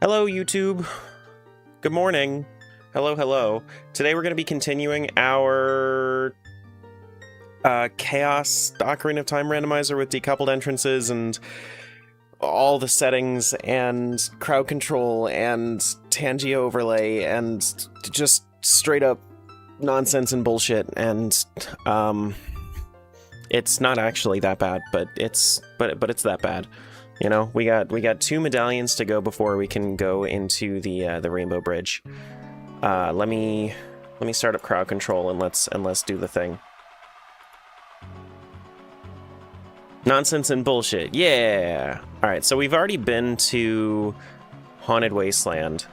Hello, YouTube. Good morning. Hello, hello. Today we're going to be continuing our Chaos Ocarina of Time randomizer with decoupled entrances and all the settings and crowd control and Tangia overlay and just straight up nonsense and bullshit. And it's not actually that bad, but it's that bad. You know, we got 2 medallions to go before we can go into the Rainbow Bridge. Let me start up crowd control and let's do the thing. Nonsense and bullshit. Yeah. All right, so we've already been to Haunted Wasteland.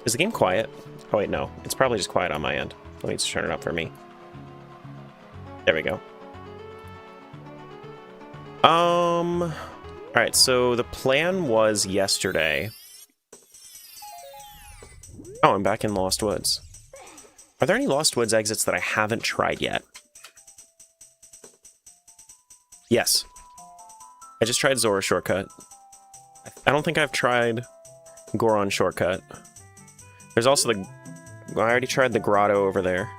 Is the game quiet? Oh wait, no. It's probably just quiet on my end. Let me just turn it up for me. There we go. Alright, so the plan was yesterday. Oh, I'm back in Lost Woods. Are there any Lost Woods exits that I haven't tried yet? Yes. I just tried Zora Shortcut. I don't think I've tried Goron Shortcut. There's also the... I already tried the grotto over there.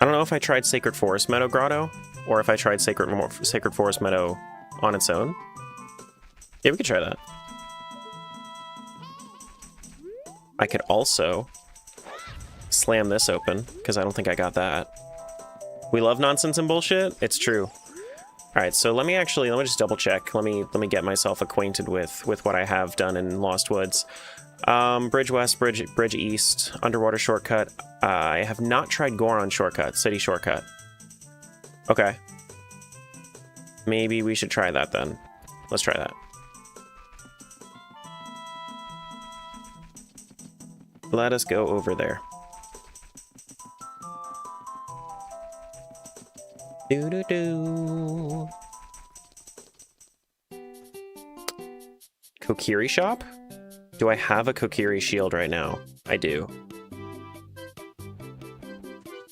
I don't know if I tried Sacred Forest Meadow Grotto, or if I tried Sacred Forest Meadow on its own. Yeah, we could try that. I could also slam this open, because I don't think I got that. We love nonsense and bullshit? It's true. Alright, so let me just double check. Let me get myself acquainted with what I have done in Lost Woods. Bridge West, Bridge East, Underwater Shortcut. I have not tried Goron Shortcut, City Shortcut. Okay. Maybe we should try that then. Let's try that. Let us go over there. Do-do-do. Kokiri shop? Do I have a Kokiri shield right now? I do.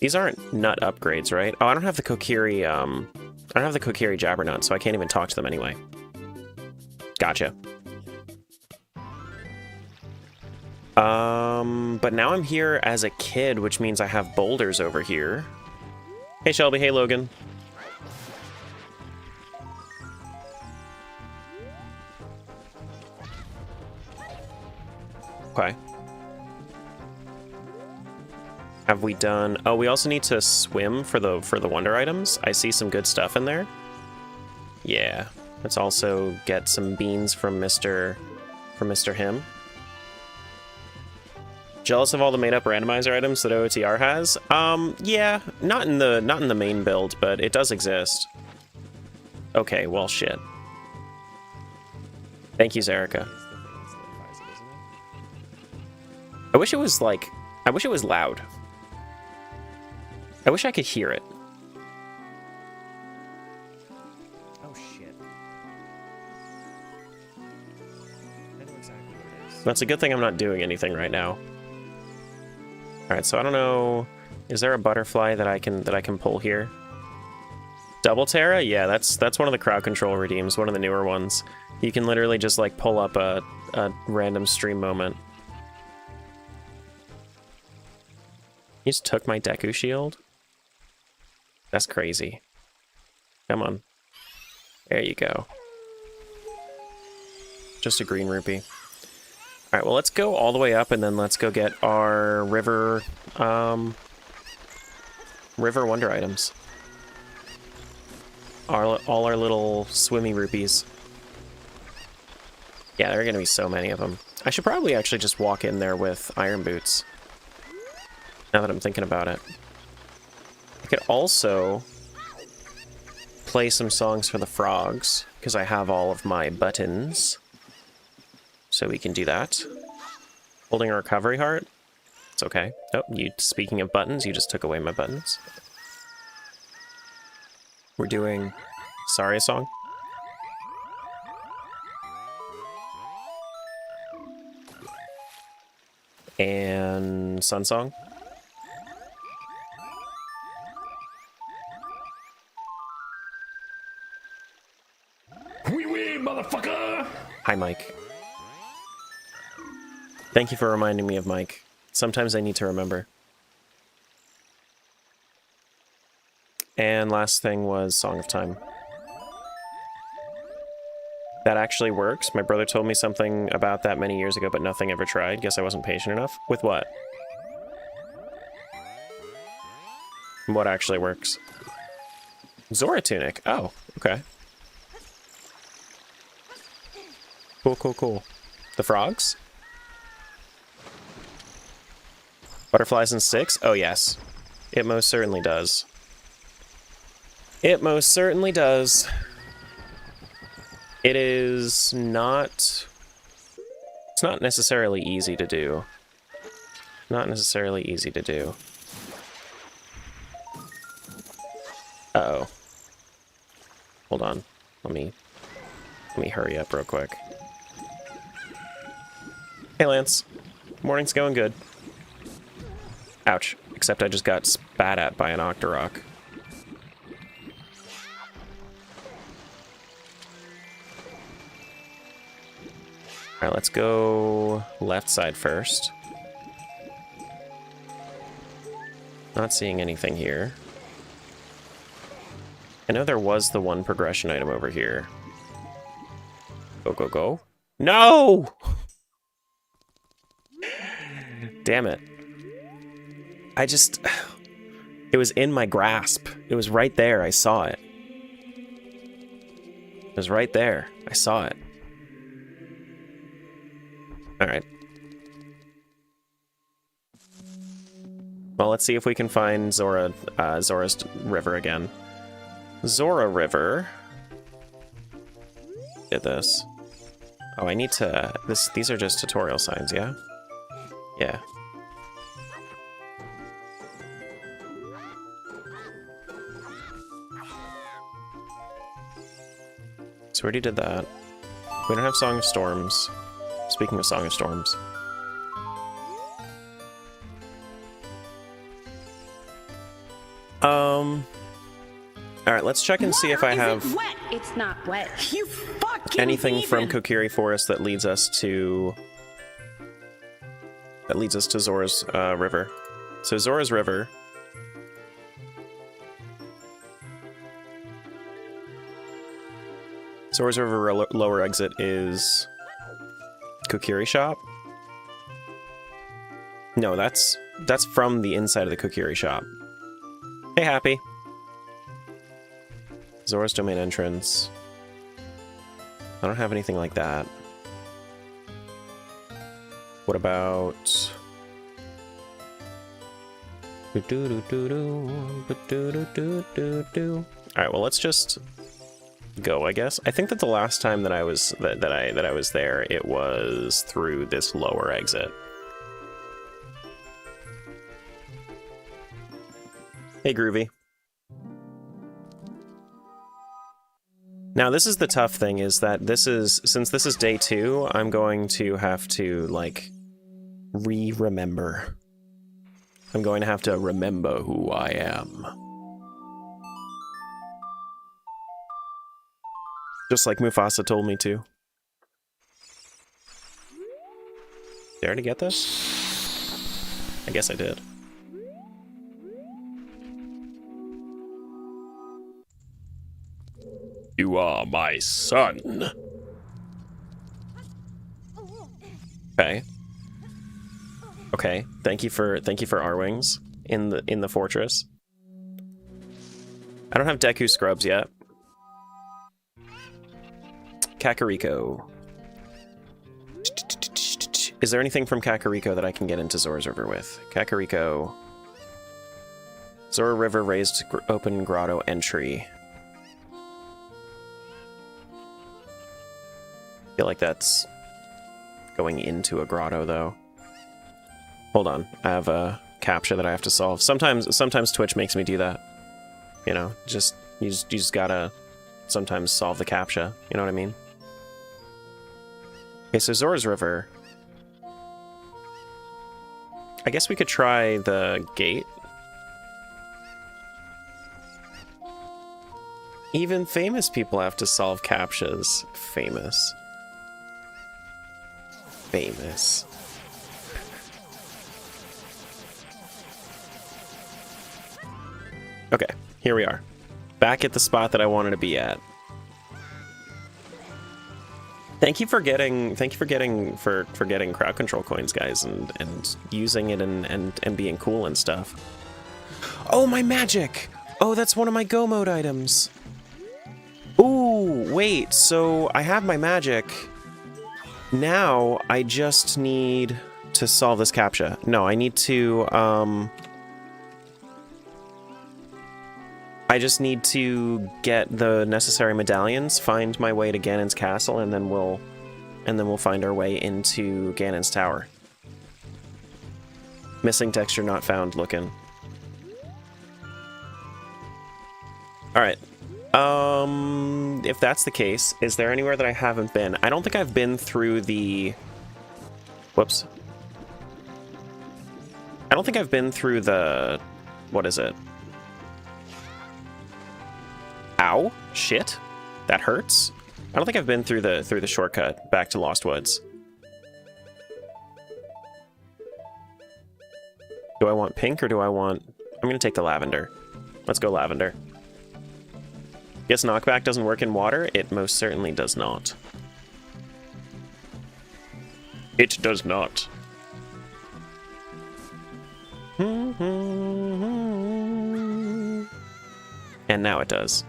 These aren't nut upgrades, right? Oh, I don't have the Kokiri, I don't have the Kokiri Jabbernut, so I can't even talk to them anyway. Gotcha. But now I'm here as a kid, which means I have boulders over here. Hey, Shelby. Hey, Logan. Okay. Have we done... Oh, we also need to swim for the wonder items. I see some good stuff in there. Yeah. Let's also get some beans from Mr. Him. Jealous of all the made-up randomizer items that OOTR has? Yeah, not in the main build, but it does exist. Okay, well, shit. Thank you, Zerica. I wish it was like... I wish it was loud. I wish I could hear it. Oh, shit. I know exactly what it is. That's a good thing I'm not doing anything right now. Alright, so I don't know... Is there a butterfly that I can pull here? Double Terra? Yeah, that's one of the crowd control redeems, one of the newer ones. You can literally just, like, pull up a random stream moment. You just took my Deku shield? That's crazy. Come on. There you go. Just a green rupee. Alright, well, let's go all the way up, and then let's go get our river wonder items. All our little swimmy rupees. Yeah, there are going to be so many of them. I should probably actually just walk in there with iron boots. Now that I'm thinking about it. I could also play some songs for the frogs, because I have all of my buttons. So we can do that. Holding a recovery heart. It's okay. Oh, speaking of buttons, you just took away my buttons. We're doing Saria song. And Sun Song. We win! motherfucker! Hi, Mike. Thank you for reminding me of Mike. Sometimes I need to remember. And last thing was Song of Time. That actually works. My brother told me something about that many years ago, but nothing ever tried. Guess I wasn't patient enough. With what? What actually works? Zora tunic. Oh, okay. Cool, cool, cool. The frogs? Butterflies in 6? Oh, yes. It most certainly does. It most certainly does. It is not... It's not necessarily easy to do. Not necessarily easy to do. Uh-oh. Hold on. Let me hurry up real quick. Hey, Lance. Morning's going good. Ouch. Except I just got spat at by an Octorok. Alright, let's go left side first. Not seeing anything here. I know there was the one progression item over here. Go, go, go. No! Damn it. It was in my grasp. It was right there. I saw it. It was right there. I saw it. Alright. Well, let's see if we can find Zora's River again. Zora River. Get this. Oh, I need to... These are just tutorial signs, yeah? Yeah. So we already did that. We don't have Song of Storms. Speaking of Song of Storms. Alright, let's check and see if I have wet. It's not wet. You fucking anything from heathen. Kokiri Forest that leads us to Zora's River. So Zora's River. Zora's River lower exit is Kokiri Shop. No, that's from the inside of the Kokiri Shop. Hey, Happy. Zora's Domain entrance. I don't have anything like that. What about... Alright, well, let's just go, I guess. I think that the last time that I was that I was there, it was through this lower exit. Hey, Groovy. Now, this is the tough thing, is that since this is day 2, I'm going to have to, like, remember. I'm going to have to remember who I am. Just like Mufasa told me to. Did I already get this? I guess I did. You are my son. Okay. Okay. Thank you for R-Wings in the fortress. I don't have Deku scrubs yet. Kakariko. Is there anything from Kakariko that I can get into Zora's River with? Kakariko. Zora River raised open grotto entry. I feel like that's going into a grotto, though. Hold on, I have a CAPTCHA that I have to solve. Sometimes Twitch makes me do that. You know, you just gotta sometimes solve the CAPTCHA. You know what I mean? Okay, so Zora's River. I guess we could try the gate. Even famous people have to solve captchas. Famous. Famous. Okay, here we are. Back at the spot that I wanted to be at. Thank you for getting crowd control coins, guys, and using it and being cool and stuff. Oh, my magic! Oh, that's one of my go mode items. Ooh, wait, so I have my magic. Now I just need to solve this captcha. No, I need to I just need to get the necessary medallions, find my way to Ganon's castle, and then we'll find our way into Ganon's tower. Missing texture not found looking. Alright. If that's the case, is there anywhere that I haven't been? I don't think I've been through the... Whoops. I don't think I've been through the... What is it? Ow! Shit. That hurts. I don't think I've been through the shortcut back to Lost Woods. Do I want pink or do I want... I'm gonna take the lavender. Let's go lavender. Guess knockback doesn't work in water? It most certainly does not. It does not. And now it does.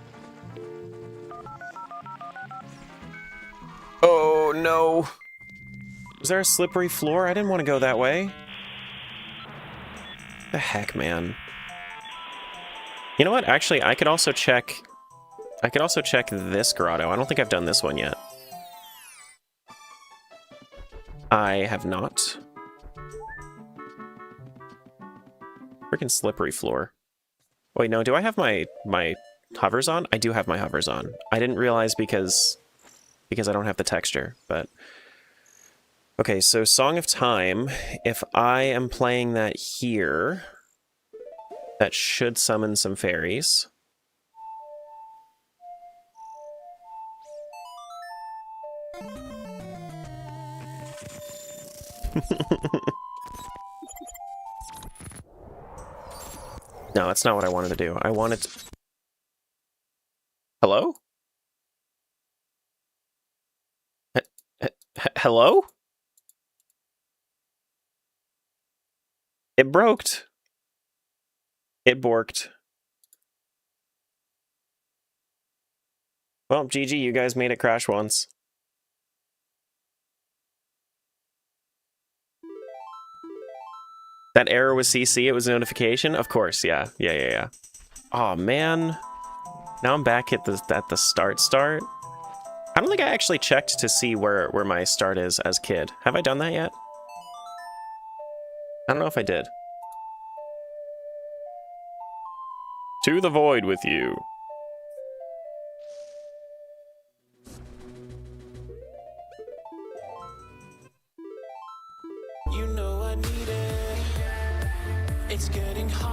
Oh no! Was there a slippery floor? I didn't want to go that way. The heck, man. You know what? Actually, I could also check this grotto. I don't think I've done this one yet. I have not. Freaking slippery floor. Wait, no, do I have my hovers on? I do have my hovers on. I didn't realize because I don't have the texture, but... Okay, so Song of Time, if I am playing that here, that should summon some fairies. No, that's not what I wanted to do. I wanted to... Hello? Hello? It broked. It borked. Well, GG, you guys made it crash once. That error was CC, it was a notification? Of course, yeah. Yeah. Aw, man. Now I'm back at the start. I don't think I actually checked to see where my start is as kid. Have I done that yet? I don't know if I did. To the void with you.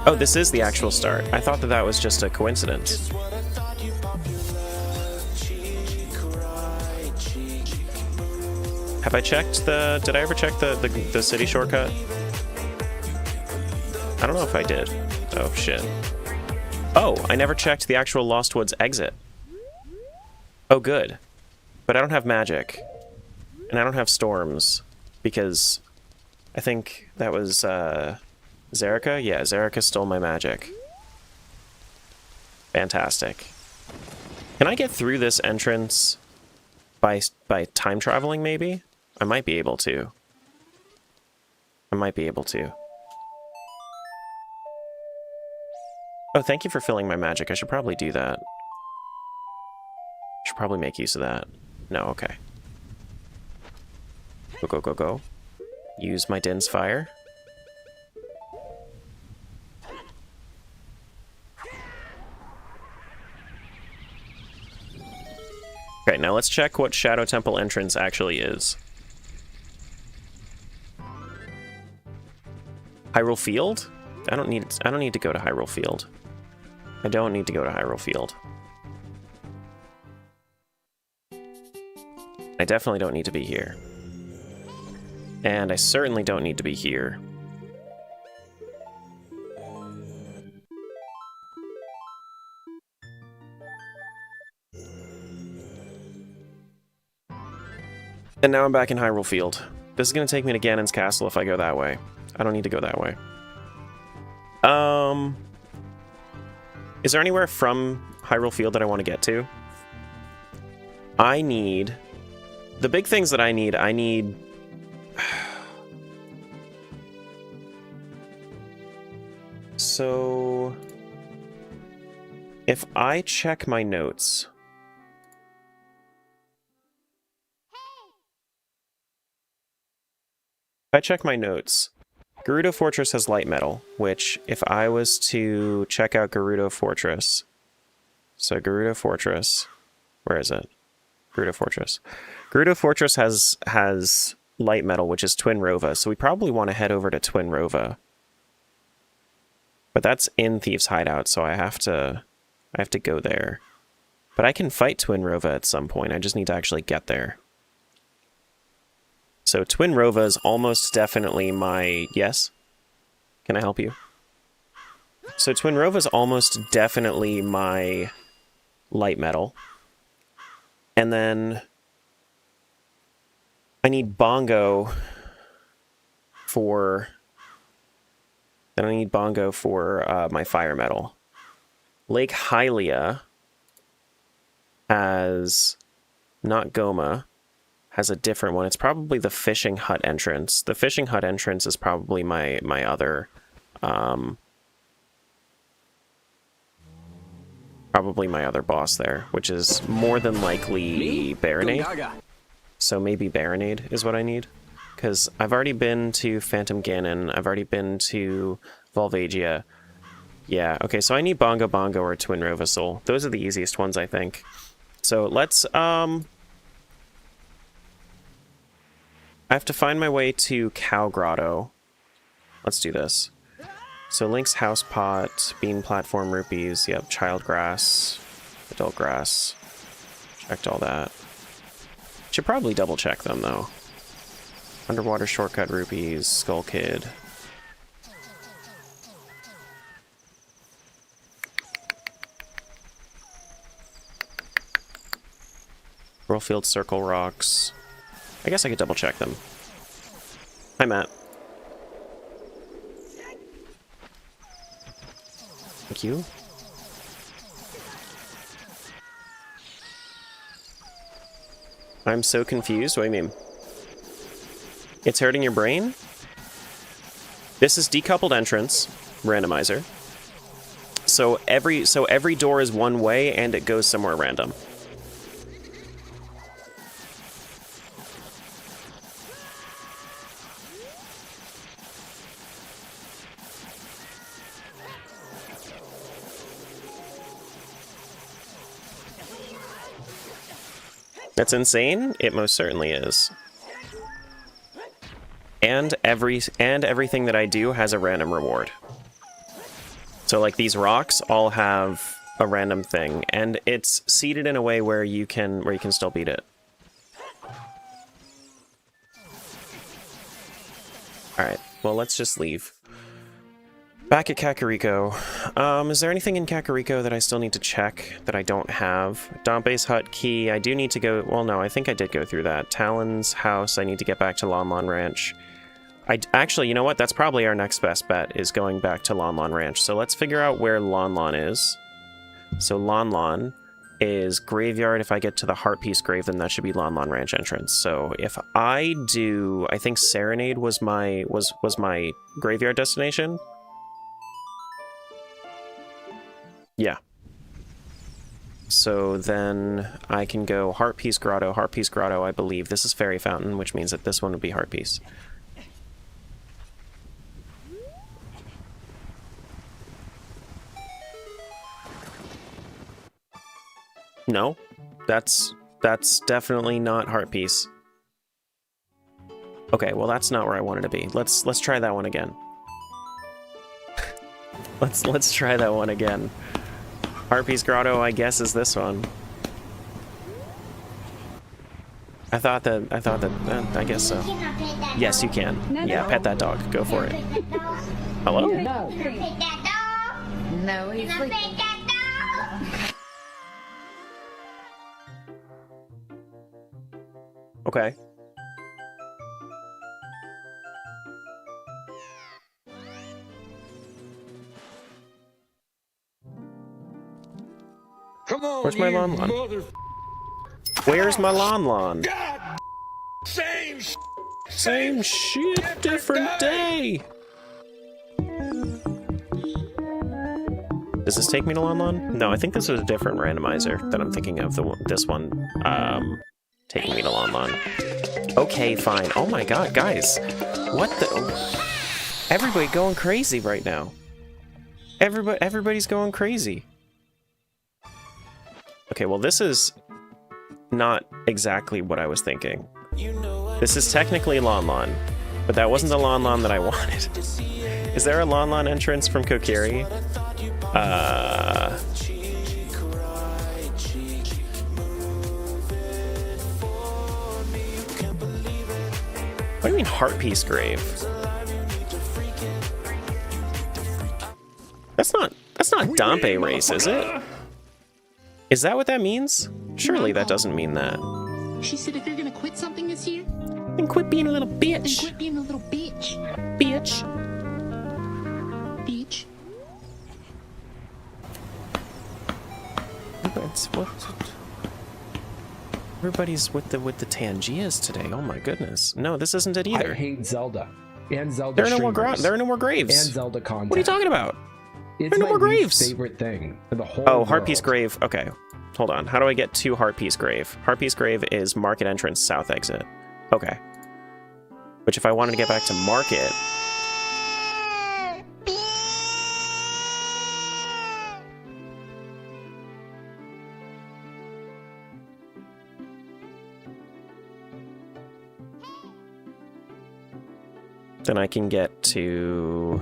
Oh, this is the actual start. I thought that was just a coincidence. Have I checked the... Did I ever check the city shortcut? I don't know if I did. Oh, shit. Oh, I never checked the actual Lost Woods exit. Oh, good. But I don't have magic. And I don't have storms. Because I think that was, Zerika? Yeah, Zerika stole my magic. Fantastic. Can I get through this entrance by time traveling, maybe? I might be able to. Oh, thank you for filling my magic. I should probably do that. Should probably make use of that. No, okay. Go. Use my Din's Fire. Okay, now let's check what Shadow Temple entrance actually is. Hyrule Field? I don't need to go to Hyrule Field. I don't need to go to Hyrule Field. I definitely don't need to be here. And I certainly don't need to be here. And now I'm back in Hyrule Field. This is going to take me to Ganon's castle if I go that way. I don't need to go that way. Is there anywhere from Hyrule Field that I want to get to? I need... The big things that I need... So... If I check my notes... If I check my notes, Gerudo Fortress has light metal, which if I was to check out Gerudo Fortress, so Gerudo Fortress, where is it? Gerudo Fortress. Gerudo Fortress has light metal, which is Twin Rova, so we probably want to head over to Twin Rova. But that's in Thief's Hideout, so I have to go there. But I can fight Twin Rova at some point, I just need to actually get there. So Twin Rova is almost definitely my... Yes? Can I help you? So Twin Rova is almost definitely my light metal. And then I need Bongo for... Then I need Bongo for my fire metal. Lake Hylia has... Not Goma. Has a different one. It's probably the fishing hut entrance. The fishing hut entrance is probably my other probably my other boss there, which is more than likely Baronade. So maybe Baronade is what I need, because I've already been to Phantom Ganon. I've already been to Volvagia. Yeah, okay, so I need Bongo Bongo or Twin Rova Soul. Those are the easiest ones, I think. So let's I have to find my way to Cow Grotto. Let's do this. So Link's House Pot, Bean Platform Rupees, yep, Child Grass, Adult Grass. Checked all that. Should probably double check them though. Underwater Shortcut Rupees, Skull Kid. Whirlfield Circle Rocks. I guess I could double check them. Hi, Matt. Thank you. I'm so confused. What do you mean? It's hurting your brain? This is decoupled entrance, randomizer. So every door is one way and it goes somewhere random. That's insane? It most certainly is. And everything that I do has a random reward. So like these rocks all have a random thing, and it's seated in a way where you can still beat it. Alright, well let's just leave. Back at Kakariko. Is there anything in Kakariko that I still need to check that I don't have? Dompe's Hut Key, I do need to go... Well, no, I think I did go through that. Talon's House, I need to get back to Lon Lon Ranch. Actually, you know what? That's probably our next best bet, is going back to Lon Lon Ranch. So let's figure out where Lon Lon is. So Lon Lon is Graveyard. If I get to the Heart Piece Grave, then that should be Lon Lon Ranch entrance. So if I do... I think Serenade was my Graveyard destination. Yeah. So then I can go Heart Piece Grotto, I believe. This is Fairy Fountain, which means that this one would be Heart Piece. No, that's definitely not Heart Piece. Okay, well that's not where I wanted to be. Let's try that one again. let's try that one again. Heart Piece Grotto, I guess, is this one. I guess so. Cannot pet that Yes, you dog. can. No, Yeah, no. pet that dog. Go for it. Pet that dog. Hello? No. Pet that dog. No, he's Can I like, pet that dog? Okay. Come on, Where's my you lawn lawn? mother... Where's my lawn? God, same Same shit, different day. Does this take me to lawn? No, I think this was a different randomizer that I'm thinking of. This one, taking me to lawn. Okay, fine. Oh my god, guys. What the... Everybody going crazy right now. Everybody's going crazy. Okay, well this is not exactly what I was thinking. This is technically lawn, but that wasn't the lawn that I wanted. Is there a lawn entrance from Kokiri? What do you mean Heart Piece Grave? That's not Dampe Race, is it? Is that what that means? Surely that doesn't mean that. She said if you're gonna quit something this year, Then quit being a little then bitch. quit being a little bitch. Bitch. Bitch. Everybody's with the Tangias today. Oh my goodness. No, this isn't it either. I hate Zelda and Zelda There are no more streamers there are no more graves. and Zelda content. What are you talking about? It's There are no my more least graves. favorite thing in the whole Oh, Heart Piece world. Grave. Okay. Hold on. How do I get to Heart Piece Grave? Heart Piece Grave is Market entrance, south exit. Okay. Which if I wanted to get back to Market... then I can get to...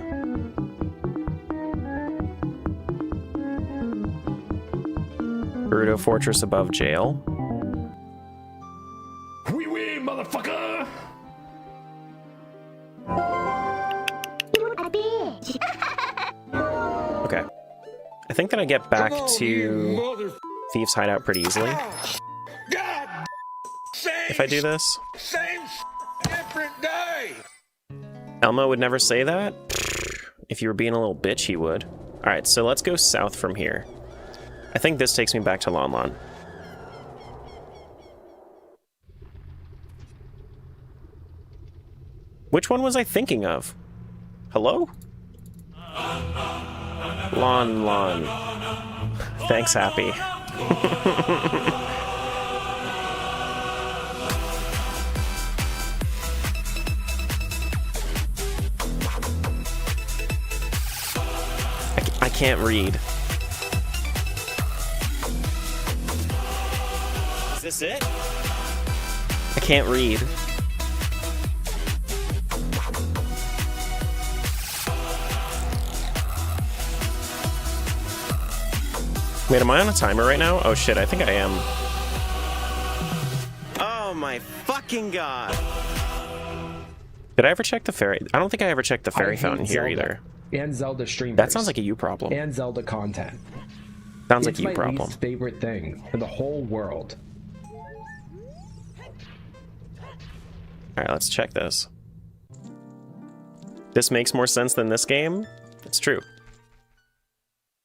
Gerudo Fortress above jail. Wee wee, motherfucker! Okay. I think that I get back Come on, to you mother... Thieves' Hideout pretty easily God, same if I do this. Same different day. Elmo would never say that. If you were being a little bitch, he would. Alright, so let's go south from here. I think this takes me back to Lon. Which one was I thinking of? Hello? Lon. Thanks, Happy. I can't read. Is this it? I can't read. Wait, am I on a timer right now? Oh shit, I think I am. Oh my fucking god! Did I ever check the fairy? I don't think I ever checked the fairy I hate fountain here Zelda either. And Zelda streamers. That sounds like a you problem. and Zelda content. Sounds like It's a you my problem. least favorite thing in the whole world. Alright, let's check this. This makes more sense than this game? It's true.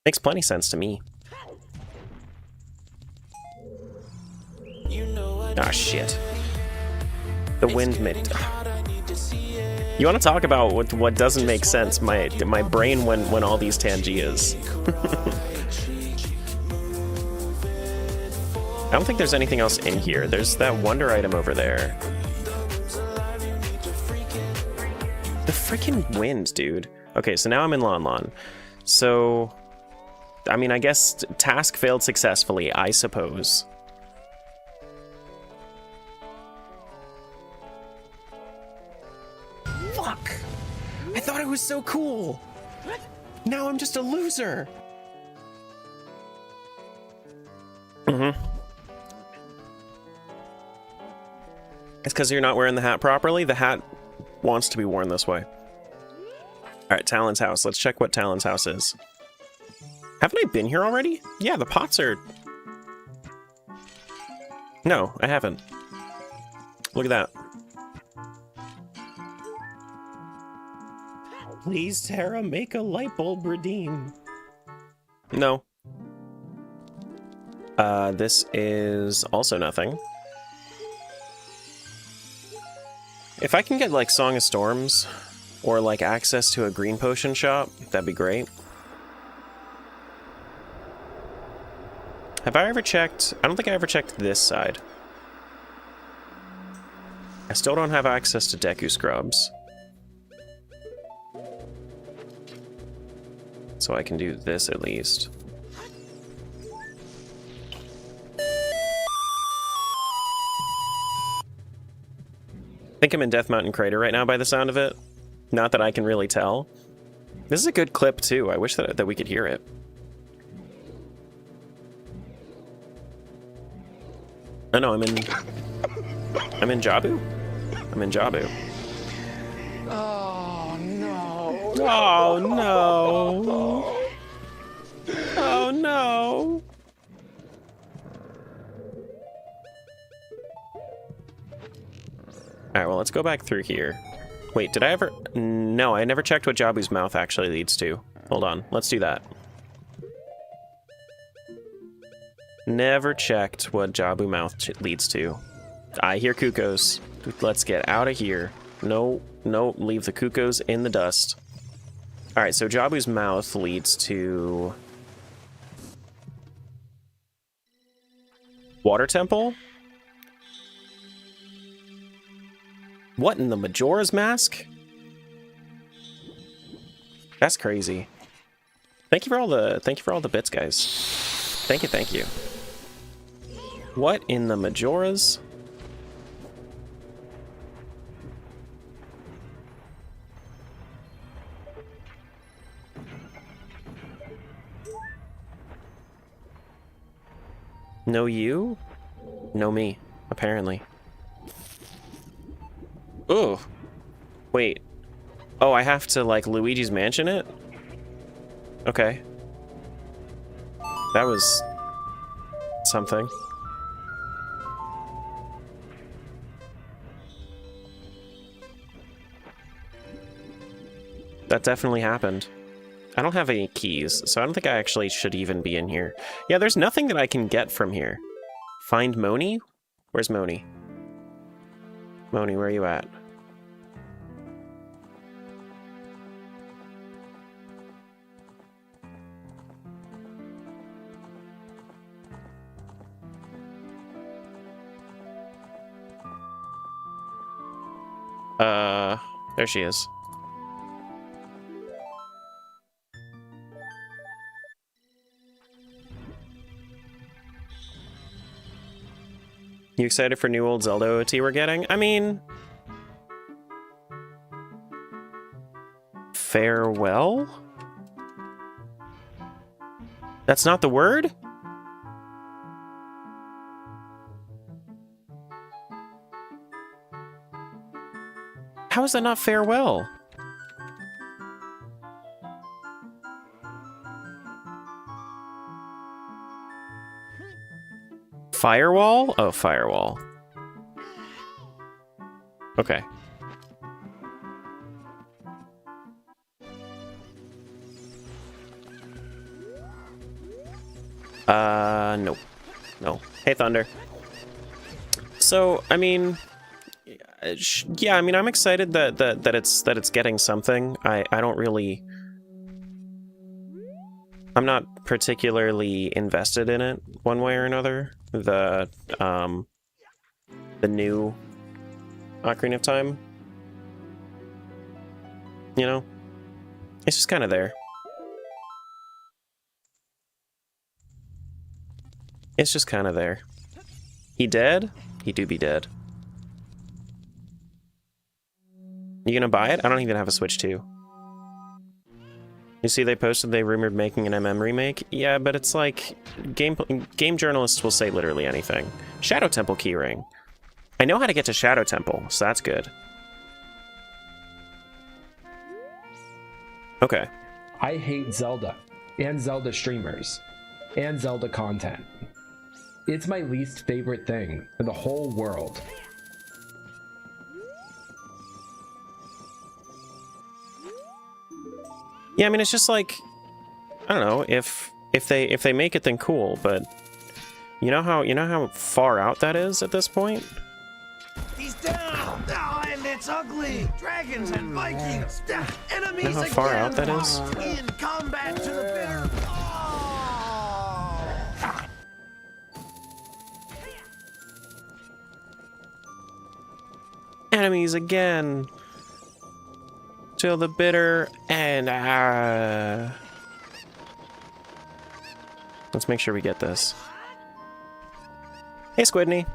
Makes plenty sense to me. Ah, shit. The wind mid. You want to talk about what doesn't make sense? My brain when all these Tangias. I don't think there's anything else in here. There's that wonder item over there. The freaking wind, dude. Okay, so now I'm in Lon. So, I mean, I guess task failed successfully, I suppose. Fuck! I thought it was so cool! Now I'm just a loser! It's because you're not wearing the hat properly. The hat wants to be worn this way. Alright, Talon's house. Let's check what Talon's house is. Haven't I been here already? Yeah, the pots are... No, I haven't. Look at that. Please, Tara, make a light bulb redeem. No. This is also nothing. If I can get, like, Song of Storms, or, like, access to a green potion shop, that'd be great. Have I ever checked... I don't think I ever checked this side. I still don't have access to Deku Scrubs. So I can do this at least. I think I'm in Death Mountain Crater right now by the sound of it. Not that I can really tell. This is a good clip too. I wish that we could hear it. Oh no, I'm in Jabu? I'm in Jabu. Oh no. Oh no. Oh no. Alright, well, let's go back through here. Wait, did I ever... No, I never checked what Jabu's mouth actually leads to. Hold on, let's do that. Never checked what Jabu mouth leads to. I hear Kukos. Let's get out of here. No, no, leave the Kukos in the dust. Alright, so Jabu's mouth leads to... Water Temple? What in the Majora's Mask? That's crazy. Thank you for all the bits, guys. Thank you. What in the Majora's? No you? No me, apparently. Ooh. Wait. Oh, I have to, like, Luigi's Mansion it? Okay. That was... something. That definitely happened. I don't have any keys, so I don't think I actually should even be in here. Yeah, there's nothing that I can get from here. Find Moni? Where's Moni? Moni, where are you at? There she is. You excited for new old Zelda OT we're getting? I mean... Farewell? That's not the word? How is that not farewell? Firewall? Oh, firewall. Okay. Nope. No. Hey, Thunder. So, I mean... Yeah, I mean, I'm excited that it's getting something. I don't really... I'm not particularly invested in it one way or another. The new Ocarina of Time. You know? It's just kind of there. It's just kind of there. He dead? He do be dead. You gonna buy it? I don't even have a Switch 2. You see they posted they rumored making an MM remake? Yeah, but it's like... Game journalists will say literally anything. Shadow Temple keyring. I know how to get to Shadow Temple, so that's good. Okay. I hate Zelda and Zelda streamers and Zelda content. It's my least favorite thing in the whole world. Yeah, I mean, it's just like, I don't know, if they make it, then cool, but you know how far out that is at this point? He's down! Oh, and it's ugly! Dragons and Vikings! Enemies You know how far again. out that is? In combat to the bitter! Oh! Enemies again. Till the bitter end. Let's make sure we get this. Hey, Squidney.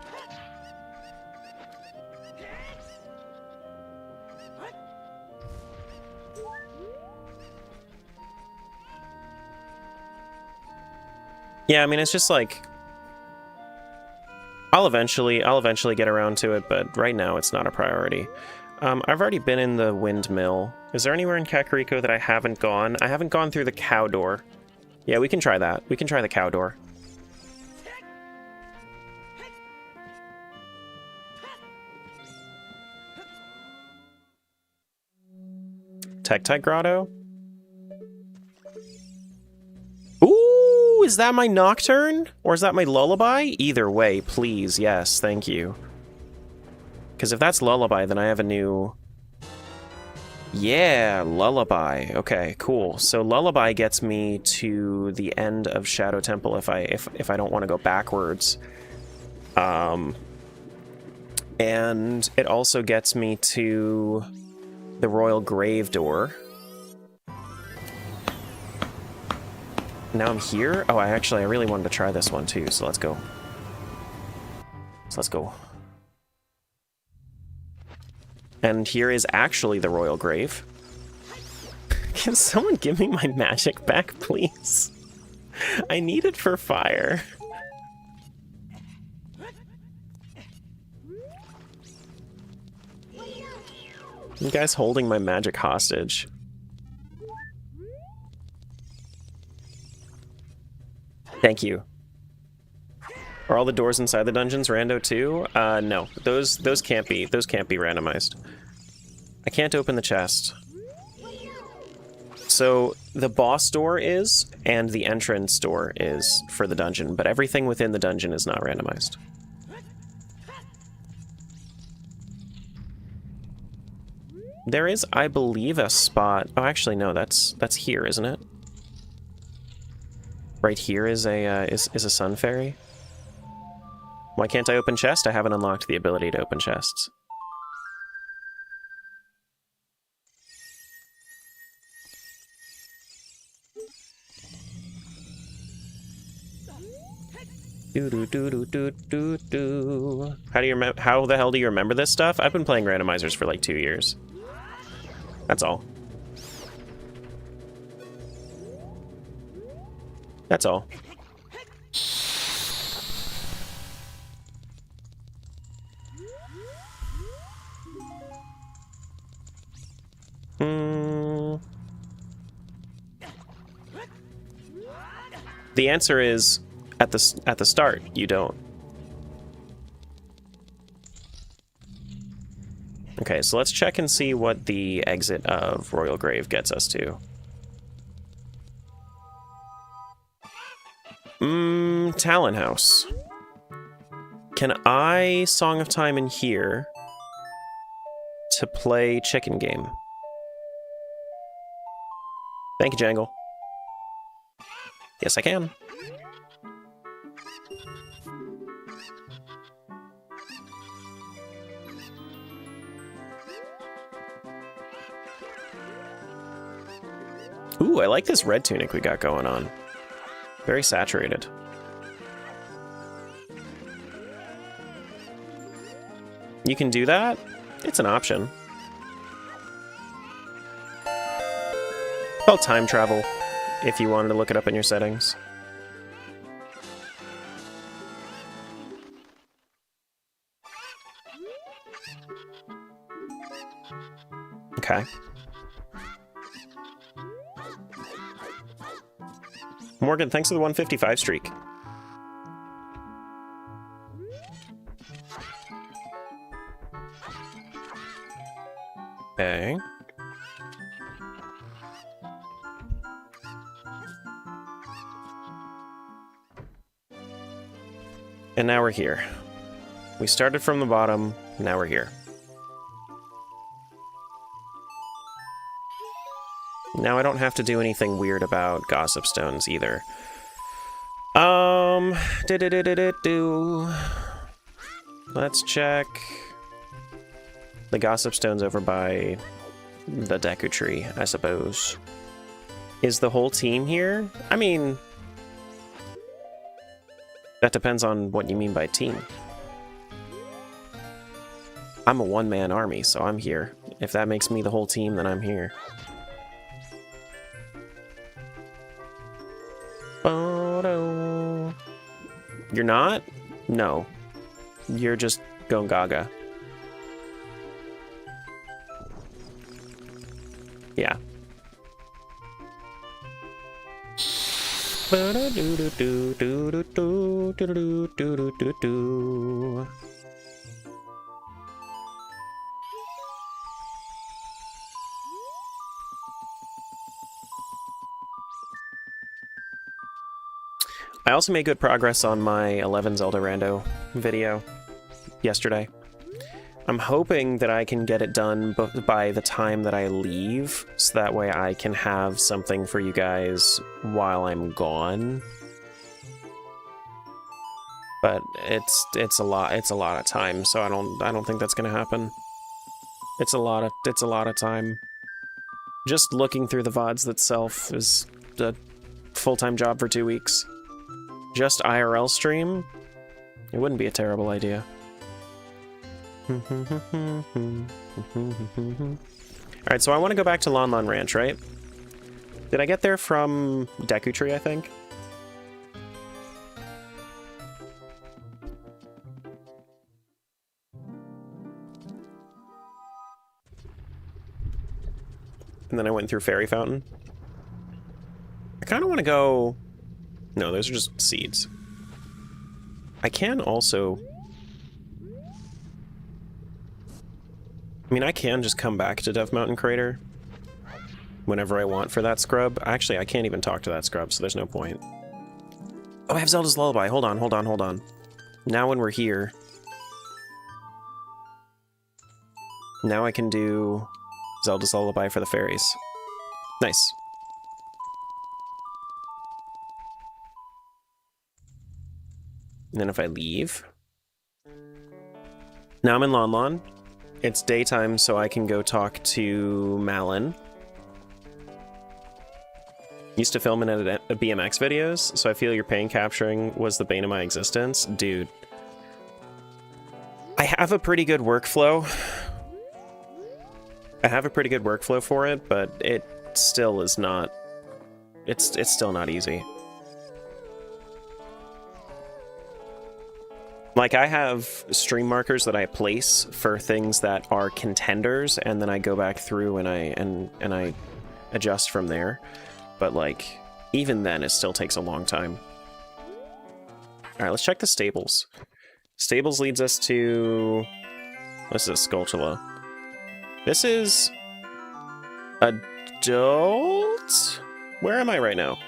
Yeah, I mean, it's just like I'll eventually get around to it, but right now it's not a priority. I've already been in the windmill. Is there anywhere in Kakariko that I haven't gone? I haven't gone through the cow door. Yeah, we can try that. We can try the cow door. Tektite Grotto? Ooh, is that my Nocturne? Or is that my Lullaby? Either way, please, yes, thank you. Because if that's Lullaby, then I have a new... Yeah, Lullaby. Okay, cool. So Lullaby gets me to the end of Shadow Temple if I don't want to go backwards. And it also gets me to the Royal Grave door. Now I'm here? Oh, I really wanted to try this one too, so let's go. So let's go. And here is actually the Royal Grave. Can someone give me my magic back, please? I need it for fire. You guys holding my magic hostage. Thank you. Are all the doors inside the dungeons rando too? No. Those can't be randomized. I can't open the chest. So the boss door is, and the entrance door is for the dungeon, but everything within the dungeon is not randomized. There is, I believe, a spot. Oh, actually, no. That's here, isn't it? Right here is a sun fairy. Why can't I open chest? I haven't unlocked the ability to open chests. Do do do do do do do. How the hell do you remember this stuff? I've been playing randomizers for like 2 years. That's all. That's all. The answer is at the start, you don't. Okay, so let's check and see what the exit of Royal Grave gets us to. Talon House. Can I Song of Time in here to play chicken game? Thank you, Jangle. Yes, I can. Ooh, I like this red tunic we got going on. Very saturated. You can do that? It's an option. Called time travel, if you wanted to look it up in your settings. Okay. Morgan, thanks for the 155 streak. Okay. And now we're here. We started from the bottom, now we're here. Now I don't have to do anything weird about gossip stones either. Let's check the gossip stones over by the Deku tree, I suppose. Is the whole team here? I mean, that depends on what you mean by team. I'm a one-man army, so I'm here. If that makes me the whole team, then I'm here. You're not? No. You're just going gaga. Yeah. I also made good progress on my 11 Zelda Rando video yesterday. I'm hoping that I can get it done by the time that I leave, so that way I can have something for you guys while I'm gone. But it's a lot of time, so I don't think that's gonna happen. It's a lot of time. Just looking through the VODs itself is a full-time job for 2 weeks. Just IRL stream? It wouldn't be a terrible idea. Alright, so I want to go back to Lon Lon Ranch, right? Did I get there from Deku Tree, I think? And then I went through Fairy Fountain. I kind of want to go... No, those are just seeds. I can also... I mean, I can just come back to Death Mountain Crater whenever I want for that scrub. Actually, I can't even talk to that scrub, so there's no point. Oh, I have Zelda's Lullaby. Hold on. Now when we're here... Now I can do Zelda's Lullaby for the fairies. Nice. And then if I leave... Now I'm in Lon Lon. It's daytime, so I can go talk to Malin. Used to film and edit BMX videos, so I feel your pain capturing was the bane of my existence. Dude. I have a pretty good workflow. For it, but it still is not... It's still not easy. Like, I have stream markers that I place for things that are contenders, and then I go back through and I adjust from there. But, like, even then, it still takes a long time. Alright, let's check the stables. Stables leads us to... This is Skulltula. This is... Adult? Where am I right now?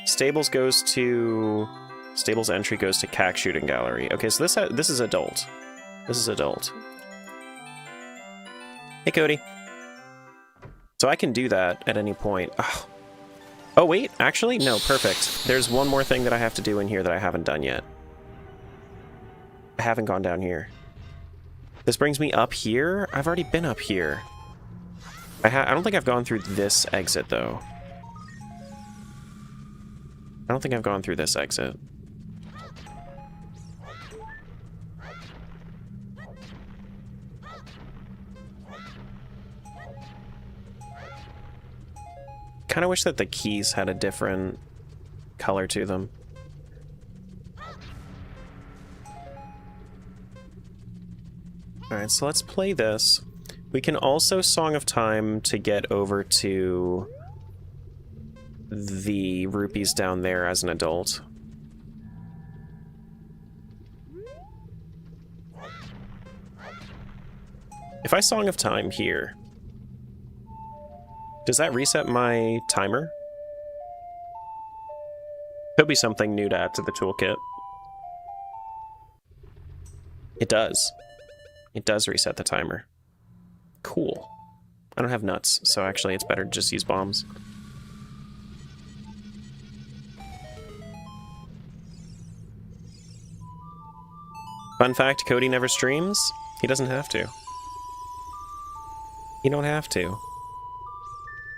Stables goes to... Stables entry goes to CAC Shooting Gallery. Okay, so this is adult. This is adult. Hey, Cody. So I can do that at any point. Oh, wait, actually? No, perfect. There's one more thing that I have to do in here that I haven't done yet. I haven't gone down here. This brings me up here? I've already been up here. I don't think I've gone through this exit, though. I don't think I've gone through this exit. Kind of wish that the keys had a different color to them. Alright, so let's play this. We can also Song of Time to get over to the rupees down there as an adult. If I Song of Time here, does that reset my timer? Could be something new to add to the toolkit. It does. It does reset the timer. Cool. I don't have nuts, so actually it's better to just use bombs. Fun fact, Cody never streams. He doesn't have to. You don't have to.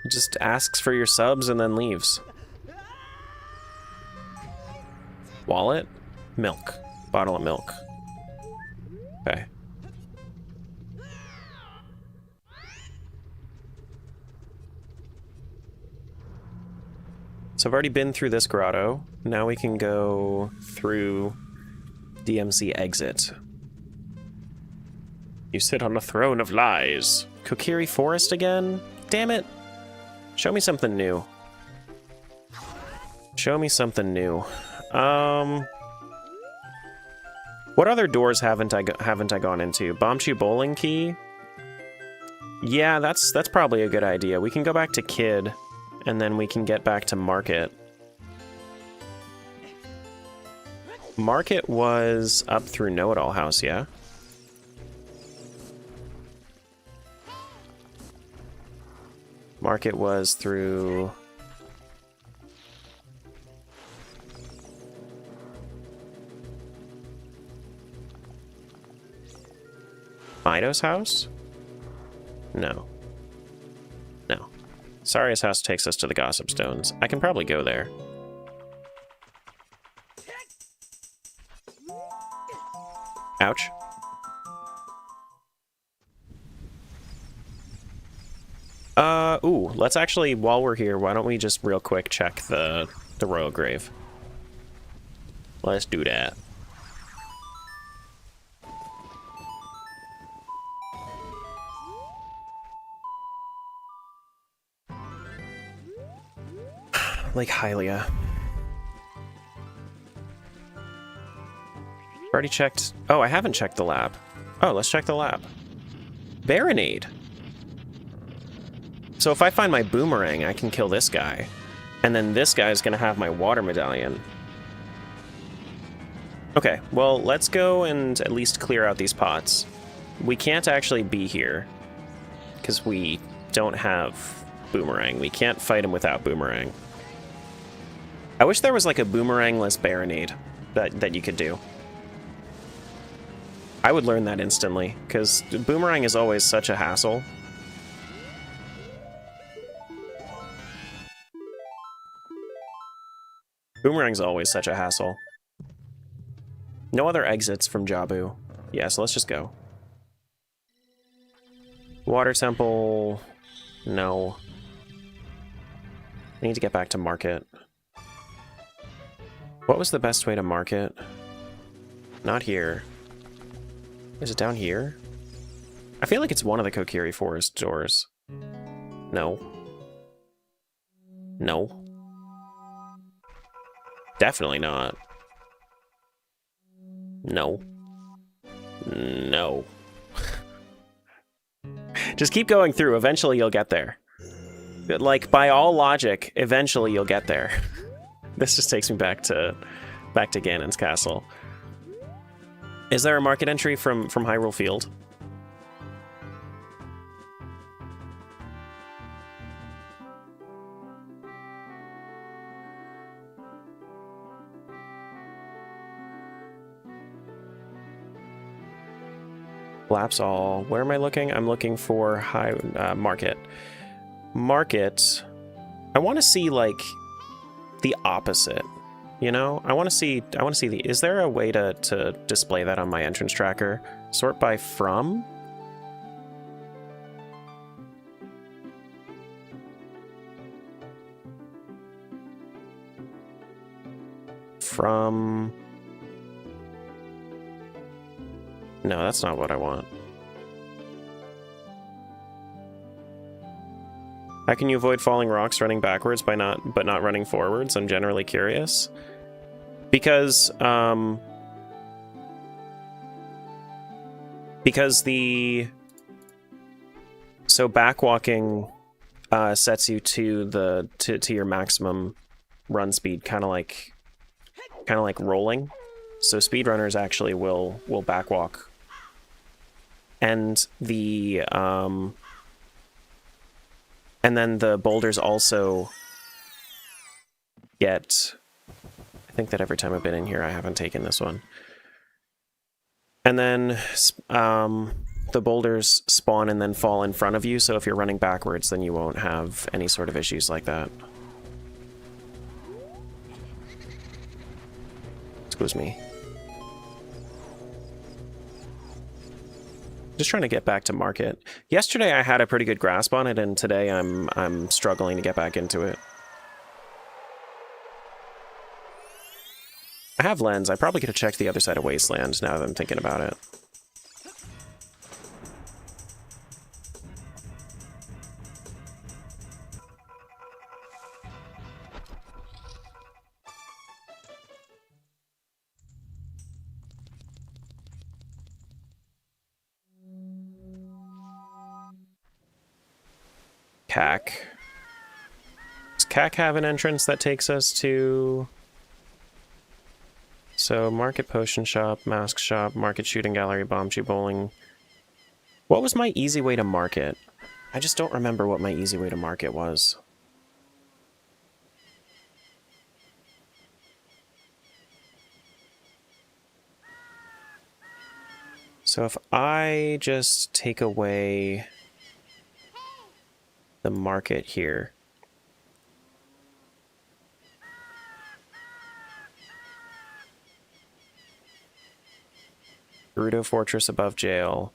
He just asks for your subs and then leaves. Wallet? Milk. Bottle of milk. Okay. So I've already been through this grotto. Now we can go through DMC exit. You sit on a throne of lies. Kokiri Forest again? Damn it. Show me something new. Show me something new. What other doors haven't I gone into? Bombchu Bowling Key? Yeah, that's probably a good idea. We can go back to Kid, and then we can get back to Market. Market was up through Know-It-All House, yeah? Market was through... Mido's house? No. No. Saria's house takes us to the Gossip Stones. I can probably go there. Ouch. Ooh, let's actually, while we're here, why don't we just real quick check the Royal Grave? Let's do that. Lake Hylia. Already checked. Oh, I haven't checked the lab. Oh, let's check the lab. Baronade. So if I find my boomerang, I can kill this guy. And then this guy's gonna have my water medallion. Okay, well, let's go and at least clear out these pots. We can't actually be here, because we don't have boomerang. We can't fight him without boomerang. I wish there was like a boomerangless baronade that you could do. I would learn that instantly, because boomerang is always such a hassle. Boomerang's always such a hassle. No other exits from Jabu. Yeah, so let's just go. Water Temple... No. I need to get back to Market. What was the best way to Market? Not here. Is it down here? I feel like it's one of the Kokiri Forest doors. No. No. Definitely not. No. No. Just keep going through. Eventually you'll get there. Like, by all logic, eventually you'll get there. This just takes me back to Ganon's castle. Is there a market entry from Hyrule Field? Lapse all. Where am I looking? I'm looking for Market. Market. I want to see like the opposite. You know, I want to see the. Is there a way to display that on my entrance tracker? Sort by from. From. No, that's not what I want. How can you avoid falling rocks running backwards but not running forwards? I'm generally curious. Because so backwalking sets you to your maximum run speed, kind of like rolling. So speedrunners actually will backwalk. And then the boulders also get, I think that every time I've been in here I haven't taken this one. And then the boulders spawn and then fall in front of you, so if you're running backwards then you won't have any sort of issues like that. Excuse me. Just trying to get back to market. Yesterday I had a pretty good grasp on it, and today I'm struggling to get back into it. I have lens. I probably could have checked the other side of Wasteland now that I'm thinking about it. CAC. Does CAC have an entrance that takes us to... So, Market Potion Shop, Mask Shop, Market Shooting Gallery, Bombchu Bowling. What was my easy way to market? I just don't remember what my easy way to market was. So if I just take away the market here. Gerudo Fortress above jail.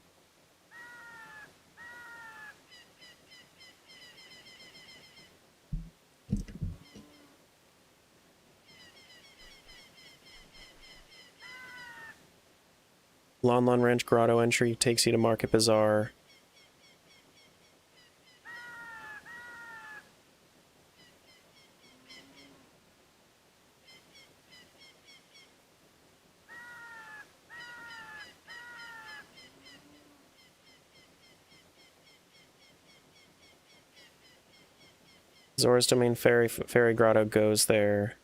Lon Lon Ranch Grotto entry takes you to Market Bazaar. Zora's Domain Fairy Grotto goes there.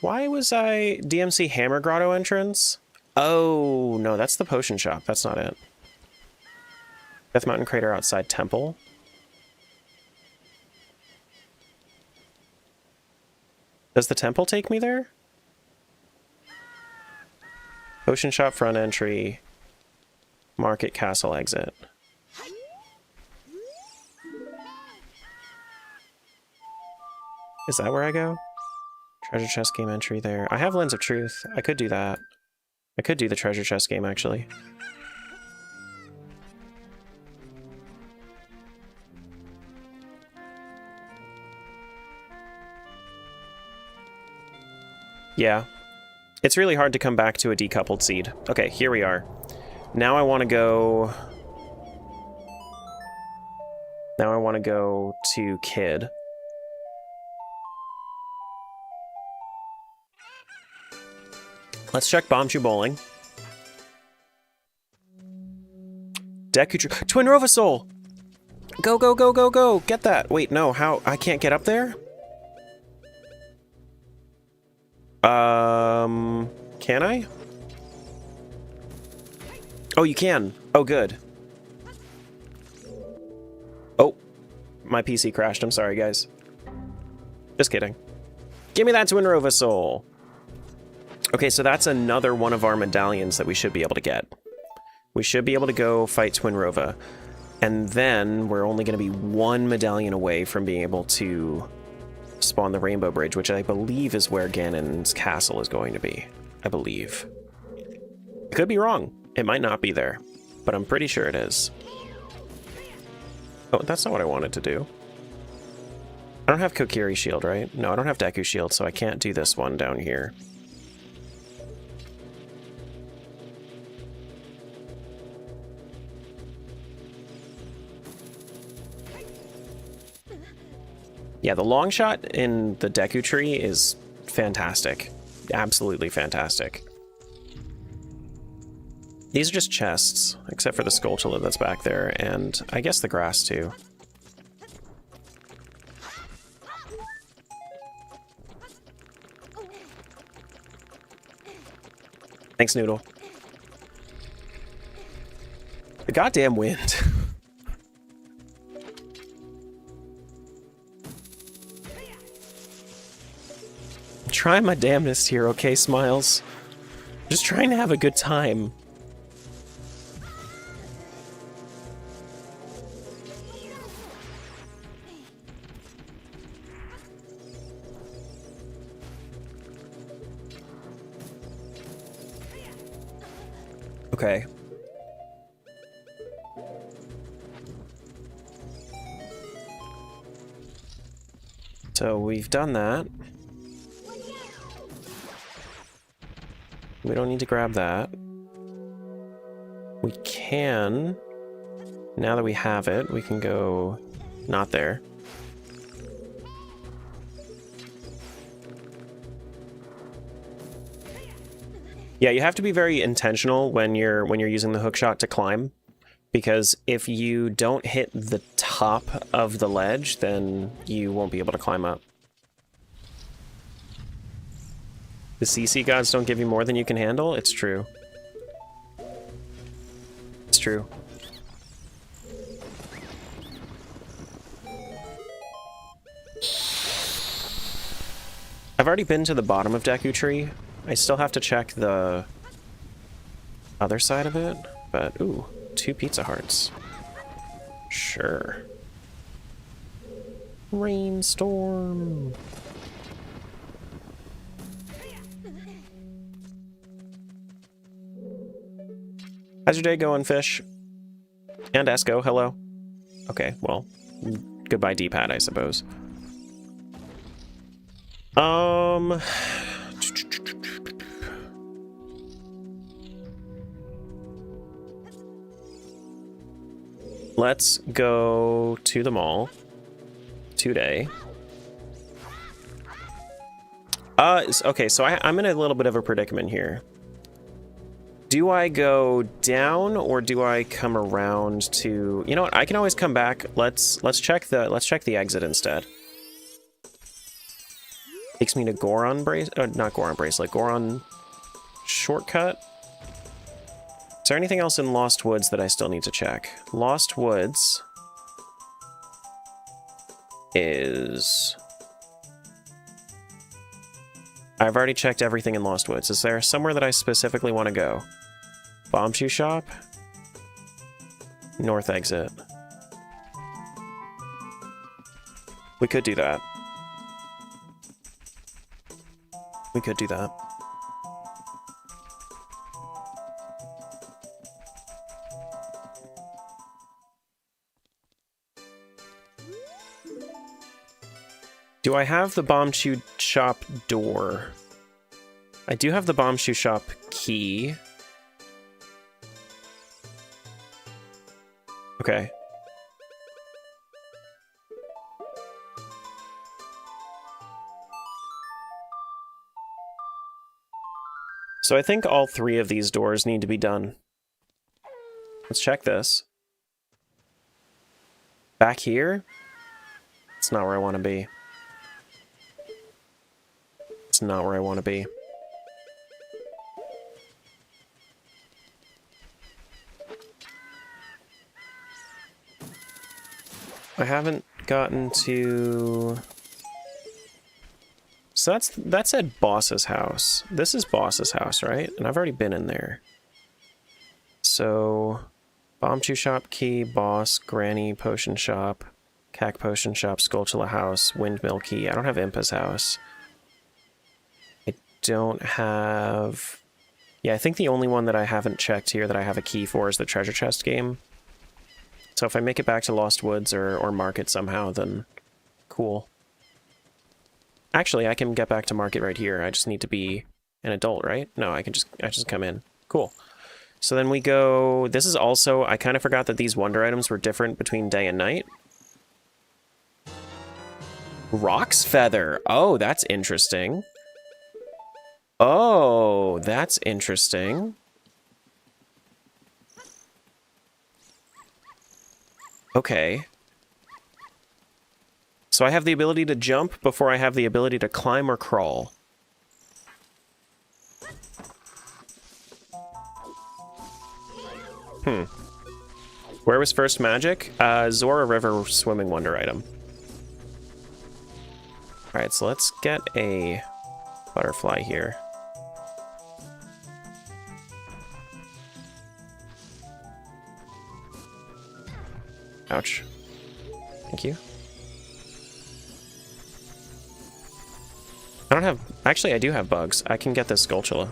Why was I... DMC Hammer Grotto entrance? Oh, no, that's the potion shop. That's not it. Death Mountain Crater outside Temple. Does the temple take me there? Potion shop front entry. Market Castle exit. Is that where I go? Treasure chest game entry there. I have Lens of Truth. I could do that. I could do the treasure chest game, actually. Yeah. It's really hard to come back to a decoupled seed. Okay, here we are. Now I want to go... Now I want to go to Kid. Let's check Bombchu Bowling. Twin Rovasoul! Go, go, go, go, go! Get that! Wait, no, how? I can't get up there? Can I? Oh, you can. Oh, good. Oh, my PC crashed. I'm sorry, guys. Just kidding. Give me that Twin Rovasoul! Okay, so that's another one of our medallions that we should be able to get. We should be able to go fight Twin Rova. And then we're only going to be one medallion away from being able to spawn the Rainbow Bridge, which I believe is where Ganon's castle is going to be. I believe. I could be wrong. It might not be there, but I'm pretty sure it is. Oh, that's not what I wanted to do. I don't have Kokiri Shield, right? No, I don't have Deku Shield, so I can't do this one down here. Yeah, the long shot in the Deku Tree is fantastic. Absolutely fantastic. These are just chests, except for the Skulltula that's back there, and I guess the grass too. Thanks, Noodle. The goddamn wind. I'm trying my damnedest here, okay, Smiles? Just trying to have a good time. Okay. So we've done that. We don't need to grab that. We can, now that we have it, we can go not there. Yeah, you have to be very intentional when you're using the hookshot to climb, because if you don't hit the top of the ledge, then you won't be able to climb up. The CC gods don't give you more than you can handle? It's true. It's true. I've already been to the bottom of Deku Tree. I still have to check the other side of it, but ooh, 2 Pizza Hearts. Sure. Rainstorm. How's your day going, Fish? And Esco, hello. Okay, well, goodbye D-pad, I suppose. Let's go to the mall today. Okay, so I'm in a little bit of a predicament here. Do I go down or do I come around to? You know what? I can always come back. Let's check the exit instead. Takes me to Goron not Goron Bracelet, Goron shortcut. Is there anything else in Lost Woods that I still need to check? Lost Woods is... I've already checked everything in Lost Woods. Is there somewhere that I specifically want to go? Bomb Shoe Shop? North exit. We could do that. We could do that. Do I have the Bomb Shoe Shop door? I do have the Bomb Shoe Shop key. Okay. So I think all 3 of these doors need to be done. Let's check this. Back here? It's not where I want to be. It's not where I want to be. I haven't gotten to... So that's at Boss's house. This is Boss's house, right? And I've already been in there. So... Bomb Chew Shop, Key, Boss, Granny, Potion Shop, Cac Potion Shop, Skulltula House, Windmill Key. I don't have Impa's house. I don't have... Yeah, I think the only one that I haven't checked here that I have a key for is the treasure chest game. So if I make it back to Lost Woods or Market somehow, then cool. Actually, I can get back to Market right here. I just need to be an adult, right? No, I just come in. Cool. So then we go... This is also... I kind of forgot that these wonder items were different between day and night. Rock's Feather. Oh, that's interesting. Oh, that's interesting. Okay. So I have the ability to jump before I have the ability to climb or crawl. Where was first magic? Zora River swimming wonder item. Alright, so let's get a butterfly here. Ouch. Thank you. I don't have... Actually, I do have bugs. I can get this Skulltula.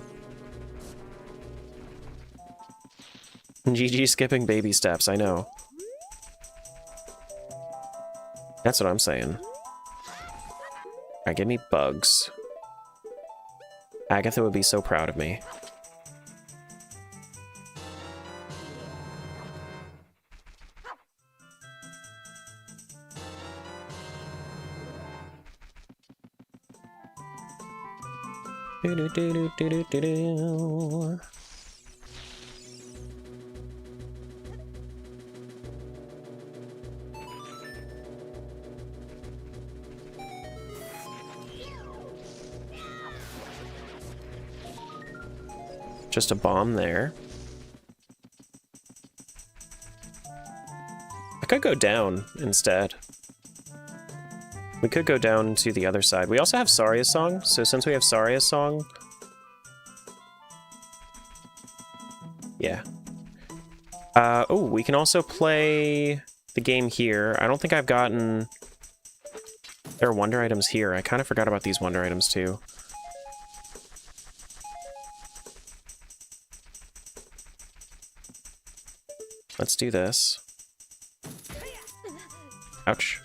GG skipping baby steps, I know. That's what I'm saying. Alright, give me bugs. Agatha would be so proud of me. Do-do-do-do-do-do-do. Just a bomb there. I could go down instead. We could go down to the other side. We also have Saria's Song, so since we have Saria's Song... Yeah. Oh, we can also play the game here. I don't think I've gotten... There are wonder items here. I kind of forgot about these wonder items too. Let's do this. Ouch.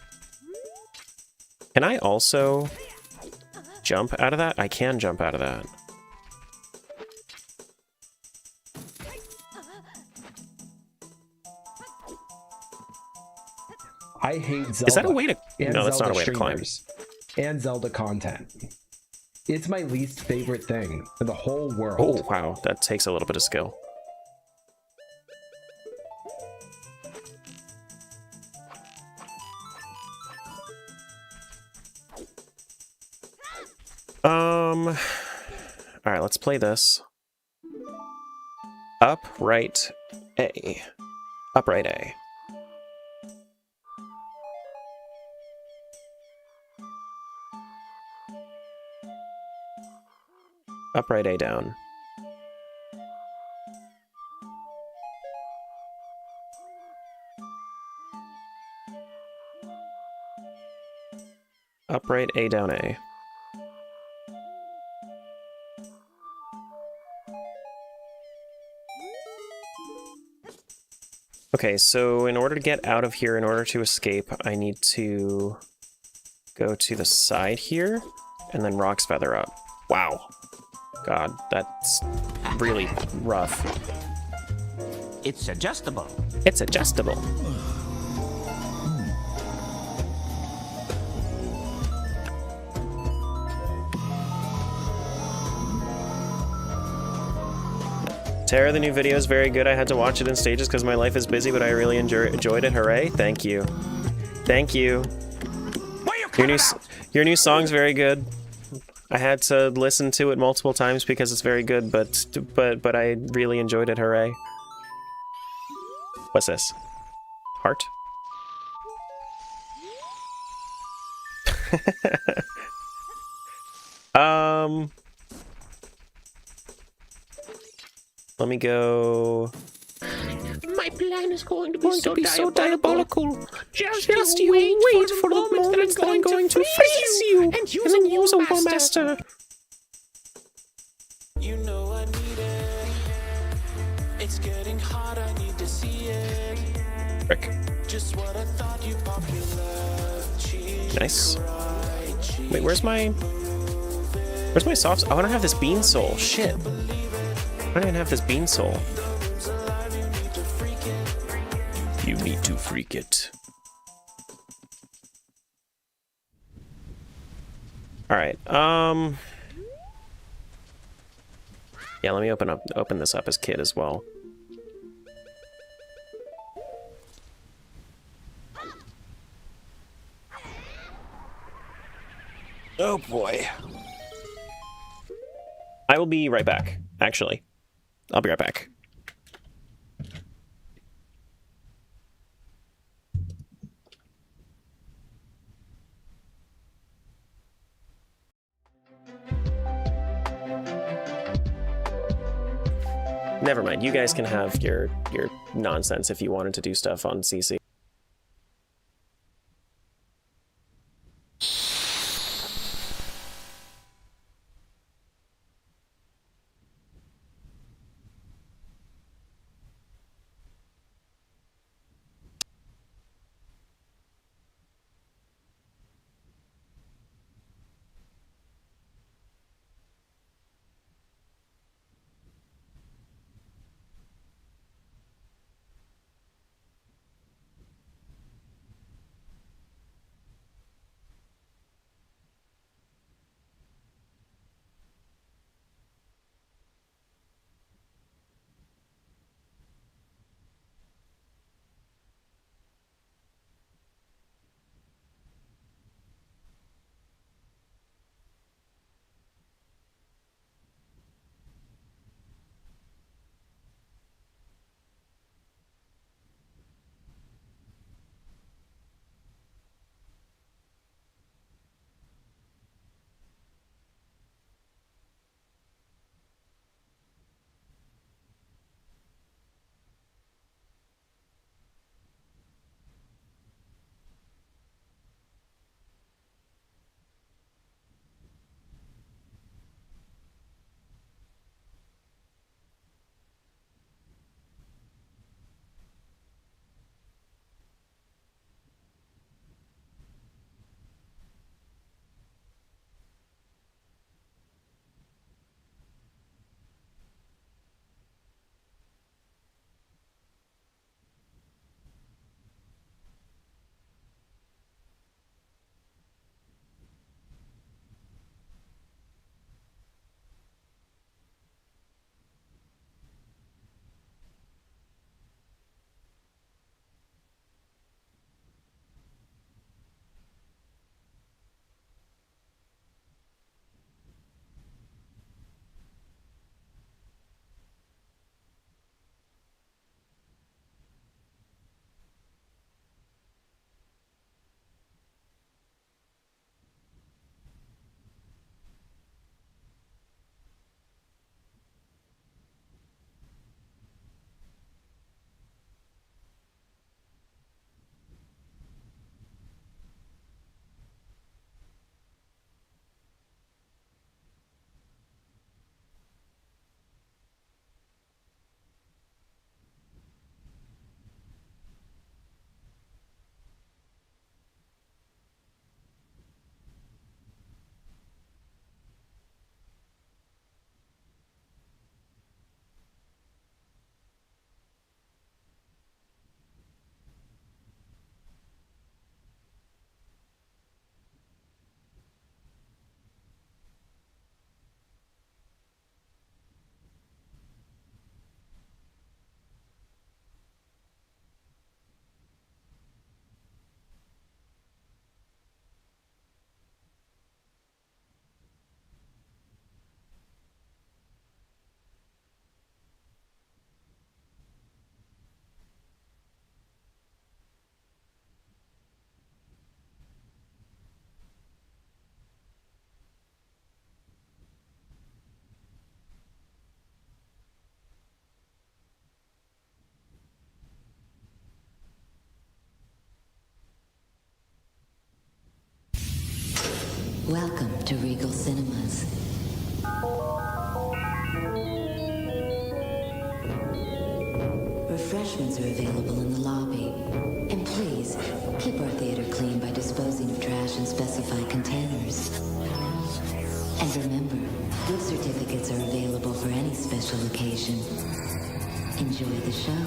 Can I also jump out of that? I can jump out of that. I hate Zelda. Is that a way to... and No, that's Zelda not a way to climb. streamers and Zelda content. It's my least favorite thing in the whole world. Oh, wow. That takes a little bit of skill. Alright, let's play this. Up, right, A. Up, right, A. Up, right, A, down. Up, right, A, down, A. Okay, so in order to get out of here, in order to escape, I need to go to the side here, and then Rock's Feather up. Wow. God, that's really rough. It's adjustable. It's adjustable. Tara, the new video is very good. I had to watch it in stages because my life is busy, but I really enjoyed it. Hooray. Thank you. Thank you. Your new song's very good. I had to listen to it multiple times because it's very good, but I really enjoyed it. Hooray. What's this? Heart? Let me go. My plan is going to be so diabolical. Just you wait for the moment that I'm going to freeze you and use a War Master. You know I need it. It's getting hot, I need to see it. Frick. Just what I thought you popular. Nice. Wait, where's my soft... Oh, I don't have this bean soul. Shit. I don't even have this bean soul. You need to freak it. All right. Yeah, let me open this up as Kid as well. Oh boy. I will be right back, actually. I'll be right back. Never mind. You guys can have your nonsense if you wanted to do stuff on CC. Welcome to Regal Cinemas. Refreshments are available in the lobby. And please, keep our theater clean by disposing of trash in specified containers. And remember, gift certificates are available for any special occasion. Enjoy the show.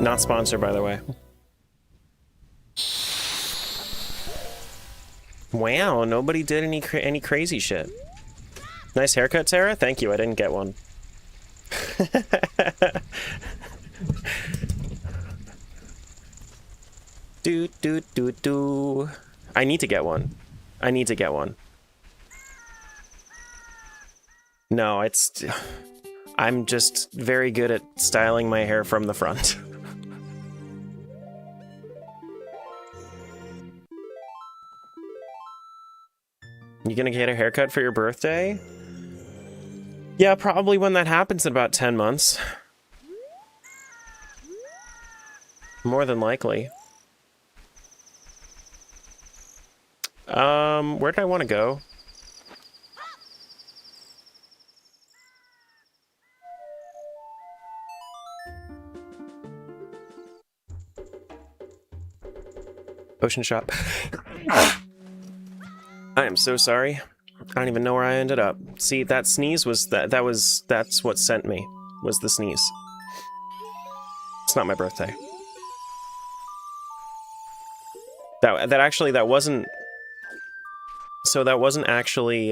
Not sponsored, by the way. Wow, nobody did any crazy shit. Nice haircut, Sarah. Thank you. I didn't get one. Do. I need to get one. I need to get one. No, it's... I'm just very good at styling my hair from the front. You gonna get a haircut for your birthday? Yeah, probably when that happens in about 10 months. More than likely. Where did I want to go? Ocean shop. I am so sorry. I don't even know where I ended up. See, that sneeze was that's what sent me. Was the sneeze. It's not my birthday. That wasn't. So that wasn't actually.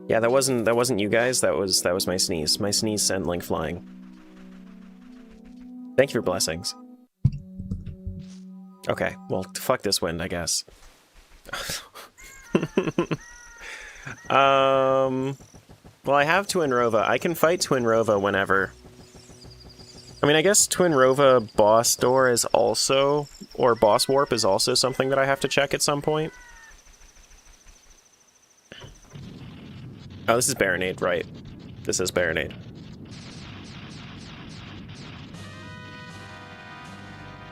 Yeah, that wasn't you guys. That was my sneeze. My sneeze sent Link flying. Thank you for blessings. Okay, well, fuck this wind, I guess. Well, I have Twin Rova. I can fight Twin Rova whenever. I mean, I guess Twin Rova boss door is also, or boss warp is also something that I have to check at some point. Oh, this is Baronade, right. This is Baronade.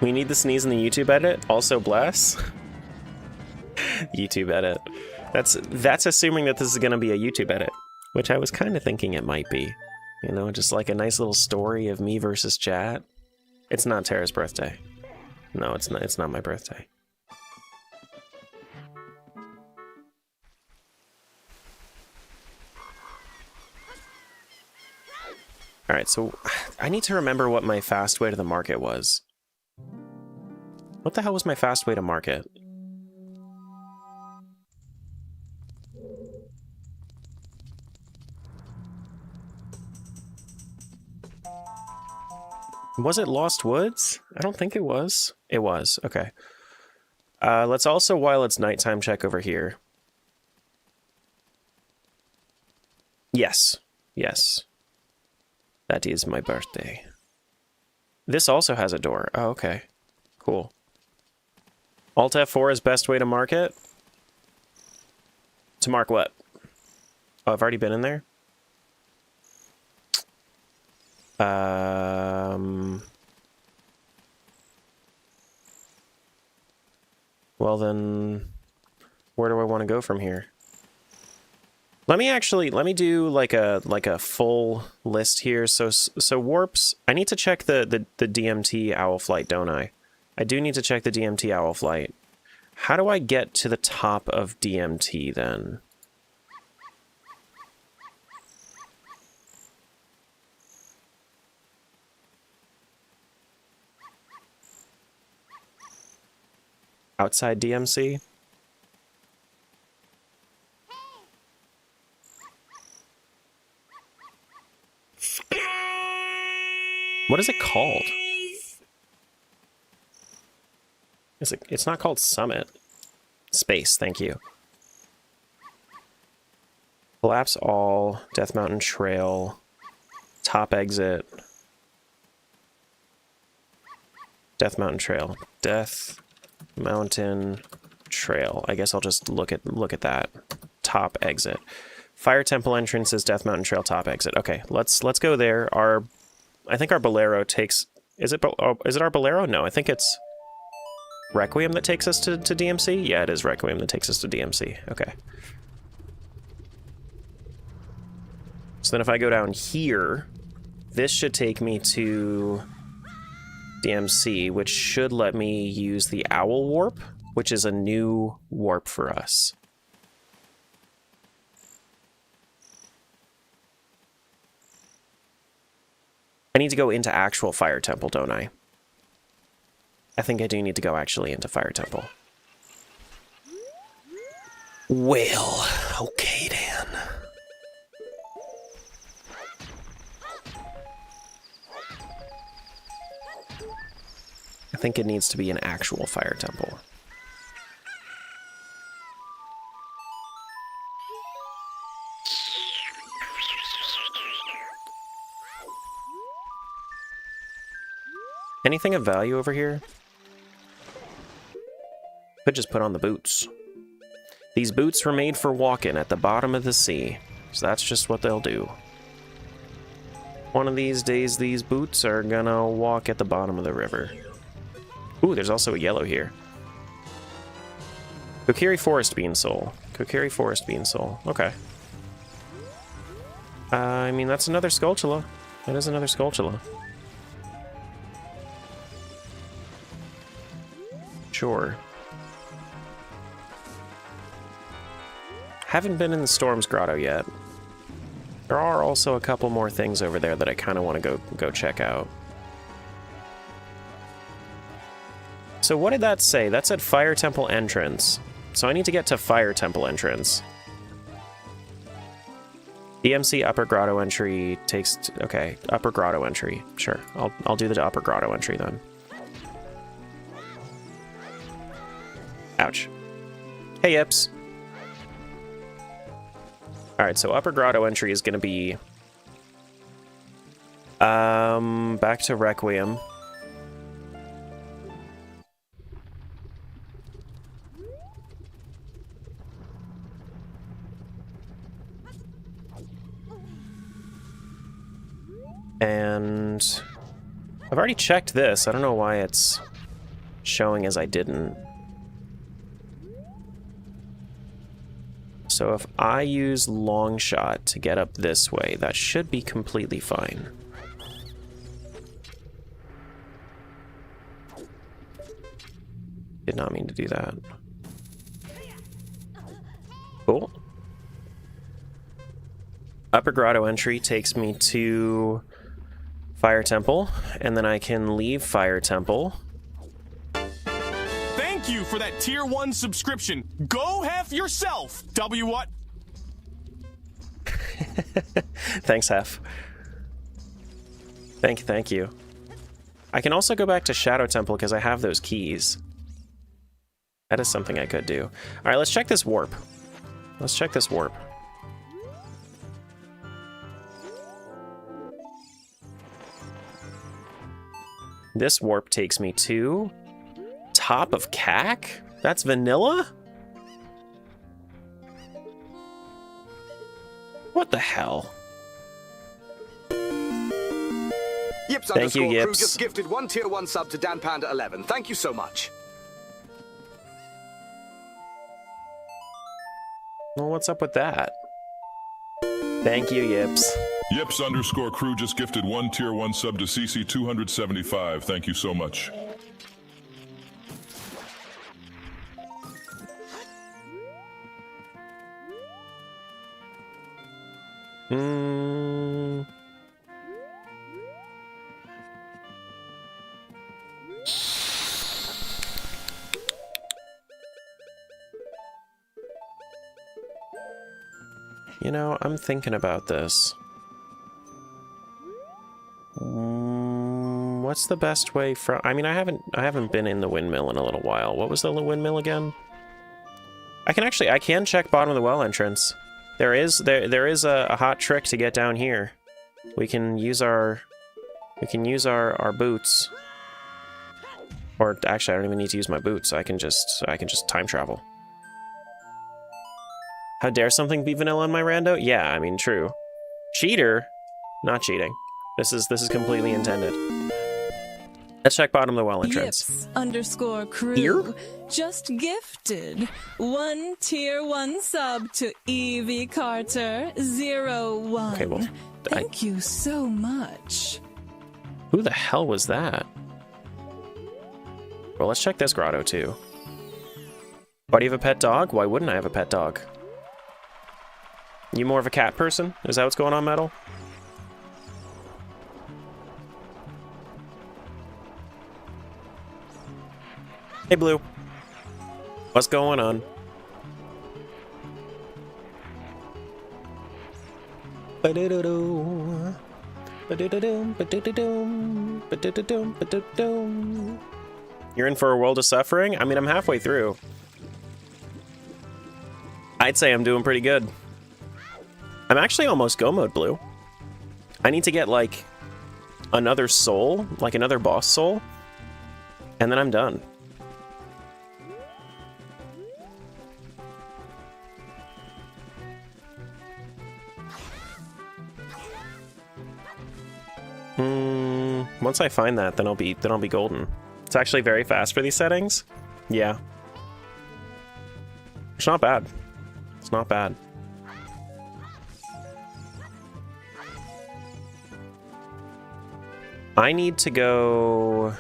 We need the sneeze in the YouTube edit. Also bless. YouTube edit. That's assuming that this is gonna be a YouTube edit, which I was kind of thinking it might be. You know, just like a nice little story of me versus chat. It's not Tara's birthday. No, it's not. It's not my birthday. All right, so I need to remember what my fast way to the market was. What the hell was my fast way to market? Was it Lost Woods? I don't think it was. It was, okay. Let's also, while it's nighttime, check over here. Yes. Yes. That is my birthday. This also has a door. Oh, okay. Cool. Alt F4 is best way to mark it? To mark what? Oh, I've already been in there? Well then, where do I want to go from here? Let me do like a full list here. So warps, I need to check the DMT owl flight, don't I? I do need to check the DMT owl flight. How do I get to the top of DMT then? Outside DMC? What is it called? It's not called Summit. Space, thank you. Collapse all, Death Mountain Trail, top exit. Death Mountain Trail. Death Mountain Trail. I guess I'll just look at that. Top exit. Fire Temple entrance is Death Mountain Trail top exit. Okay, let's go there. I think our Bolero takes... Is it our Bolero? No, I think it's Requiem that takes us to DMC? Yeah, it is Requiem that takes us to DMC. Okay. So then if I go down here, this should take me to DMC, which should let me use the Owl Warp, which is a new warp for us. I need to go into actual Fire Temple, don't I? I think I do need to go actually into Fire Temple. Well, okay then. I think it needs to be an actual Fire Temple. Anything of value over here? Could just put on the boots. These boots were made for walking at the bottom of the sea, so that's just what they'll do. One of these days, these boots are gonna walk at the bottom of the river. Ooh, there's also a yellow here. Kokiri Forest Bean Soul. Kokiri Forest Bean Soul. Okay. I mean, that's another Skulltula. That is another Skulltula. Sure. Haven't been in the Storm's Grotto yet. There are also a couple more things over there that I kind of want to go check out. So what did that say? That said Fire Temple entrance. So I need to get to Fire Temple entrance. DMC Upper Grotto entry takes... okay, Upper Grotto entry. Sure, I'll do the Upper Grotto entry then. Ouch. Hey, Yips. Alright, so Upper Grotto entry is going to be... back to Requiem. And... I've already checked this. I don't know why it's showing as I didn't. So if I use long shot to get up this way, that should be completely fine. Did not mean to do that. Cool. Upper Grotto entry takes me to Fire Temple, and then I can leave Fire Temple. Thank you for that tier 1 subscription. Go Hef yourself, W what? Thanks, Hef. Thank you. I can also go back to Shadow Temple because I have those keys. That is something I could do. Alright, let's check this warp. Let's check this warp. This warp takes me to... Top of Cack? That's vanilla? What the hell? Yips Thank you, Crew Yips. just gifted 1 tier 1 sub to Dan Panda 11. Thank you so much. Well, what's up with that? Thank you, Yips. Yips _crew just gifted 1 tier 1 sub to CC 275. Thank you so much. You know, I'm thinking about this. What's the best way from... I mean, I haven't been in the windmill in a little while. What was the windmill again? I can check bottom of the well entrance. There is a hot trick to get down here. We can use our boots. Or actually, I don't even need to use my boots. I can just time travel. How dare something be vanilla in my rando? Yeah, I mean, true. Cheater? Not cheating. This is completely intended. Let's check bottom of the well entrance. Yips _crew Here? just gifted 1 tier 1 sub to Evie Carter 01. Okay, well, Thank you so much. Who the hell was that? Well, let's check this grotto too. Why do you have a pet dog? Why wouldn't I have a pet dog? You more of a cat person? Is that what's going on, Metal? Hey, Blue. What's going on? You're in for a world of suffering? I mean, I'm halfway through. I'd say I'm doing pretty good. I'm actually almost go mode, Blue. I need to get, like, another soul, like another boss soul, and then I'm done. Once I find that, then I'll be golden. It's actually very fast for these settings. Yeah. It's not bad. It's not bad. I need to go...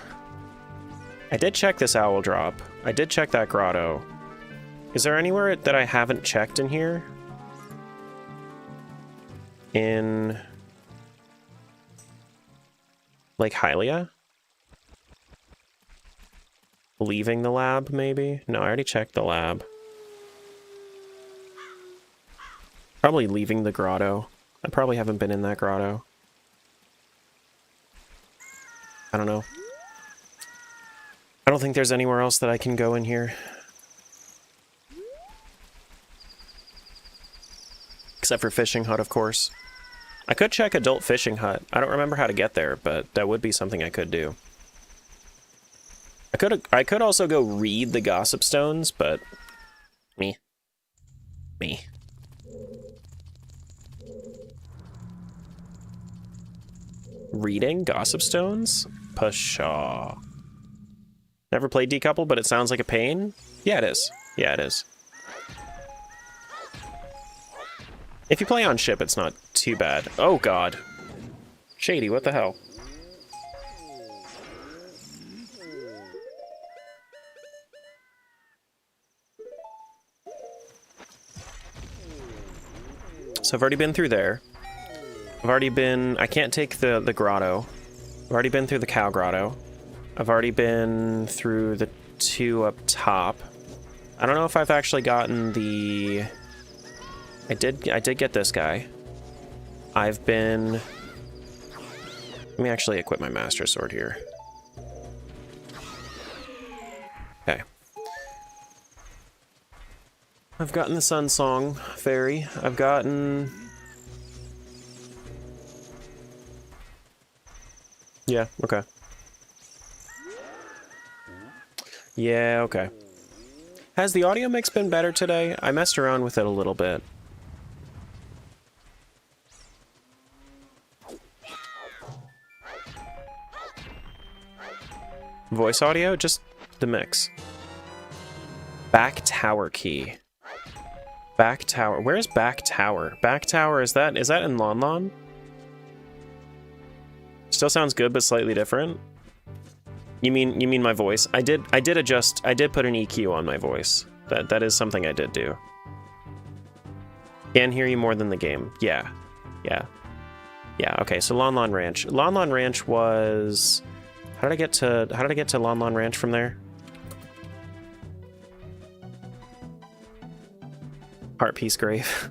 I did check this owl drop. I did check that grotto. Is there anywhere that I haven't checked in here? In... Lake Hylia? Leaving the lab, maybe? No, I already checked the lab. Probably leaving the grotto. I probably haven't been in that grotto. I don't know. I don't think there's anywhere else that I can go in here. Except for Fishing Hut, of course. I could check Adult Fishing Hut. I don't remember how to get there, but that would be something I could do. I could also go read the Gossip Stones, but... Me. Reading Gossip Stones? Pshaw. Never played Decoupled, but it sounds like a pain? Yeah, it is. Yeah, it is. If you play on ship, it's not too bad. Oh, God. Shady, what the hell? So I've already been through there. I've already been... I can't take the grotto. I've already been through the cow grotto. I've already been through the two up top. I don't know if I've actually gotten the... I did get this guy. I've been... Let me actually equip my Master Sword here. Okay. I've gotten the Sun Song Fairy. I've gotten... Yeah, okay. Yeah, okay. Has the audio mix been better today? I messed around with it a little bit. Voice audio? Just the mix. Back tower key. Back tower. Where's back tower? Back tower, is that in Lon Lon? Still sounds good, but slightly different. You mean my voice? I did put an EQ on my voice. That is something I did do. Can hear you more than the game. Yeah. Okay, so Lon Lon Ranch. Lon Lon Ranch was... How did I get to Lon Lon Ranch from there? Heart Peace Grave.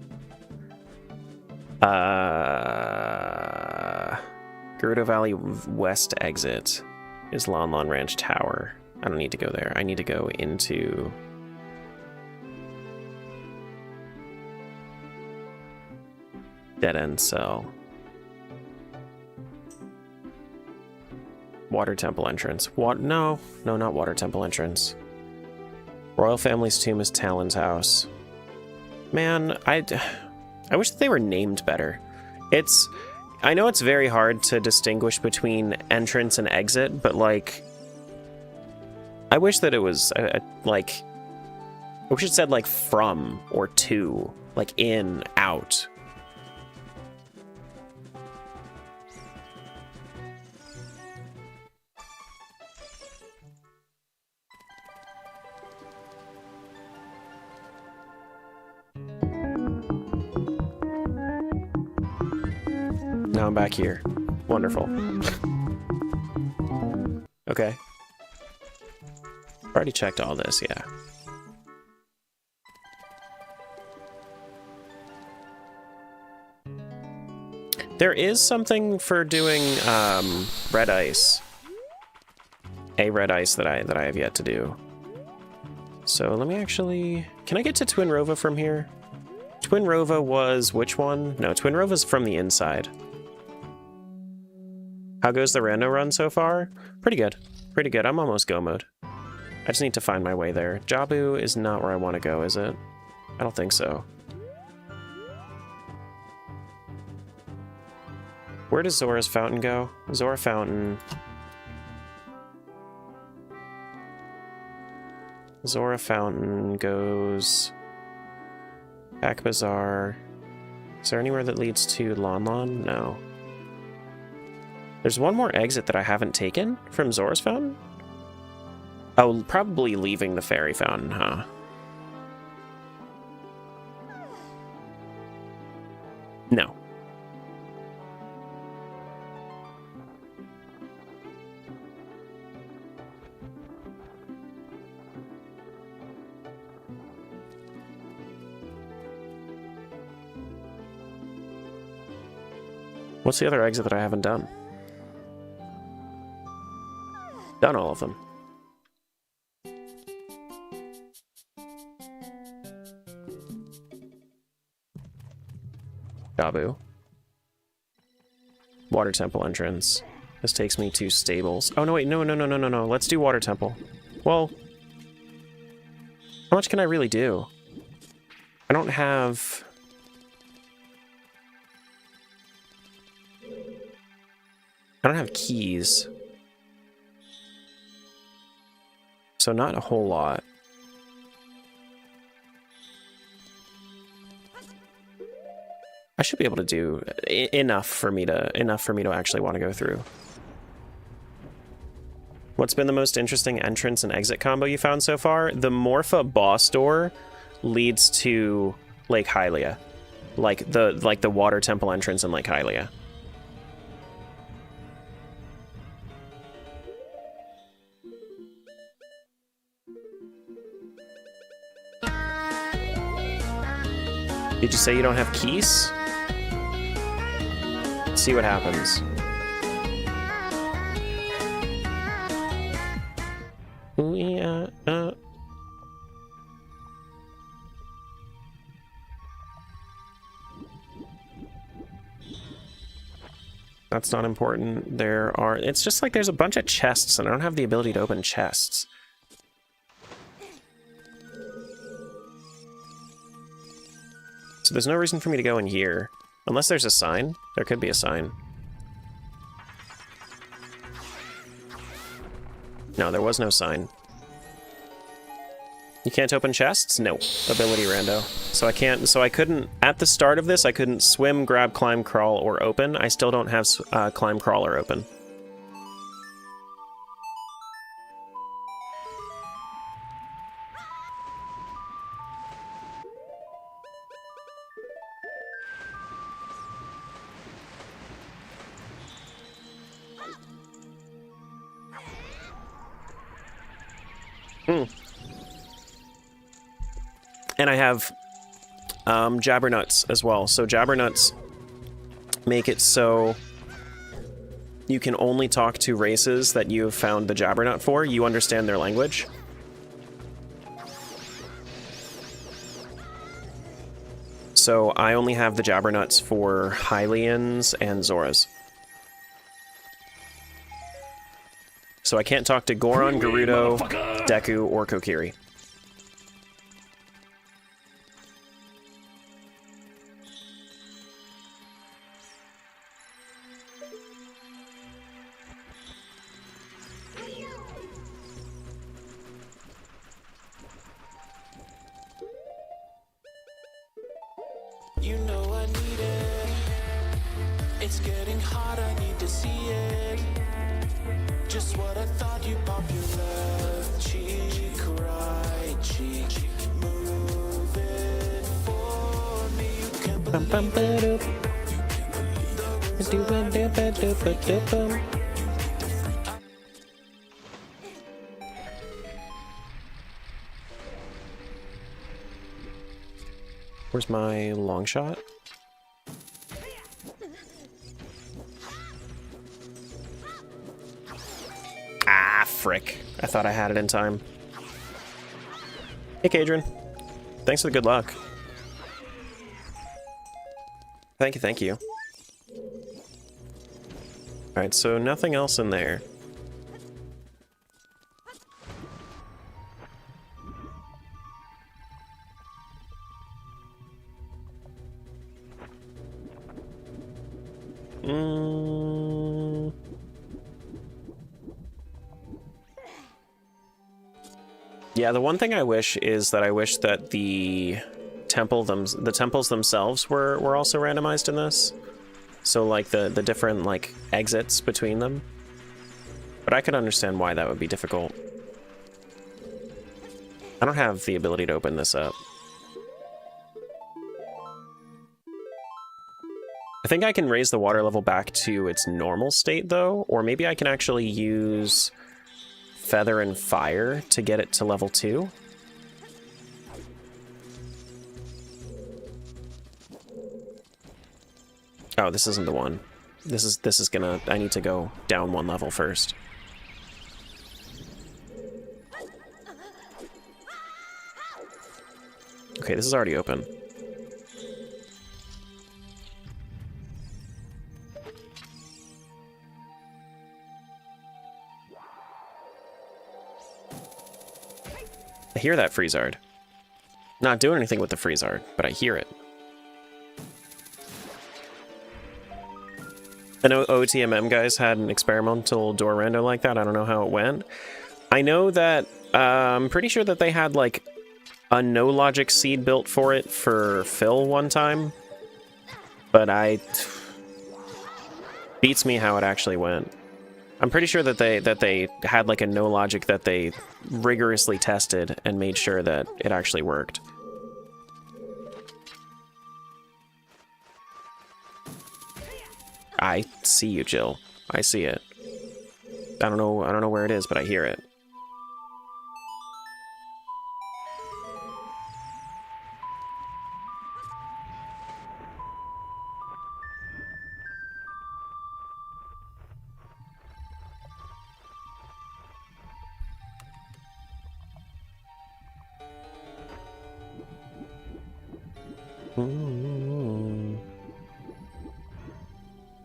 Gerudo Valley West exit is Lon Lon Ranch Tower. I don't need to go there. I need to go into... Dead End Cell. Water Temple entrance. No, not Water Temple entrance. Royal Family's tomb is Talon's house. Man, I wish that they were named better. I know it's very hard to distinguish between entrance and exit, but like, I wish that it was like, I wish it said like from or to, like in, out. Now I'm back here. Wonderful. Okay. Already checked all this, yeah. There is something for doing red ice. A red ice that I have yet to do. So let me actually... Can I get to Twin Rova from here? Twin Rova was which one? No, Twin Rova's from the inside. How goes the Rando run so far? Pretty good. Pretty good. I'm almost go mode. I just need to find my way there. Jabu is not where I want to go, is it? I don't think so. Where does Zora's Fountain go? Zora Fountain. Zora Fountain goes... Back Bazaar. Is there anywhere that leads to Lon Lon? No. There's one more exit that I haven't taken from Zora's Fountain? Oh, probably leaving the Fairy Fountain, huh? No. What's the other exit that I haven't done? Done all of them. Jabu. Water Temple entrance. This takes me to stables. Oh, no, wait, no. Let's do Water Temple. Well, how much can I really do? I don't have... I don't have keys. So not a whole lot. I should be able to do enough for me to actually want to go through. What's been the most interesting entrance and exit combo you found so far? The Morpha boss door leads to Lake Hylia. Like the Water Temple entrance in Lake Hylia. Did you say you don't have keys? Let's see what happens. Ooh, yeah, That's not important. There are... It's just like there's a bunch of chests, and I don't have the ability to open chests. So there's no reason for me to go in here. Unless there's a sign. There could be a sign. No, there was no sign. You can't open chests? No. Ability rando. So I can't... So I couldn't... At the start of this, I couldn't swim, grab, climb, crawl, or open. I still don't have climb, crawl, or open. And I have Jabbernuts as well. So Jabbernuts make it so you can only talk to races that you have found the Jabbernut for. You understand their language. So I only have the Jabbernuts for Hylians and Zoras. So I can't talk to Goron, Gerudo, Deku, or Kokiri. You know I need it. It's getting hot, I need to see it. Just what I thought, you pop your left cheek, right cheek. Move it for me. You can't believe it. Where's my long shot? Ah, frick. I thought I had it in time. Hey, Kadrin. Thanks for the good luck. Thank you, thank you. Alright, so nothing else in there. Yeah, the one thing I wish is that I wish that the temples themselves were also randomized in this. So like the different like exits between them. But I could understand why that would be difficult. I don't have the ability to open this up. I think I can raise the water level back to its normal state though, or maybe I can actually use Feather and Fire to get it to level 2. Oh, this isn't the one. This is gonna... I need to go down 1 level first. Okay, this is already open. I hear that Freezard. Not doing anything with the Freezard, but I hear it. I know OTMM guys had an experimental door rando like that. I don't know how it went. I know that, I'm pretty sure that they had like a no logic seed built for it for Phil one time. But beats me how it actually went. I'm pretty sure that they had like a no logic that they rigorously tested and made sure that it actually worked. I see you, Jill. I see it. I don't know where it is, but I hear it.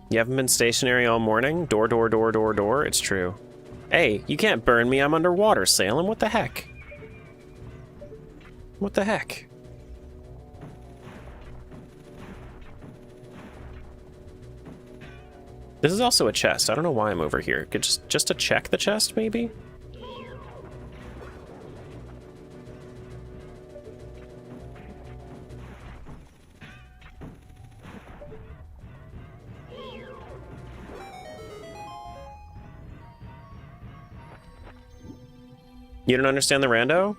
You haven't been stationary all morning? Door, door, door, door, door. It's true. Hey, you can't burn me. I'm underwater, Salem. What the heck? What the heck? This is also a chest. I don't know why I'm over here. Just to check the chest, maybe? You don't understand the rando?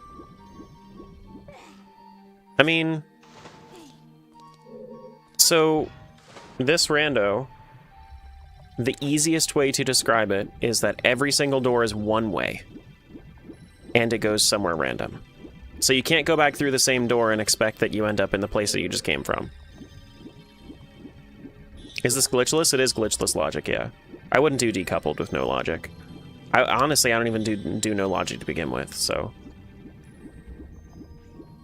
I mean... So, this rando, the easiest way to describe it is that every single door is one way. And it goes somewhere random. So you can't go back through the same door and expect that you end up in the place that you just came from. Is this glitchless? It is glitchless logic, yeah. I wouldn't do decoupled with no logic. Honestly, I don't even do no logic to begin with, so...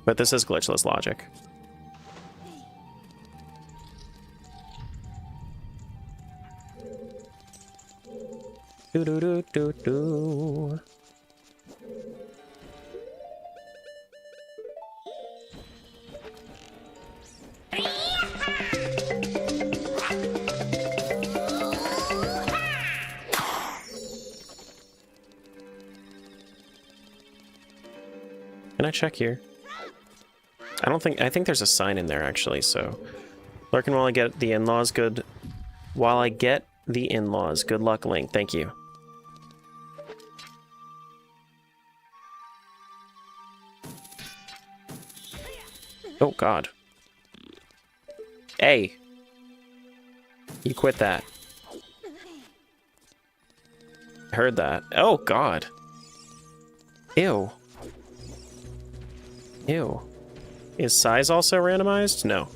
But this is glitchless logic. Do-do-do-do-do. Can I check here? I think there's a sign in there actually, so. Lurking while I get the in-laws, good. While I get the in-laws, good luck, Link. Thank you. Oh, God. Hey! You quit that. I heard that. Oh, God. Ew. Ew. Is size also randomized? No.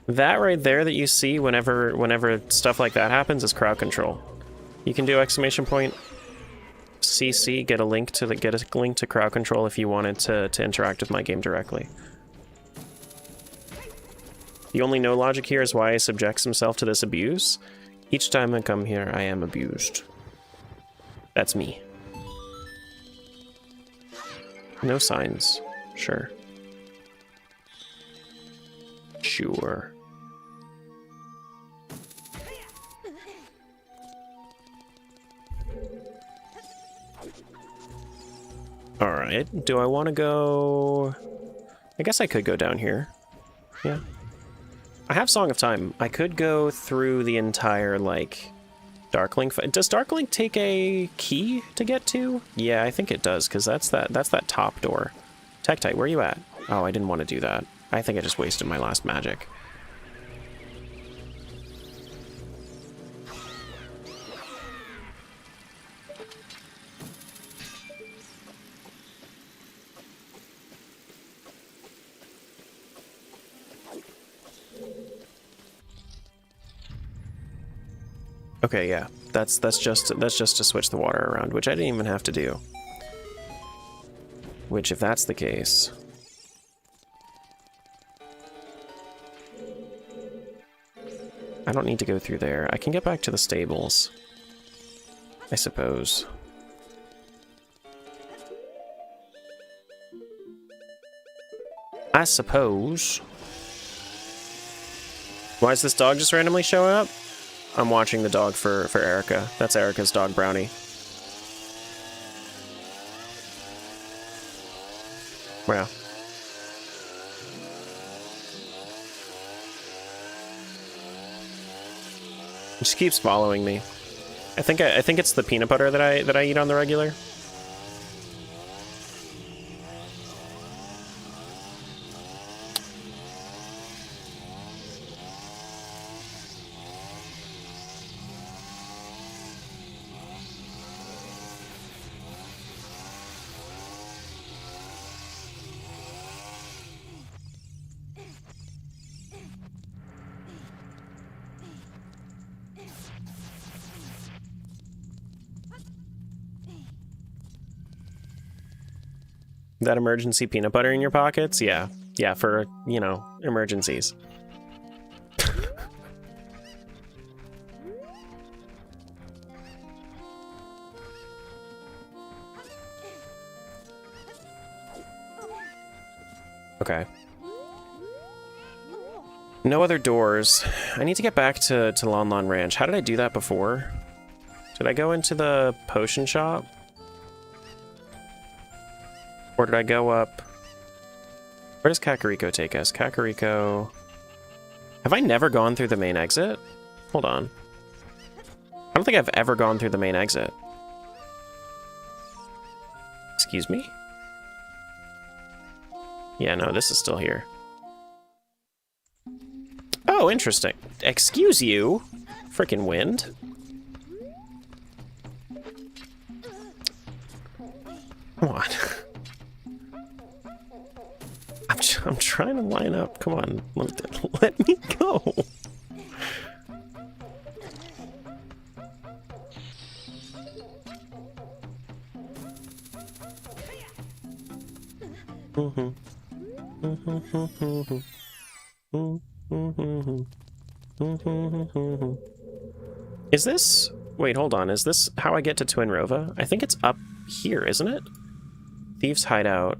That right there that you see whenever stuff like that happens is crowd control. You can do exclamation point CC, get a link to crowd control if you wanted to interact with my game directly. The only no logic here is why he subjects himself to this abuse. Each time I come here, I am abused. That's me. No signs. Sure. Sure. Alright, do I want to go... I guess I could go down here. Yeah. I have Song of Time. I could go through the entire, like, Darklink... Does Darklink take a key to get to? Yeah, I think it does, because that's that top door. Tektite, where are you at? Oh, I didn't want to do that. I think I just wasted my last magic. Okay, yeah. That's just to switch the water around, which I didn't even have to do. Which, if that's the case... I don't need to go through there. I can get back to the stables, I suppose. Why is this dog just randomly showing up? I'm watching the dog for Erica. That's Erica's dog, Brownie. Wow. It just keeps following me. I think it's the peanut butter that I eat on the regular. That emergency peanut butter in your pockets? Yeah. Yeah, for, you know, emergencies. Okay. No other doors. I need to get back to Lon Lon Ranch. How did I do that before? Did I go into the potion shop? Or did I go up? Where does Kakariko take us? Kakariko... Have I never gone through the main exit? Hold on. I don't think I've ever gone through the main exit. Excuse me? Yeah, no, this is still here. Oh, interesting. Excuse you? Freaking wind. Come on. I'm trying to line up. Come on. Let me go. Is this... Wait, hold on. Is this how I get to Twin Rova? I think it's up here, isn't it? Thieves' Hideout.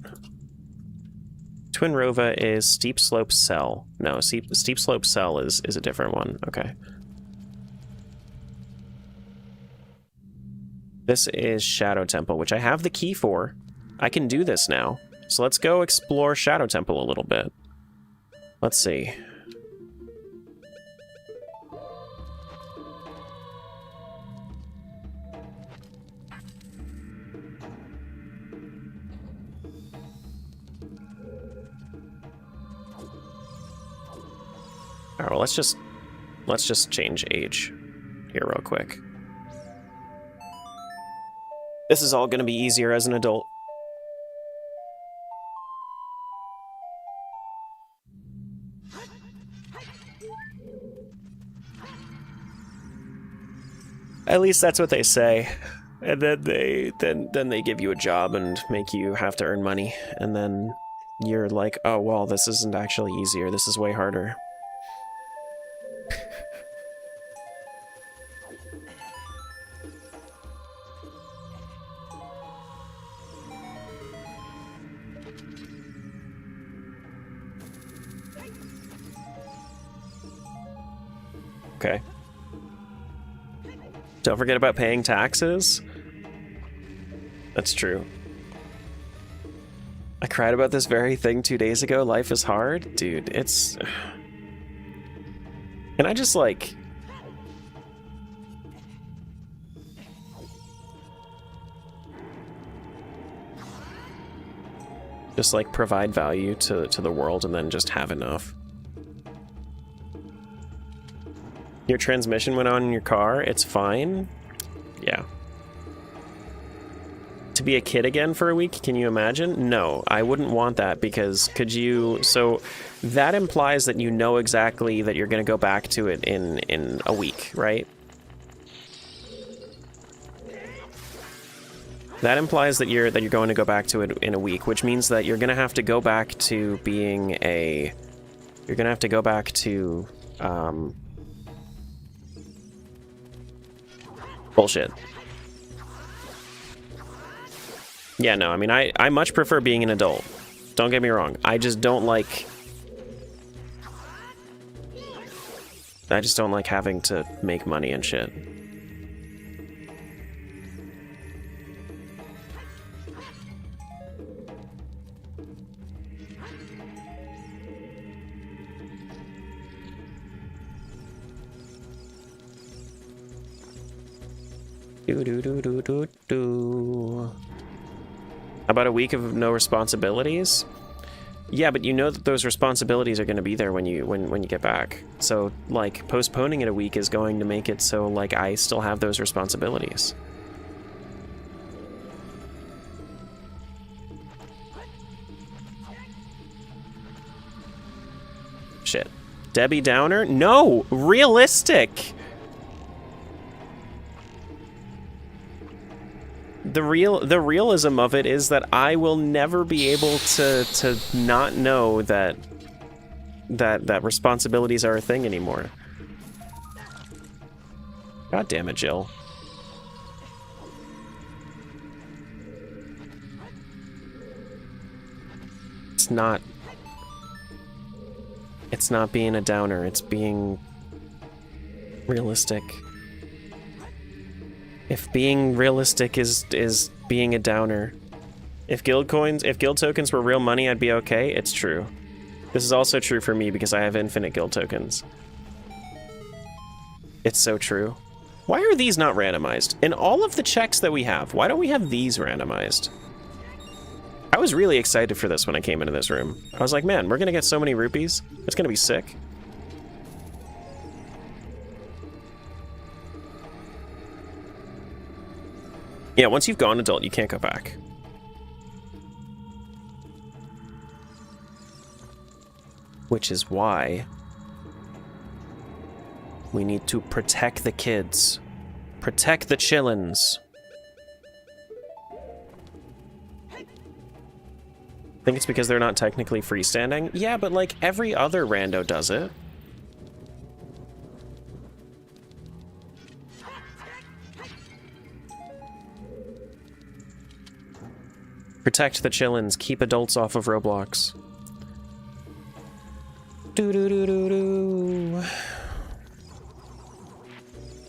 Twin Rova is Steep Slope Cell. No, Steep Slope Cell is a different one. Okay. This is Shadow Temple, which I have the key for. I can do this now. So let's go explore Shadow Temple a little bit. Let's see. Alright, well, let's just change age here real quick. This is all gonna be easier as an adult. At least that's what they say. And then they give you a job and make you have to earn money. And then you're like, oh, well, this isn't actually easier. This is way harder. Okay. Don't forget about paying taxes. That's true. I cried about this very thing 2 days ago. Life is hard. Dude, it's... Can I just, like... Just, like, provide value to the world and then just have enough. Your transmission went on in your car, it's fine. Yeah. To be a kid again for a week, can you imagine? No, I wouldn't want that because could you... So that implies that you know exactly that you're going to go back to it in a week, right? That implies that you're going to go back to it in a week, which means that you're going to have to go back to being a... You're going to have to go back to... Bullshit. Yeah, no, I mean, I much prefer being an adult. Don't get me wrong. I just don't like... I just don't like having to make money and shit. About a week of no responsibilities? Yeah, but you know that those responsibilities are going to be there when you get back. So, like, postponing it a week is going to make it so, like, I still have those responsibilities. Shit. Debbie Downer? No! Realistic! The realism of it is that I will never be able to not know that responsibilities are a thing anymore. God damn it, Jill. It's not being a downer, it's being realistic. If being realistic is being a downer. If guild tokens were real money, I'd be okay. It's true. This is also true for me because I have infinite guild tokens. It's so true. Why are these not randomized? In all of the checks that we have, why don't we have these randomized? I was really excited for this when I came into this room. I was like, man, we're gonna get so many rupees. It's gonna be sick. Yeah, once you've gone adult, you can't go back. Which is why we need to protect the kids. Protect the chillins. I think it's because they're not technically freestanding. Yeah, but like every other rando does it. Protect the chillins. Keep adults off of Roblox.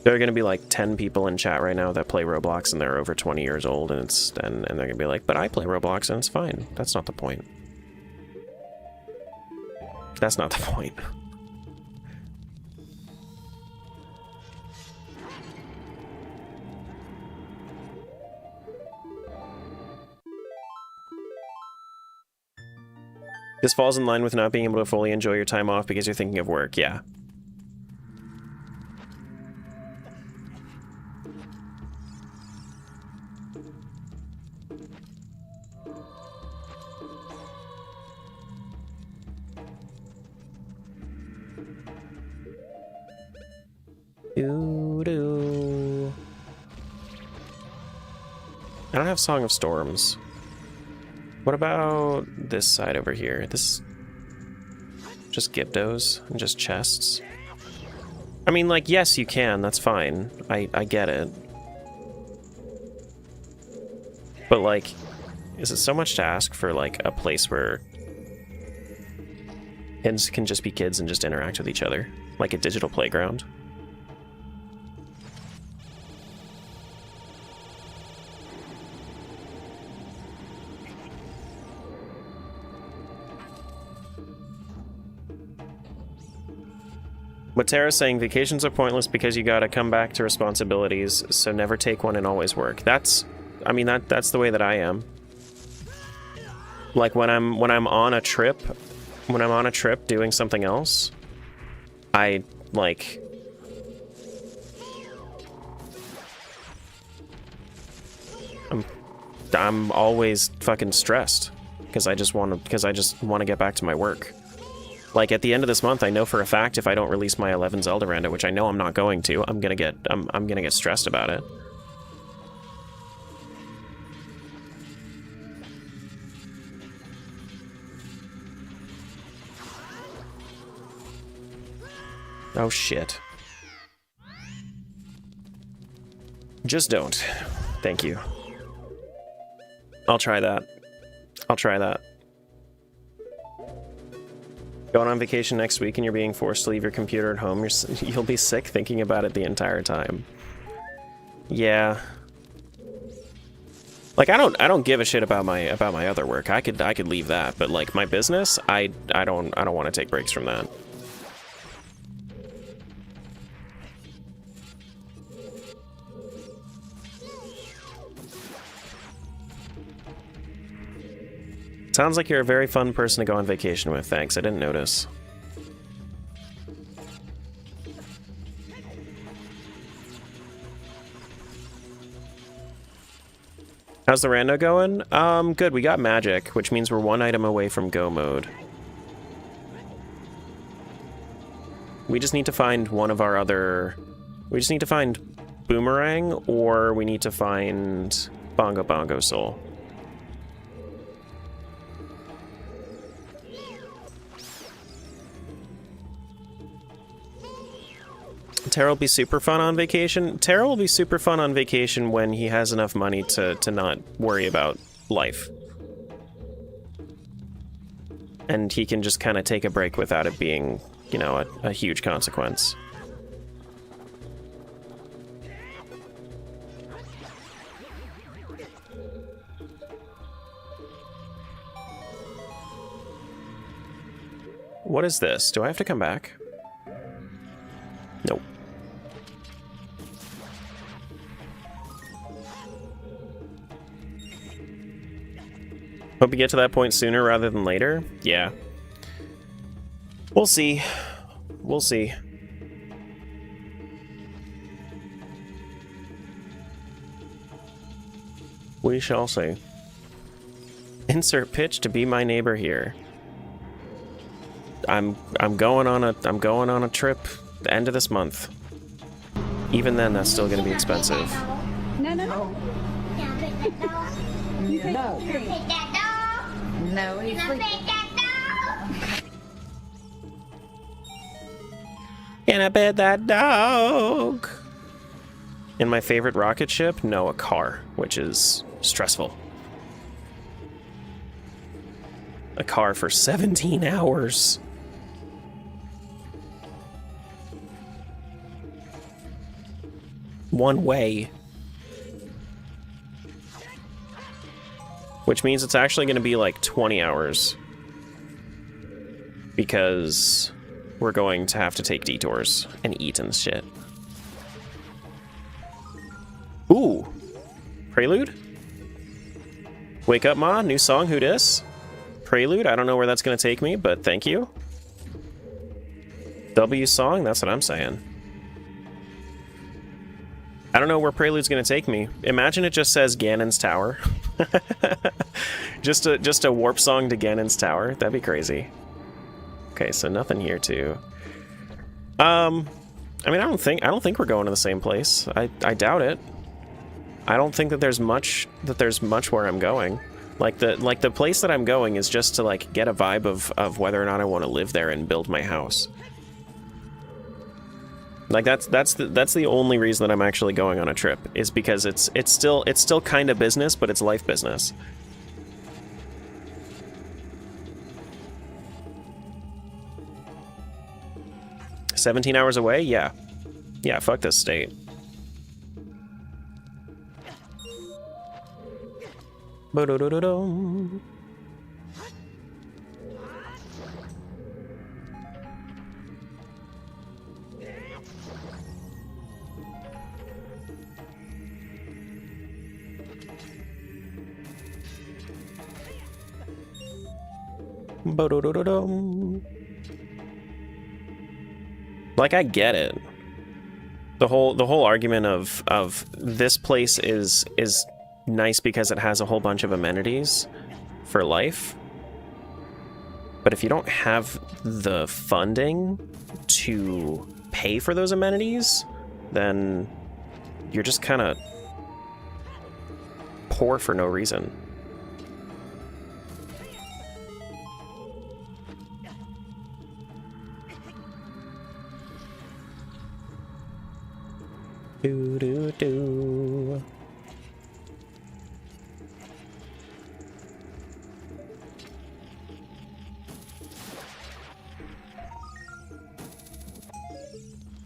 There are gonna be like 10 people in chat right now that play Roblox and they're over 20 years old, and they're gonna be like, but I play Roblox and it's fine. That's not the point. That's not the point. This falls in line with not being able to fully enjoy your time off because you're thinking of work, yeah. don't have Song of Storms. What about this side over here? This... just Gyptos and just chests? I mean, like, yes, you can. That's fine. I get it. But, like, is it so much to ask for, like, a place where kids can just be kids and just interact with each other? Like a digital playground? What Tara's saying, vacations are pointless because you gotta come back to responsibilities, so never take one and always work. That's, I mean, that's the way that I am. Like when I'm on a trip, doing something else, I like I'm always fucking stressed because I just want to get back to my work. Like at the end of this month, I know for a fact if I don't release my 11 Zelda Rando, which I know I'm not going to, I'm gonna get stressed about it. Oh shit. Just don't. Thank you. I'll try that. I'll try that. Going on vacation next week and you're being forced to leave your computer at home, you'll be sick thinking about it the entire time. Yeah. Like I don't give a shit about my other work. I could leave that, but like my business, I don't want to take breaks from that. Sounds like you're a very fun person to go on vacation with. Thanks, I didn't notice. How's the rando going? Good. We got magic, which means we're one item away from go mode. We just need to find one of our other... We just need to find Boomerang, or we need to find Bongo Bongo Soul. Tara will be super fun on vacation. Tara will be super fun on vacation when he has enough money to not worry about life. And he can just kind of take a break without it being, you know, a huge consequence. What is this? Do I have to come back? Nope. Hope you get to that point sooner rather than later. Yeah. We'll see. We'll see. We shall see. Insert pitch to be my neighbor here. I'm going on a trip the end of this month. Even then, that's still going to be expensive. No. No. No, he's Can I pet that dog? In my favorite rocket ship? No, a car, which is stressful. A car for 17 hours. One way. Which means it's actually going to be like 20 hours. Because we're going to have to take detours and eat and shit. Ooh. Prelude? Wake up, Ma. New song. Who dis? Prelude. I don't know where that's going to take me, but thank you. W song? That's what I'm saying. I don't know where Prelude's going to take me. Imagine it just says Ganon's Tower. just a warp song to Ganon's Tower. That'd be crazy. Okay, so nothing here too. I mean, I don't think we're going to the same place. I doubt it. I don't think that there's much where I'm going. Like the place that I'm going is just to like get a vibe of whether or not I want to live there and build my house. Like that's the only reason that I'm actually going on a trip, is because it's still kind of business, but it's life business. "17 hours away? Yeah. Yeah, fuck this state. Ba-do-do-do-dum. Ba-do-do-do-dum. Like, I get it. The whole argument of this place is nice because it has a whole bunch of amenities for life. But if you don't have the funding to pay for those amenities, then you're just kind of poor for no reason. Do do do.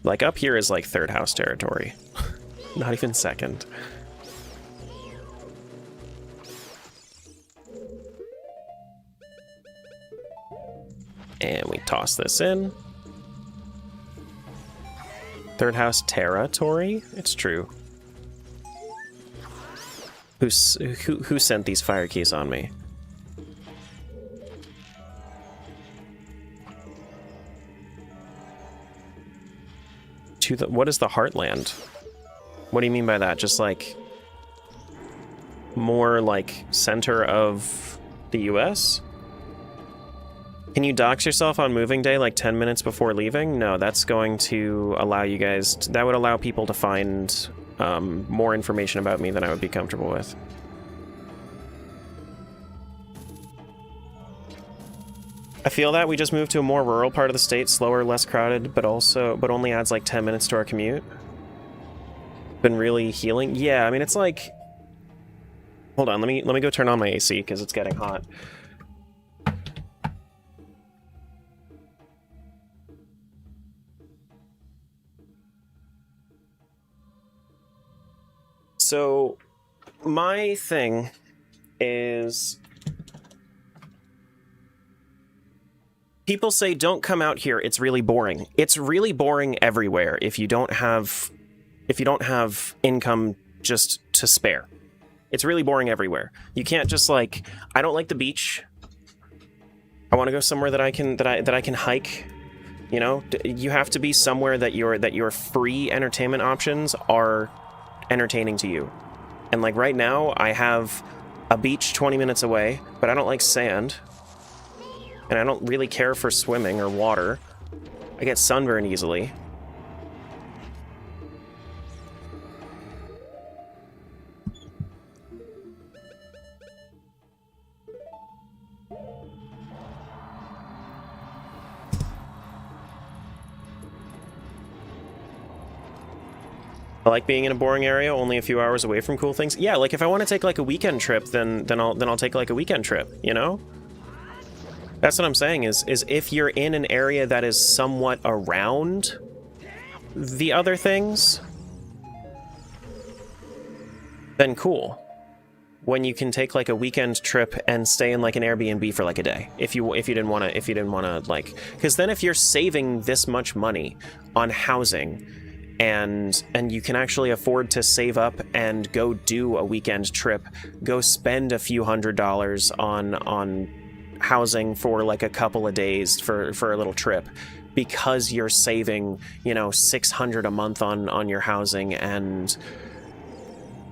Like, up here is like third house territory. Not even second. And we toss this in. Third house territory? It's true. Who sent these fire keys on me? What is the Heartland? What do you mean by that? Just like more like center of the US? Can you dox yourself on moving day like 10 minutes before leaving? No, that's going to allow you guys that would allow people to find more information about me than I would be comfortable with. I feel that we just moved to a more rural part of the state, slower, less crowded, but only adds like 10 minutes to our commute. Been really healing. Yeah, I mean, it's like, hold on, let me go turn on my AC because it's getting hot. So my thing is, people say don't come out here, it's really boring. It's really boring everywhere if you don't have income just to spare. It's really boring everywhere. You can't just like, I don't like the beach. I want to go somewhere that I can hike. You know, you have to be somewhere that your free entertainment options are entertaining to you. And like right now, I have a beach 20 minutes away, but I don't like sand. And I don't really care for swimming or water. I get sunburned easily. I like being in a boring area, only a few hours away from cool things. Yeah, like if I want to take like a weekend trip, then I'll take like a weekend trip, you know? That's what I'm saying is if you're in an area that is somewhat around the other things, then cool. When you can take like a weekend trip and stay in like an Airbnb for like a day, if you didn't want to like, because then if you're saving this much money on housing, and you can actually afford to save up and go do a weekend trip, go spend a few $100s on housing for like a couple of days for a little trip, because you're saving, you know, $600 a month on your housing, and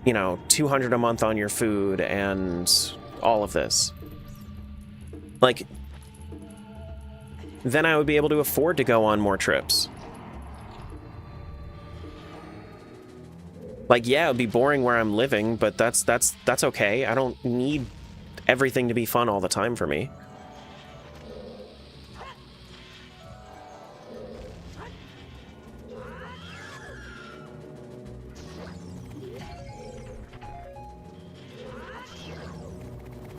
you know, $200 a month on your food, and all of this. Like, then I would be able to afford to go on more trips. Like, yeah, it'd be boring where I'm living, but that's okay. I don't need everything to be fun all the time for me.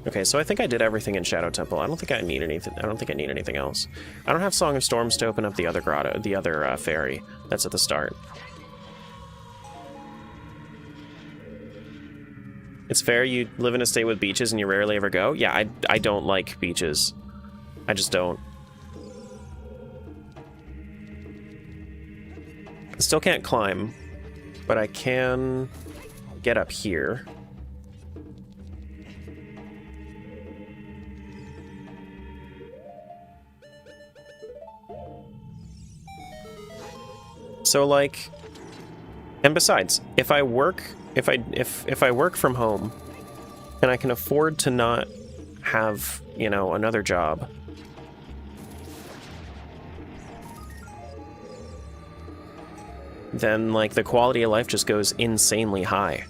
Okay, so I think I did everything in Shadow Temple. I don't think I need anything. I don't think I need anything else. I don't have Song of Storms to open up the other grotto, the other fairy. That's at the start. It's fair you live in a state with beaches and you rarely ever go? Yeah, I don't like beaches. I just don't. I still can't climb, but I can get up here. So like, and besides, if I work from home and I can afford to not have, you know, another job, then like the quality of life just goes insanely high.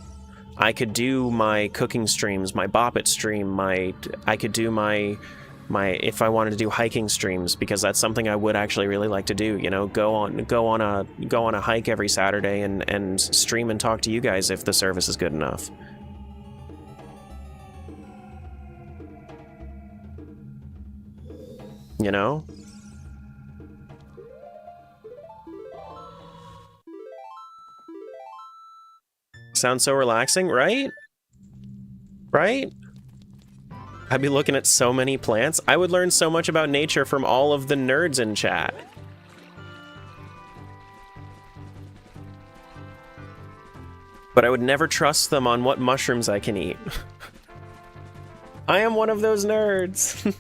I could do my cooking streams, my Bop It stream, I could do my if I wanted to do hiking streams, because that's something I would actually really like to do, you know, go on a hike every Saturday and stream and talk to you guys if the service is good enough. You know? Sounds so relaxing, right? Right? I'd be looking at so many plants. I would learn so much about nature from all of the nerds in chat. But I would never trust them on what mushrooms I can eat. I am one of those nerds.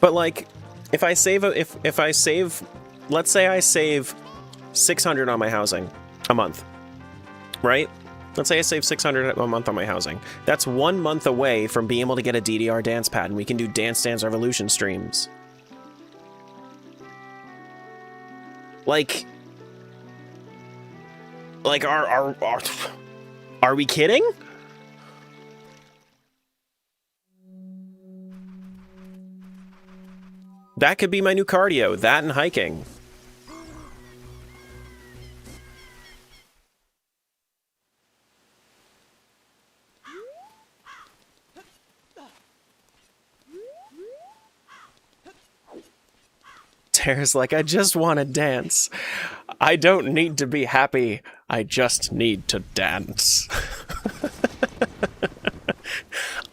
But like, if I save, let's say I save 600 on my housing a month, right? Let's say I save 600 a month on my housing. That's 1 month away from being able to get a DDR dance pad, and we can do Dance Dance Revolution streams. Like are we kidding? That could be my new cardio, that and hiking. Tara's like, I just want to dance. I don't need to be happy. I just need to dance.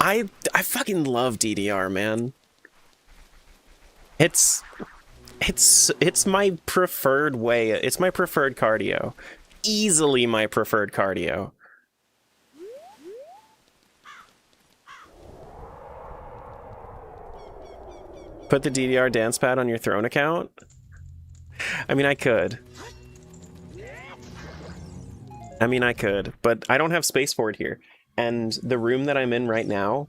I fucking love DDR, man. It's my preferred way. It's my preferred cardio. Easily my preferred cardio. Put the DDR dance pad on your Throne account? I mean, I could. But I don't have space for it here. And the room that I'm in right now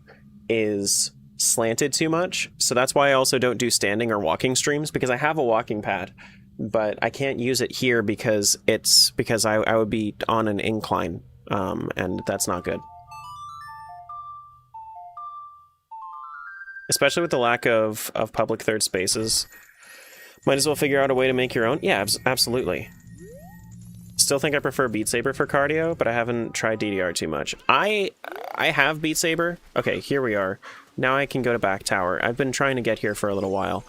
is slanted too much, so that's why I also don't do standing or walking streams, because I have a walking pad, but I can't use it here because I would be on an incline, and that's not good. Especially with the lack of public third spaces. Might as well figure out a way to make your own. Yeah, absolutely. Still think I prefer Beat Saber for cardio, but I haven't tried DDR too much. I have Beat Saber. Okay, here we are. Now I can go to Back Tower. I've been trying to get here for a little while.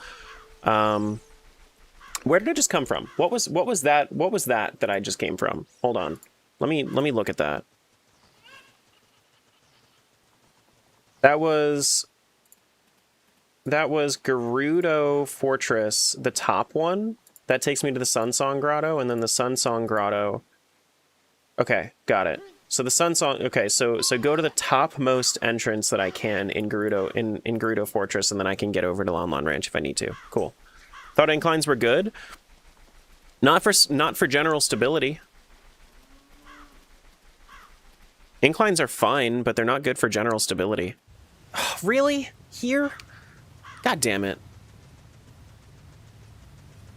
Where did it just come from? What was that? What was that I just came from? Hold on. Let me look at that. That was Gerudo Fortress, the top one. That takes me to the Sunsong Grotto, and then the Sunsong Grotto. Okay, got it. So the Sunsong, okay, so go to the topmost entrance that I can in Gerudo in Gerudo Fortress, and then I can get over to Lon Lon Ranch if I need to. Cool. Thought inclines were good. Not for general stability. Inclines are fine, but they're not good for general stability. Really? Here? God damn it.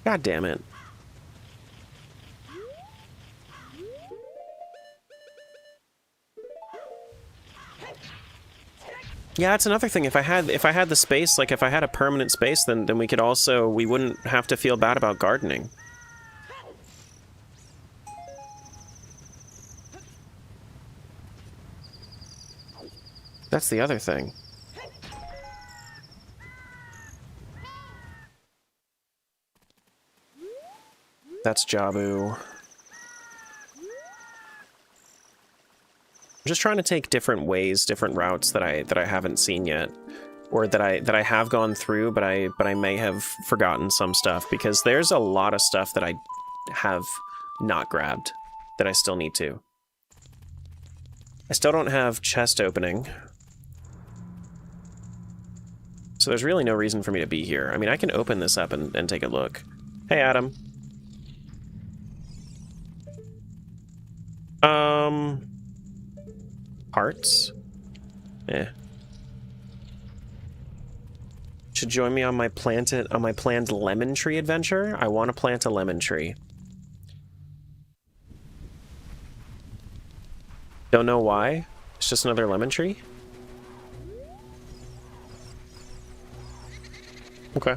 God damn it. Yeah, that's another thing. If I had the space, like if I had a permanent space, then we could also, we wouldn't have to feel bad about gardening. That's the other thing. That's Jabu. I'm just trying to take different ways, different routes that I haven't seen yet, or that I have gone through, but I may have forgotten some stuff, because there's a lot of stuff that I have not grabbed that I still need to. I still don't have chest opening, so there's really no reason for me to be here. I mean, I can open this up and take a look. Hey, Adam. Hearts? Eh. Should join me on my planned lemon tree adventure? I want to plant a lemon tree. Don't know why. It's just another lemon tree. Okay.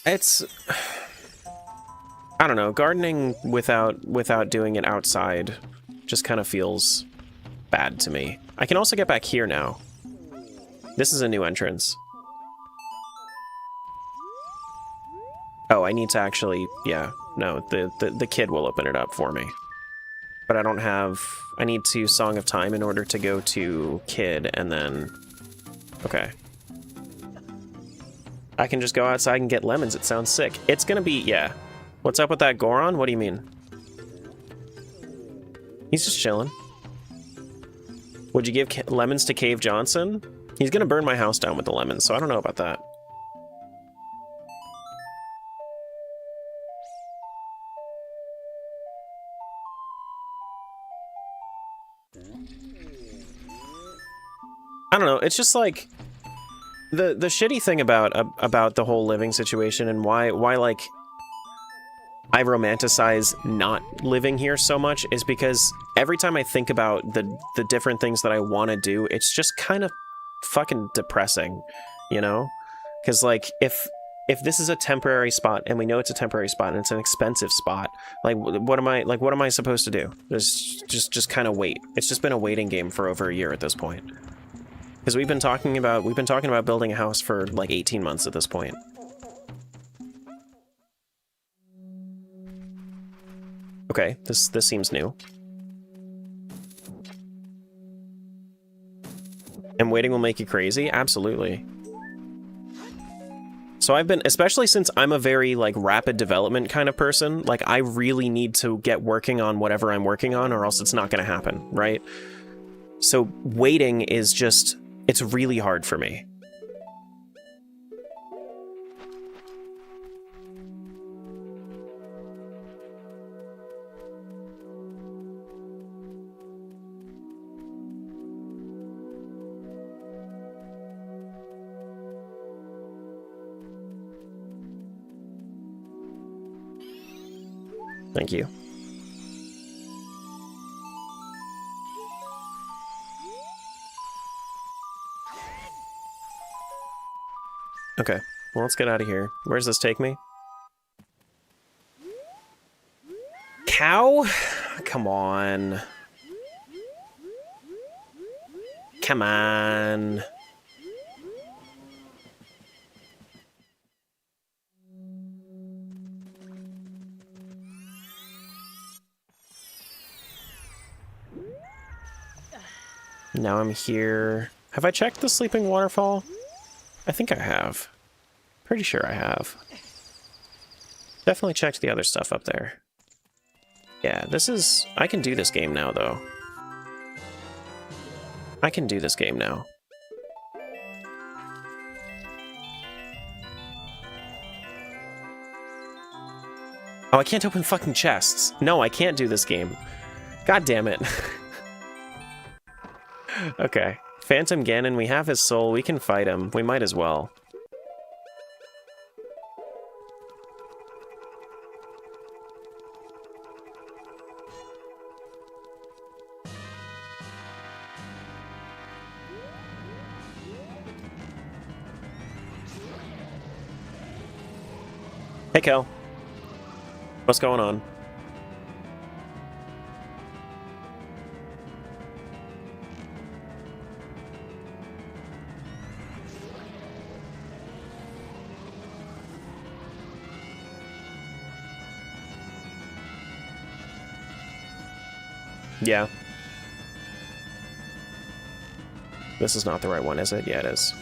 It's... I don't know, gardening without doing it outside just kind of feels bad to me. I can also get back here now. This is a new entrance. Oh, I need to actually, yeah, no, the kid will open it up for me. But I don't have, I need to Song of Time in order to go to kid, and then, okay. I can just go outside and get lemons, it sounds sick. It's gonna be, yeah. What's up with that Goron? What do you mean? He's just chilling. Would you give lemons to Cave Johnson? He's gonna burn my house down with the lemons, so I don't know about that. I don't know, it's just like... The shitty thing about the whole living situation, and why like... I romanticize not living here so much, is because every time I think about the different things that I want to do, it's just kind of fucking depressing, you know? Because like if this is a temporary spot, and we know it's a temporary spot, and it's an expensive spot, like what am I supposed to do? Just kind of wait. It's just been a waiting game for over a year at this point. Because we've been talking about building a house for like 18 months at this point. Okay, this seems new. And waiting will make you crazy? Absolutely. So I've been, especially since I'm a very, like, rapid development kind of person, like, I really need to get working on whatever I'm working on, or else it's not gonna happen, right? So waiting is just, it's really hard for me. Thank you. Okay, well, let's get out of here. Where does this take me? Cow? Come on. Come on. Now I'm here. Have I checked the sleeping waterfall? I think I have. Pretty sure I have. Definitely checked the other stuff up there. Yeah, this is... I can do this game now, though. I can do this game now. Oh, I can't open fucking chests. No, I can't do this game. God damn it. Okay. Phantom Ganon, we have his soul. We can fight him. We might as well. Hey, Kel. What's going on? Yeah. This is not the right one, is it? Yeah, it is.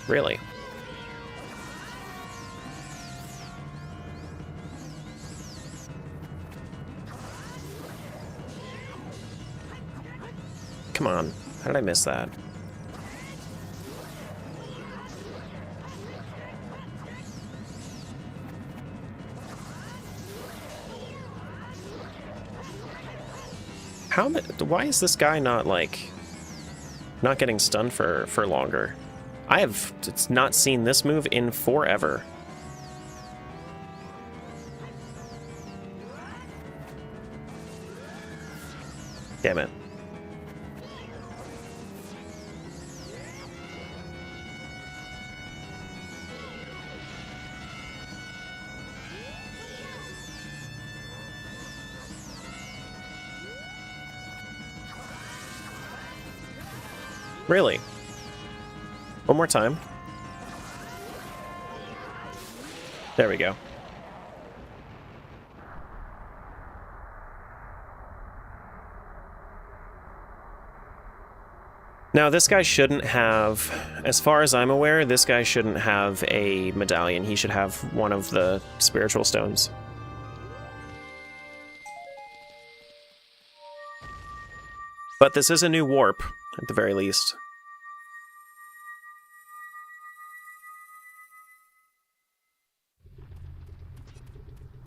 Really? Come on. How did I miss that? Why is this guy not, like, not getting stunned for longer? I have not seen this move in forever. Damn it. Really? One more time. There we go. Now, this guy shouldn't have, as far as I'm aware, this guy shouldn't have a medallion. He should have one of the spiritual stones. But this is a new warp, at the very least.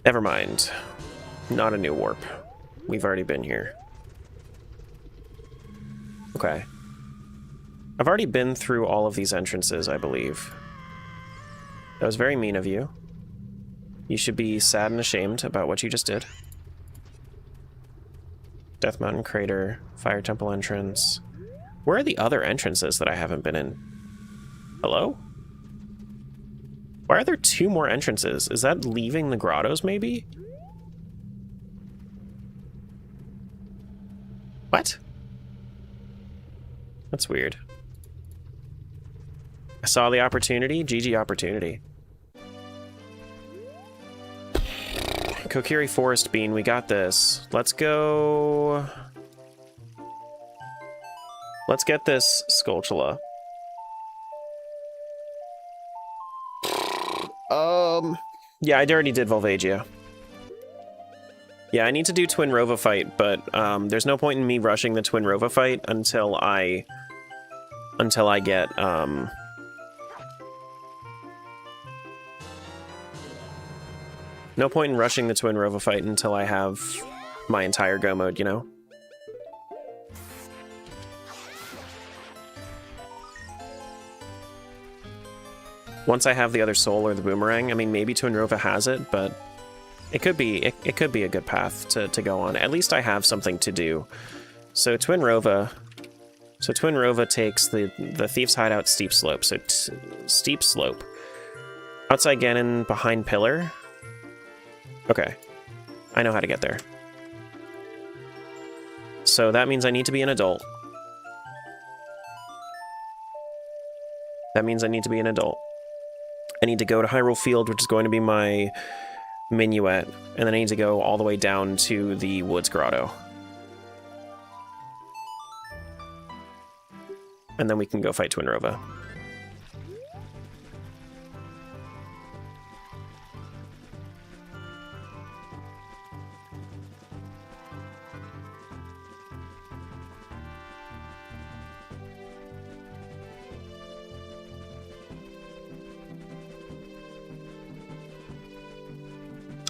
Never mind. Not a new warp. We've already been here. Okay. I've already been through all of these entrances, I believe. That was very mean of you. You should be sad and ashamed about what you just did. Death Mountain Crater, Fire Temple entrance. Where are the other entrances that I haven't been in? Hello? Why are there 2 more entrances? Is that leaving the grottos, maybe? What? That's weird. I saw the opportunity. GG opportunity. Kokiri Forest Bean, we got this. Let's go... Let's get this Skulltula. Yeah, I already did Volvagia. Yeah, I need to do Twin Rova fight, but there's no point in me rushing the Twin Rova fight until I get no point in rushing the Twin Rova fight until I have my entire Go mode, you know? Once I have the other soul or the boomerang, I mean, maybe Twin Rova has it, but it could be a good path to go on. At least I have something to do. So Twin Rova takes the Thief's Hideout Steep Slope. So Steep Slope. Outside Ganon, behind Pillar. Okay. I know how to get there. So that means I need to be an adult. That means I need to be an adult. I need to go to Hyrule Field, which is going to be my minuet, and then I need to go all the way down to the Woods Grotto. And then we can go fight Twin Rova.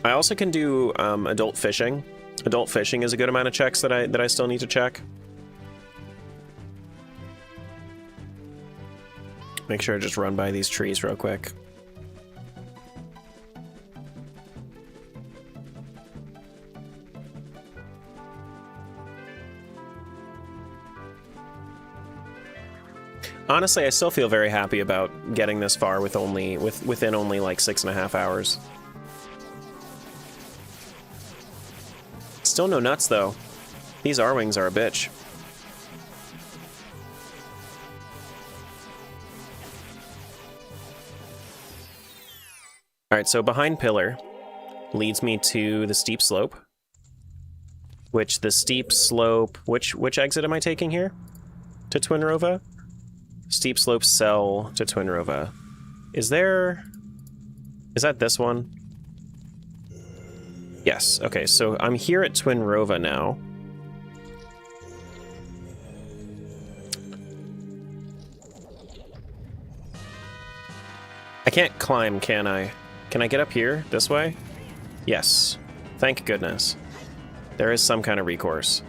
I also can do adult fishing. Adult fishing is a good amount of checks that I still need to check. Make sure I just run by these trees real quick. Honestly, I still feel very happy about getting this far with within only like 6.5 hours. Still no nuts though. These R-wings are a bitch. Alright, so behind pillar leads me to the steep slope. Which the steep slope... Which exit am I taking here? To Twinrova? Steep slope cell to Twinrova. Is there... Is that this one? Yes, okay, so I'm here at Twinrova now. I can't climb, can I? Can I get up here, this way? Yes. Thank goodness. There is some kind of recourse.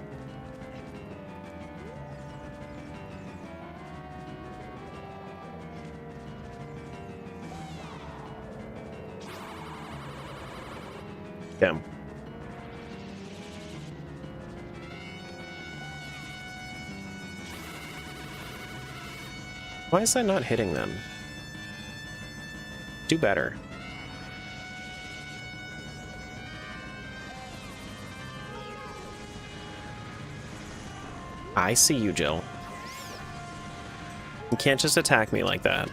Damn. Why is that not hitting them? Do better. I see you, Jill. You can't just attack me like that.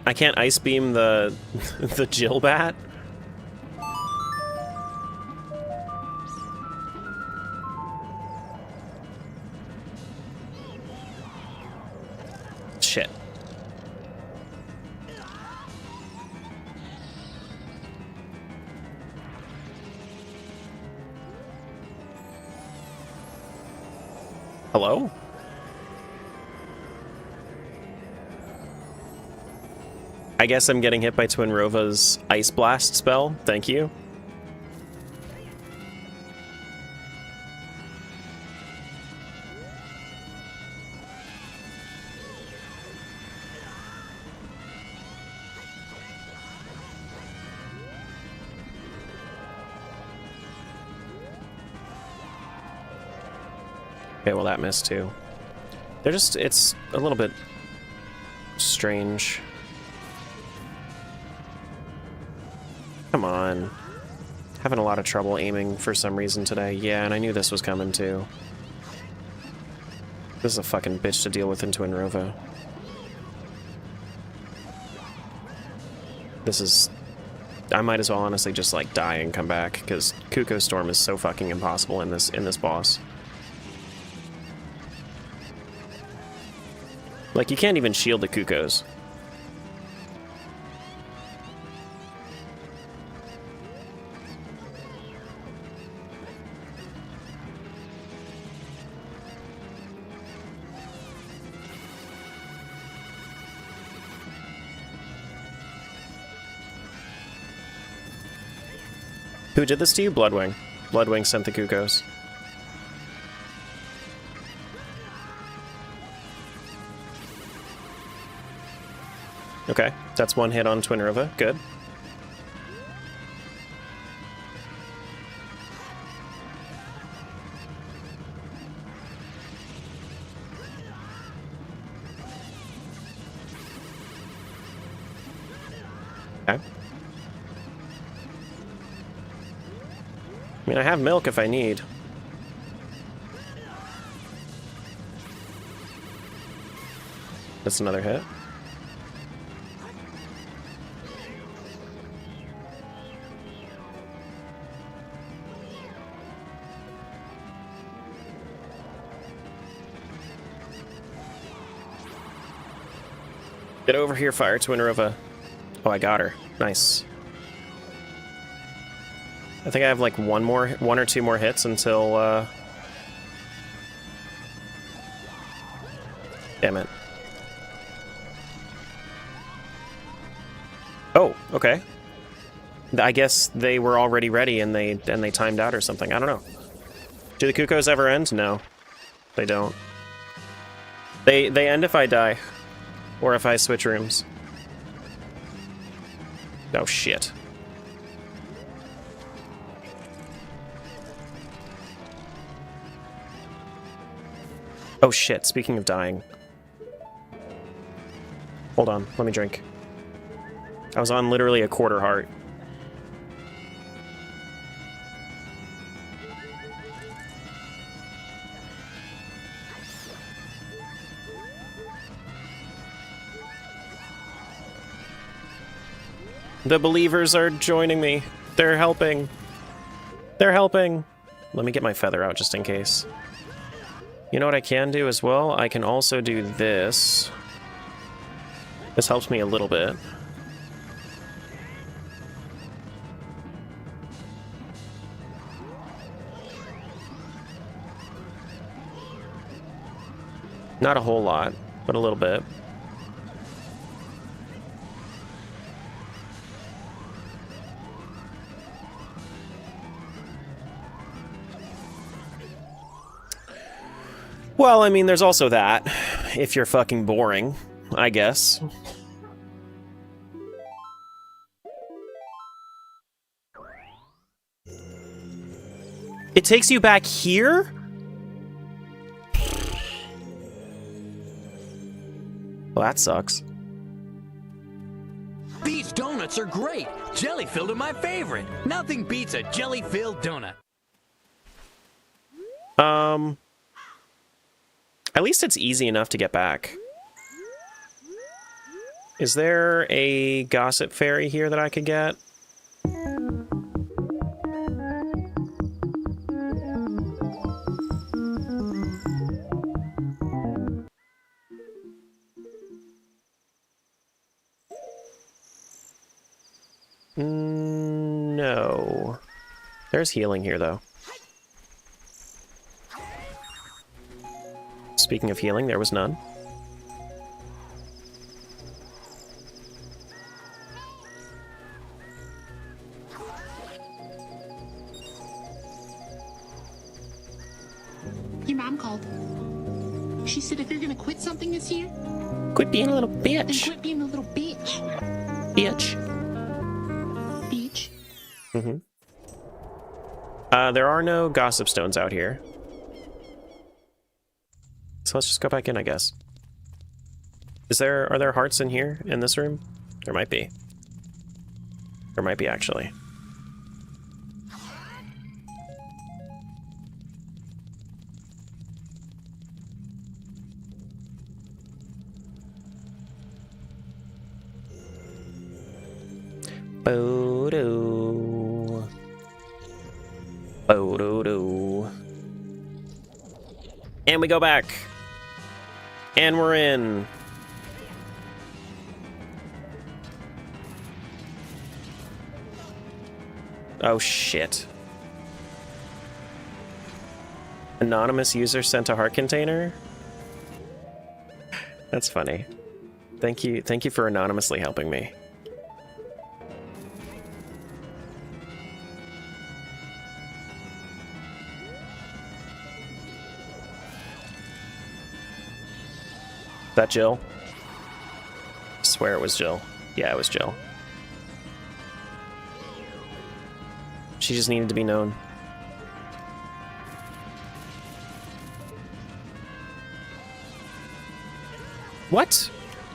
I can't ice beam the the Jill bat. Shit. Hello? I guess I'm getting hit by Twinrova's Ice Blast spell. Thank you. Okay, well that missed too. They're just, it's a little bit strange. Come on. Having a lot of trouble aiming for some reason today. Yeah, and I knew this was coming too. This is a fucking bitch to deal with in Twinrova. This is... I might as well honestly just like die and come back, because Kuko Storm is so fucking impossible in this boss. Like, you can't even shield the Kukos. Who did this to you? Bloodwing. Bloodwing sent the Kukos. Okay, that's one hit on Twinrova. Good. Okay. I mean, I have milk if I need. That's another hit. Get over here, Fire Twinrova. Oh, I got her. Nice. I think I have like one or two more hits until Damn it. Oh, okay. I guess they were already ready and they timed out or something. I don't know. Do the Cuckoos ever end? No. They don't. They end if I die. Or if I switch rooms. Oh shit. Oh shit, speaking of dying. Hold on, let me drink. I was on literally a quarter heart. The believers are joining me. They're helping. They're helping. Let me get my feather out just in case. You know what I can do as well? I can also do this. This helps me a little bit. Not a whole lot, but a little bit. Well, I mean, there's also that. If you're fucking boring, I guess. It takes you back here? Well, that sucks. These donuts are great. Jelly-filled are my favorite. Nothing beats a jelly-filled donut. At least it's easy enough to get back. Is there a gossip fairy here that I could get? No. There's healing here, though. Speaking of healing, there was none. Your mom called. She said if you're gonna quit something this year, quit being a little then bitch. quit being a little bitch. Bitch. Bitch. Mm-hmm. There are no gossip stones out here. So let's just go back in, I guess. Are there hearts in here, in this room? There might be. There might be, actually. Bo-do. Bo-do-do. And we go back. And we're in. Oh, shit. Anonymous user sent a heart container? That's funny. Thank you for anonymously helping me. Is that Jill? I swear it was Jill. Yeah, it was Jill. She just needed to be known. What?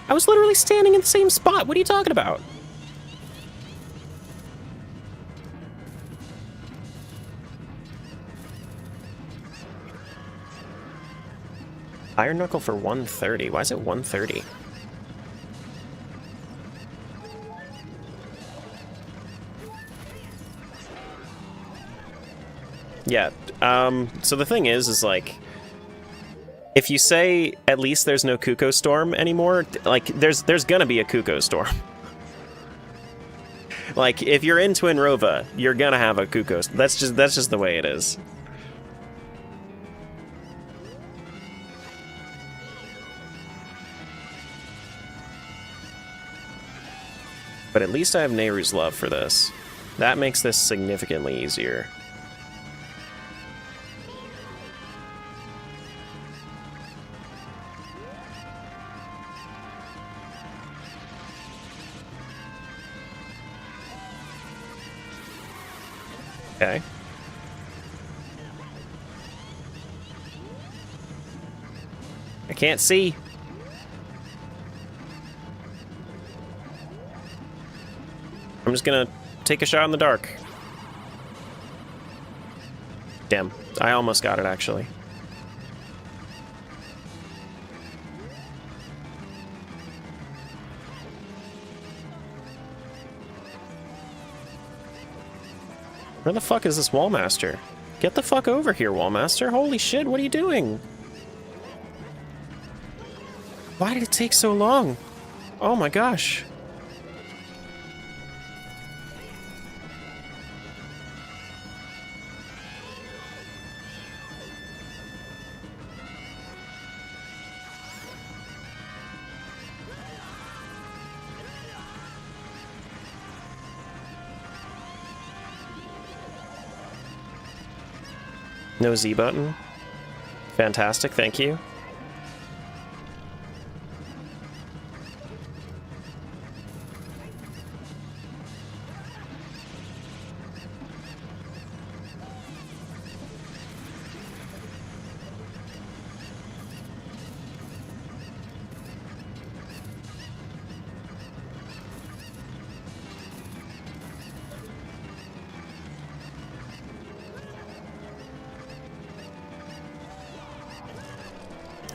I was literally standing in the same spot. What are you talking about? Iron Knuckle for 130. Why is it 130? Yeah, so the thing is like, if you say at least there's no Cuckoo Storm anymore, like, there's gonna be a Cuckoo Storm. Like, if you're in Twin Rova, you're gonna have a Cuckoo. That's just the way it is. But at least I have Nehru's love for this. That makes this significantly easier. Okay. I can't see. I'm just gonna take a shot in the dark. Damn, I almost got it actually. Where the fuck is this Wallmaster? Get the fuck over here, Wallmaster. Holy shit, what are you doing? Why did it take so long? Oh my gosh. No Z button. Fantastic, thank you.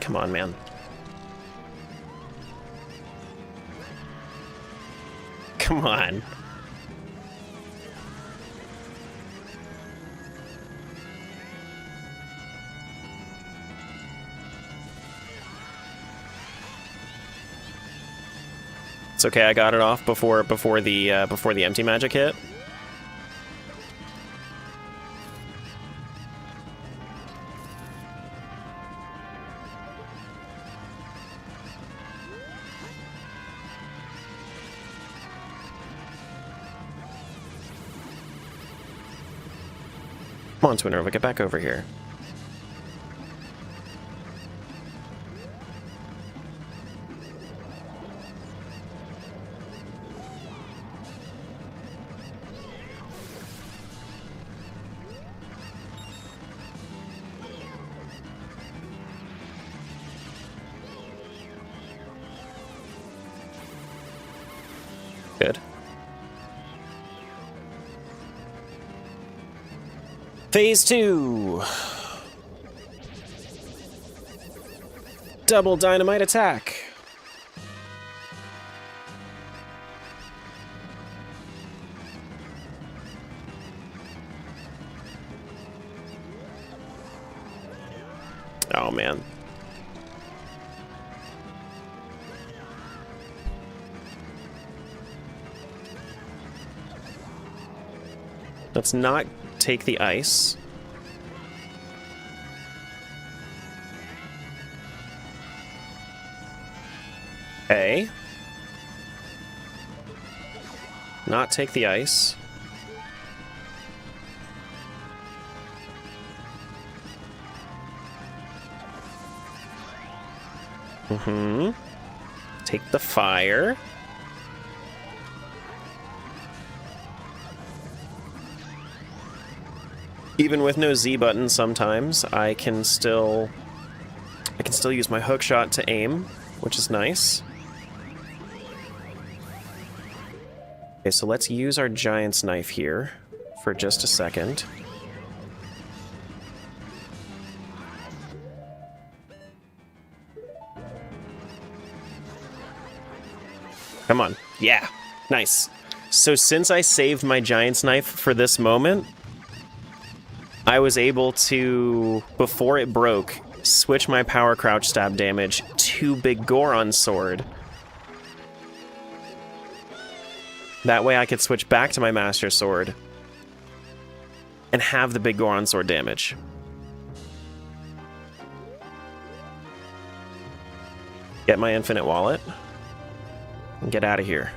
Come on, man. Come on. It's okay, I got it off before the empty magic hit. Come on, Twinnerva, get back over here. Good. Phase 2. Double dynamite attack. Oh man. Let's not take the ice. Okay. Not take the ice. Mm-hmm. Take the fire. Even with no Z button, sometimes I can still use my hook shot to aim, which is nice. Okay, so let's use our giant's knife here for just a second. Come on. Yeah. Nice. So since I saved my giant's knife for this moment, I was able to, before it broke, switch my power crouch stab damage to Big Goron's sword. That way I could switch back to my master sword and have the Big Goron sword damage. Get my infinite wallet and get out of here.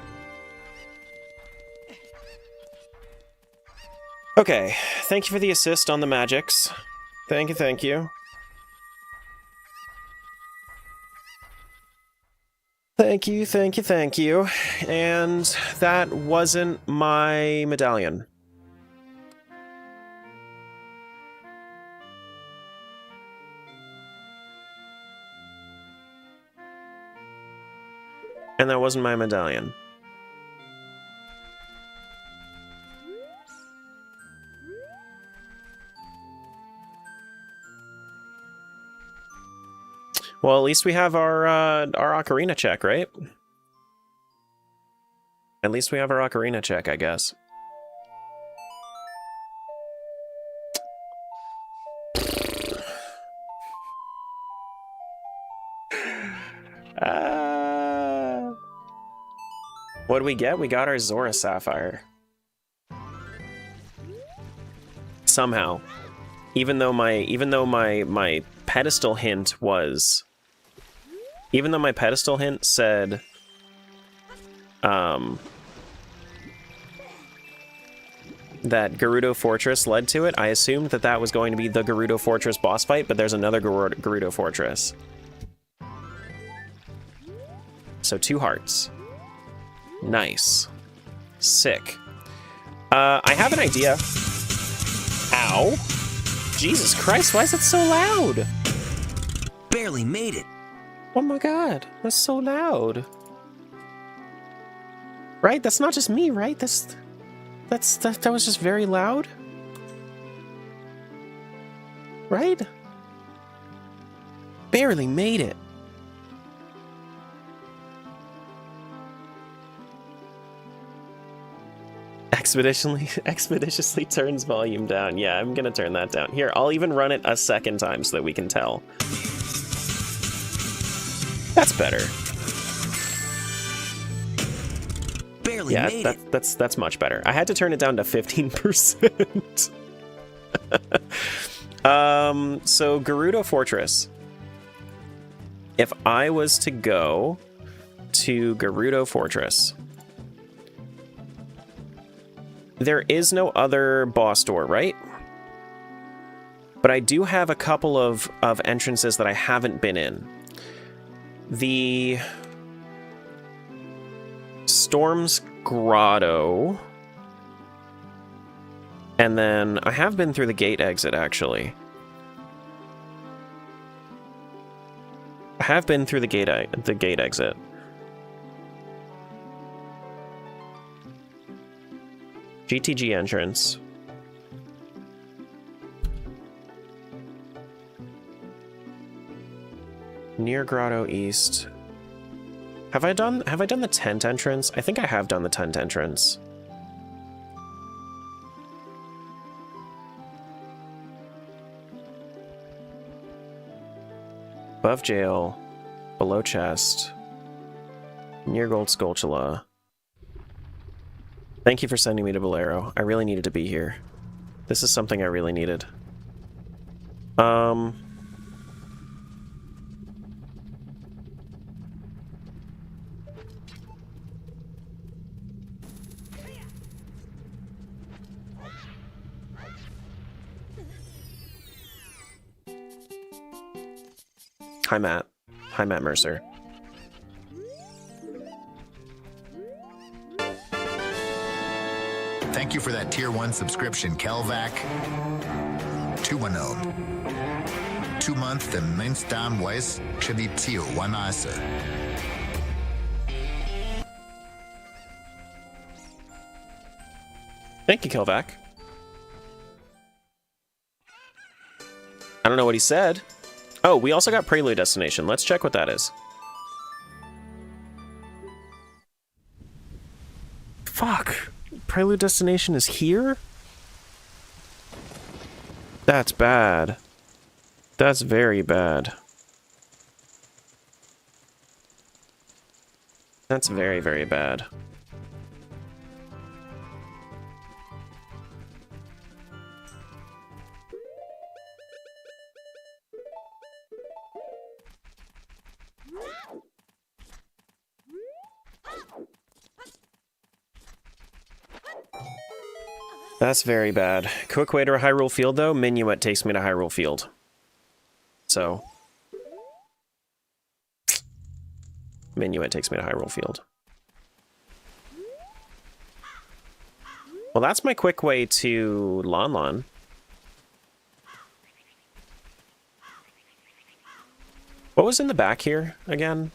Okay, thank you for the assist on the magics. Thank you, thank you. Thank you, thank you, thank you. And that wasn't my medallion. And that wasn't my medallion. Well, at least we have our Ocarina check, right? At least we have our Ocarina check, I guess. What did we get? We got our Zora Sapphire. Somehow. Even though my pedestal hint was... Even though my pedestal hint said... that Gerudo Fortress led to it, I assumed that that was going to be the Gerudo Fortress boss fight, but there's another Gerudo Fortress. So 2 hearts. Nice. Sick. I have an idea. Ow. Jesus Christ, why is it so loud? Barely made it. Oh my god, that's so loud. Right? That's not just me, right? That was just very loud. Right? Barely made it. Expeditiously turns volume down. Yeah, I'm gonna turn that down. Here, I'll even run it a second time so that we can tell. That's better. Barely made it. That's much better. I had to turn it down to 15%. So Gerudo Fortress. If I was to go to Gerudo Fortress, there is no other boss door, right? But I do have a couple of entrances that I haven't been in. The Storm's Grotto. And then I have been through the gate exit, actually. I have been through the gate exit. GTG entrance. Near Grotto East. Have I done the tent entrance? I think I have done the tent entrance. Above jail, below chest, near Gold Skulltula. Thank you for sending me to Bolero. I really needed to be here. This is something I really needed. Hi, Matt. Hi, Matt Mercer. Thank you for that Tier 1 subscription, Kelvac 210. 2 months the minst damn ways should be Tier 1 answer. Thank you, Kelvac. I don't know what he said. Oh, we also got Prelude Destination. Let's check what that is. Fuck. Prelude Destination is here? That's bad. That's very bad. That's very, very bad. That's very bad. Quick way to Hyrule Field, though. Minuet takes me to Hyrule Field. So... Minuet takes me to Hyrule Field. Well, that's my quick way to Lon Lon. What was in the back here, again?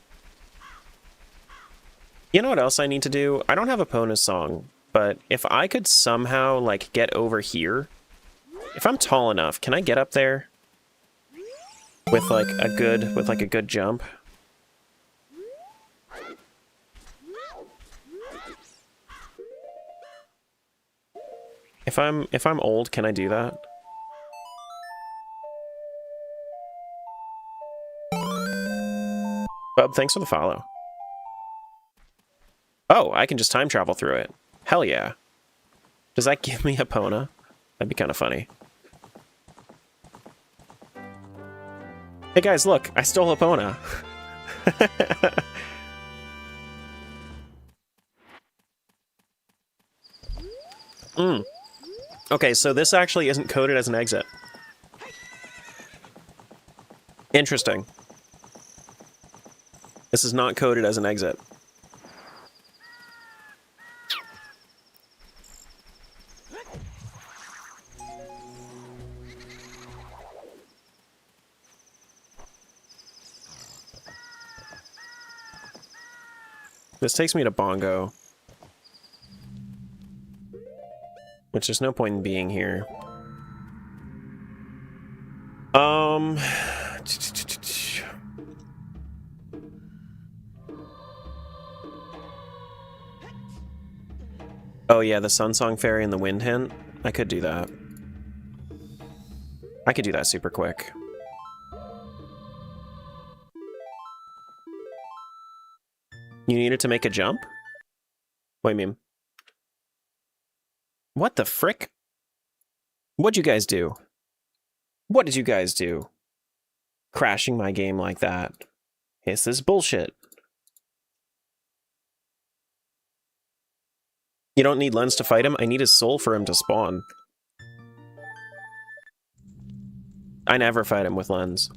You know what else I need to do? I don't have a Epona song, but if I could somehow, like, get over here... If I'm tall enough, can I get up there? With, like, a good jump? If I'm old, can I do that? Bub, thanks for the follow. Oh, I can just time travel through it. Hell yeah. Does that give me Epona? That'd be kind of funny. Hey guys, look, I stole Epona. Okay, so this actually isn't coded as an exit. Interesting. This is not coded as an exit. This takes me to Bongo. Which there's no point in being here. Oh yeah, the Sunsong Fairy and the Wind Hint. I could do that. I could do that super quick. You needed to make a jump? What do you mean? What the frick? What'd you guys do? What did you guys do? Crashing my game like that. This is bullshit. You don't need Lens to fight him? I need his soul for him to spawn. I never fight him with Lens.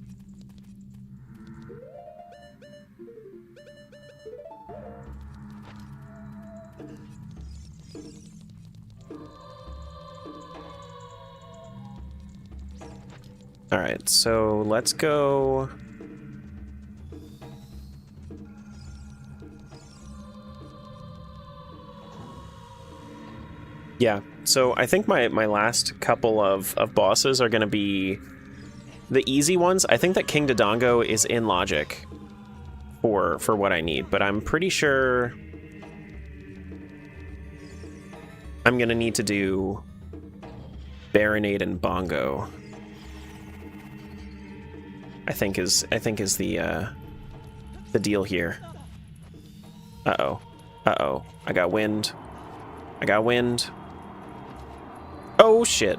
Alright, so let's go... Yeah, so I think my last couple of bosses are going to be the easy ones. I think that King Dodongo is in logic for what I need, but I'm pretty sure I'm going to need to do Baronade and Bongo. I think is the deal here. Uh-oh. Uh-oh. I got wind. I got wind. Oh, shit.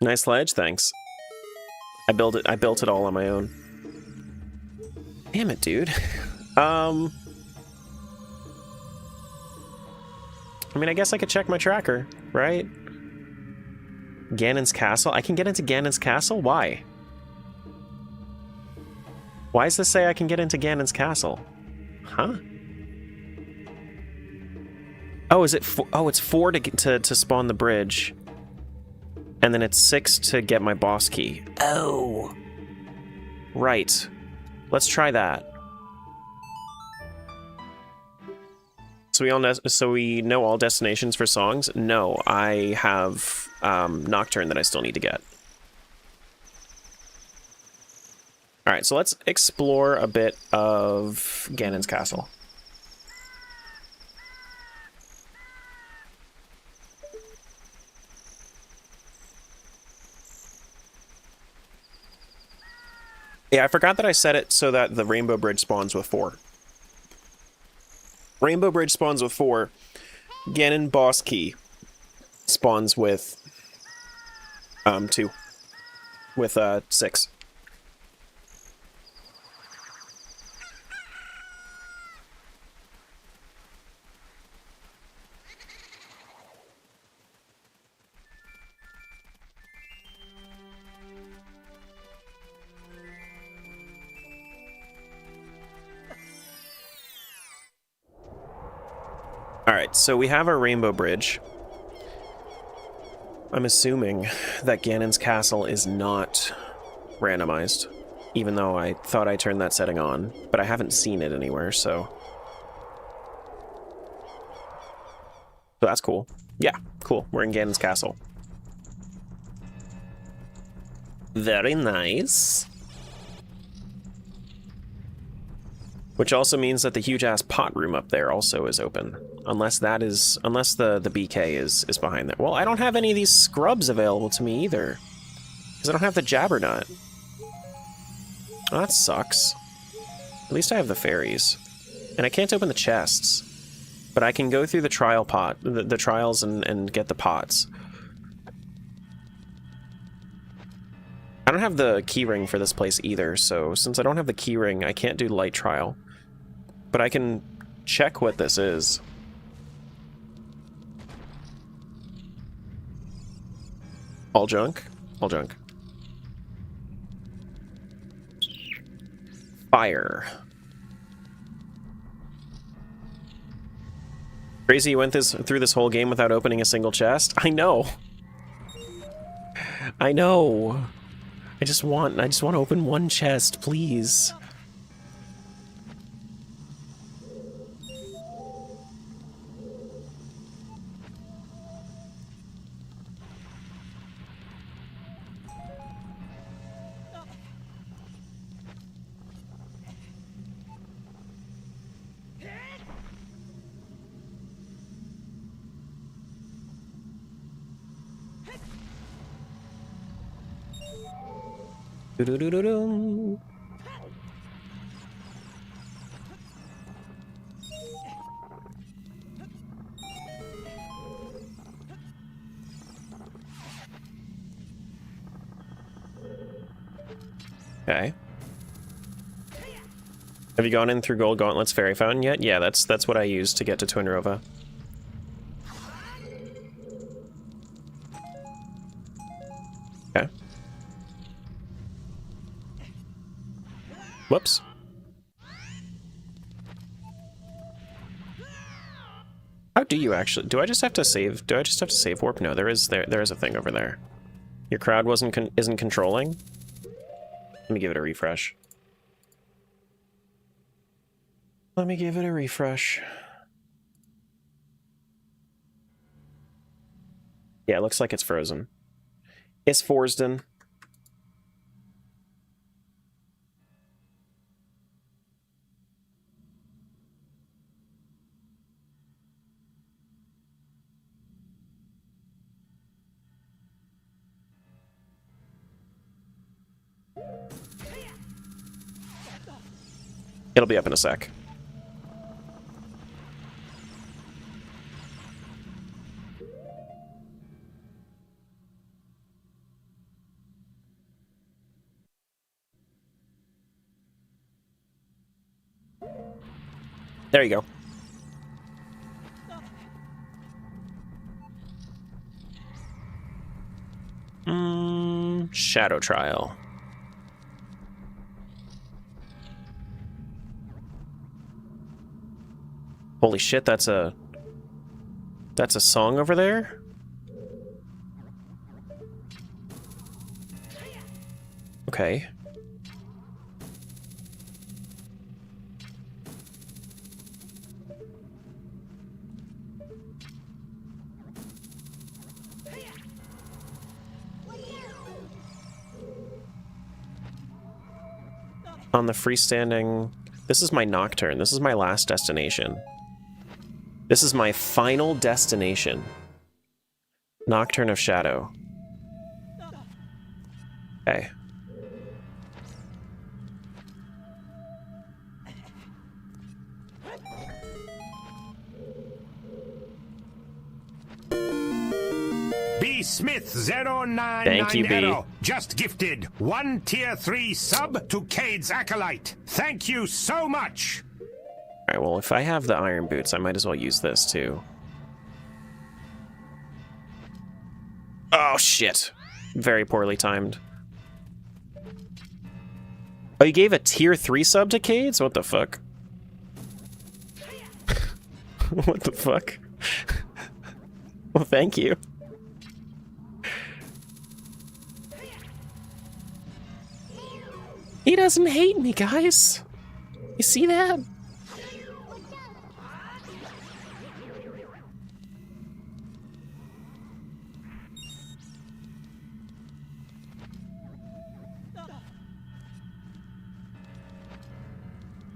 Nice ledge, thanks. I built it all on my own. Damn it, dude. I mean, I guess I could check my tracker, right? Ganon's Castle? I can get into Ganon's Castle? Why? Why does this say I can get into Ganon's Castle? Huh? Oh, is it it's 4 to spawn the bridge. And then it's 6 to get my boss key. Oh. Right. Let's try that. So we know all destinations for songs? No, I have Nocturne that I still need to get. Alright, so let's explore a bit of Ganon's Castle. Yeah, I forgot that I set it so that the Rainbow Bridge spawns with 4. Rainbow Bridge spawns with 4. Ganon boss key. spawns with 2. With 6. Alright, so we have our rainbow bridge. I'm assuming that Ganon's castle is not randomized, even though I thought I turned that setting on, but I haven't seen it anywhere, so... So that's cool. Yeah, cool. We're in Ganon's castle. Very nice. Which also means that the huge-ass pot room up there also is open. Unless that is... Unless the BK is behind there. Well, I don't have any of these scrubs available to me either. Because I don't have the Jabbernut. Oh, that sucks. At least I have the fairies. And I can't open the chests. But I can go through the trial pot... The trials and get the pots. I don't have the keyring for this place either, so since I don't have the keyring, I can't do light trial. But I can check what this is. All junk? All junk. Fire. Crazy you went through this whole game without opening a single chest? I know. I know. I just want to open one chest, please. Do-do-do-do-do. Okay. Have you gone in through Gold Gauntlet's Fairy Fountain yet? Yeah, that's what I used to get to Twinrova. Okay. Whoops. How do you actually... Do I just have to save... Do I just have to save warp? No, there is a thing over there. Your crowd isn't controlling? Let me give it a refresh. Let me give it a refresh. Yeah, it looks like it's frozen. It's Forsden. It'll be up in a sec. There you go. Shadow Trial. Holy shit, that's a song over there? Okay. On the freestanding... This is my Nocturne. This is my last destination. This is my final destination. Nocturne of Shadow. Okay. B Smith 0990 Thank you, B. just gifted 1 tier 3 sub to Cade's Acolyte. Thank you so much. Alright, well, if I have the iron boots, I might as well use this too. Oh, shit. Very poorly timed. Oh, you gave a tier 3 sub to Cades? What the fuck? What the fuck? Well, thank you. He doesn't hate me, guys. You see that?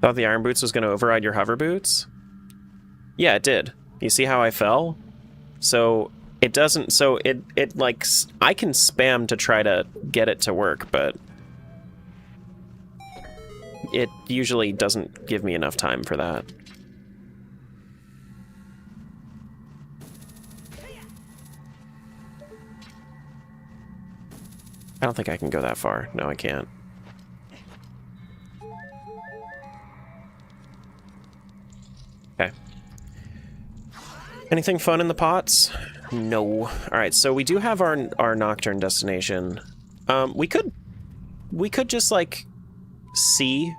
Thought the iron boots was going to override your hover boots? Yeah, it did. You see how I fell? So it doesn't, so it like, I can spam to try to get it to work, but it usually doesn't give me enough time for that. I don't think I can go that far. No, I can't. Okay. Anything fun in the pots? No. Alright, so we do have our nocturne destination. We could just, like, see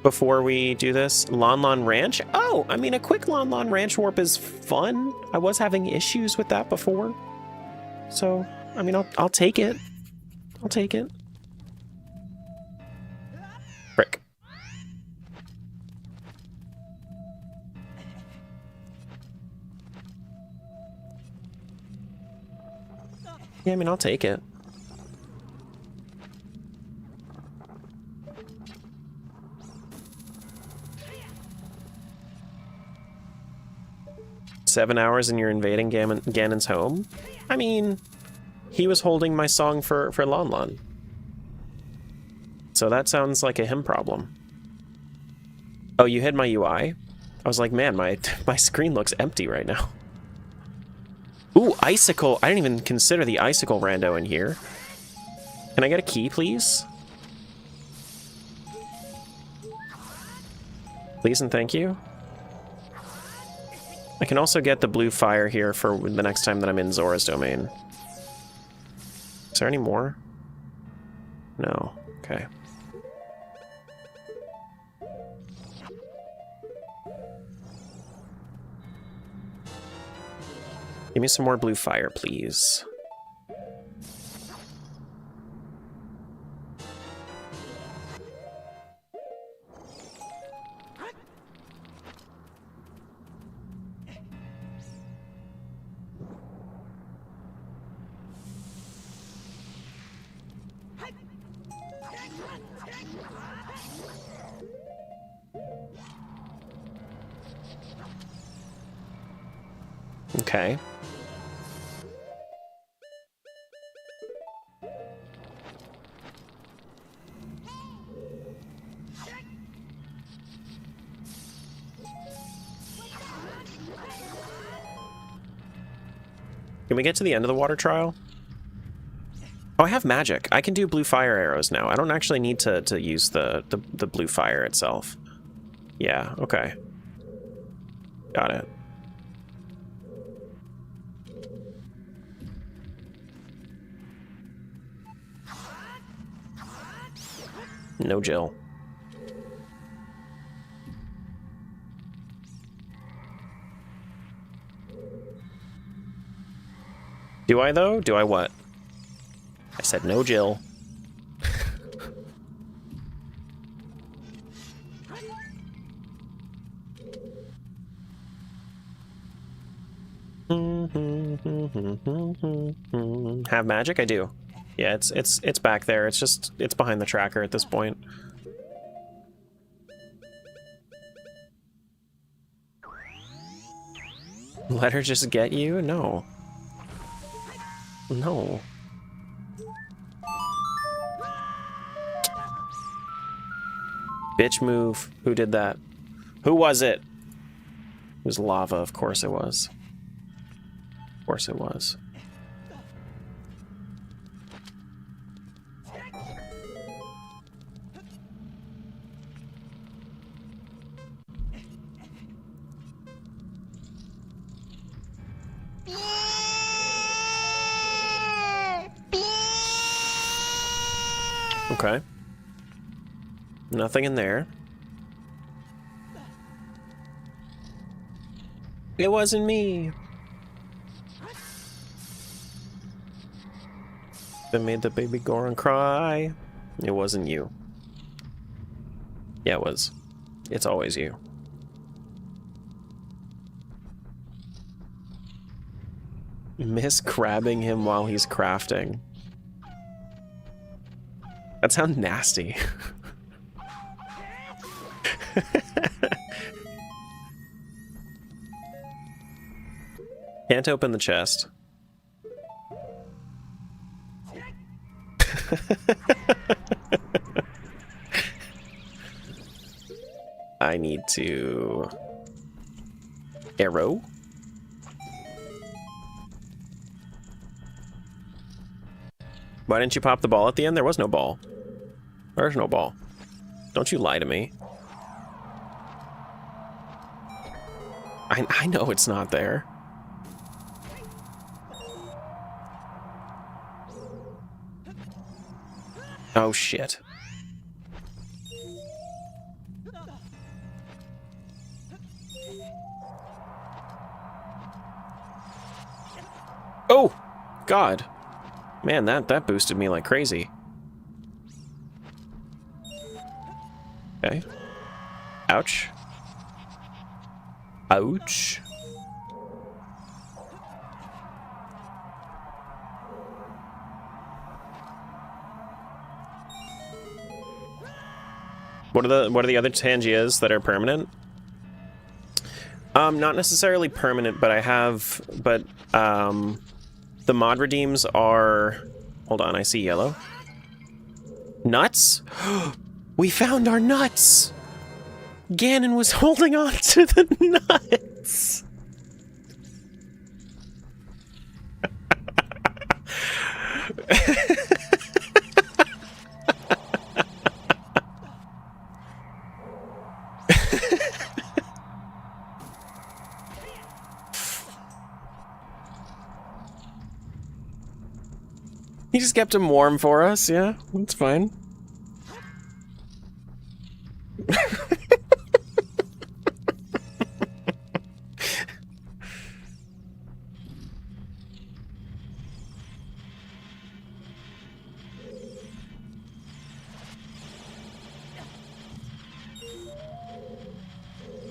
before we do this. Lon Lon Ranch? Oh, I mean, a quick Lon Lon Ranch warp is fun. I was having issues with that before. So, I mean, I'll take it. I'll take it. Frick. Yeah, I mean, I'll take it. "7 hours and you're invading Ganon's home?" I mean, he was holding my song for Lon Lon. So that sounds like a him problem. Oh, you hid my UI? I was like, man, my screen looks empty right now. Ooh, icicle. I didn't even consider the icicle rando in here. Can I get a key, please? Please and thank you. I can also get the blue fire here for the next time that I'm in Zora's domain. Is there any more? No. Okay. Give me some more blue fire, please. Okay. Can we get to the end of the water trial? Oh, I have magic. I can do blue fire arrows now. I don't actually need to use the blue fire itself. Yeah, okay. Got it. No Jill. Do I, though? Do I what? I said no Jill. Have magic? I do. Yeah, it's back there. It's just, it's behind the tracker at this point. Let her just get you? No. No. Bitch move. Who did that? Who was it? It was lava, of course it was. Of course it was. Okay. Nothing in there. It wasn't me. That made the baby Goron cry. It wasn't you. Yeah, it was. It's always you. Miss crabbing him while he's crafting. That sounds nasty. Can't open the chest. I need to... Arrow? Why didn't you pop the ball at the end? There was no ball. There's no ball. Don't you lie to me. I know it's not there. Oh, shit. Oh! God. Man, that boosted me like crazy. Okay. Ouch. Ouch. What are the other Tangias that are permanent? Not necessarily permanent, but the mod redeems are... Hold on, I see yellow. Nuts? We found our nuts! Ganon was holding on to the nuts! He just kept him warm for us, yeah? That's fine.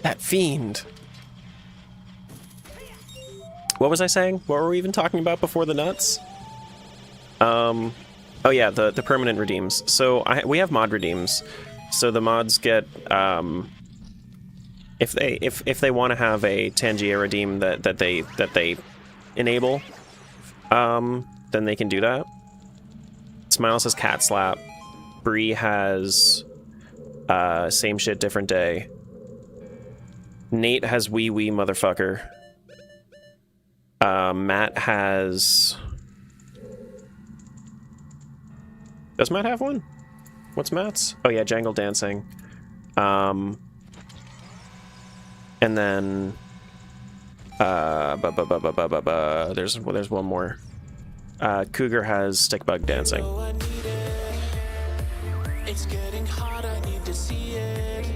That fiend. What was I saying? What were we even talking about before the nuts? Oh yeah, the permanent redeems. So we have mod redeems. So the mods get if they want to have a Tangia redeem that they enable, then they can do that. Smiles has cat slap. Bree has same shit different day. Nate has wee wee motherfucker. Matt has... Does Matt have one? What's Matt's? Oh yeah, Jangle Dancing. And then... There's one more. Cougar has Stickbug Dancing. It's getting hot, I need to see it.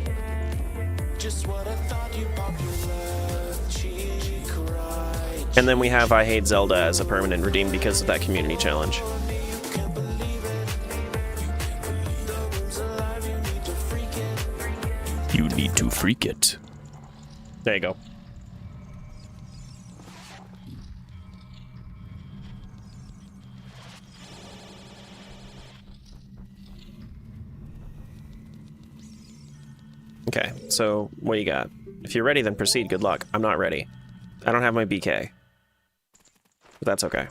Just what I thought, you pop your left cheek right. And then we have I Hate Zelda as a permanent redeem because of that community challenge. You need to freak it. There you go. Okay, so what do you got? If you're ready, then proceed. Good luck. I'm not ready. I don't have my BK. But that's okay.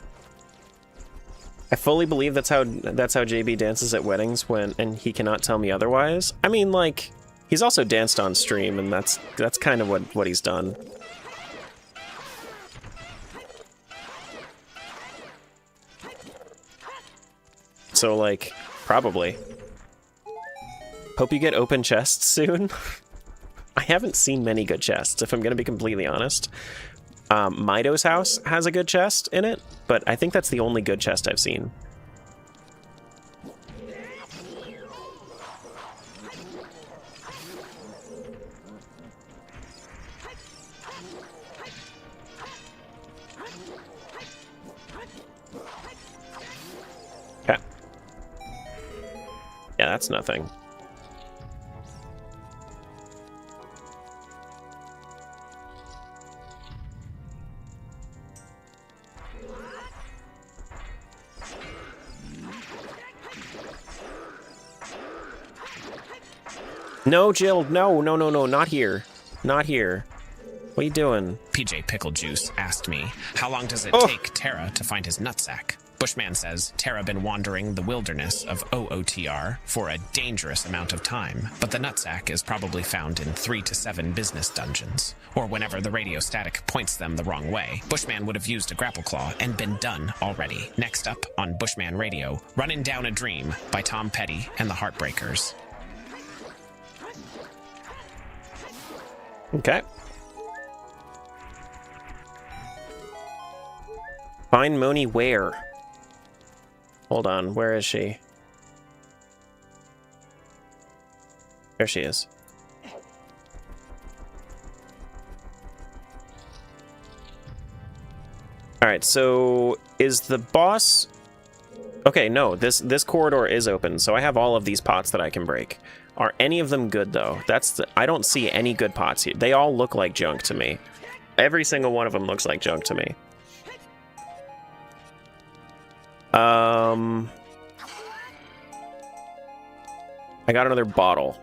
I fully believe that's how JB dances at weddings and he cannot tell me otherwise. I mean, like, he's also danced on stream, and that's kind of what he's done. So, like, probably. Hope you get open chests soon. I haven't seen many good chests, if I'm going to be completely honest. Mido's house has a good chest in it, but I think that's the only good chest I've seen. Okay. Yeah, that's nothing. No, Jill, no, not here. Not here. What are you doing? PJ Pickle Juice asked me, how long does it take Terra to find his nutsack? Bushman says Terra been wandering the wilderness of OOTR for a dangerous amount of time, but the nutsack is probably found in 3 to 7 business dungeons. Or whenever the radio static points them the wrong way, Bushman would have used a grapple claw and been done already. Next up on Bushman Radio, Runnin' Down a Dream by Tom Petty and the Heartbreakers. Okay. Find Moni where? Hold on, where is she? There she is. Alright, so is the boss... Okay, no, this corridor is open, so I have all of these pots that I can break. Are any of them good, though? I don't see any good pots here. They all look like junk to me. Every single one of them looks like junk to me. I got another bottle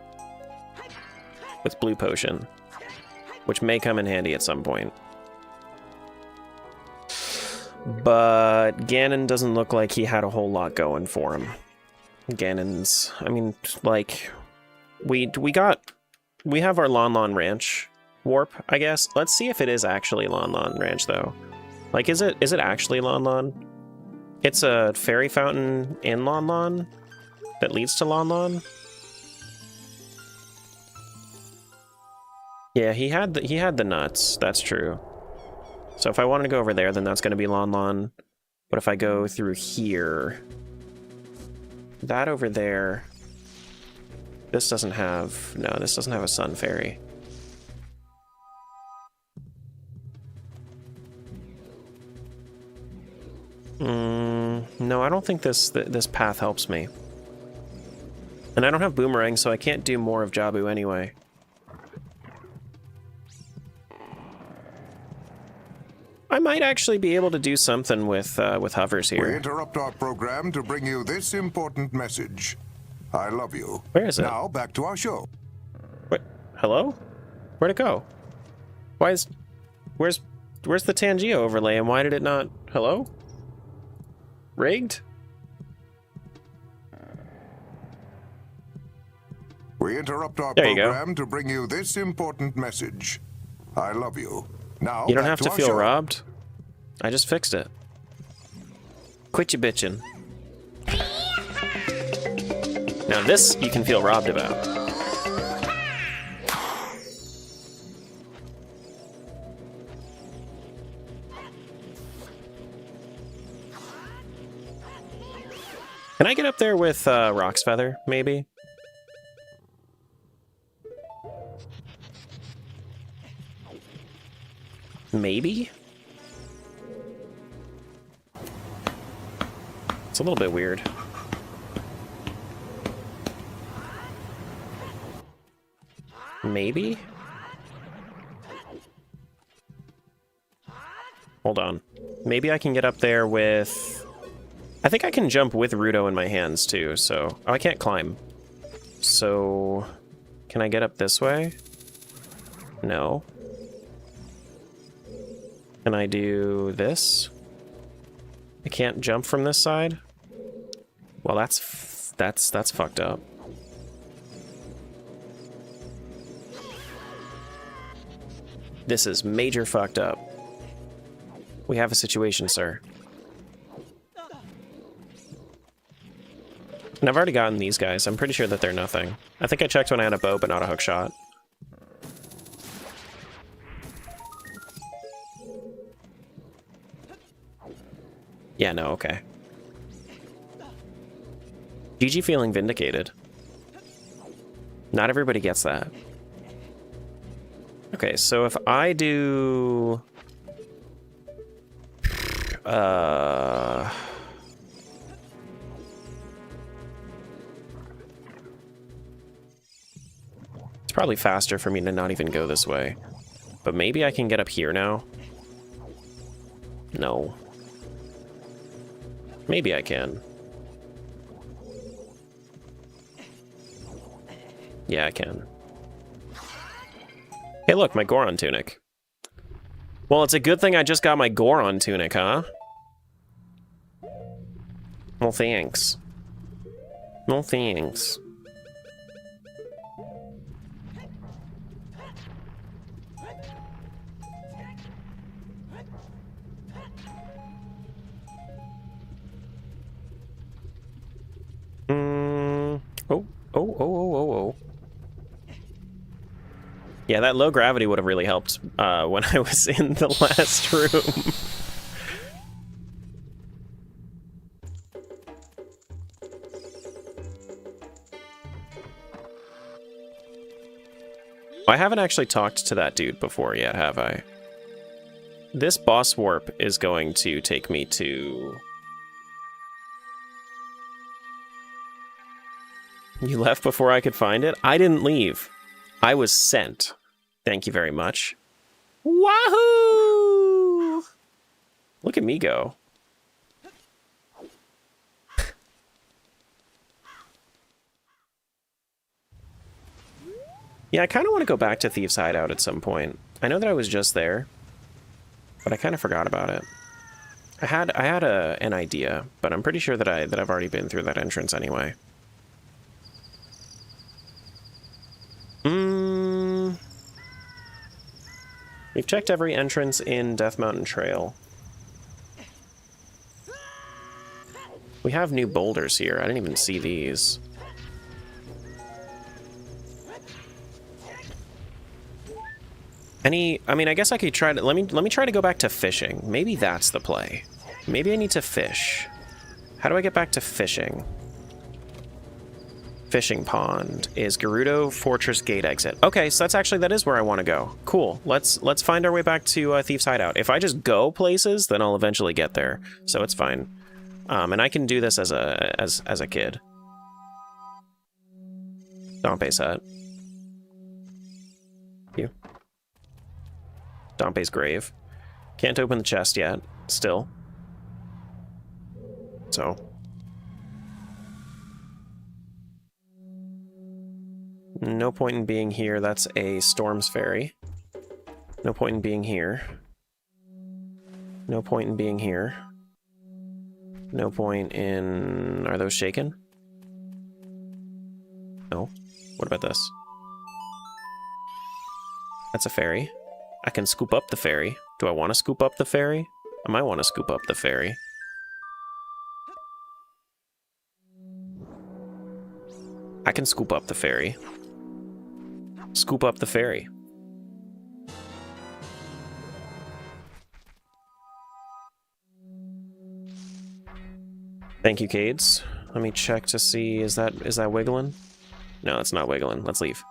with blue potion, which may come in handy at some point. But Ganon doesn't look like he had a whole lot going for him. Ganon's, I mean, like, we have our Lon Lon Ranch warp, I guess. Let's see if it is actually Lon Lon Ranch, though. Like, is it actually Lon Lon? It's a fairy fountain in Lon Lon that leads to Lon Lon. Yeah, he had the nuts. That's true. So if I wanted to go over there, then that's going to be Lon Lon. But if I go through here, that over there, this doesn't have, no, this doesn't have a sun fairy. No, I don't think this path helps me. And I don't have boomerang, so I can't do more of Jabu anyway. I might actually be able to do something with hovers here. We interrupt our program to bring you this important message. I love you. Where is it? Now back to our show. What? Hello? Where'd it go? Where's the Tangia overlay and why did it not? Hello? Rigged? We interrupt our There you go. program to bring you this important message. I love you. Now You don't back have to our feel show. robbed. I just fixed it. Quit you bitching. Now this you can feel robbed about. Can I get up there with Rock's Feather, maybe? Maybe? It's a little bit weird. Maybe? Hold on. Maybe I can get up there with... I think I can jump with Rudo in my hands, too, so... Oh, I can't climb. So... Can I get up this way? No. Can I do this? I can't jump from this side? Well, that's fucked up. This is major fucked up. We have a situation, sir. And I've already gotten these guys. I'm pretty sure that they're nothing. I think I checked when I had a bow, but not a hook shot. Yeah, no, okay. GG feeling vindicated. Not everybody gets that. Okay, so if I do... It's probably faster for me to not even go this way. But maybe I can get up here now? No. Maybe I can. Yeah, I can. Hey, look, my Goron tunic. Well, it's a good thing I just got my Goron tunic, huh? Well, thanks. Well, thanks. Oh. Yeah, that low gravity would have really helped when I was in the last room. I haven't actually talked to that dude before yet, have I? This boss warp is going to take me to... You left before I could find it? I didn't leave. I was sent. Thank you very much. Wahoo! Look at me go. Yeah, I kind of want to go back to Thieves' Hideout at some point. I know that I was just there, but I kind of forgot about it. I had an idea, but I'm pretty sure that I've already been through that entrance anyway. We've checked every entrance in Death Mountain Trail. We have new boulders here. I didn't even see these. I mean, I guess I could try to... Let me try to go back to fishing. Maybe that's the play. Maybe I need to fish. How do I get back to fishing? Fishing pond is Gerudo Fortress Gate exit. Okay, so that is where I want to go. Cool. Let's find our way back to Thieves' Hideout. If I just go places, then I'll eventually get there. So it's fine. And I can do this as a kid. Dompe's hut. You. Dompe's grave. Can't open the chest yet. Still. So. No point in being here. That's a Storm's Ferry. No point in being here. No point in being here. No point in... Are those shaken? No. What about this? That's a ferry. I can scoop up the ferry. Do I want to scoop up the ferry? I might want to scoop up the ferry. I can scoop up the ferry. Scoop up the ferry. Thank you, Cades. Let me check to see, is that wiggling? No, it's not wiggling. Let's leave.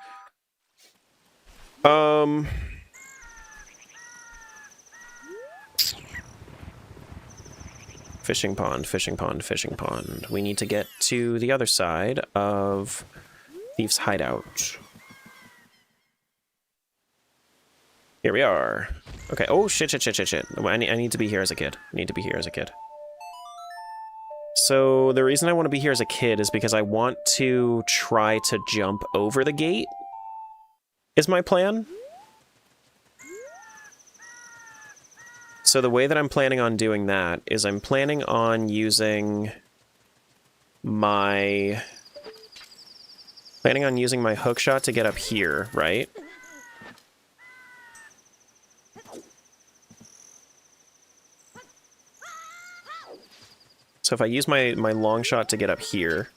Fishing pond, fishing pond, fishing pond. We need to get to the other side of Thieves' Hideout. Here we are. Okay. Oh, shit. I need to be here as a kid. I need to be here as a kid. So the reason I want to be here as a kid is because I want to try to jump over the gate, is my plan. So the way that I'm planning on doing that is I'm planning on using my... hook shot to get up here, right? So if I use my long shot to get up here,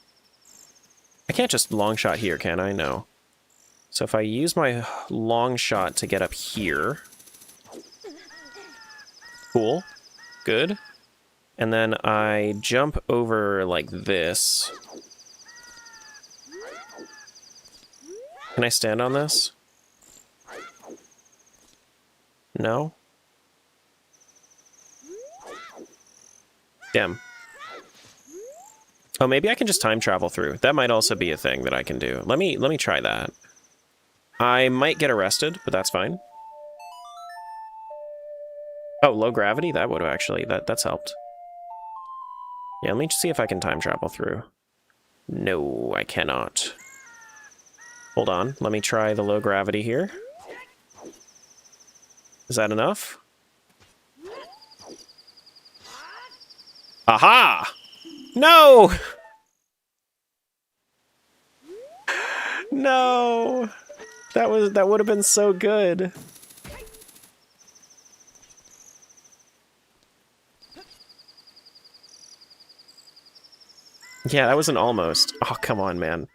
I can't just long shot here, can I? No. So if I use my long shot to get up here... Cool. Good. And then I jump over like this. Can I stand on this? No? Damn. Oh, maybe I can just time travel through. That might also be a thing that I can do. Let me try that. I might get arrested, but that's fine. Oh, low gravity? That would have actually... That's helped. Yeah, let me see if I can time travel through. No, I cannot. Hold on. Let me try the low gravity here. Is that enough? Aha! No! No! That would have been so good. Yeah, that was an almost. Oh, come on, man.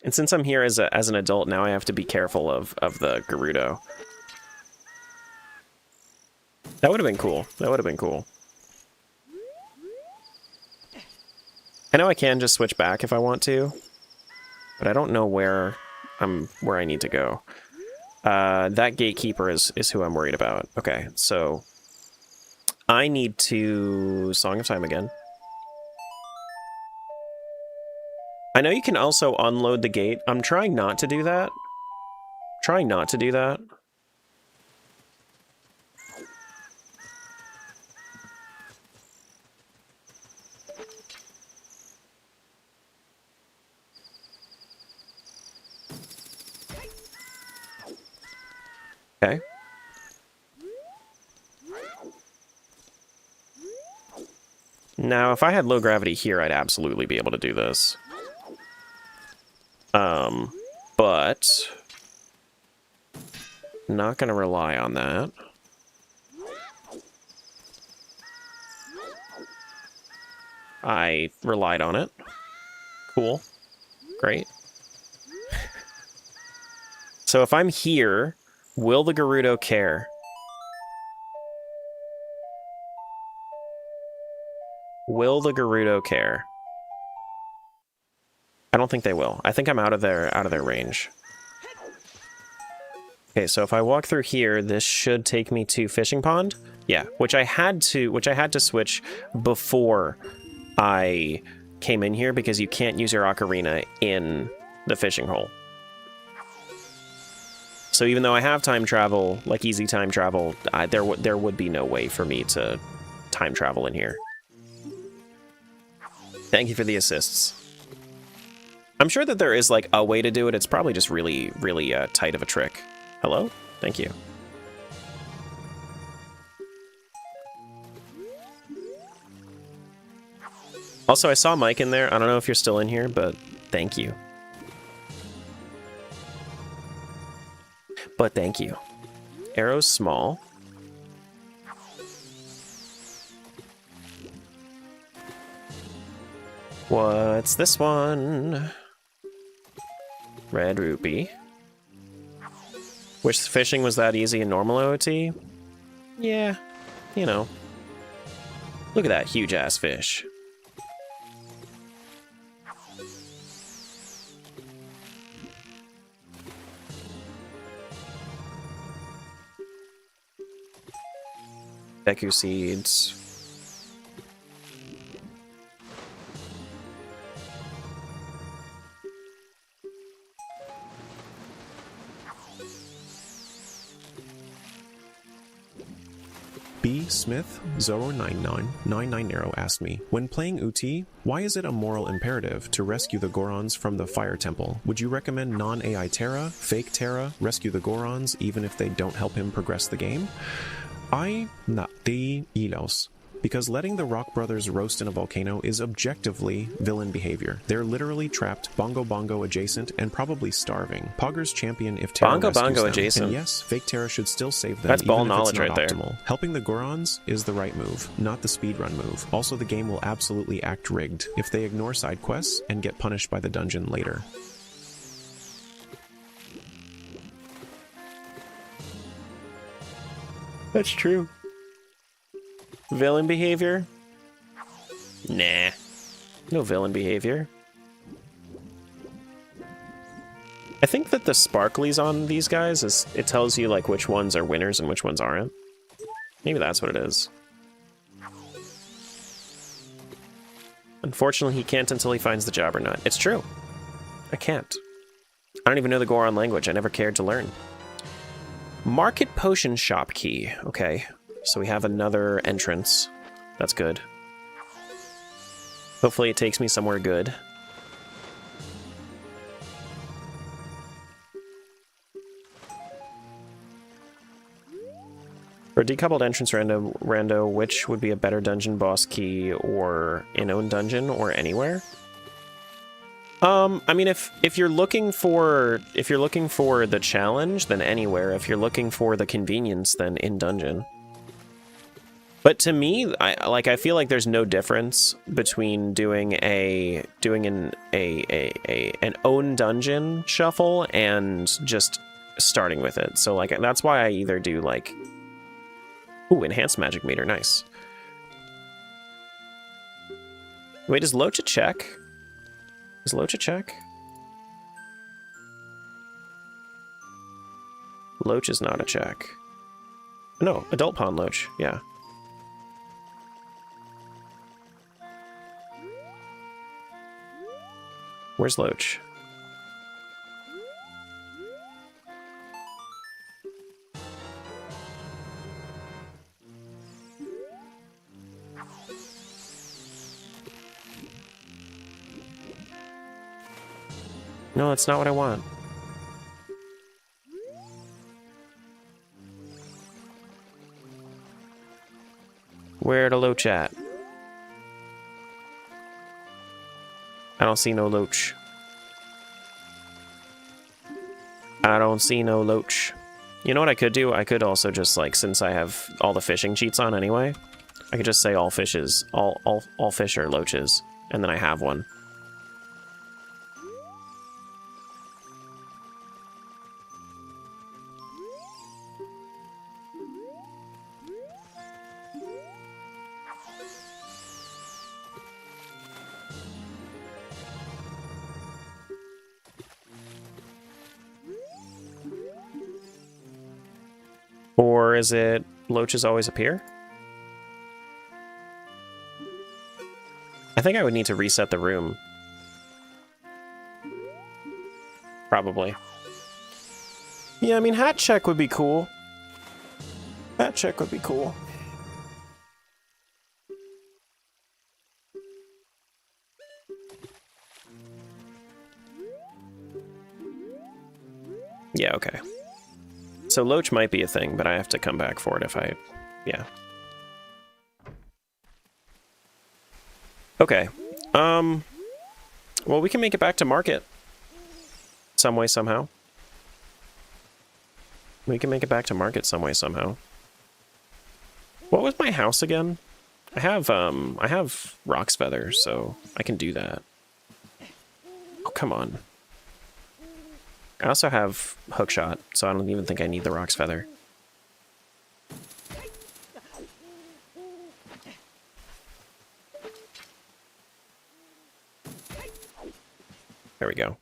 And since I'm here as an adult, now I have to be careful of the Gerudo. That would have been cool. That would have been cool. I know I can just switch back if I want to, but I don't know where I need to go. That gatekeeper is who I'm worried about. Okay, so I need to Song of Time again. I know you can also unload the gate. I'm trying not to do that. Trying not to do that. Okay. Now, if I had low gravity here, I'd absolutely be able to do this. But not gonna rely on that. I relied on it. Cool. Great. So if I'm here, will the Gerudo care? Will the Gerudo care? I don't think they will. I think I'm out of their range. Okay, so if I walk through here, this should take me to Fishing Pond. Yeah, which I had to switch before I came in here because you can't use your Ocarina in the fishing hole. So even though I have time travel, like easy time travel, there would be no way for me to time travel in here. Thank you for the assists. I'm sure that there is like a way to do it. It's probably just really, really tight of a trick. Hello? Thank you. Also, I saw Mike in there. I don't know if you're still in here, but thank you. But thank you. Arrow's small. What's this one? Red rupee. Wish fishing was that easy in normal OOT? Yeah, you know. Look at that huge-ass fish. Deku seeds. B. Smith 09999 asked me, when playing UT, why is it a moral imperative to rescue the Gorons from the Fire Temple? Would you recommend non-AI Terra, fake Terra, rescue the Gorons even if they don't help him progress the game? Ay nati ilos. because letting the Rock Brothers roast in a volcano is objectively villain behavior. They're literally trapped Bongo Bongo adjacent and probably starving. Poggers champion if Terra Bongo rescues Bongo them. adjacent. And yes, fake Terra should still save them. That's ball even if it's knowledge not right there. optimal. Helping the Gorons is the right move, not the speedrun move. Also, the game will absolutely act rigged if they ignore side quests and get punished by the dungeon later. That's true. Villain behavior? Nah. No villain behavior. I think that the sparklies on these guys is it tells you like which ones are winners and which ones aren't. Maybe that's what it is. Unfortunately, he can't until he finds the Jobberknot. It's true. I can't. I don't even know the Goron language. I never cared to learn. Market Potion Shop Key. Okay, so we have another entrance. That's good. Hopefully it takes me somewhere good. For a decoupled entrance rando, which would be a better dungeon boss key or in-own dungeon or anywhere? I mean, if you're looking for the challenge, then anywhere. If you're looking for the convenience, then in dungeon. But to me, I feel like there's no difference between doing an own dungeon shuffle and just starting with it. So like that's why I either do like, ooh, enhanced magic meter, nice. Wait, is Loach a check? Is Loach a check? Loach is not a check. No, adult pawn Loach, yeah. Where's Loach? No, that's not what I want. Where the Loach at? I don't see no Loach. I don't see no Loach. You know what I could do? I could also just, like, since I have all the fishing cheats on anyway, I could just say all fishes, all fish are Loaches, and then I have one. Or is it Loaches always appear? I think I would need to reset the room. Probably. Yeah, I mean, hat check would be cool. Hat check would be cool. Yeah, okay. So Loach might be a thing, but I have to come back for it if I... yeah. Okay. Well, we can make it back to market. Some way, somehow. We can make it back to market some way, somehow. What was my house again? I have Rock's Feather, so I can do that. Oh, come on. I also have Hookshot, so I don't even think I need the Rock's Feather. There we go.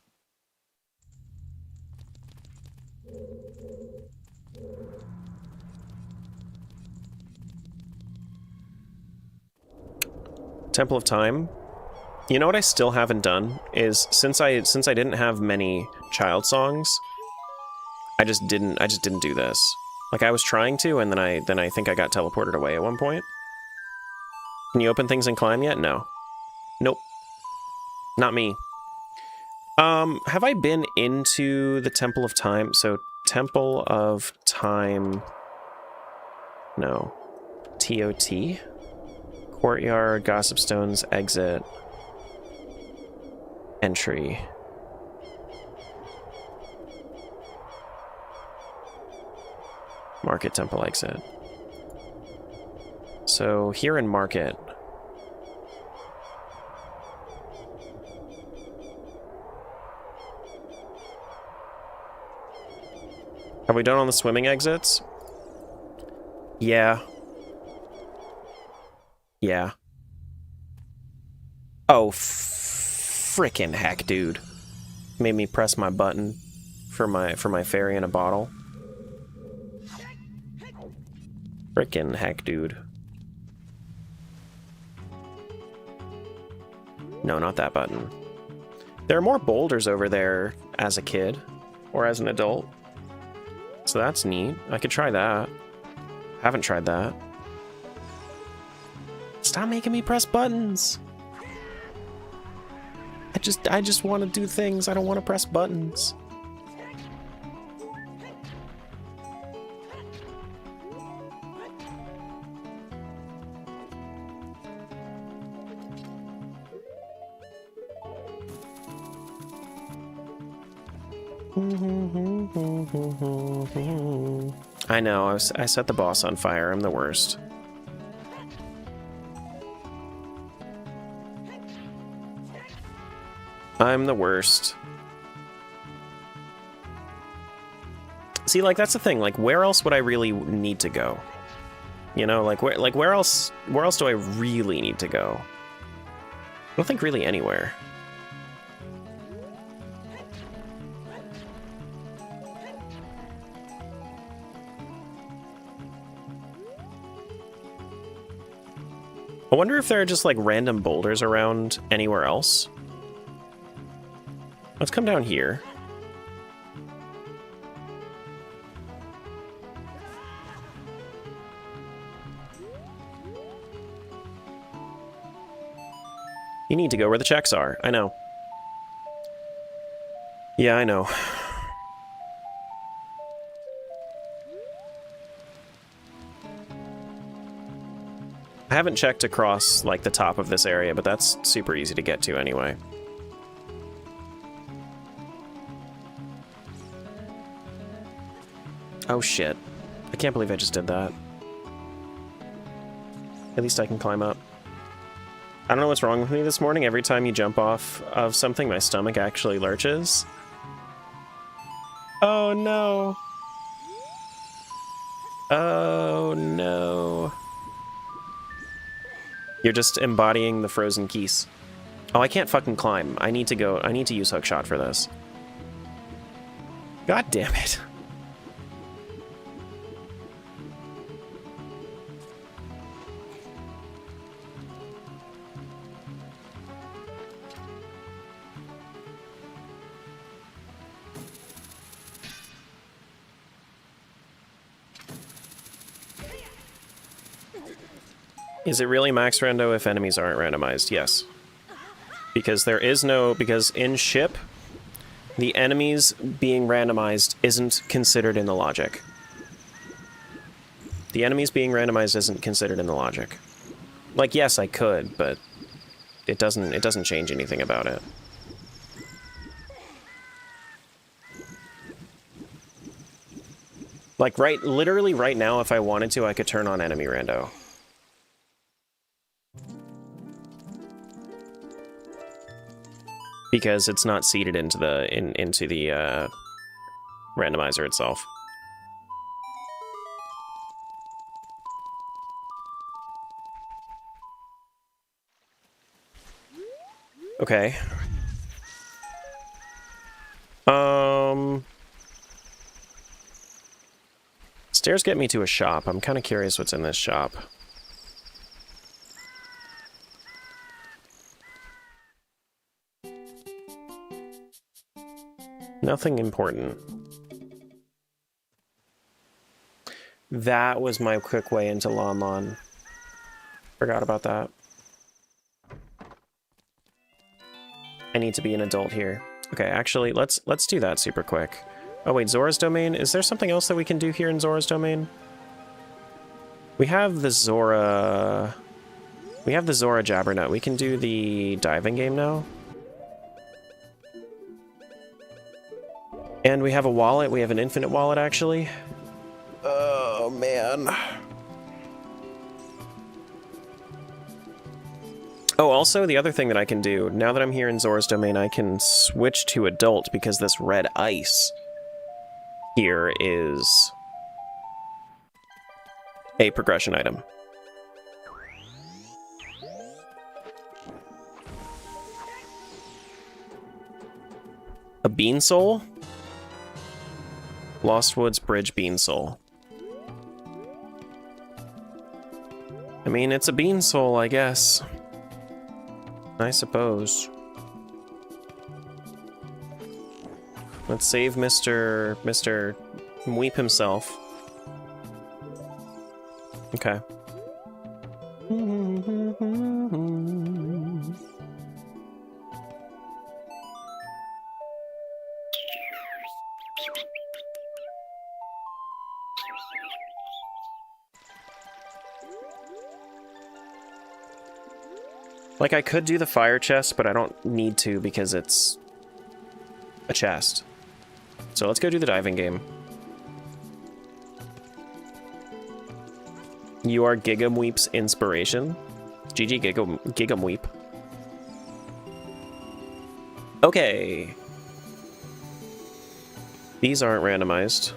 Temple of Time. You know what I still haven't done is since I didn't have many child songs, I just didn't do this. Like I was trying to, and then I think I got teleported away at one point. Can you open things and climb yet? No. Nope. Not me. Have I been into the Temple of Time? So Temple of Time. No. TOT? Courtyard, Gossip Stones, exit, entry. Market Temple exit. So here in Market. Are we done on the swimming exits? Yeah. Yeah. Oh, frickin' heck, dude. Made me press my button for my fairy in a bottle. Frickin' heck, dude. No, not that button. There are more boulders over there as a kid or as an adult. So that's neat. I could try that. Haven't tried that. Stop making me press buttons. I just want to do things. I don't want to press buttons. I know, I set the boss on fire. I'm the worst. I'm the worst. See, like, that's the thing. Like, where else would I really need to go? You know, where else do I really need to go? I don't think really anywhere. I wonder if there are just, like, random boulders around anywhere else. Let's come down here. You need to go where the checks are. I know. Yeah, I know. I haven't checked across, like, the top of this area, but that's super easy to get to anyway. Oh shit. I can't believe I just did that. At least I can climb up. I don't know what's wrong with me this morning. Every time you jump off of something, my stomach actually lurches. Oh no. Oh no. You're just embodying the frozen keys. Oh, I can't fucking climb. I need to use hookshot for this. God damn it. Is it really max rando if enemies aren't randomized? Yes. Because because in ship, the enemies being randomized isn't considered in the logic. The enemies being randomized isn't considered in the logic. Like, yes, I could, but it doesn't change anything about it. Like, literally right now, if I wanted to, I could turn on enemy rando. Because it's not seeded into the randomizer itself. Okay. Stairs get me to a shop. I'm kind of curious what's in this shop. Nothing important. That was my quick way into Lon Lon. Forgot about that. I need to be an adult here. Okay, actually, let's do that super quick. Oh wait, Zora's Domain? Is there something else that we can do here in Zora's Domain? We have the Zora We have the Zora Jabbernut. We can do the diving game now. And we have a wallet. We have an infinite wallet, actually. Oh, man. Oh, also, the other thing that I can do, now that I'm here in Zora's Domain, I can switch to adult because this red ice here is a progression item. A bean soul? Lost Woods Bridge bean soul. I mean, it's a bean soul, I guess. I suppose. Let's save Mr. Mweep himself. Okay. Like, I could do the fire chest, but I don't need to because it's a chest. So let's go do the diving game. You are Gigamweep's inspiration. GG Gigamweep. Okay. These aren't randomized.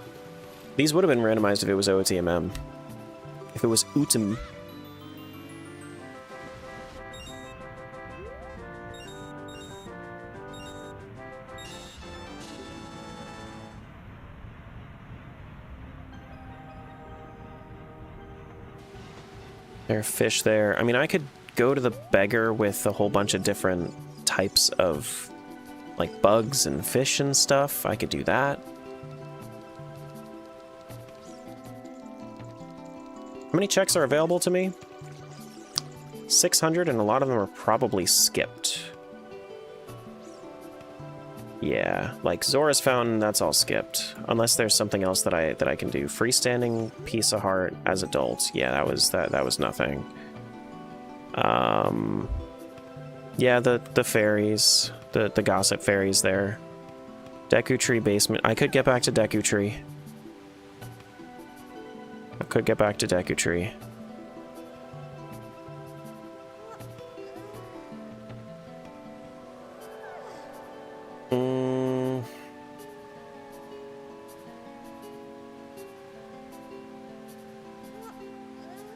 These would have been randomized if it was OTMM. If it was UTM. There are fish there. I mean, I could go to the beggar with a whole bunch of different types of, like, bugs and fish and stuff. I could do that. How many checks are available to me? 600, and a lot of them are probably skipped. Yeah, like Zora's Fountain, that's all skipped. Unless there's something else that I can do. Freestanding Piece of Heart as adults. Yeah, that was nothing. Yeah, the fairies, the gossip fairies there. Deku Tree basement. I could get back to Deku Tree. I could get back to Deku Tree.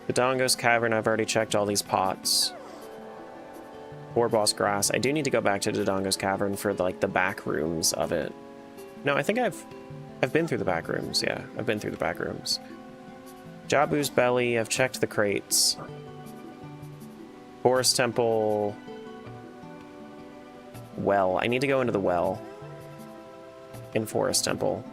The Dongo's Cavern, I've already checked all these pots. Boss Grass. I do need to go back to Dodongo's Cavern for like the back rooms of it. No, I think I've been through the back rooms. Yeah, I've been through the back rooms. Jabu's Belly, I've checked the crates. Forest Temple. Well, I need to go into the well in Forest Temple.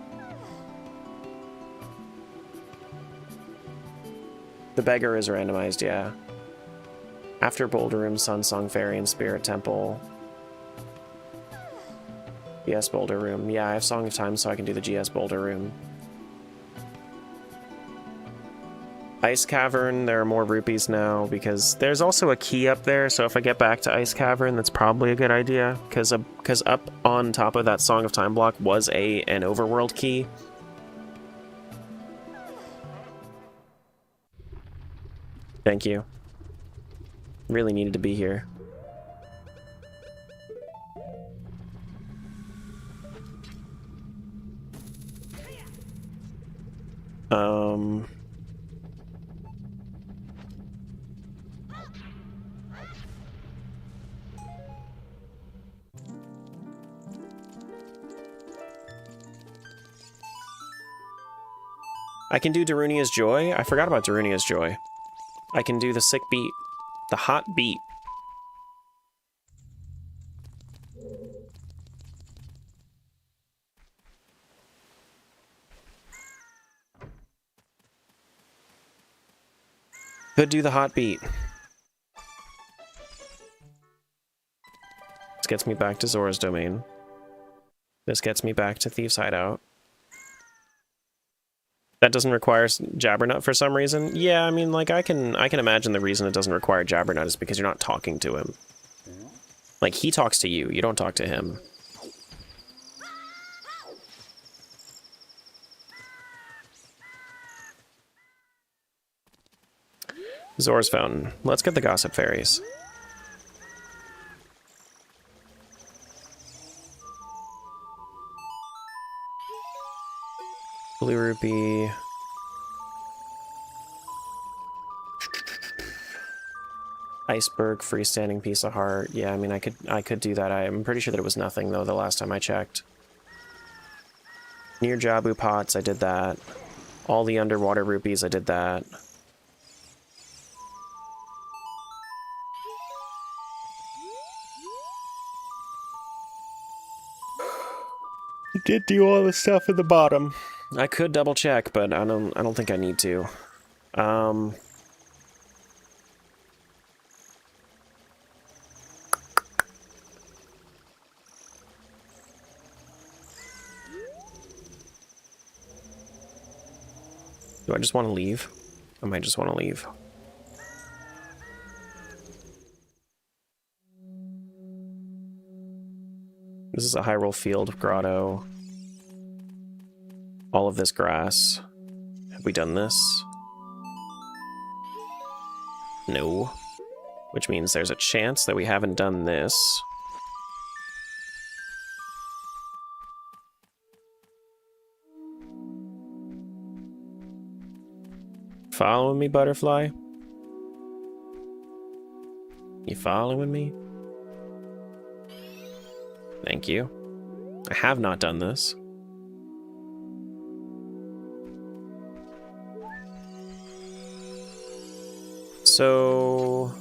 The beggar is randomized, yeah. After Boulder Room, Sunsong Fairy, and Spirit Temple. GS Boulder Room. Yeah, I have Song of Time, so I can do the GS Boulder Room. Ice Cavern, there are more rupees now, because there's also a key up there, so if I get back to Ice Cavern, that's probably a good idea, because up on top of that Song of Time block was an overworld key. Thank you. Really needed to be here. I can do Darunia's Joy. I forgot about Darunia's Joy. I can do the sick beat. The hot beat. Could do the hot beat. This gets me back to Zora's Domain. This gets me back to Thieves' Hideout. That doesn't require Jabbernut for some reason? Yeah, I mean, like, I can imagine the reason it doesn't require Jabbernut is because you're not talking to him. Like, he talks to you, you don't talk to him. Zora's Fountain. Let's get the Gossip Fairies. Blue Rupee. Iceberg, freestanding piece of heart. Yeah, I mean, I could do that. I'm pretty sure that it was nothing, though, the last time I checked. Near Jabu pots, I did that. All the underwater rupees, I did that. You did do all the stuff at the bottom. I could double check, but I don't think I need to. Do I just want to leave? I might just want to leave. This is a Hyrule Field grotto. All of this grass. Have we done this? No. Which means there's a chance that we haven't done this. Following me, butterfly? You following me? Thank you. I have not done this. So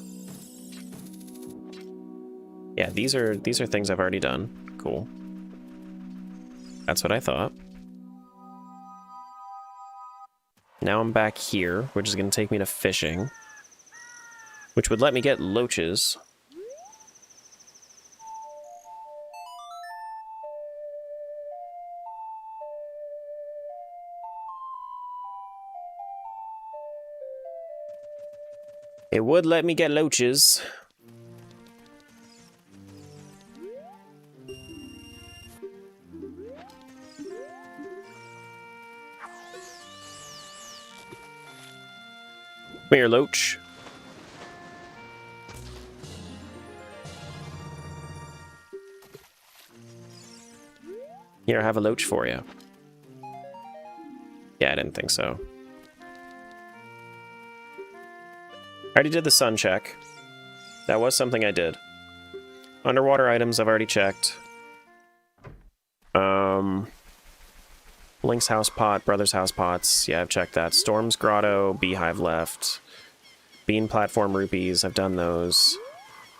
yeah, these are things I've already done. Cool. That's what I thought. Now I'm back here, which is going to take me to fishing, which would let me get loaches. It would let me get loaches. Come here, loach. Here, I have a loach for you. Yeah, I didn't think so. I already did the sun check. That was something I did. Underwater items I've already checked. Link's house pot, Brother's house pots. Yeah, I've checked that. Storm's grotto, beehive left. Bean platform rupees, I've done those.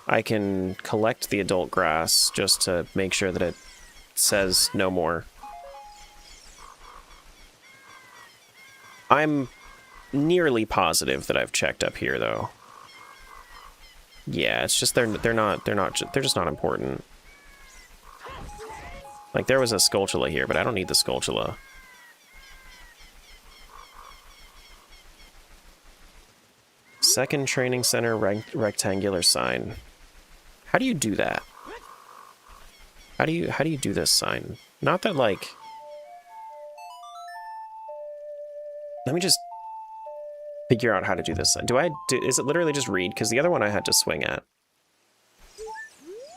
I can collect the adult grass just to make sure that it says no more. I'm nearly positive that I've checked up here, though. Yeah, it's just they're just not important. Like, there was a Skulltula here, but I don't need the Skulltula. Second training center rectangular sign. How do you do that? How do you do this sign? Not that, like, let me just figure out how to do this sign. Is it literally just read? Because the other one I had to swing at.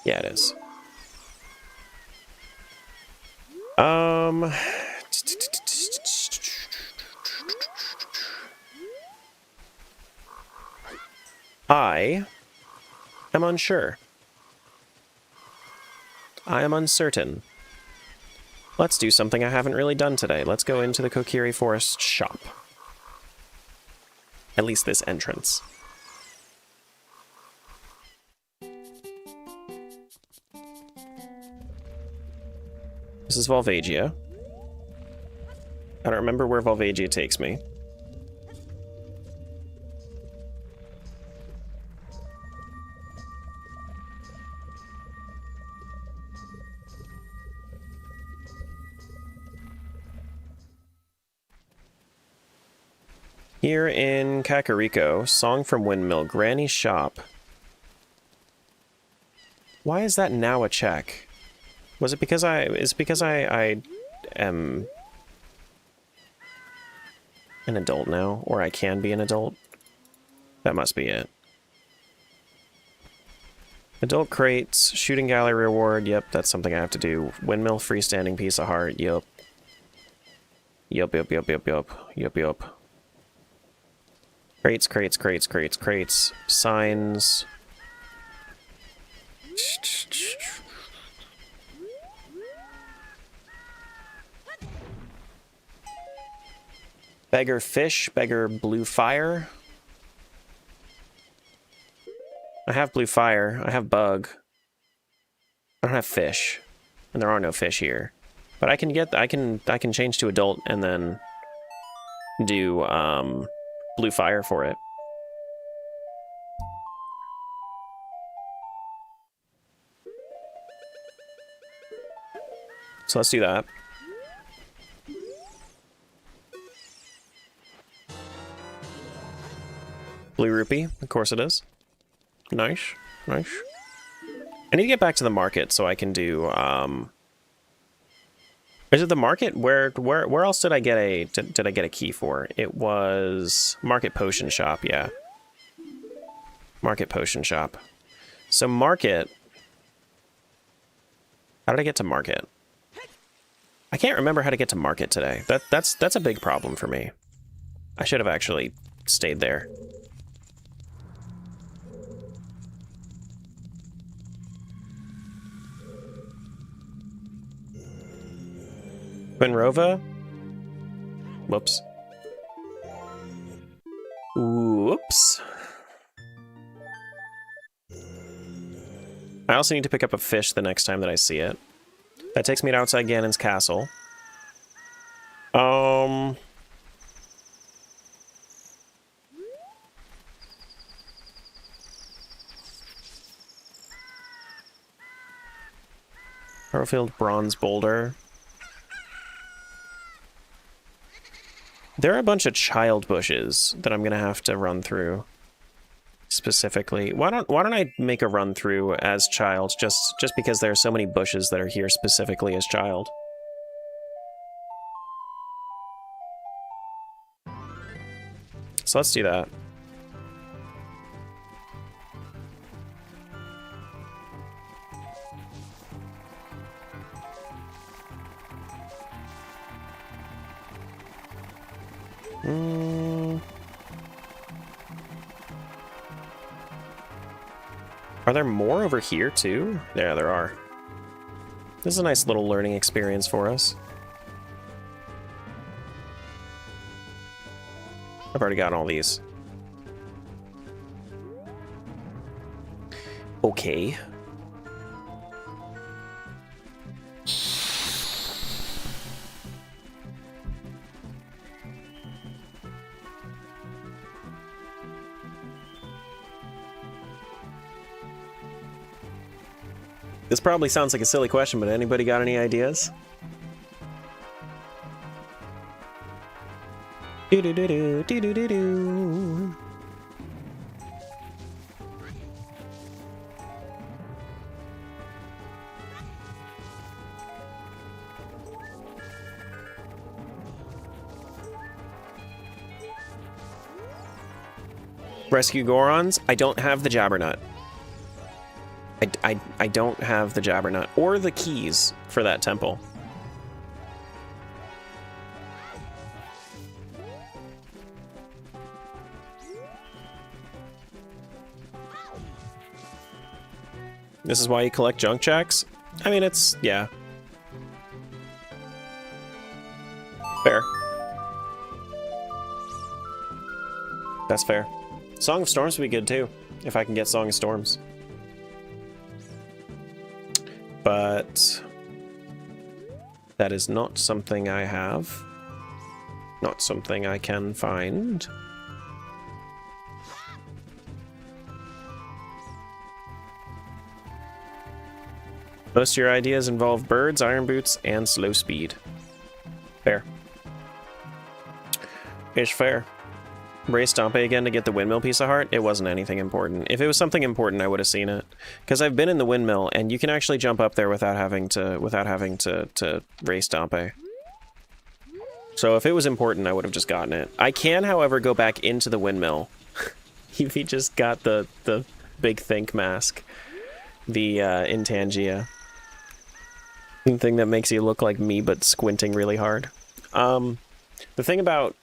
Yeah, it is. I am unsure. I am uncertain. Let's do something I haven't really done today. Let's go into the Kokiri Forest shop. At least this entrance. This is Volvagia. I don't remember where Volvagia takes me. Here in Kakariko, song from Windmill, Granny Shop. Why is that now a check? Was it because I am an adult now, or I can be an adult? That must be it. Adult crates, shooting gallery reward, yep, that's something I have to do. Windmill, freestanding piece of heart, yep. Yup. Crates. Signs. Beggar fish, beggar blue fire. I have blue fire, I have bug. I don't have fish. And there are no fish here. But I can change to adult and then do blue fire for it. So let's do that. Blue rupee, of course it is. Nice. I need to get back to the market so I can do is it the market? Where else did I get a key for? It was Market Potion Shop, yeah. Market Potion Shop. So market. How did I get to market? I can't remember how to get to market today. That's a big problem for me. I should have actually stayed there. Quinrova? Whoops. Whoops. I also need to pick up a fish the next time that I see it. That takes me to outside Ganon's castle. Harrowfield Bronze Boulder. There are a bunch of child bushes that I'm gonna have to run through. Specifically, why don't I make a run through as child just because there are so many bushes that are here specifically as child. So let's do that. Are there more over here too? Yeah, there are. This is a nice little learning experience for us. I've already gotten all these. Okay. This probably sounds like a silly question, but anybody got any ideas? Do-do-do-do-do-do-do. Rescue Gorons? I don't have the Jabbernut. I don't have the Jabbernut or the keys for that temple. This is why you collect junk checks? I mean, it's, yeah. Fair. That's fair. Song of Storms would be good too, if I can get Song of Storms. But that is not something I have. Not something I can find. Most of your ideas involve birds, iron boots, and slow speed. Fair. Ish fair. Race Stompe again to get the windmill piece of heart? It wasn't anything important. If it was something important, I would have seen it. Because I've been in the windmill, and you can actually jump up there without having to race Stompe. So if it was important, I would have just gotten it. I can, however, go back into the windmill. He just got the big think mask. The in Tangia. Thing that makes you look like me, but squinting really hard. The thing about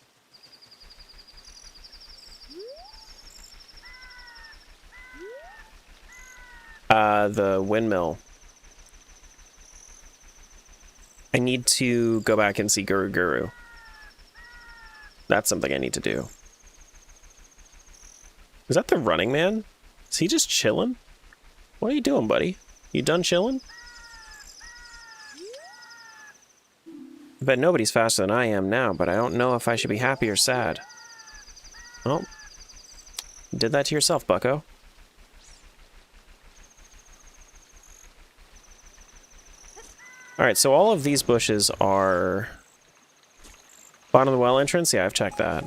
the windmill, I need to go back and see Guru Guru. That's something I need to do. Is that the Running Man? Is he just chilling? What are you doing, buddy? You done chilling? I bet nobody's faster than I am now, but I don't know if I should be happy or sad. Well, you did that to yourself, bucko. Alright, so all of these bushes are... Bottom of the well entrance? Yeah, I've checked that.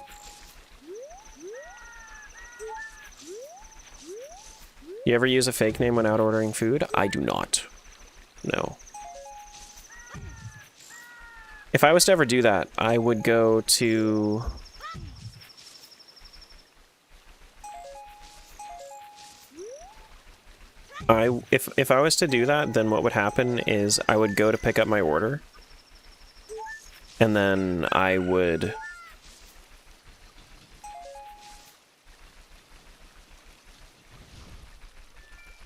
You ever use a fake name when out ordering food? I do not. No. If I was to ever do that, I would go to... If I was to do that, then what would happen is I would go to pick up my order, and then I would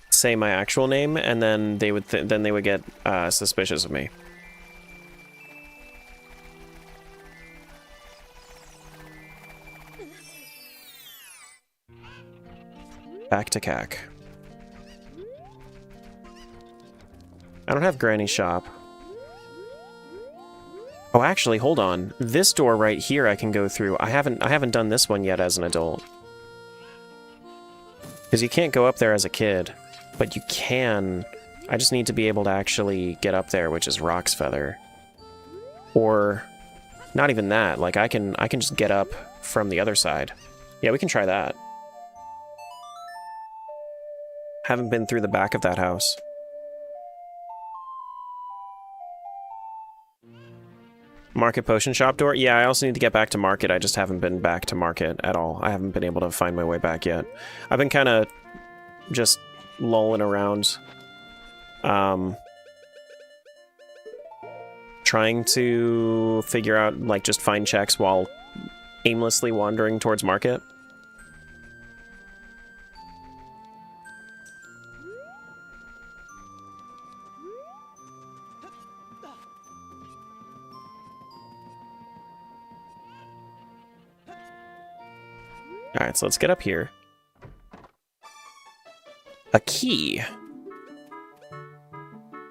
say my actual name, and then they would get suspicious of me. Back to CAC. I don't have Granny's shop. Oh, actually, hold on. This door right here I can go through. I haven't done this one yet as an adult. Because you can't go up there as a kid, but you can. I just need to be able to actually get up there, which is Rock's Feather. Or not even that. Like I can just get up from the other side. Yeah, we can try that. Haven't been through the back of that house. Market potion shop door? Yeah, I also need to get back to market. I just haven't been back to market at all. I haven't been able to find my way back yet. I've been kind of just lolling around. Trying to figure out, like, just find checks while aimlessly wandering towards market. Alright, so let's get up here. A key.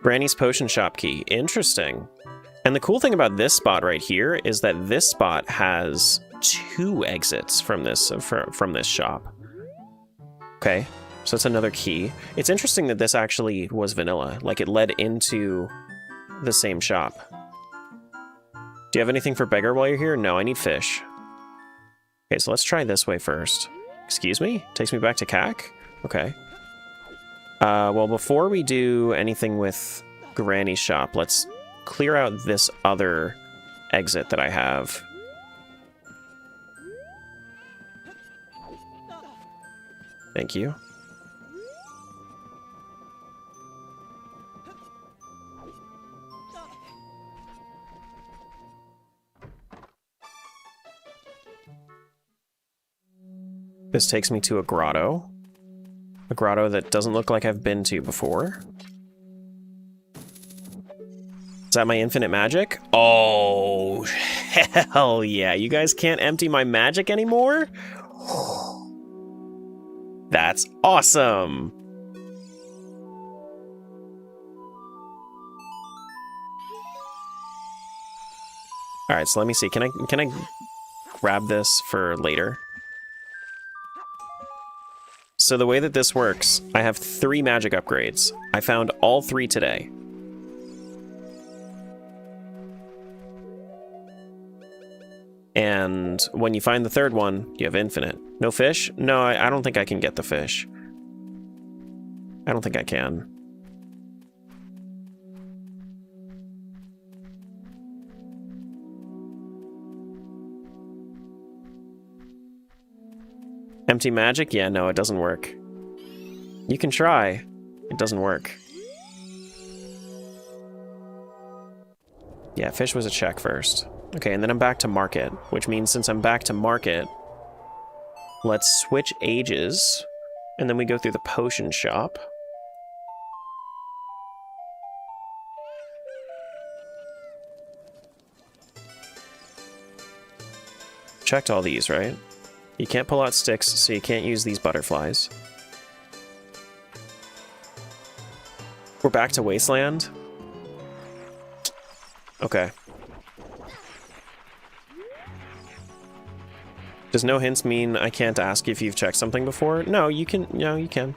Granny's potion shop key. Interesting. And the cool thing about this spot right here is that this spot has 2 exits from this shop. Okay, so that's another key. It's interesting that this actually was vanilla. Like, it led into the same shop. Do you have anything for beggar while you're here? No, I need fish. Okay, so let's try this way first. Excuse me? Takes me back to CAC? Okay. Well, before we do anything with Granny's shop, let's clear out this other exit that I have. Thank you. This takes me to a grotto. A grotto that doesn't look like I've been to before. Is that my infinite magic? Oh, hell yeah. You guys can't empty my magic anymore? That's awesome. All right, so let me see. Can I grab this for later? So the way that this works, I have 3 magic upgrades. I found all 3 today. And when you find the third one, you have infinite. No fish? No, I don't think I can get the fish. I don't think I can. Empty magic? Yeah, no, it doesn't work. You can try. It doesn't work. Yeah, fish was a check first. Okay, and then I'm back to market, which means since I'm back to market, let's switch ages, and then we go through the potion shop. Checked all these, right? You can't pull out sticks, so you can't use these butterflies. We're back to Wasteland. Okay. Does no hints mean I can't ask if you've checked something before? No, you can. No, you can.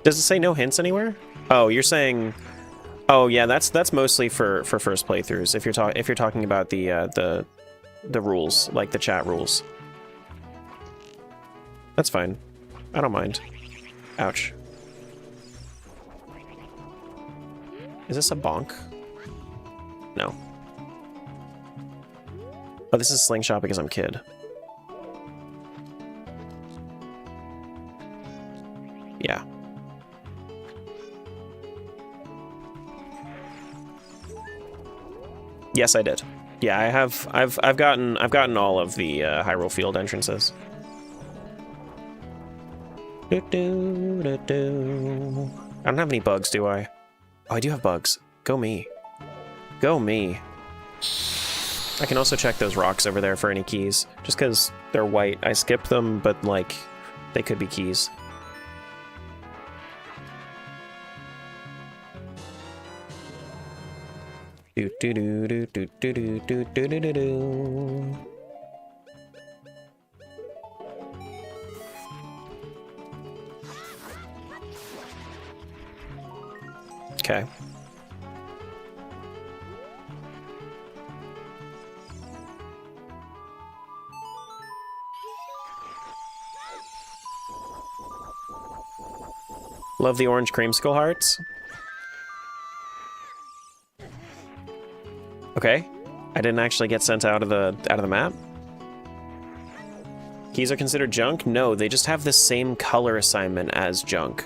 Does it say no hints anywhere? Oh, you're saying. Oh yeah, that's mostly for first playthroughs. If you're talking about the rules, like the chat rules. That's fine. I don't mind. Ouch. Is this a bonk? No. Oh, this is slingshot because I'm kid. Yeah. Yes, I did. Yeah, I've gotten all of the Hyrule Field entrances. I don't have any bugs, do I? Oh, I do have bugs. Go me. Go me. I can also check those rocks over there for any keys. Just because they're white, I skipped them, but, like, they could be keys. Do do do do do do do do do do do. Okay. Love the orange creamsicle hearts. Okay. I didn't actually get sent out of the map. Keys are considered junk? No, they just have the same color assignment as junk.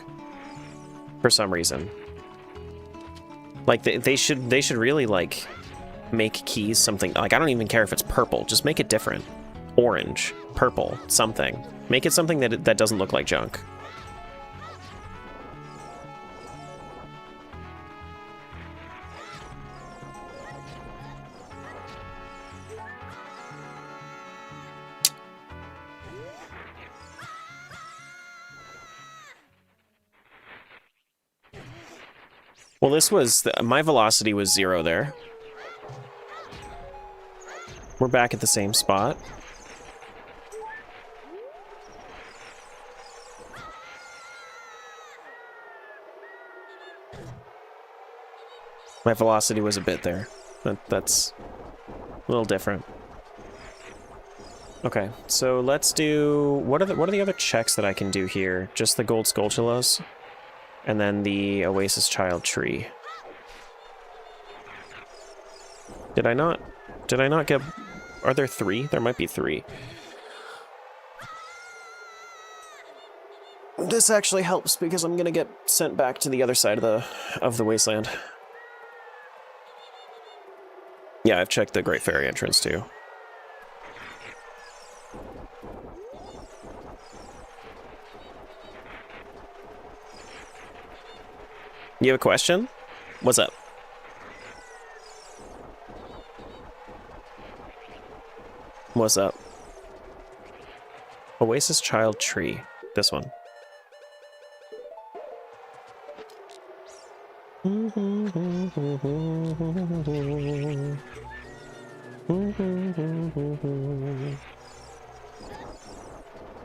For some reason. Like they should really like make keys something like I don't even care if it's purple, just make it different. Orange, purple, something. Make it something that doesn't look like junk. Well, this was... my velocity was 0 there. We're back at the same spot. My velocity was a bit there. That's a little different. Okay, so let's do... What are the other checks that I can do here? Just the gold Skulltulas? And then the Oasis Child Tree. Did I not get... Are there 3? There might be 3. This actually helps because I'm gonna get sent back to the other side of the wasteland. Yeah, I've checked the Great Fairy entrance too. You have a question? What's up? What's up? Oasis Child Tree. This one.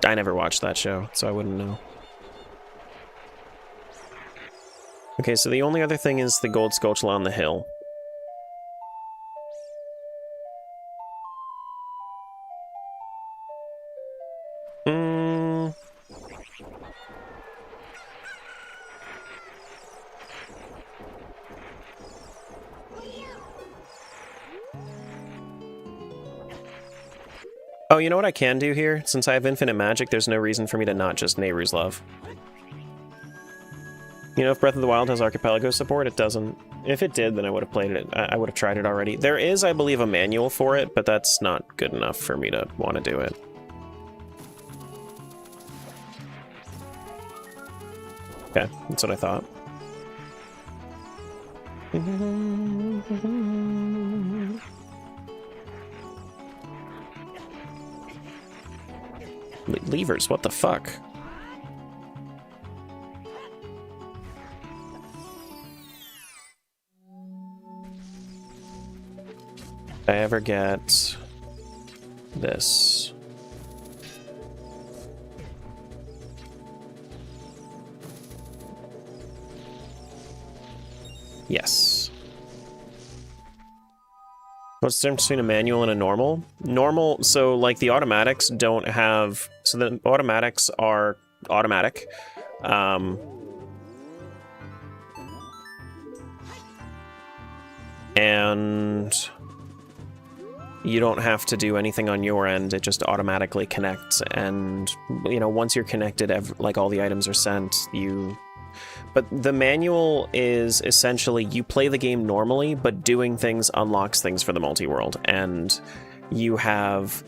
I never watched that show, so I wouldn't know. Okay, so the only other thing is the gold Skulltula on the hill. Oh, you know what I can do here? Since I have infinite magic, there's no reason for me to not just Nehru's Love. You know, if Breath of the Wild has Archipelago support, it doesn't. If it did, then I would have played it. I would have tried it already. There is, I believe, a manual for it, but that's not good enough for me to want to do it. Okay, that's what I thought. Levers, what the fuck? Did I ever get this? Yes. What's the difference between a manual and a normal? Normal, so like the automatics don't have, so the automatics are automatic. And you don't have to do anything on your end, it just automatically connects, and, you know, once you're connected, like all the items are sent, But the manual is essentially you play the game normally, but doing things unlocks things for the multi-world, and you have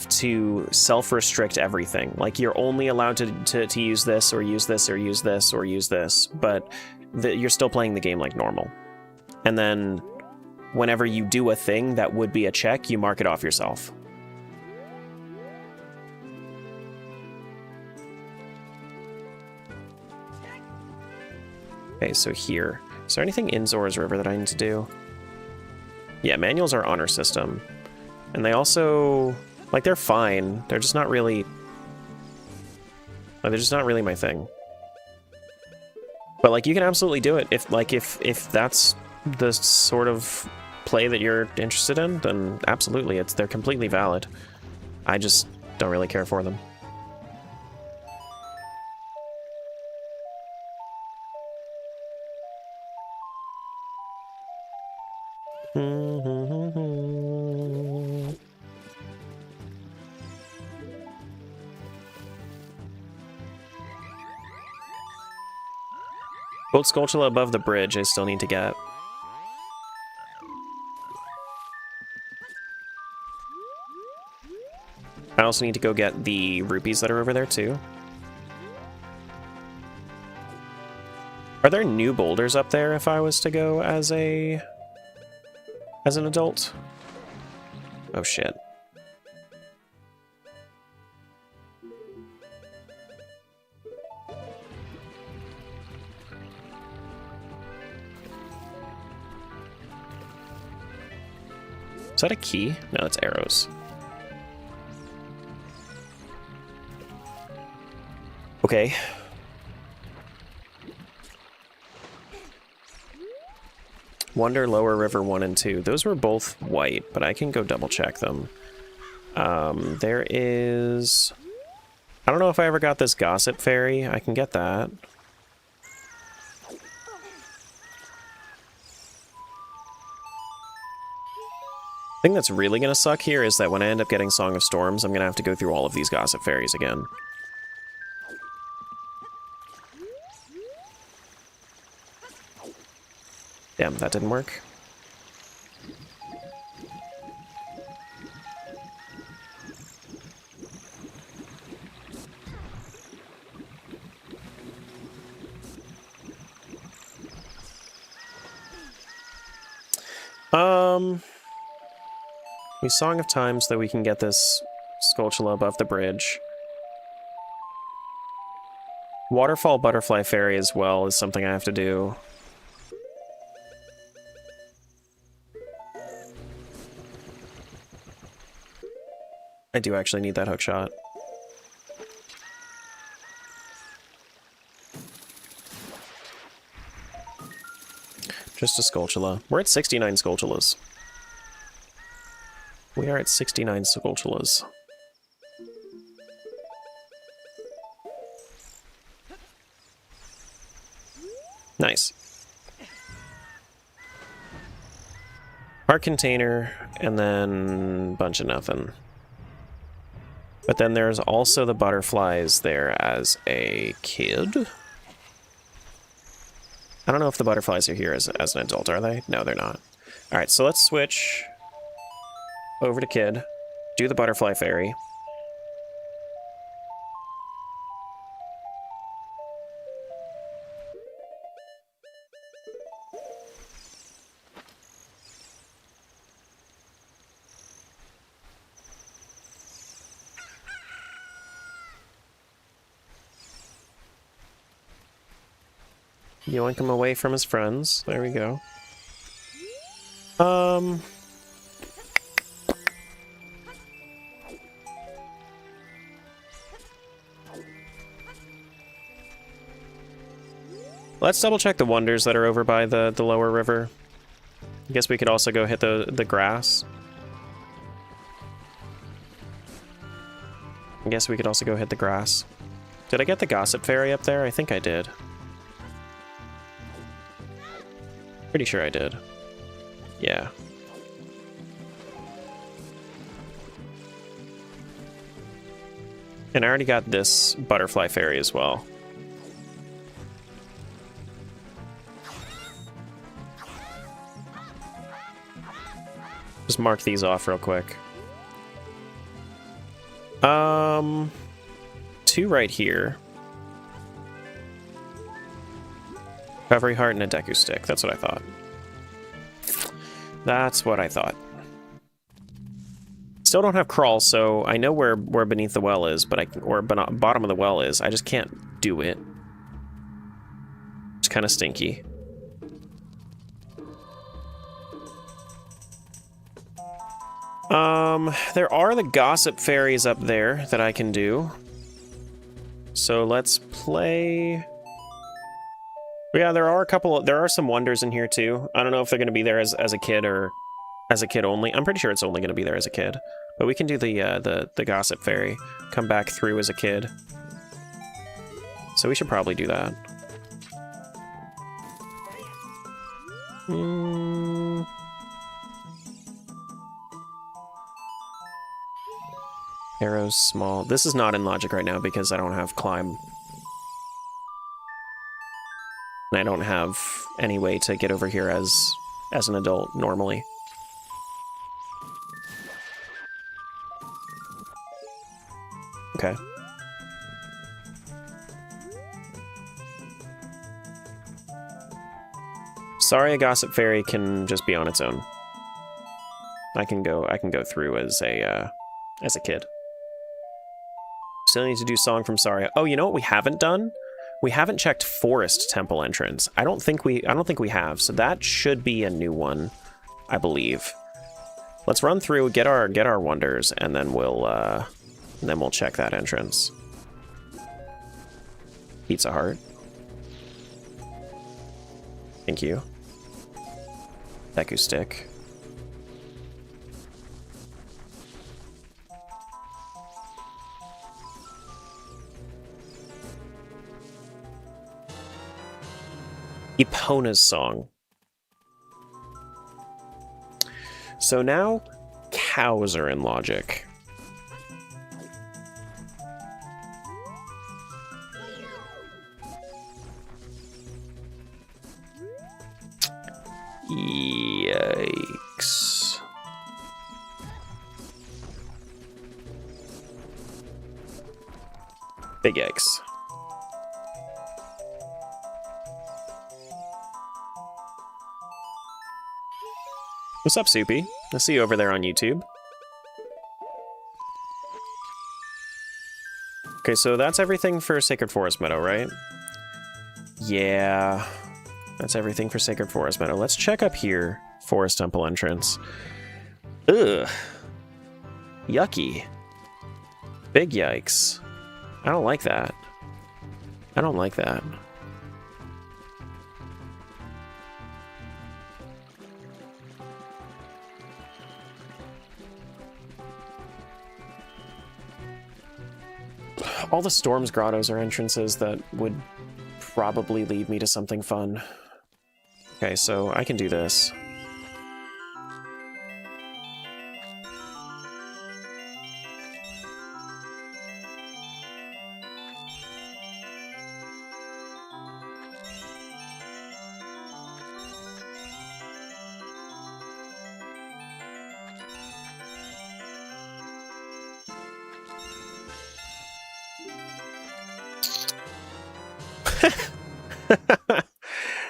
to self-restrict everything. Like, you're only allowed to use this, or use this, or use this, or use this, but you're still playing the game like normal. And then whenever you do a thing that would be a check, you mark it off yourself. Okay, so here. Is there anything in Zora's River that I need to do? Yeah, manuals are honor system. And they also, like, they're fine. They're just not really... Like, they're just not really my thing. But, like, you can absolutely do it. If that's the sort of play that you're interested in, then absolutely, they're completely valid. I just don't really care for them. Boat Skulltula above the bridge I still need to get. I also need to go get the rupees that are over there too. Are there new boulders up there if I was to go as an adult? Oh shit. Is that a key? No, it's arrows. Okay. Wonder Lower River 1 and 2. Those were both white, but I can go double check them. There is... I don't know if I ever got this Gossip Fairy. I can get that. The thing that's really going to suck here is that when I end up getting Song of Storms, I'm going to have to go through all of these Gossip Fairies again. Damn, that didn't work. We Song of Time so that we can get this Skulltula above the bridge. Waterfall Butterfly Fairy as well is something I have to do. I do actually need that hookshot. Just a Skulltula. We're at 69 Skulltulas. We are at 69 Skulltulas. Nice. Heart container, and then bunch of nothing. But then there's also the butterflies there as a kid. I don't know if the butterflies are here as an adult, are they? No, they're not. Alright, so let's switch over to kid. Do the butterfly fairy. Yoink him away from his friends. There we go. Let's double check the wonders that are over by the lower river. I guess we could also go hit the grass. I guess we could also go hit the grass. Did I get the gossip fairy up there? I think I did. Pretty sure I did. Yeah. And I already got this butterfly fairy as well. Just mark these off real quick. 2 right here. Recovery heart and a Deku stick. That's what I thought. That's what I thought. Still don't have crawl, so I know where beneath the well is, but bottom of the well is. I just can't do it. It's kind of stinky. There are the gossip fairies up there that I can do. So let's play. Yeah, there are some wonders in here too. I don't know if they're going to be there as a kid or as a kid only. I'm pretty sure it's only going to be there as a kid. But we can do the gossip fairy. Come back through as a kid. So we should probably do that. Arrows small. This is not in logic right now because I don't have climb. And I don't have any way to get over here as an adult normally. Okay. Sorry, a gossip fairy can just be on its own. I can go through as a kid. Still need to do song from Saria. Oh, you know what we haven't done? We haven't checked forest temple entrance. I don't think we have, so that should be a new one, I believe. Let's run through, get our wonders, and then we'll check that entrance. Pizza Heart. Thank you. Deku stick. Epona's song. So now cows are in logic. Yikes. Big yikes. What's up, Soupy? I see you over there on YouTube. Okay, so that's everything for Sacred Forest Meadow, right? Yeah, that's everything for Sacred Forest Meadow. Let's check up here. Forest Temple entrance. Ugh. Yucky. Big yikes. I don't like that. I don't like that. All the Storm's grottos are entrances that would probably lead me to something fun. Okay, so I can do this.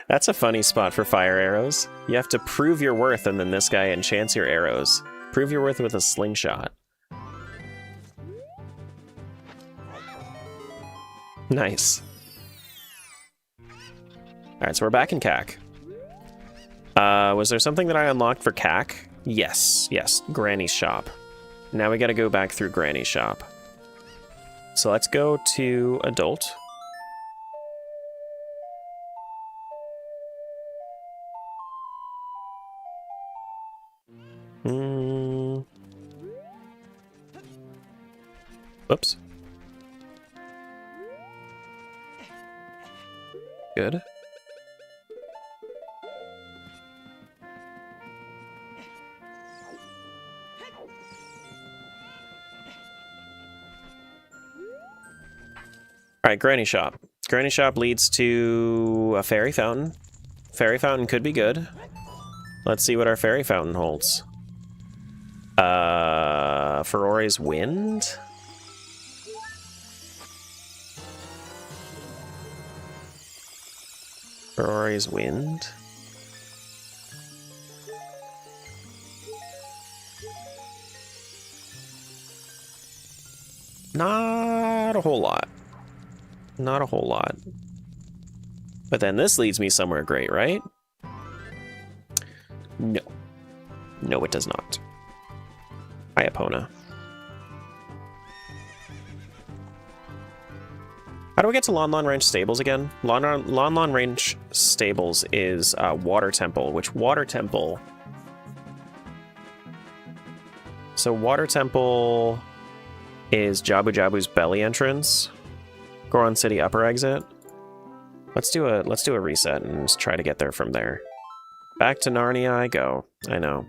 That's a funny spot for fire arrows. You have to prove your worth, and then this guy enchants your arrows. Prove your worth with a slingshot. Nice. Alright, so we're back in CAC. Was there something that I unlocked for CAC? Yes, Granny's shop. Now we gotta go back through Granny's shop. So let's go to adult. Oops. Good. Alright, Granny Shop. Granny Shop leads to a fairy fountain. Fairy fountain could be good. Let's see what our fairy fountain holds. Ferori's Wind? Ferori's Wind? Not a whole lot. Not a whole lot. But then this leads me somewhere great, right? No. No, it does not. Hi, Epona. How do we get to Lon Lon Ranch Stables again? Lon Lon Ranch Stables is Water Temple, which Water Temple... So Water Temple is Jabu Jabu's belly entrance. Goron City upper exit. Let's do a reset and just try to get there from there. Back to Narnia I go. I know.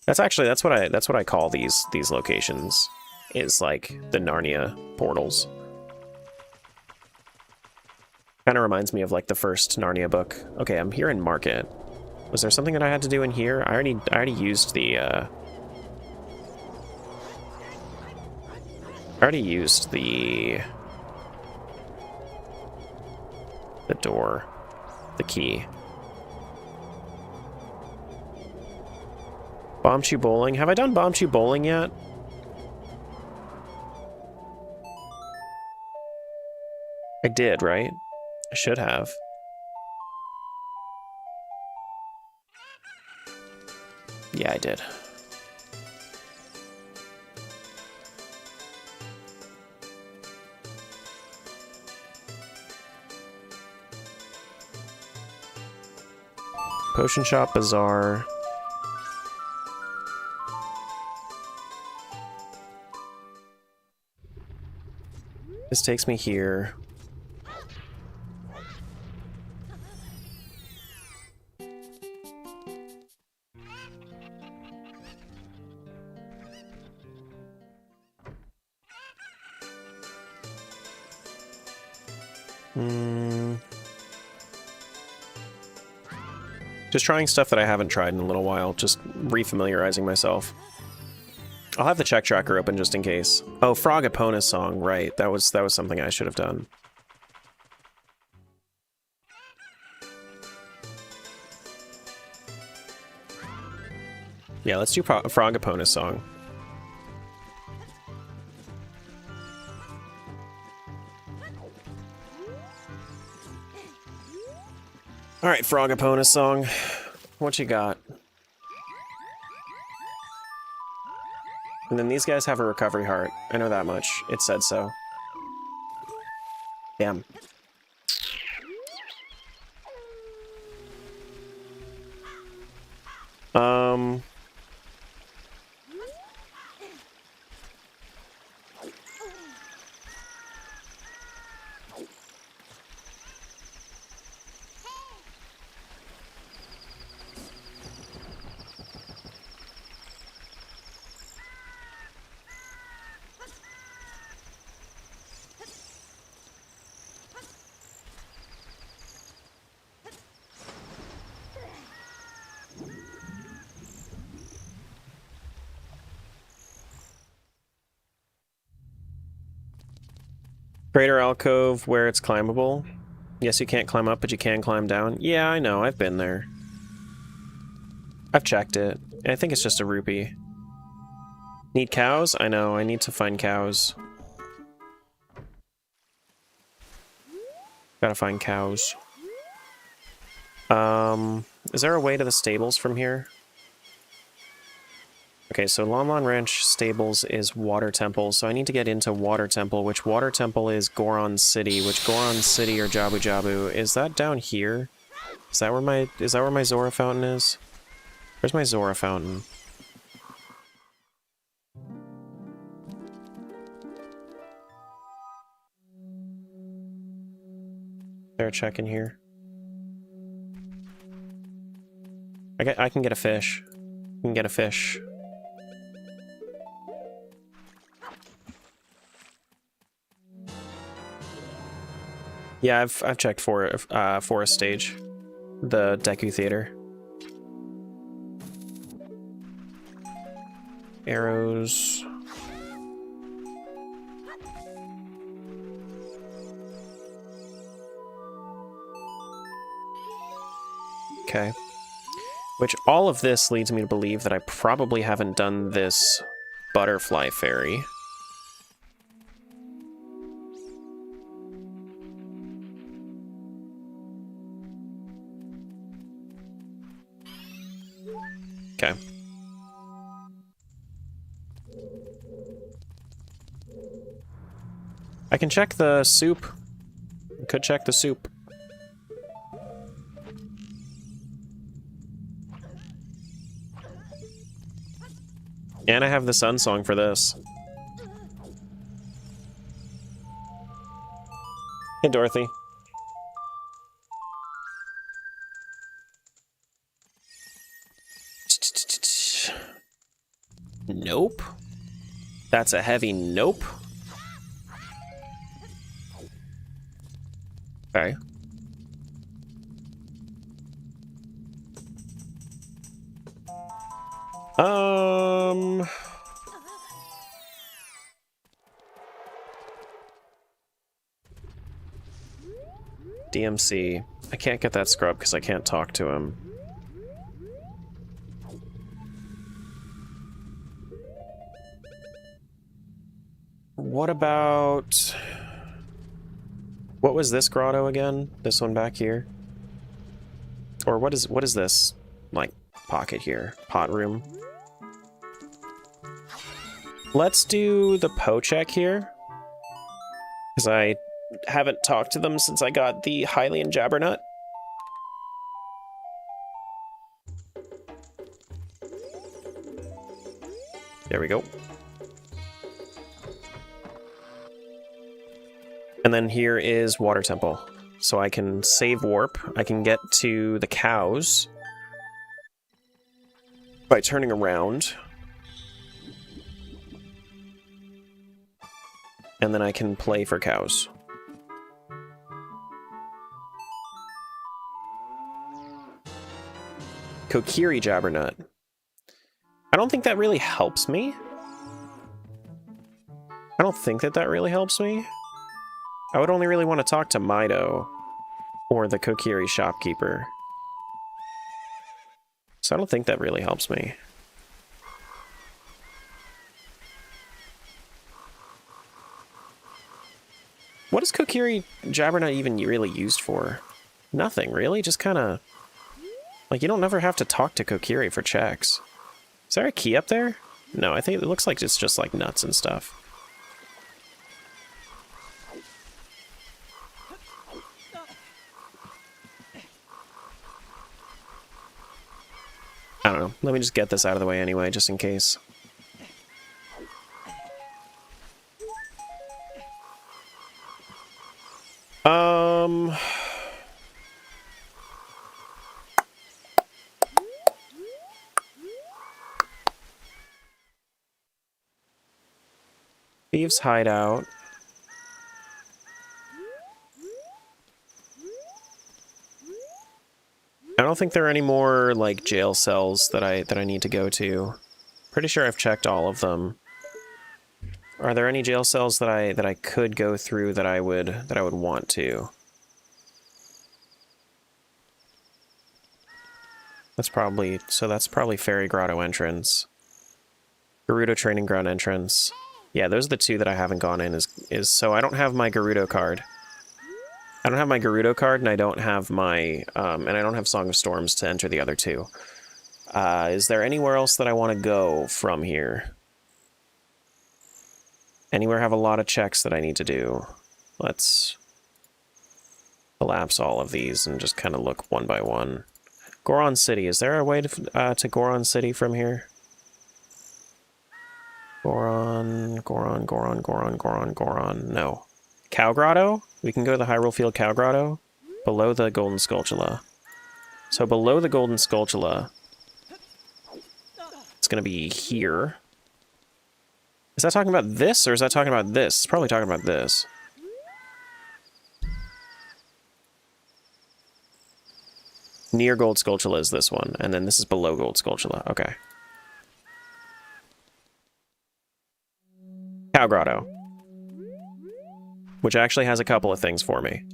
That's what I call these locations, is like the Narnia portals. Kind of reminds me of like the first Narnia book. Okay, I'm here in Market. Was there something that I had to do in here? I already used the door, the key. Bombchu Bowling. Have I done Bombchu Bowling yet? I did, right? I should have. Yeah, I did. Potion Shop, Bazaar. This takes me here. Just trying stuff that I haven't tried in a little while, just refamiliarizing myself. I'll have the check tracker open just in case. Oh, Frog Epona's song, right. That was something I should have done. Yeah, let's do Frog Epona's song. Alright, Frog Epona's song. What you got? And then these guys have a recovery heart. I know that much. It said so. Damn. Crater alcove where it's climbable. Yes, you can't climb up, but you can climb down. Yeah, I know. I've been there. I've checked it. I think it's just a rupee. Need cows? I know. I need to find cows. Gotta find cows. Is there a way to the stables from here? Okay, so Lon Lon Ranch Stables is Water Temple, so I need to get into Water Temple, which Water Temple is Goron City, which Goron City or Jabu Jabu, is that down here? Is that where my Zora Fountain is? Where's my Zora Fountain? Is there a check in here? I can get a fish. I can get a fish. Yeah, I've checked for Forest Stage, the Deku Theater. Arrows. Okay. Which all of this leads me to believe that I probably haven't done this butterfly fairy. Okay. I can check the soup. I could check the soup. And I have the sun song for this. Hey, Dorothy. Nope. That's a heavy nope. Okay. DMC. I can't get that scrub because I can't talk to him. What about... What was this grotto again? This one back here? Or what is this, like, pocket here? Pot room? Let's do the Poe check here. Because I haven't talked to them since I got the Hylian Jabbernut. There we go. And then here is Water Temple. So I can save warp. I can get to the cows by turning around. And then I can play for cows. Kokiri Jabbernut. I don't think that really helps me. I don't think that really helps me. I would only really want to talk to Mido or the Kokiri shopkeeper. So I don't think that really helps me. What is Kokiri Jabbernut even really used for? Nothing, really? Just kind of... Like, you don't never have to talk to Kokiri for checks. Is there a key up there? No, I think it looks like it's just, like, nuts and stuff. I don't know. Let me just get this out of the way anyway, just in case. Thieves' hideout. I don't think there are any more, like, jail cells that I need to go to. Pretty sure I've checked all of them. Are there any jail cells that I could go through that I would want to? That's probably Fairy Grotto entrance. Gerudo Training Ground entrance. Yeah, those are the two that I haven't gone in is so I don't have my Gerudo card. I don't have my Gerudo card and I don't have my and I don't have Song of Storms to enter the other two. Is there anywhere else that I want to go from here? Anywhere have a lot of checks that I need to do? Let's collapse all of these and just kind of look one by one. Goron City. Is there a way to Goron City from here? Goron. No. Cow Grotto? We can go to the Hyrule Field Cow Grotto. Below the Golden Skulltula. So below the Golden Skulltula, it's going to be here. Is that talking about this, or is that talking about this? It's probably talking about this. Near Gold Skulltula is this one, and then this is below Gold Skulltula. Okay. Cow Grotto. Which actually has a couple of things for me.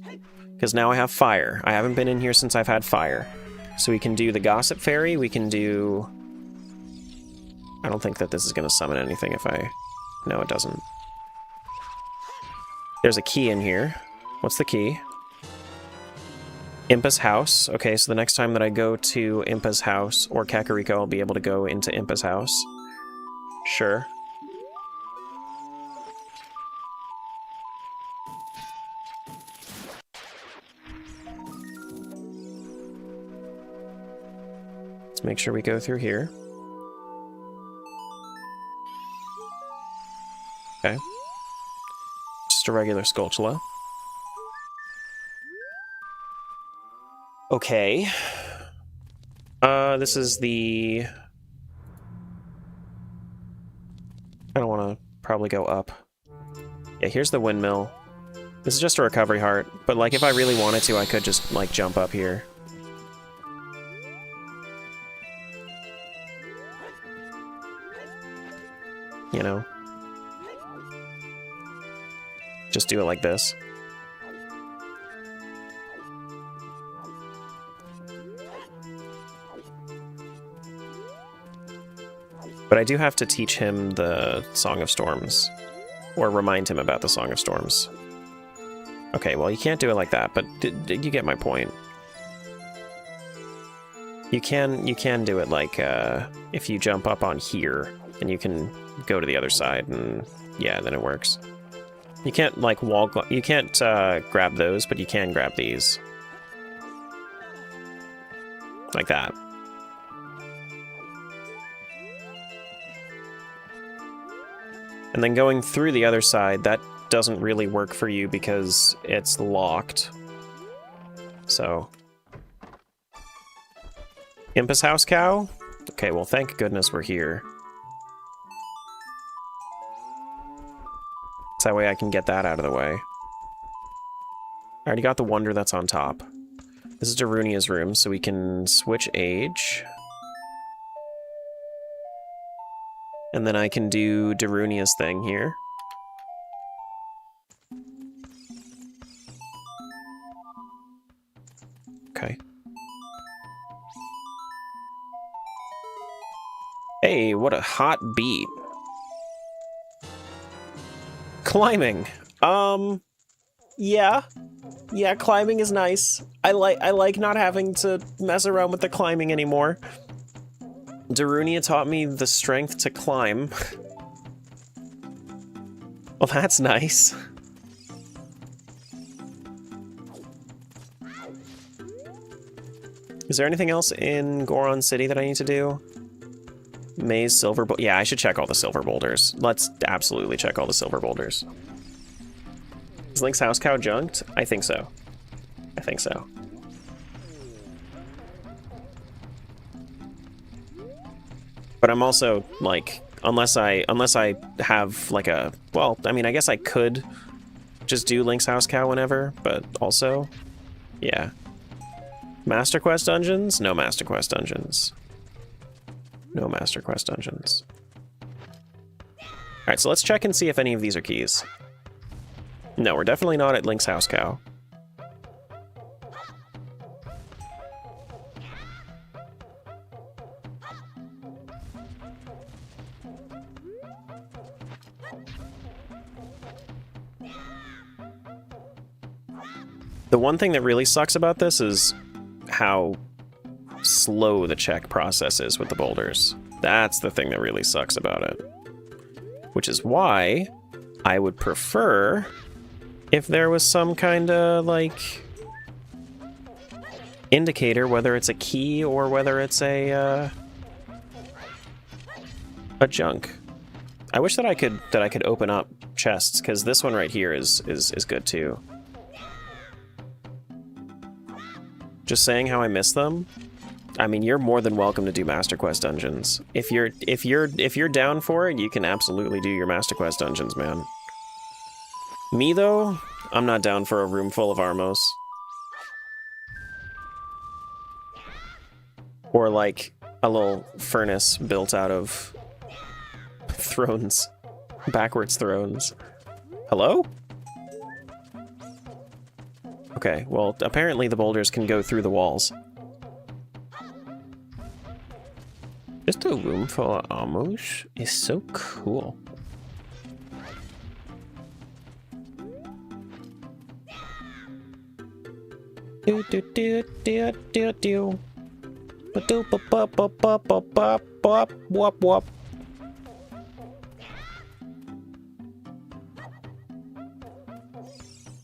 Because now I have fire. I haven't been in here since I've had fire. So we can do the Gossip Fairy, we can do... I don't think that this is going to summon anything if I... No, it doesn't. There's a key in here. What's the key? Impa's house. Okay, so the next time that I go to Impa's house, or Kakariko, I'll be able to go into Impa's house. Sure. Let's make sure we go through here. Okay. Just a regular Skulltula. Okay. This is the... I don't want to probably go up. Yeah, here's the windmill. This is just a recovery heart, but like if I really wanted to, I could just like jump up here. You know? Just do it like this. But I do have to teach him the Song of Storms. Or remind him about the Song of Storms. Okay, well, you can't do it like that, but you get my point. You can do it like, if you jump up on here, and you can go to the other side, and yeah, then it works. You can't, like, you can't grab those, but you can grab these. Like that. And then going through the other side, that doesn't really work for you because it's locked. So. Impa's house cow? Okay, well, thank goodness we're here. So that way I can get that out of the way. I already got the wonder that's on top. This is Darunia's room, so we can switch age. And then I can do Darunia's thing here. Okay. Hey, what a hot beat. Climbing. Yeah. Yeah, climbing is nice. I like not having to mess around with the climbing anymore. Darunia taught me the strength to climb. Well, that's nice. Is there anything else in Goron City that I need to do? Maze, silver boulder. Yeah, I should check all the silver boulders. Let's absolutely check all the silver boulders. Is Link's house cow junked? I think so. I think so. But I'm also, like, unless I have, like, a... Well, I mean, I guess I could just do Link's house cow whenever, but also... Yeah. Master Quest dungeons? No Master Quest dungeons. No Master Quest dungeons. Alright, so let's check and see if any of these are keys. No, we're definitely not at Link's house cow. The one thing that really sucks about this is how slow the check process is with the boulders. That's the thing that really sucks about it. Which is why I would prefer if there was some kind of, like, indicator, whether it's a key or whether it's a junk. I wish that I could open up chests, because this one right here is good too. Just saying how I miss them. I mean, you're more than welcome to do Master Quest dungeons. If you're down for it, you can absolutely do your Master Quest dungeons, man. Me though, I'm not down for a room full of Armos. Or like a little furnace built out of thrones. Backwards thrones. Hello? Okay, well, apparently the boulders can go through the walls. Just a room full of Armos is so cool. Do do do do do do. Ba do ba ba ba ba ba ba ba wop wop.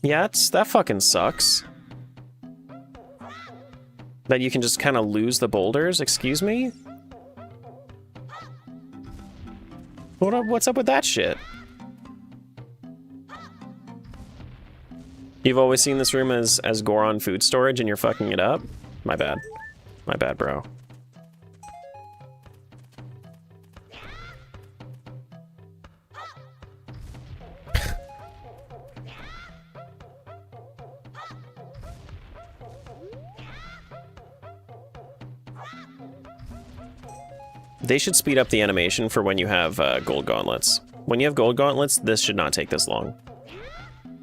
Yeah, that fucking sucks. That you can just kind of lose the boulders, excuse me? What's up with that shit? You've always seen this room as Goron food storage and you're fucking it up? My bad. My bad, bro. They should speed up the animation for when you have gold gauntlets. When you have gold gauntlets, this should not take this long.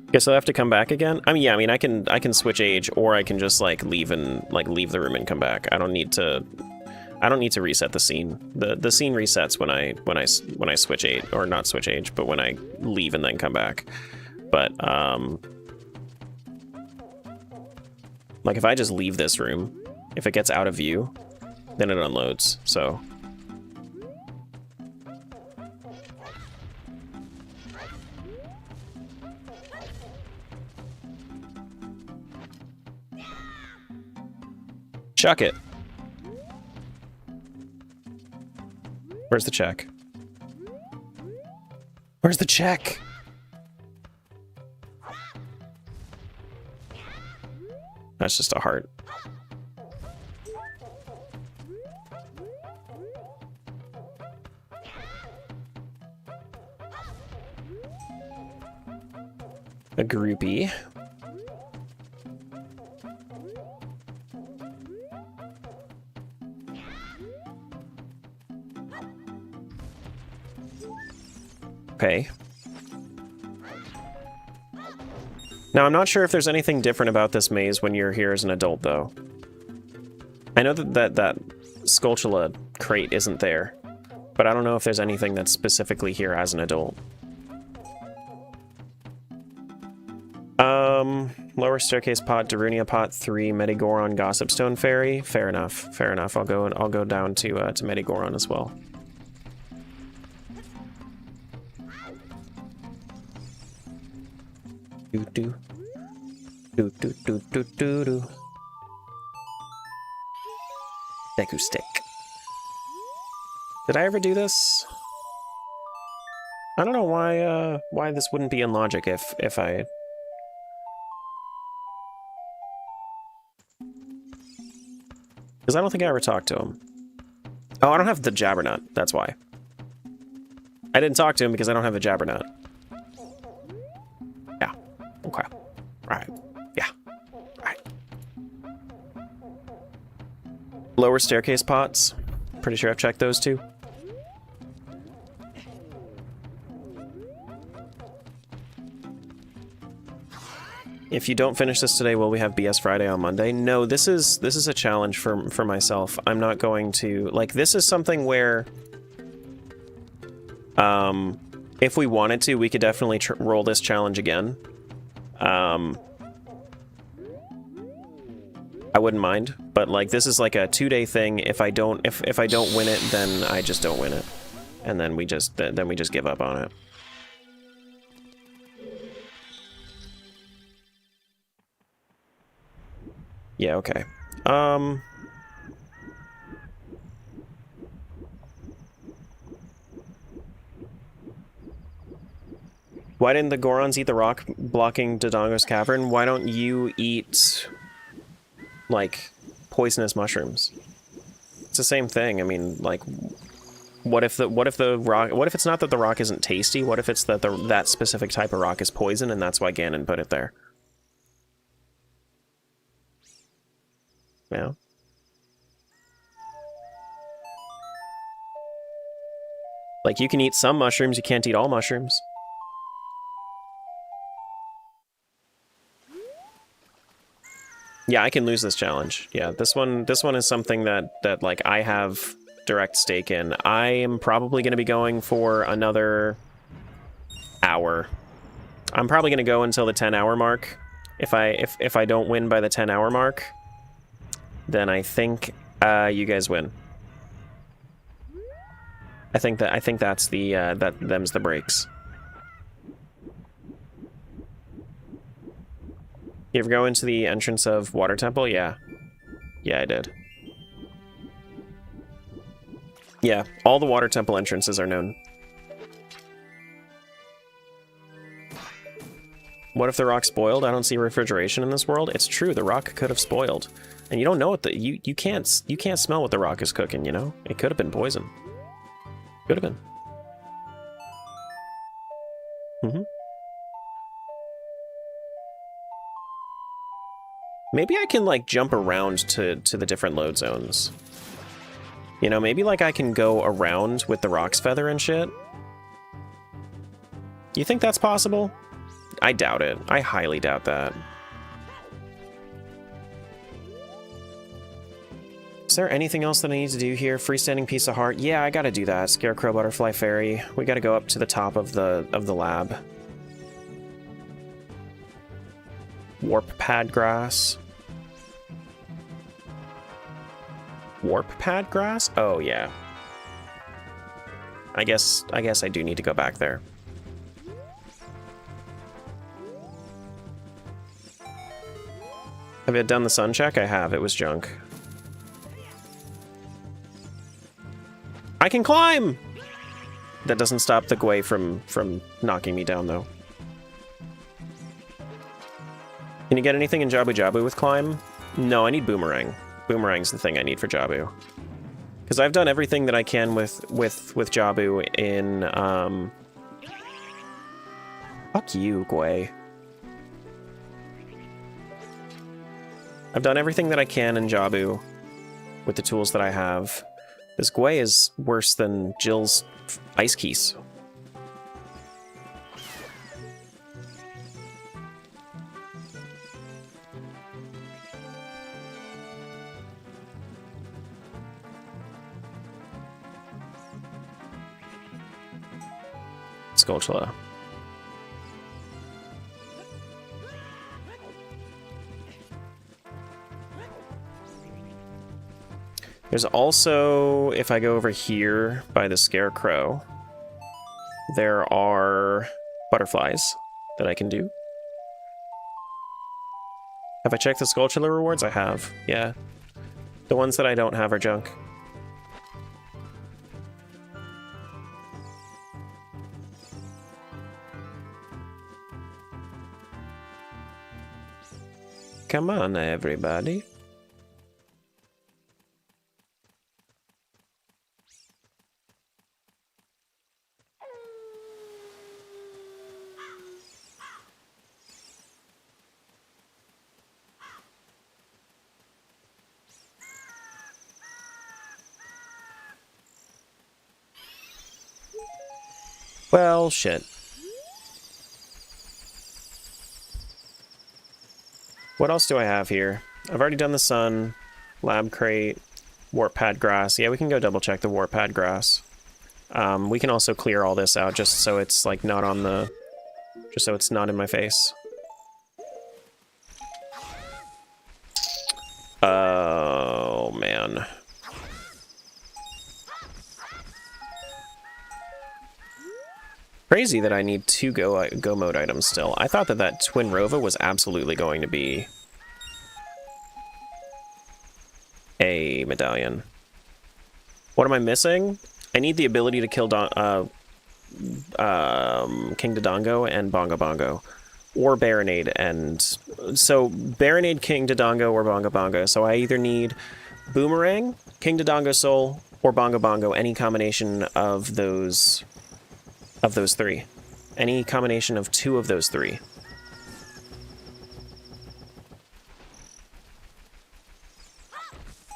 Okay, so I have to come back again? I mean, yeah, I mean, I can switch age, or I can just like leave the room and come back. I don't need to reset the scene. The scene resets when I switch age, or not switch age, but when I leave and then come back. But like if I just leave this room, if it gets out of view, then it unloads. So. Chuck it. Where's the check? Where's the check? That's just a heart. A groupie. Okay. Now, I'm not sure if there's anything different about this maze when you're here as an adult, though. I know that Skulltula crate isn't there, but I don't know if there's anything that's specifically here as an adult. Lower staircase pot, Darunia pot 3, Medigoron, Gossipstone Fairy. Fair enough. Fair enough. I'll go down to Medigoron as well. Do do do do do do do do. Deku stick. Did I ever do this? I don't know why this wouldn't be in logic if I. Because I don't think I ever talked to him. Oh, I don't have the Jabbernut. That's why. I didn't talk to him because I don't have the Jabbernut. Yeah. Okay. Alright. Yeah. Alright. Lower staircase pots. Pretty sure I've checked those too. If you don't finish this today, will we have BS Friday on Monday? No, this is a challenge for myself. I'm not going to, like, this is something where if we wanted to, we could definitely roll this challenge again. I wouldn't mind, but like this is like a 2-day thing. If I don't win it, then I just don't win it, and then we just give up on it. Yeah, okay. Why didn't the Gorons eat the rock blocking Dodongo's cavern? Why don't you eat, like, poisonous mushrooms? It's the same thing. I mean, like, what if it's not that the rock isn't tasty? What if it's that that specific type of rock is poison and that's why Ganon put it there? Yeah. Like, you can eat some mushrooms, you can't eat all mushrooms. Yeah, I can lose this challenge. Yeah, this one is something that like I have direct stake in. I am probably going to be going for another hour. I'm probably going to go until the 10-hour mark. If I don't win by the 10-hour mark, then I think you guys win. I think that's the them's the breaks. You ever go into the entrance of Water Temple? Yeah. Yeah, I did. Yeah, all the Water Temple entrances are known. What if the rock spoiled? I don't see refrigeration in this world. It's true, the rock could have spoiled. And you don't know what you can't smell what the rock is cooking, you know? It could have been poison. Could have been. Mm-hmm. Maybe I can, like, jump around to the different load zones. You know, maybe, like, I can go around with the Rock's Feather and shit. You think that's possible? I doubt it. I highly doubt that. Is there anything else that I need to do here? Freestanding piece of heart? Yeah, I gotta do that. Scarecrow Butterfly Fairy. We gotta go up to the top of the lab. Warp Pad Grass. Warp Pad Grass? Oh, yeah. I guess I do need to go back there. Have you done the sun check? I have. It was junk. I can climb! That doesn't stop the Gwei from knocking me down, though. Can you get anything in Jabu Jabu with climb? No, I need Boomerang. Boomerang's the thing I need for Jabu. Because I've done everything that I can with Jabu in, Fuck you, Gwei. I've done everything that I can in Jabu with the tools that I have. This Gwei is worse than Jill's Ice Keys. Skulltula. There's also, if I go over here by the Scarecrow, there are butterflies that I can do. Have I checked the Skulltula rewards? I have, yeah. The ones that I don't have are junk. Come on, everybody. Well, shit. What else do I have here? I've already done the sun, lab crate, warp pad grass. Yeah, we can go double check the warp pad grass. We can also clear all this out just so it's like not on the, just so it's not in my face. Oh man. Crazy that I need 2 go mode items still. I thought that that Twin Rova was absolutely going to be a medallion. What am I missing? I need the ability to kill King Dodongo and Bongo Bongo. Or Baronade and... So, Baronade, King Dodongo, or Bongo Bongo. So I either need Boomerang, King Dodongo Soul, or Bongo Bongo. Any combination of those 3. Any combination of 2 of those 3.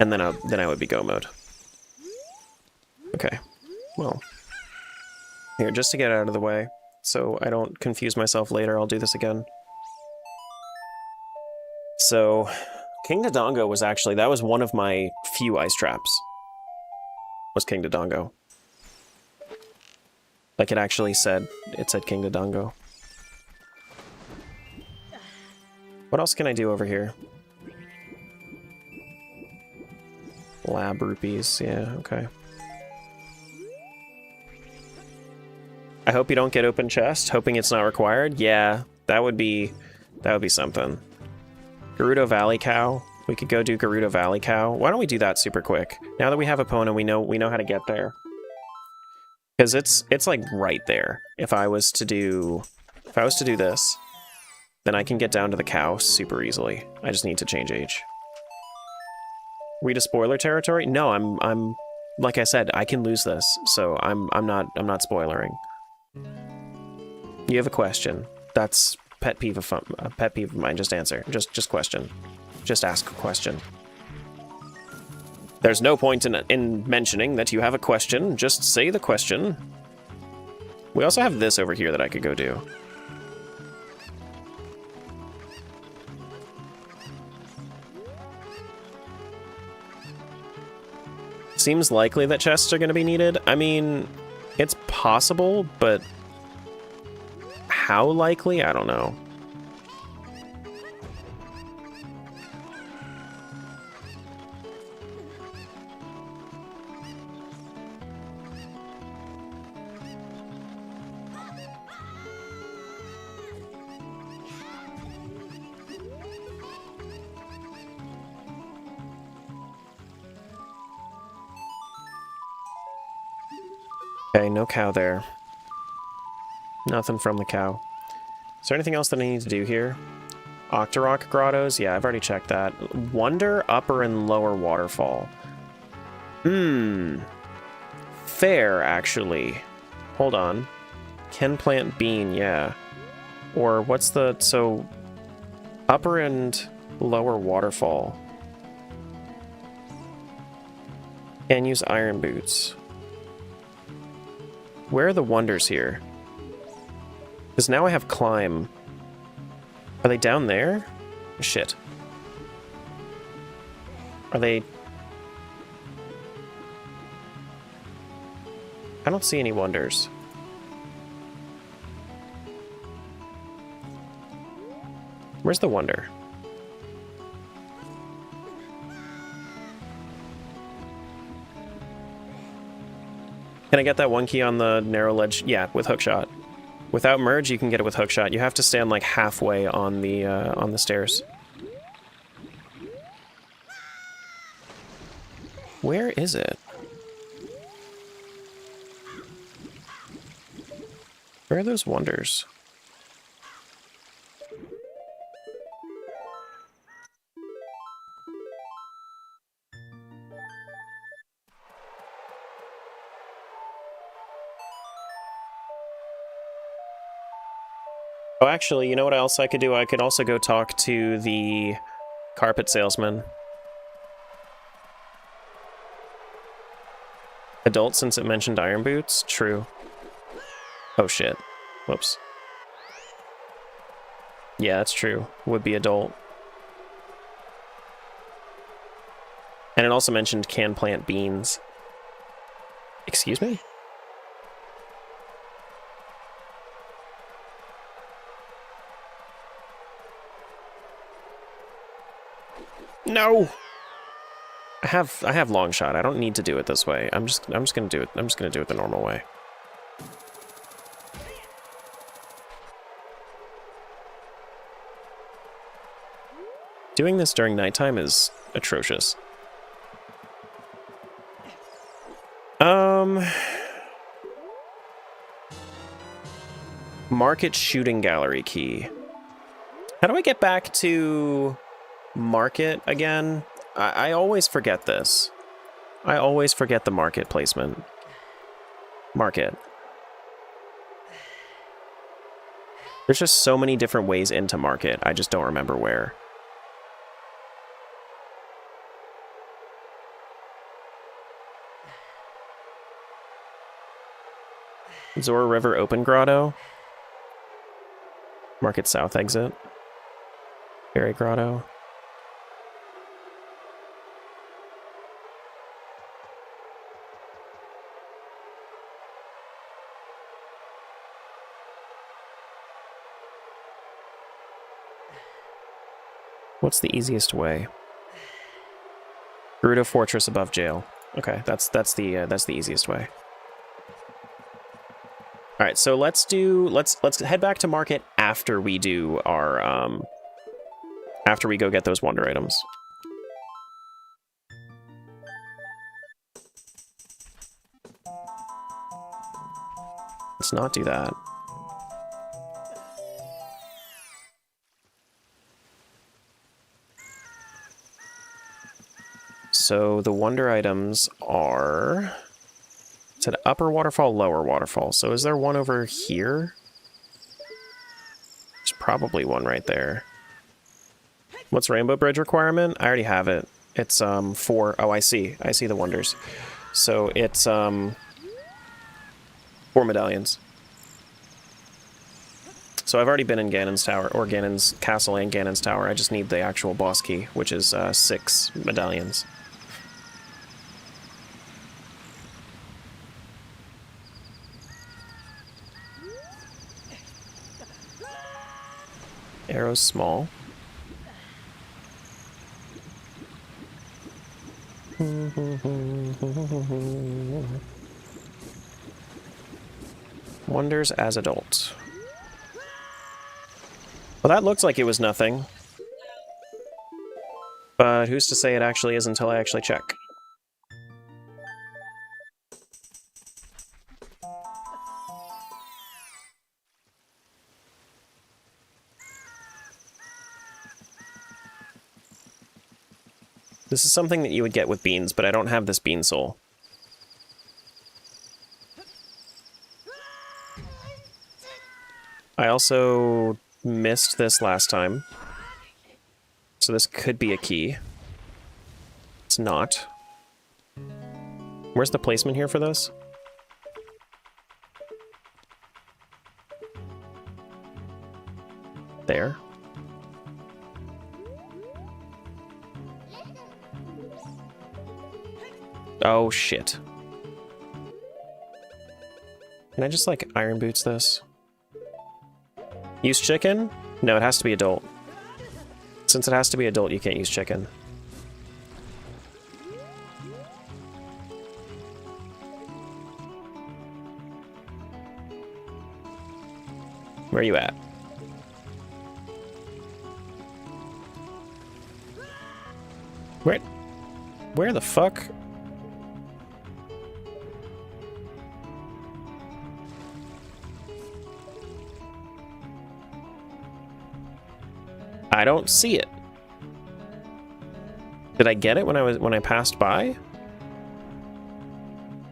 And then I would be go mode. Okay. Well. Here, just to get out of the way, so I don't confuse myself later, I'll do this again. So, King Dodongo was actually, that was one of my few ice traps. Was King Dodongo. Like it actually said, it said King Dodongo. What else can I do over here? Lab rupees, yeah, okay. I hope you don't get open chest, hoping it's not required. Yeah, that would be something. Gerudo Valley Cow. We could go do Gerudo Valley Cow. Why don't we do that super quick? Now that we have Epona, we know how to get there. Because it's like right there. If I was to do this, then I can get down to the cow super easily. I just need to change age. We to spoiler territory? No, I'm like I said, I can lose this, so I'm not spoilering. You have a question. That's pet peeve of mine. Just answer. Just question. Just ask a question. There's no point in mentioning that you have a question. Just say the question. We also have this over here that I could go do. Seems likely that chests are going to be needed. I mean, it's possible, but how likely? I don't know. Okay, no cow there. Nothing from the cow. Is there anything else that I need to do here? Octorok grottos? Yeah, I've already checked that. Wonder, upper and lower waterfall. Fair, actually. Hold on. Can plant bean, yeah. Or what's the... So, upper and lower waterfall. Can use iron boots. Where are the wonders here? Because now I have climb. Are they down there? Shit. Are they... I don't see any wonders. Where's the wonder? Can I get that one key on the narrow ledge? Yeah, with hookshot. Without merge, you can get it with hookshot. You have to stand like halfway on the stairs. Where is it? Where are those wonders? Oh, actually, you know what else I could do? I could also go talk to the carpet salesman. Adult, since it mentioned iron boots? True. Oh shit. Whoops. Yeah, that's true. Would be adult. And it also mentioned can plant beans. Excuse me? No. I have long shot. I don't need to do it this way. I'm just gonna do it. I'm just gonna do it the normal way. Doing this during nighttime is atrocious. Market shooting gallery key. How do I get back to market again? I always forget this. I always forget the market placement. Market. There's just so many different ways into market. I just don't remember where. Zora River Open Grotto. Market South exit. Fairy Grotto. What's the easiest way? Gerudo Fortress above jail. Okay, that's the easiest way. All right, so let's head back to market after we do our after we go get those wonder items. Let's not do that. So the wonder items are... It said upper waterfall, lower waterfall. So is there one over here? There's probably one right there. What's Rainbow Bridge requirement? I already have it. It's 4. Oh, I see. I see the wonders. So it's 4 medallions. So I've already been in Ganon's Tower, or Ganon's Castle and Ganon's Tower. I just need the actual boss key, which is 6 medallions. Arrow's small. Wonders as adult. Well, that looked like it was nothing. But who's to say it actually is until I actually check. This is something that you would get with beans, but I don't have this bean soul. I also missed this last time. So this could be a key. It's not. Where's the placement here for this? There. Oh, shit. Can I just, like, iron boots this? Use chicken? No, it has to be adult. Since it has to be adult, you can't use chicken. Where are you at? Where the fuck? I don't see it. Did I get it when I passed by?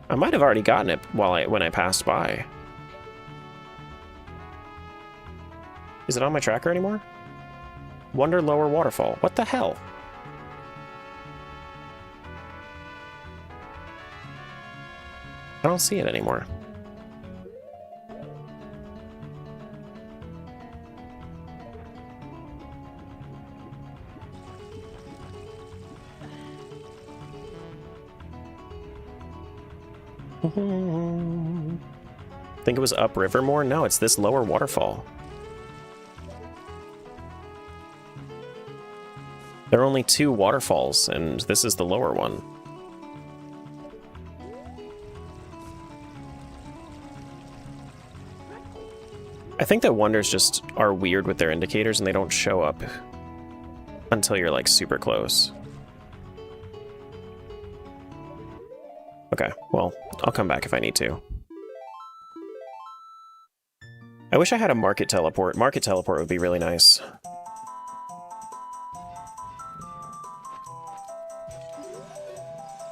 I might have already gotten it when I passed by. Is it on my tracker anymore? Wonder Lower Waterfall. What the hell? I don't see it anymore. Think it was upriver more? No, it's this lower waterfall. There are only 2 waterfalls, and this is the lower one. I think that wonders just are weird with their indicators, and they don't show up until you're, like, super close. Okay, well, I'll come back if I need to. I wish I had a market teleport. Market teleport would be really nice.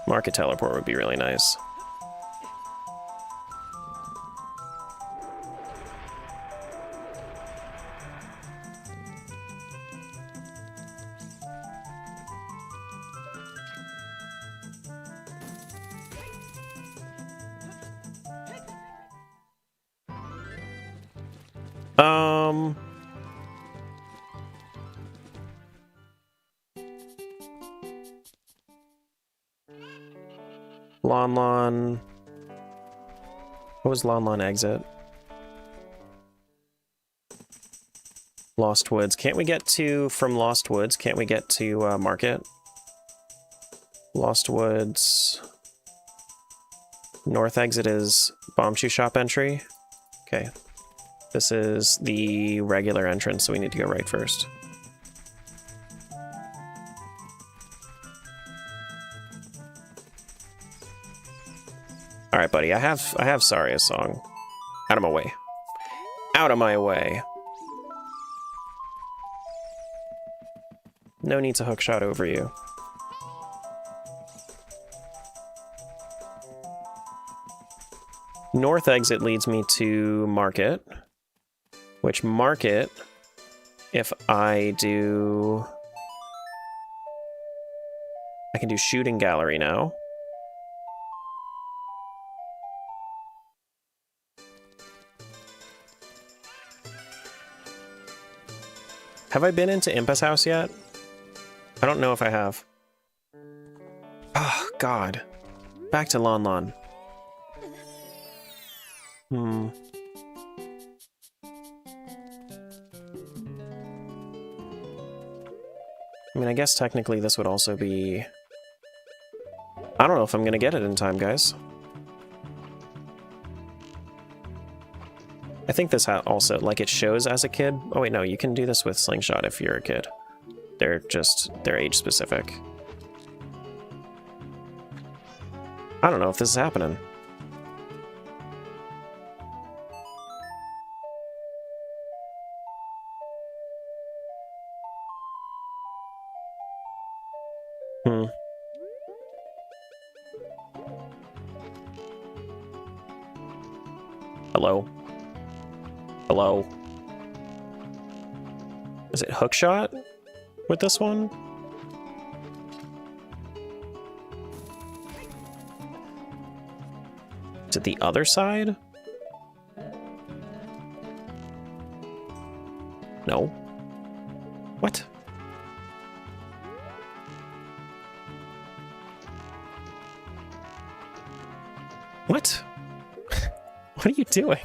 Market teleport would be really nice. Lon. What was Lon exit? Lost Woods. Can't we get to, from Lost Woods, can't we get to Market? Lost Woods. North exit is Bomb Shoe Shop entry. Okay. This is the regular entrance, so we need to go right first. All right, buddy. I have Saria's song. Out of my way. Out of my way. No need to hookshot over you. North exit leads me to Market. Which Market, if I do... I can do Shooting Gallery now. Have I been into Impa's house yet? I don't know if I have. Oh, God. Back to Lon. I mean, I guess technically this would also be... I don't know if I'm gonna get it in time, guys. I think this also, like, it shows as a kid. Oh wait, no, you can do this with Slingshot if you're a kid. They're age specific. I don't know if this is happening. Hello? Hello? Is it hookshot with this one? Is it the other side? No. What? What? What are you doing?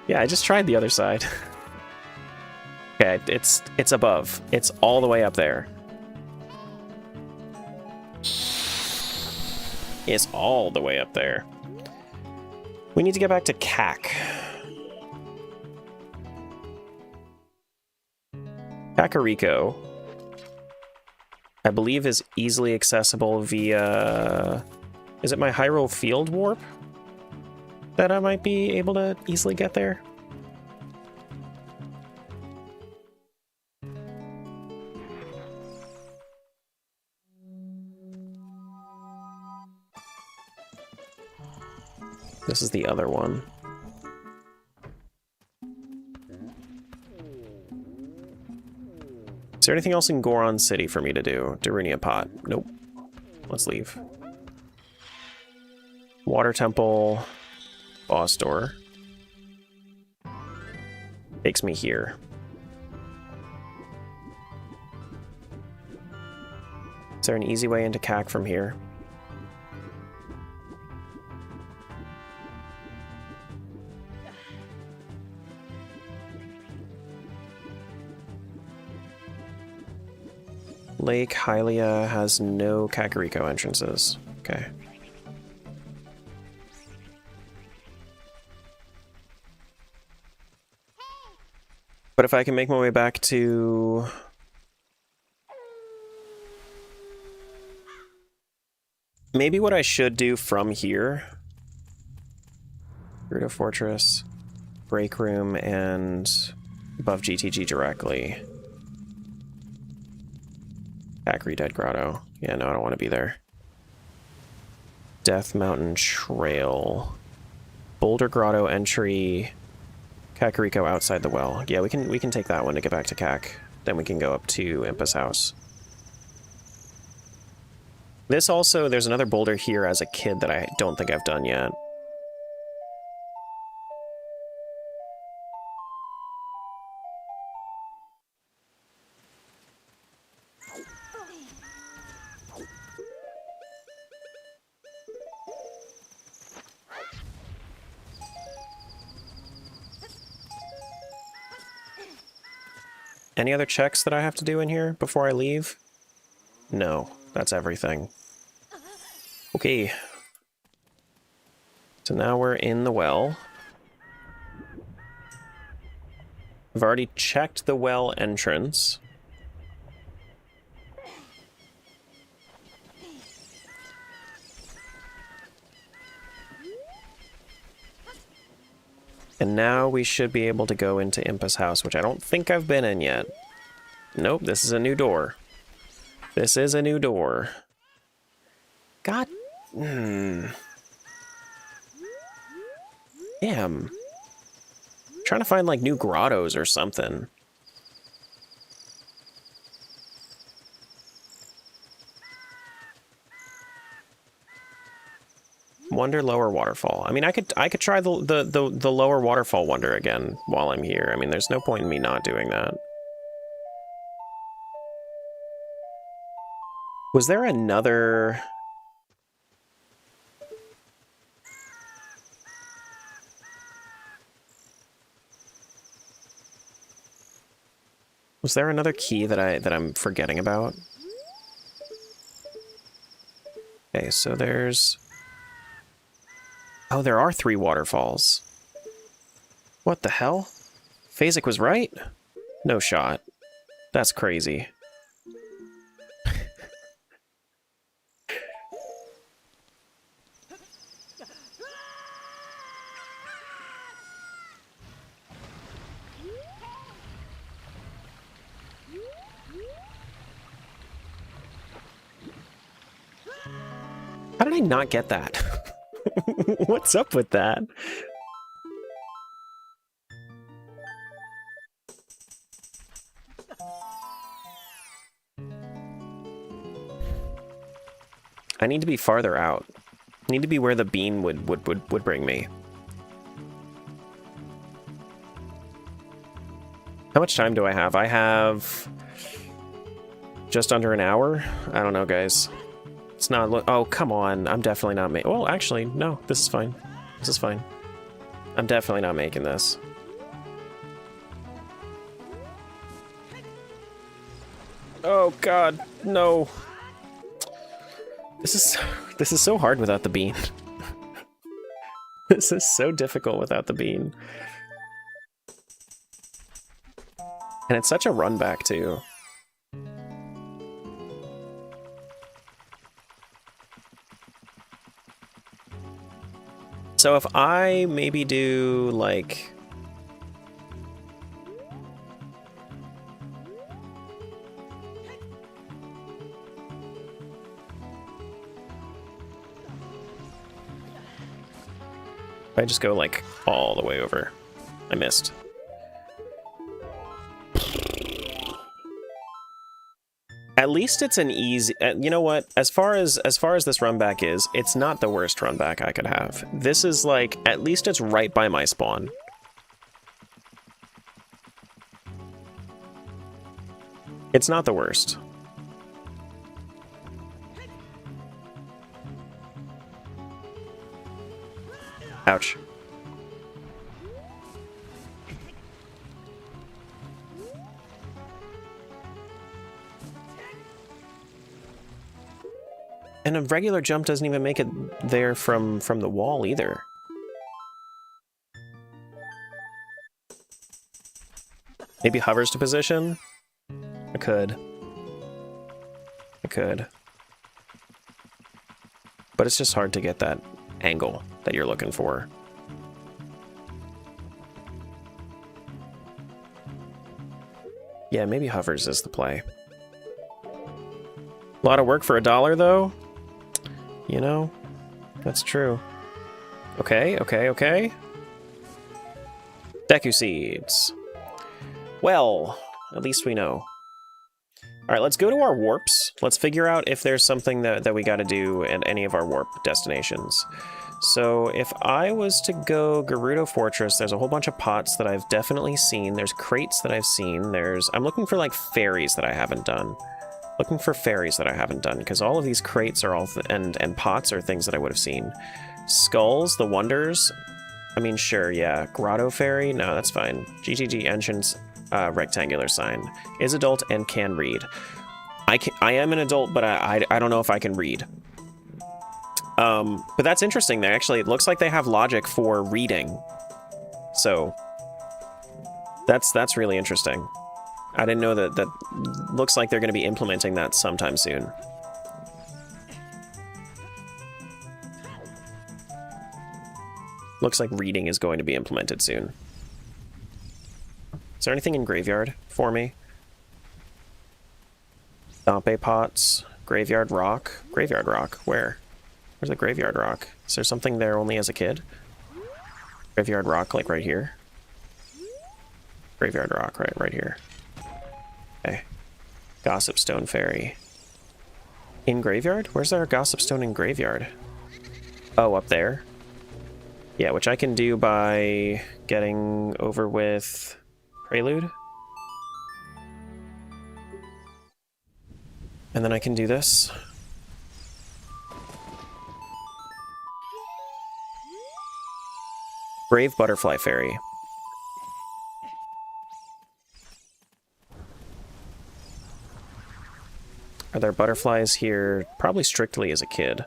Yeah, I just tried the other side. Okay, it's above. It's all the way up there. It's all the way up there. We need to get back to CAC. Kakariko, I believe, is easily accessible via... Is it my Hyrule Field Warp that I might be able to easily get there? This is the other one. Is there anything else in Goron City for me to do? Darunia Pot. Nope. Let's leave. Water Temple. Boss door. Takes me here. Is there an easy way into CAC from here? Lake Hylia has no Kakariko entrances. Okay. But if I can make my way back to... Maybe what I should do from here... Rando Fortress, Break Room, and above GTG directly. Kakari Dead Grotto. Yeah, no, I don't want to be there. Death Mountain Trail. Boulder Grotto entry. Kakariko outside the well. Yeah, we can take that one to get back to Kak. Then we can go up to Impa's house. This also, there's another boulder here as a kid that I don't think I've done yet. Any other checks that I have to do in here before I leave? No, that's everything. Okay. So now we're in the well. I've already checked the well entrance. And now we should be able to go into Impa's house, which I don't think I've been in yet. Nope, this is a new door. This is a new door. God... Damn. Trying to find, like, new grottos or something. Wonder Lower Waterfall. I mean, I could try the Lower Waterfall Wonder again while I'm here. I mean, there's no point in me not doing that. Was there another... Was there another key that I'm forgetting about? Okay, so there's... Oh, there are 3 waterfalls. What the hell? Phasic was right? No shot. That's crazy. How did I not get that? What's up with that? I need to be farther out. I need to be where the bean would bring me. How much time do I have? I have just under an hour? I don't know, guys. It's not... Oh, come on. I'm definitely not making... Well, actually, no. This is fine. This is fine. I'm definitely not making this. Oh, God. No. This is so hard without the bean. This is so difficult without the bean. And it's such a run back, too. So if I maybe do, like... If I just go, like, all the way over. I missed. At least it's an easy... you know what? As far as this run back is, it's not the worst run back I could have. This is like... At least it's right by my spawn. It's not the worst. Ouch. And a regular jump doesn't even make it there from the wall either. Maybe hovers to position? I could. But it's just hard to get that angle that you're looking for. Yeah, maybe hovers is the play. A lot of work for $1 though? You know, that's true. Okay. Deku seeds. Well, at least we know. Alright, let's go to our warps. Let's figure out if there's something that we gotta do at any of our warp destinations. So if I was to go Gerudo Fortress, there's a whole bunch of pots that I've definitely seen. There's crates that I've seen. I'm looking for like fairies that I haven't done. Because all of these crates are all and pots are things that I would have seen. Skulls, the wonders. I mean, sure, yeah. Grotto fairy, no, that's fine. GGG Entrance, rectangular sign. Is adult and can read. I am an adult, but I don't know if I can read. But that's interesting. It looks like they have logic for reading. So that's really interesting. I didn't know that looks like they're going to be implementing that sometime soon. Looks like reading is going to be implemented soon. Is there anything in Graveyard for me? Dampe pots, Graveyard Rock. Graveyard Rock, where? Where's the Graveyard Rock? Is there something there only as a kid? Graveyard Rock, like right here? Graveyard Rock, right here. Okay. Gossip Stone Fairy. In Graveyard? Where's our Gossip Stone in Graveyard? Oh, up there? Yeah, which I can do by getting over with Prelude. And then I can do this. Brave Butterfly Fairy. Are there butterflies here? Probably strictly as a kid.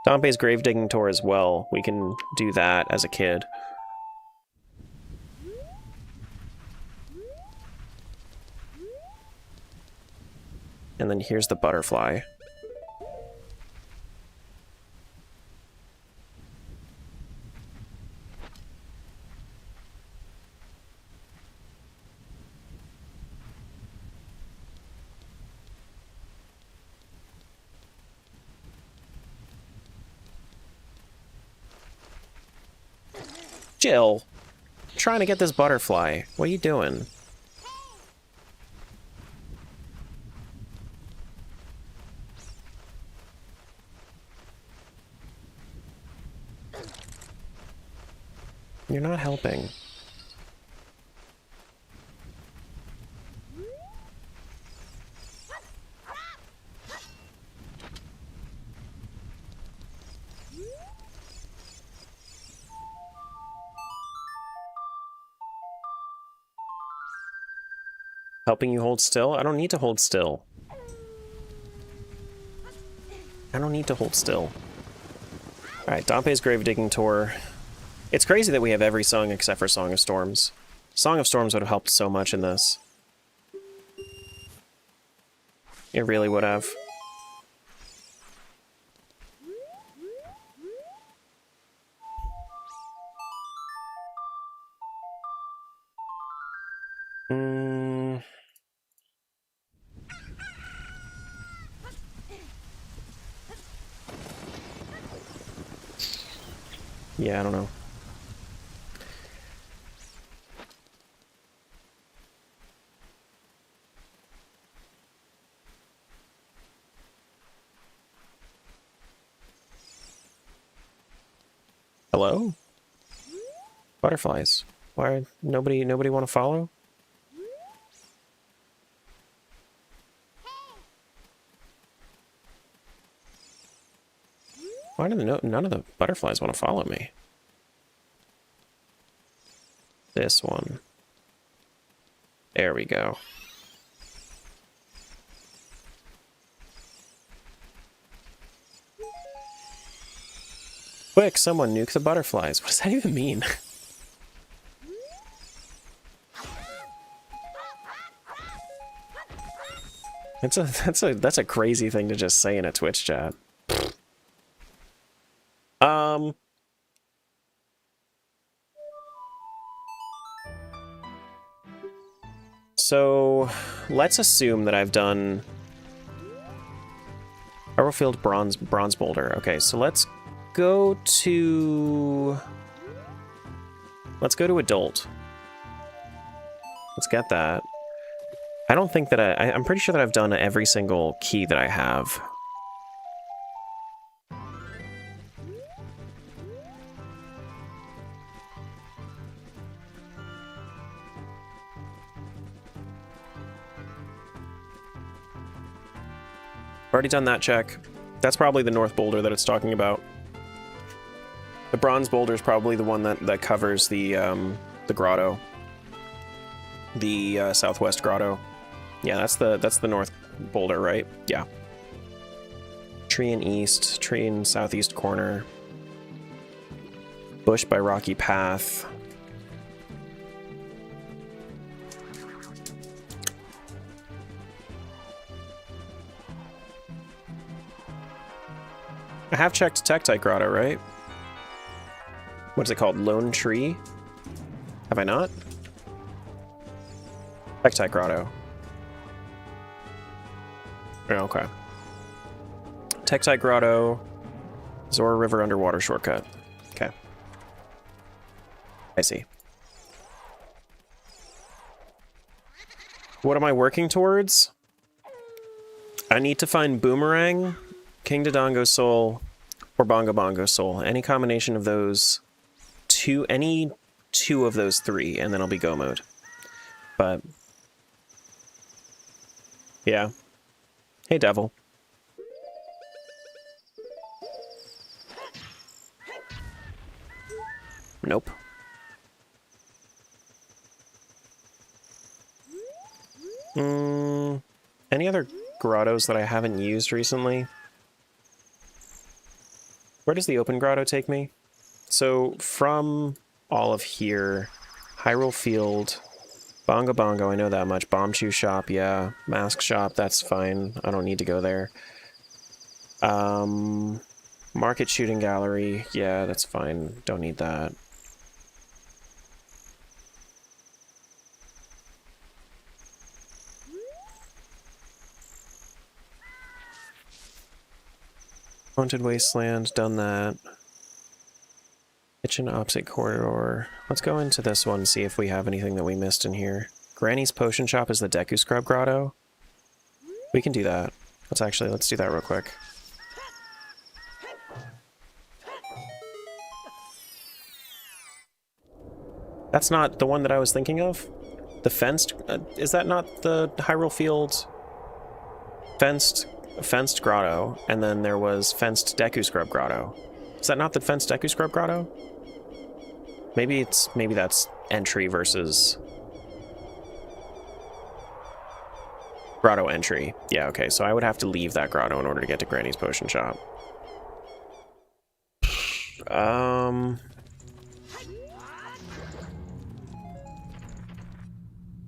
Dampe's Grave Digging Tour as well. We can do that as a kid. And then here's the butterfly. Jill, I'm trying to get this butterfly. What are you doing? You're not helping. Helping you hold still? I don't need to hold still. Alright, Dampe's Grave Digging Tour. It's crazy that we have every song except for Song of Storms. Song of Storms would have helped so much in this. It really would have. Yeah, I don't know. Hello? Butterflies. Why nobody want to follow? Why do none of the butterflies want to follow me? This one. There we go. Quick, someone nuke the butterflies. What does that even mean? That's a crazy thing to just say in a Twitch chat. So let's assume that I've done Arrowfield bronze boulder. Okay, so let's go to adult. Let's get that. I don't think that I'm pretty sure that I've done every single key that I have. Already done that check. That's probably the north boulder that it's talking about. The bronze boulder is probably the one that covers the grotto. The southwest grotto. Yeah, that's the north boulder, right? Yeah. Tree in east, tree in southeast corner. Bush by rocky path. I have checked Tektite Grotto, right? What's it called? Lone Tree? Have I not? Tektite Grotto. Yeah, okay. Tektite Grotto, Zora River underwater shortcut. Okay. I see. What am I working towards? I need to find Boomerang, King Dodongo Soul, or Bongo Bongo Soul. Any combination of those two, any two of those three, and then I'll be go mode. But yeah. Hey, Devil. Nope. Any other grottos that I haven't used recently? Where does the open grotto take me? So from all of here, Hyrule Field, Bongo Bongo, I know that much. Bomb Chew Shop, yeah. Mask Shop, that's fine. I don't need to go there. Market Shooting Gallery, yeah, that's fine. Don't need that. Haunted Wasteland, done that. Kitchen opposite corridor. Let's go into this one, see if we have anything that we missed in here. Granny's Potion Shop is the Deku Scrub Grotto. We can do that. Let's do that real quick. That's not the one that I was thinking of? The fenced... is that not the Hyrule Field fenced grotto, and then there was fenced Deku Scrub Grotto? Is that not the fenced Deku Scrub Grotto? Maybe that's entry versus grotto entry. Yeah, okay, so I would have to leave that grotto in order to get to Granny's Potion Shop.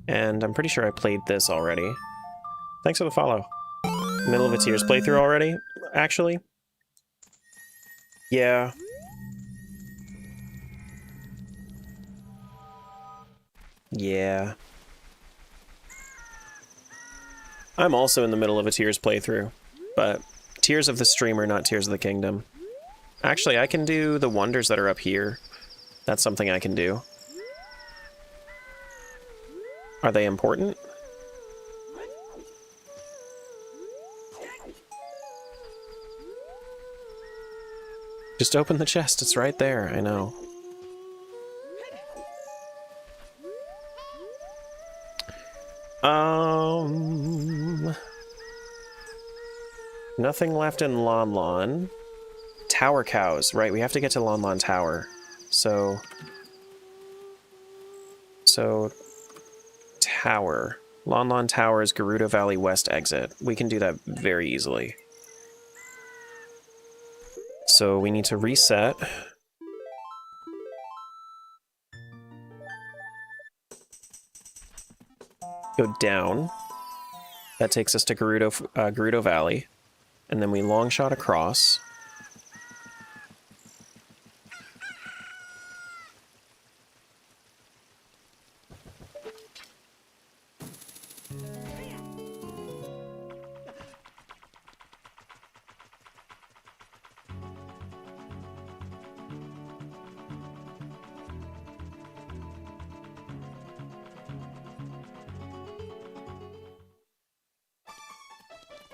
And I'm pretty sure I played this already. Thanks for the follow. Middle of a Tears playthrough already, actually. Yeah. Yeah. I'm also in the middle of a Tears playthrough, but Tears of the Streamer, not Tears of the Kingdom. Actually, I can do the wonders that are up here. That's something I can do. Are they important? Just open the chest, it's right there, I know. Nothing left in Lon Lon. Tower Cows, right, we have to get to Lon Lon Tower. So Tower. Lon Lon Tower is Gerudo Valley West exit. We can do that very easily. so we need to reset. Go down. That takes us to Gerudo Valley. And then we long shot across.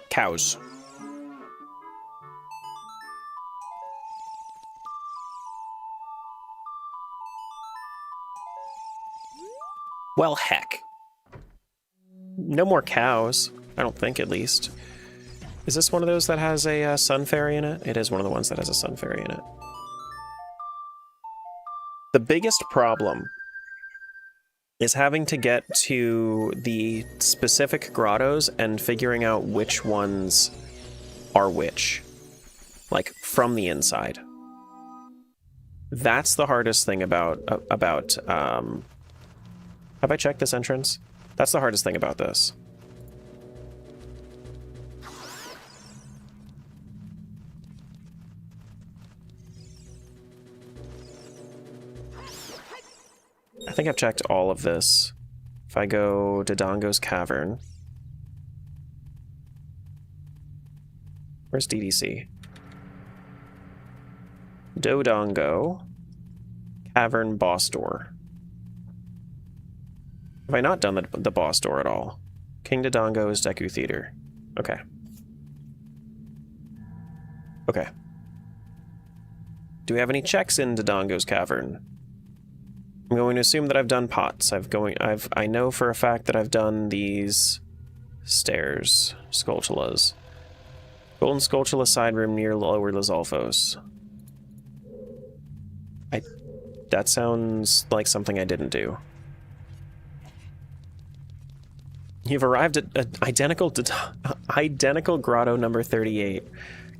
Cows. Well, heck. No more cows. I don't think, at least. Is this one of those that has a sun fairy in it? It is one of the ones that has a sun fairy in it. The biggest problem is having to get to the specific grottos and figuring out which ones are which. Like, from the inside. That's the hardest thing about have I checked this entrance? That's the hardest thing about this. I think I've checked all of this. If I go to Dodongo's Cavern. Where's DDC? Dodongo. Cavern boss door. Have I not done the boss door at all? King Dodongo's Deku Theater. Okay. Okay. Do we have any checks in Dodongo's Cavern? I'm going to assume that I've done pots. I know for a fact that I've done these stairs, Skulltulas. Golden Skulltula side room near Lower Lizalfos. That sounds like something I didn't do. You've arrived at identical grotto number 38.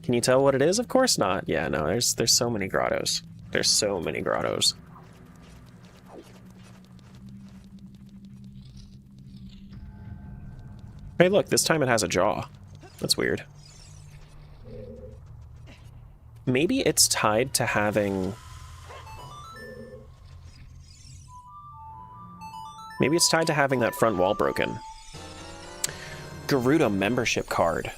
Can you tell what it is? Of course not. Yeah, no, there's so many grottos. There's so many grottos. Hey, look, this time it has a jaw. That's weird. Maybe it's tied to having... Maybe it's tied to having that front wall broken. Gerudo membership card.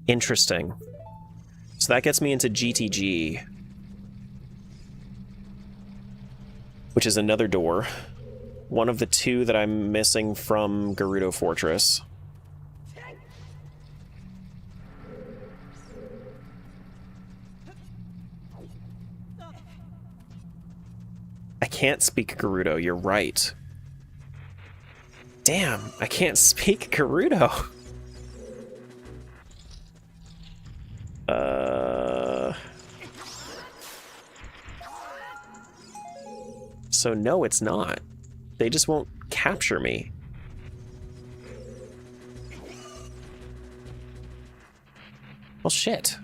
Interesting. So that gets me into GTG. Which is another door. One of the two that I'm missing from Gerudo Fortress. I can't speak Gerudo, you're right. Damn, I can't speak Gerudo. So no, it's not. They just won't capture me. Well, shit.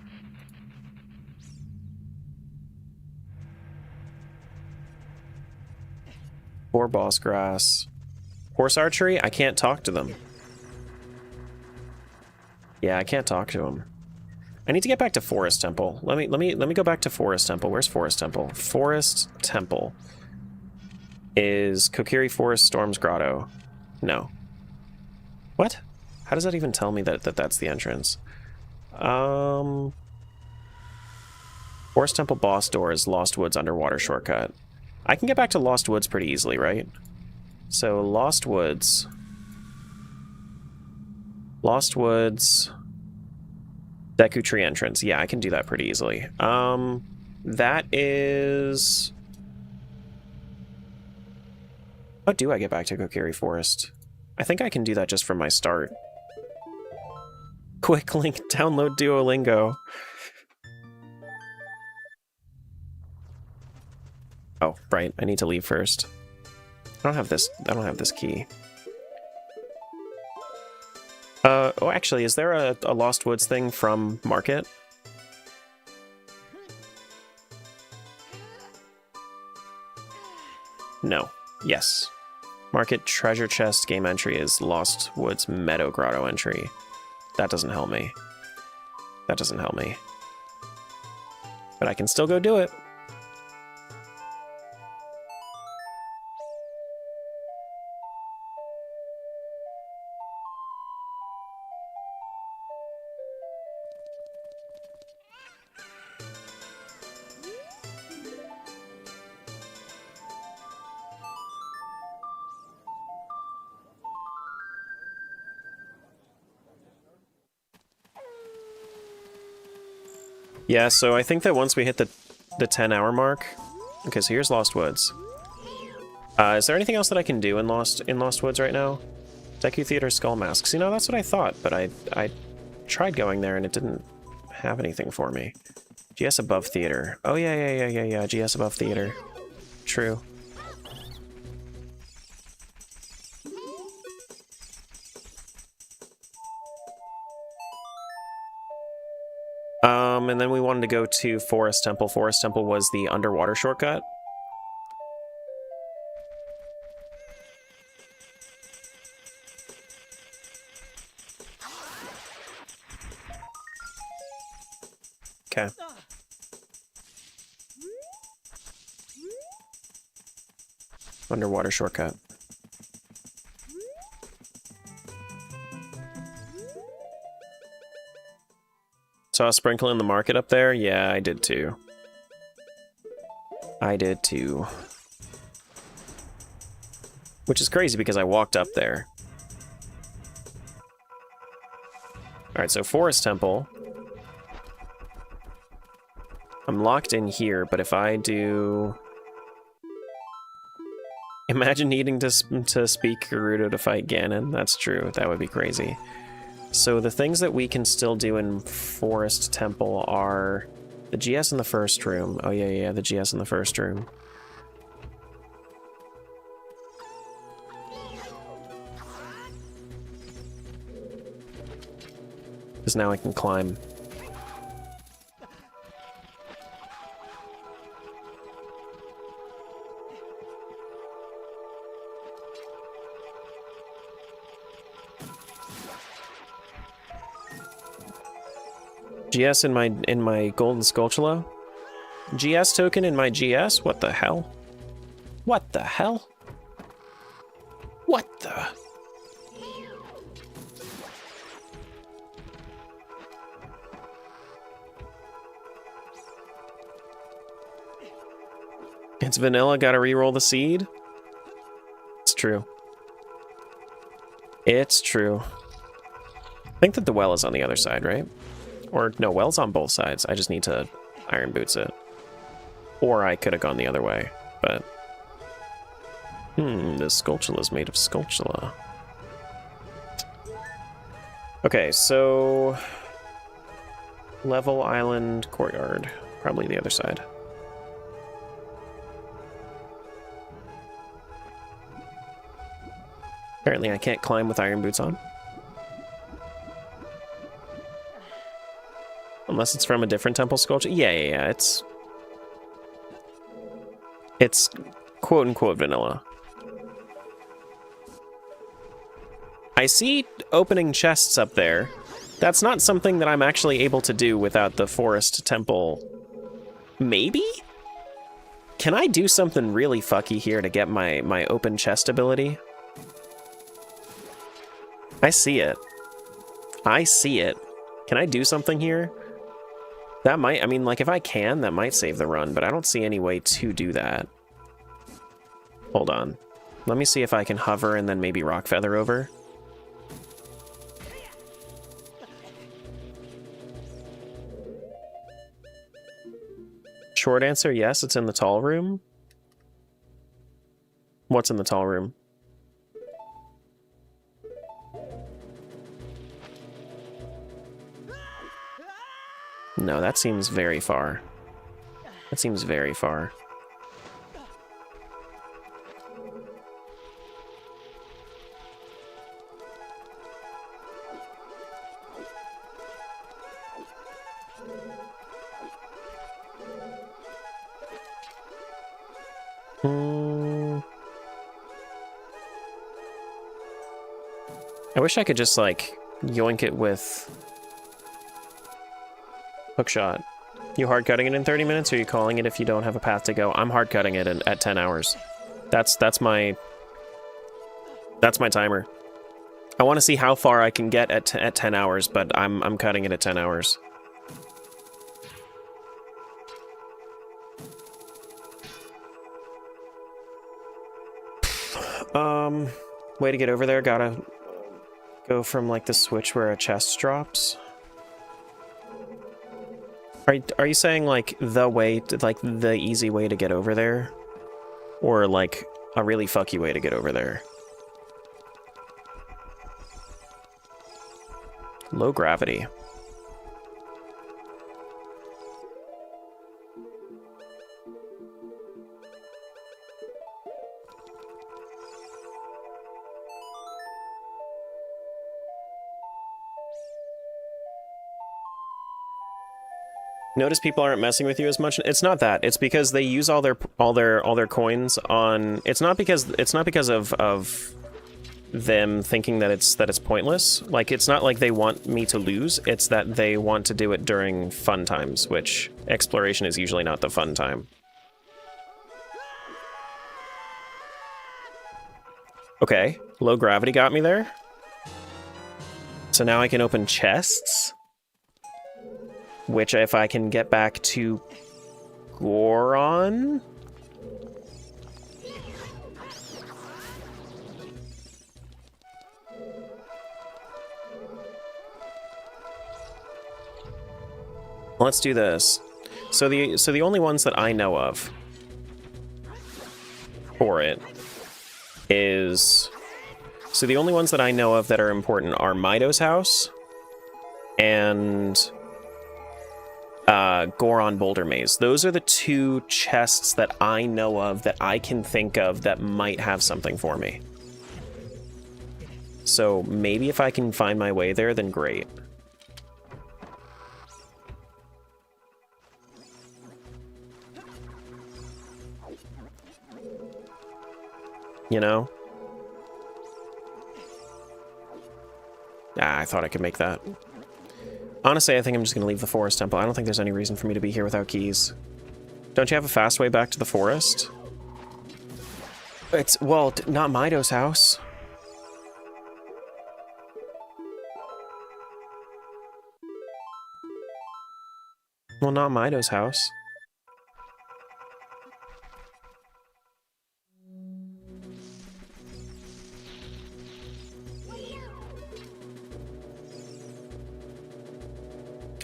Or boss grass. Horse archery? I can't talk to them. Yeah, I can't talk to them. I need to get back to Forest Temple. Let me go back to Forest Temple. Where's Forest Temple? Forest Temple is Kokiri Forest Storm's Grotto. No. What? How does that even tell me that that's the entrance? Forest Temple boss door is Lost Woods underwater shortcut. I can get back to Lost Woods pretty easily, right? So Lost Woods. Lost Woods. Deku Tree entrance. Yeah, I can do that pretty easily. That is... How do I get back to Kokiri Forest? I think I can do that just from my start. Quick link, download Duolingo. Oh, right, I need to leave first. I don't have this key. Oh, actually, is there a Lost Woods thing from Market? No. Yes. Market treasure chest game entry is Lost Woods Meadow Grotto entry. That doesn't help me. That doesn't help me. But I can still go do it. Yeah, so I think that once we hit the 10-hour mark... Okay, so here's Lost Woods. Is there anything else that I can do in Lost Woods right now? Deku Theater Skull Masks. You know, that's what I thought, but I tried going there and it didn't have anything for me. GS above theater. Oh, yeah. GS above theater. True. And then we wanted to go to Forest Temple. Forest Temple was the underwater shortcut. Okay. Underwater shortcut. Saw a sprinkle in the market up there? Yeah, I did too. I did too. Which is crazy because I walked up there. Alright, so Forest Temple. I'm locked in here, but if I do... Imagine needing to speak Gerudo to fight Ganon. That's true. That would be crazy. So the things that we can still do in Forest Temple are the GS in the first room. Oh yeah, the GS in the first room. Because now I can climb. GS in my golden Skulltula? GS token in my GS? What the hell? What the hell? What the? It's vanilla, gotta re-roll the seed? It's true. It's true. I think that the well is on the other side, right? Or, no, well's on both sides. I just need to Iron Boots it. Or I could have gone the other way, but... this Skulltula is made of Skulltula. Okay, so... Level Island Courtyard. Probably the other side. Apparently I can't climb with Iron Boots on. Unless it's from a different temple sculpture. Yeah. It's quote-unquote vanilla. I see opening chests up there. That's not something that I'm actually able to do without the Forest Temple. Maybe? Can I do something really fucky here to get my open chest ability? I see it. I see it. Can I do something here? That might, I mean, like, if I can, that might save the run, but I don't see any way to do that. Hold on. Let me see if I can hover and then maybe rock feather over. Short answer, yes, it's in the tall room. What's in the tall room? No, that seems very far. That seems very far. I wish I could just, like, yoink it with hookshot. You hard cutting it in 30 minutes, or are you calling it if you don't have a path to go? I'm hard cutting it at 10 hours. That's my timer. I want to see how far I can get at 10 hours, but I'm cutting it at 10 hours. Way to get over there, gotta go from, like, the switch where a chest drops. Are you saying, like, the way, like, the easy way to get over there? Or, like, a really fucky way to get over there? Low gravity. Notice people aren't messing with you as much. It's not that. It's because they use all their coins on. It's not because of them thinking that it's pointless. Like, it's not like they want me to lose. It's that they want to do it during fun times, which exploration is usually not the fun time. Okay, low gravity got me there. So now I can open chests. Which, if I can get back to Goron... Let's do this. So the only ones that I know of for it is... So the only ones that I know of that are important are Mido's house and... Goron Boulder Maze. Those are the two chests that I know of that I can think of that might have something for me. So maybe if I can find my way there, then great. You know? Ah, I thought I could make that. Honestly, I think I'm just going to leave the forest temple. I don't think there's any reason for me to be here without keys. Don't you have a fast way back to the forest? It's, well, not Mido's house. Well, not Mido's house.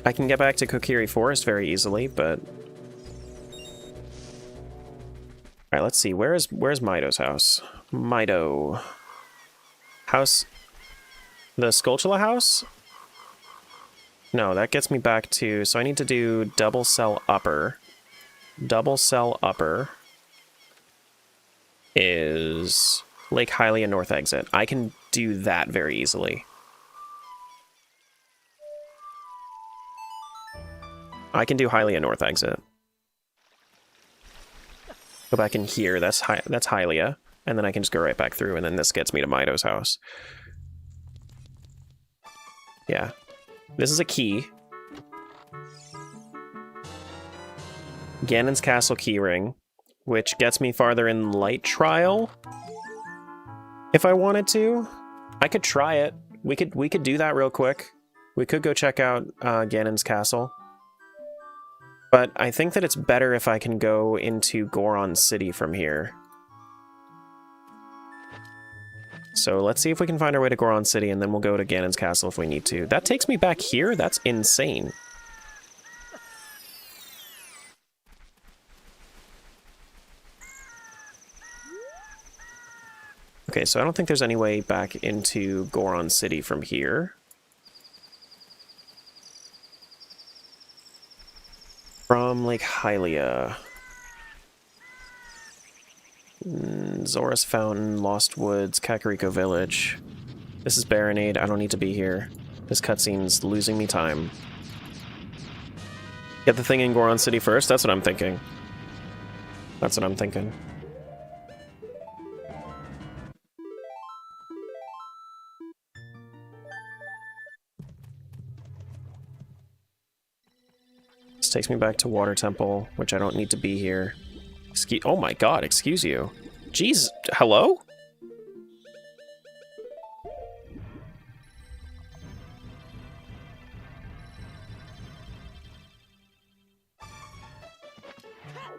I can get back to Kokiri Forest very easily, but... Alright, let's see. Where's Mido's house? Mido. House... The Skulltula house? No, that gets me back to... So I need to do Double Cell Upper. Double Cell Upper is Lake Hylia North Exit. I can do that very easily. I can do Hylia North Exit. Go back in here, that's Hylia. And then I can just go right back through, and then this gets me to Mido's house. Yeah. This is a key. Ganon's Castle keyring, which gets me farther in Light Trial. If I wanted to. I could try it. We could do that real quick. We could go check out Ganon's Castle. But I think that it's better if I can go into Goron City from here. So let's see if we can find our way to Goron City, and then we'll go to Ganon's Castle if we need to. That takes me back here? That's insane. Okay, so I don't think there's any way back into Goron City from here. From Lake Hylia. Zora's Fountain, Lost Woods, Kakariko Village. This is Baronade. I don't need to be here. This cutscene's losing me time. Get the thing in Goron City first? That's what I'm thinking. That's what I'm thinking. takes me back to Water Temple, which I don't need to be here. Oh my god, excuse you. Jeez, hello?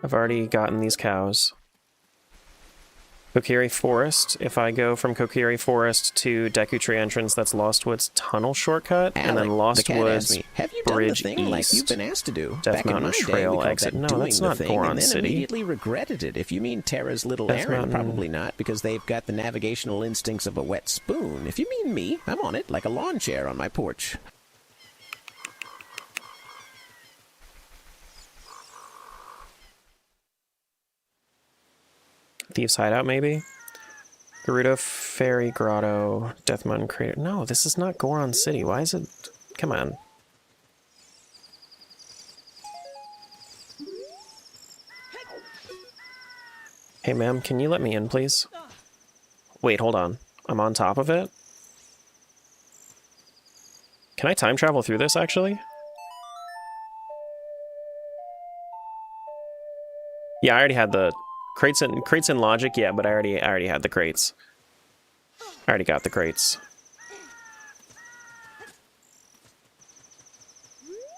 I've already gotten these cows. Kokiri Forest. If I go from Kokiri Forest to Deku Tree entrance, that's Lost Woods Tunnel shortcut, and then Lost Woods Have you Bridge done the thing East. like you've been asked to do? Death Back Mountain in my Trail day, we called exit. that No, doing that's the not thing, Goron and then City. immediately regretted it. If you mean Terra's Little Death Aaron, Mountain. probably not, because they've got the navigational instincts of a wet spoon. If you mean me, I'm on it like a lawn chair on my porch. Thieves Hideout, maybe? Gerudo Fairy Grotto, Death Mountain Crater. No, this is not Goron City. Why is it? Come on. Hey, ma'am, can you let me in, please? Wait, hold on. I'm on top of it? Can I time travel through this, actually? Yeah, I already had the crates and logic, yeah, but I already had the crates. I already got the crates.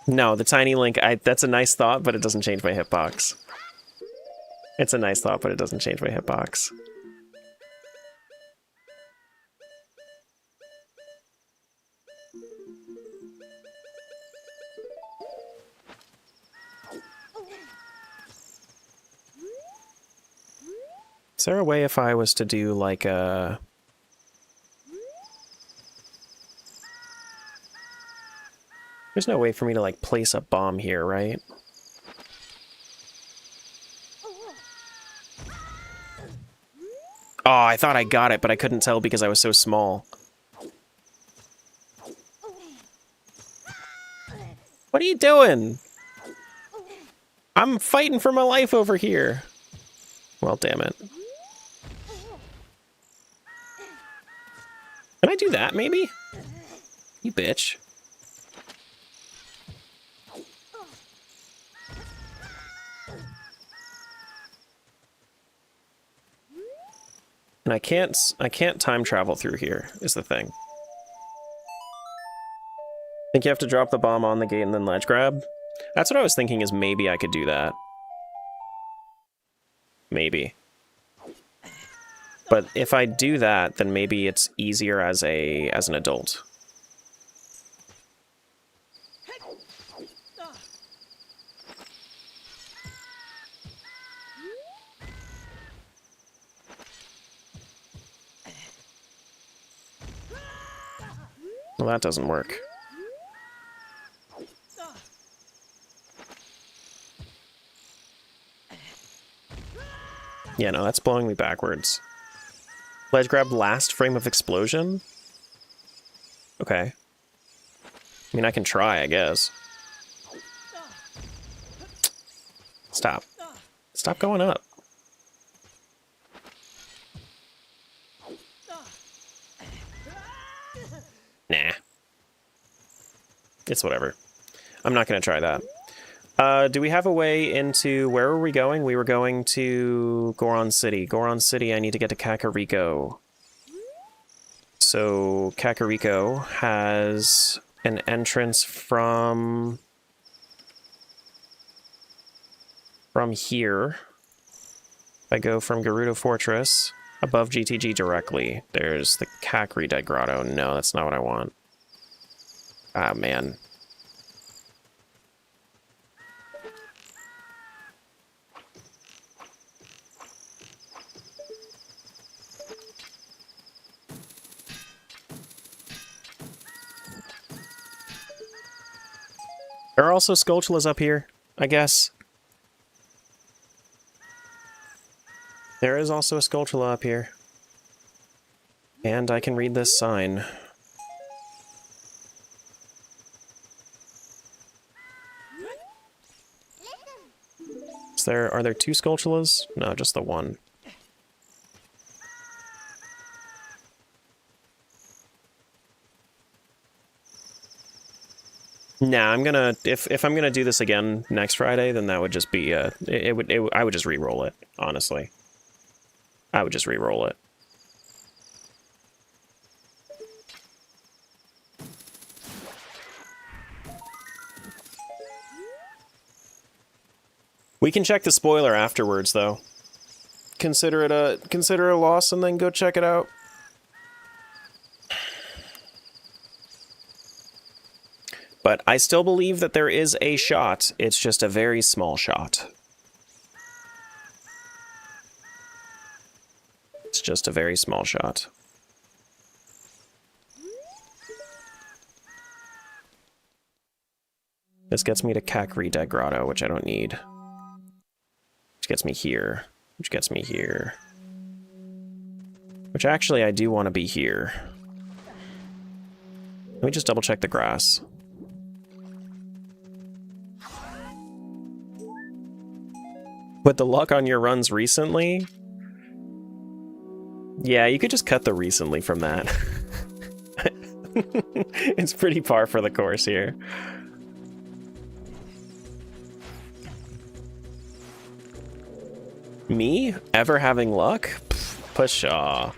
No, the tiny link, that's a nice thought, but it doesn't change my hitbox. It's a nice thought, but it doesn't change my hitbox. Is there a way if I was to do like a... There's no way for me to like place a bomb here, right? Oh, I thought I got it, but I couldn't tell because I was so small. What are you doing? I'm fighting for my life over here. Well, damn it. Can I do that, maybe? You bitch. And I can't time travel through here, is the thing. Think you have to drop the bomb on the gate and then ledge grab? That's what I was thinking, is maybe I could do that. Maybe. But if I do that, then maybe it's easier as an adult. Well, that doesn't work. Yeah, no, that's blowing me backwards. Ledge grab last frame of explosion? Okay. I mean, I can try, I guess. Stop. Stop going up. Nah. It's whatever. I'm not gonna try that. Do we have a way into... Where were we going? We were going to Goron City. Goron City, I need to get to Kakariko. So, Kakariko has an entrance from here. I go from Gerudo Fortress, above GTG directly. There's the Kakri Dead Grotto. No, that's not what I want. Ah, man. There are also Skulltulas up here, I guess. There is also a Skulltula up here. And I can read this sign. Are there two Skulltulas? No, just the one. Nah, I'm gonna if I'm gonna do this again next Friday, then that would just be I would just re-roll it, honestly. I would just re-roll it. We can check the spoiler afterwards, though. Consider it a loss and then go check it out. But I still believe that there is a shot. It's just a very small shot. It's just a very small shot. This gets me to Kakri Dead Grotto, which I don't need. Which gets me here. Which gets me here. Which actually I do want to be here. Let me just double check the grass. With the luck on your runs recently? Yeah, you could just cut the recently from that. It's pretty par for the course here. Me? Ever having luck? Pshaw.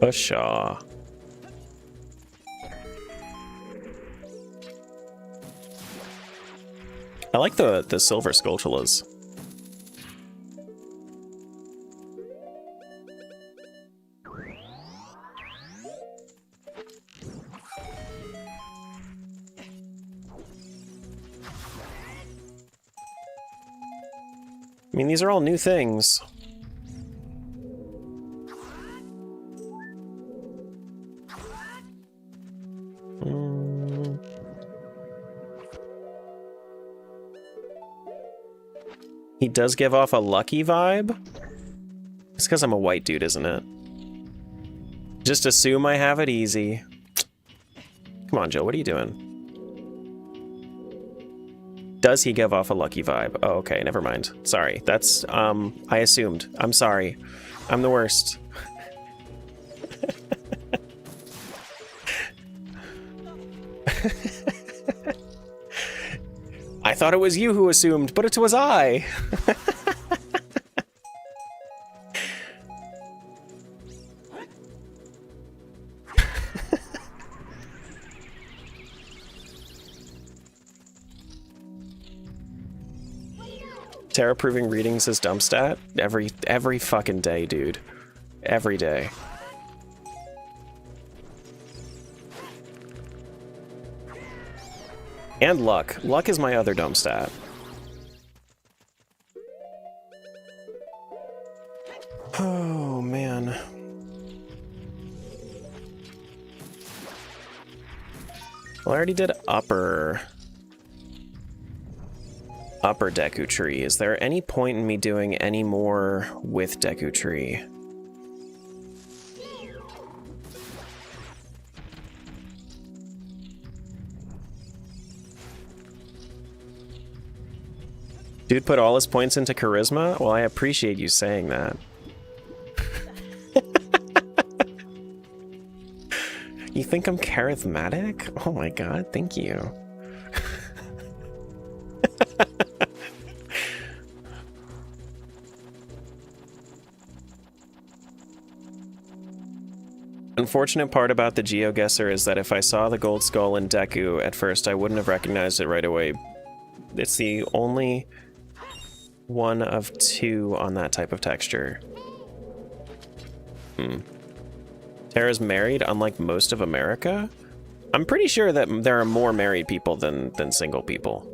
Pshaw. I like the silver Skulltulas. I mean, these are all new things. He does give off a lucky vibe. It's because I'm a white dude, isn't it? Just assume I have it easy. Come on, Joe, what are you doing? Does he give off a lucky vibe? Oh, okay, never mind. Sorry, that's, I assumed. I'm sorry. I'm the worst. I thought it was you who assumed, but it was I. Terra proving readings is dump stat? Every fucking day, dude. Every day. And luck. Luck is my other dump stat. Oh, man. Well, I already did upper Deku Tree. Is there any point in me doing any more with Deku Tree? Dude put all his points into charisma? Well, I appreciate you saying that. You think I'm charismatic? Oh my god, thank you. Unfortunate part about the GeoGuessr is that if I saw the gold skull in Deku at first, I wouldn't have recognized it right away. It's the only one of two on that type of texture. Terra's married, unlike most of America? I'm pretty sure that there are more married people than single people.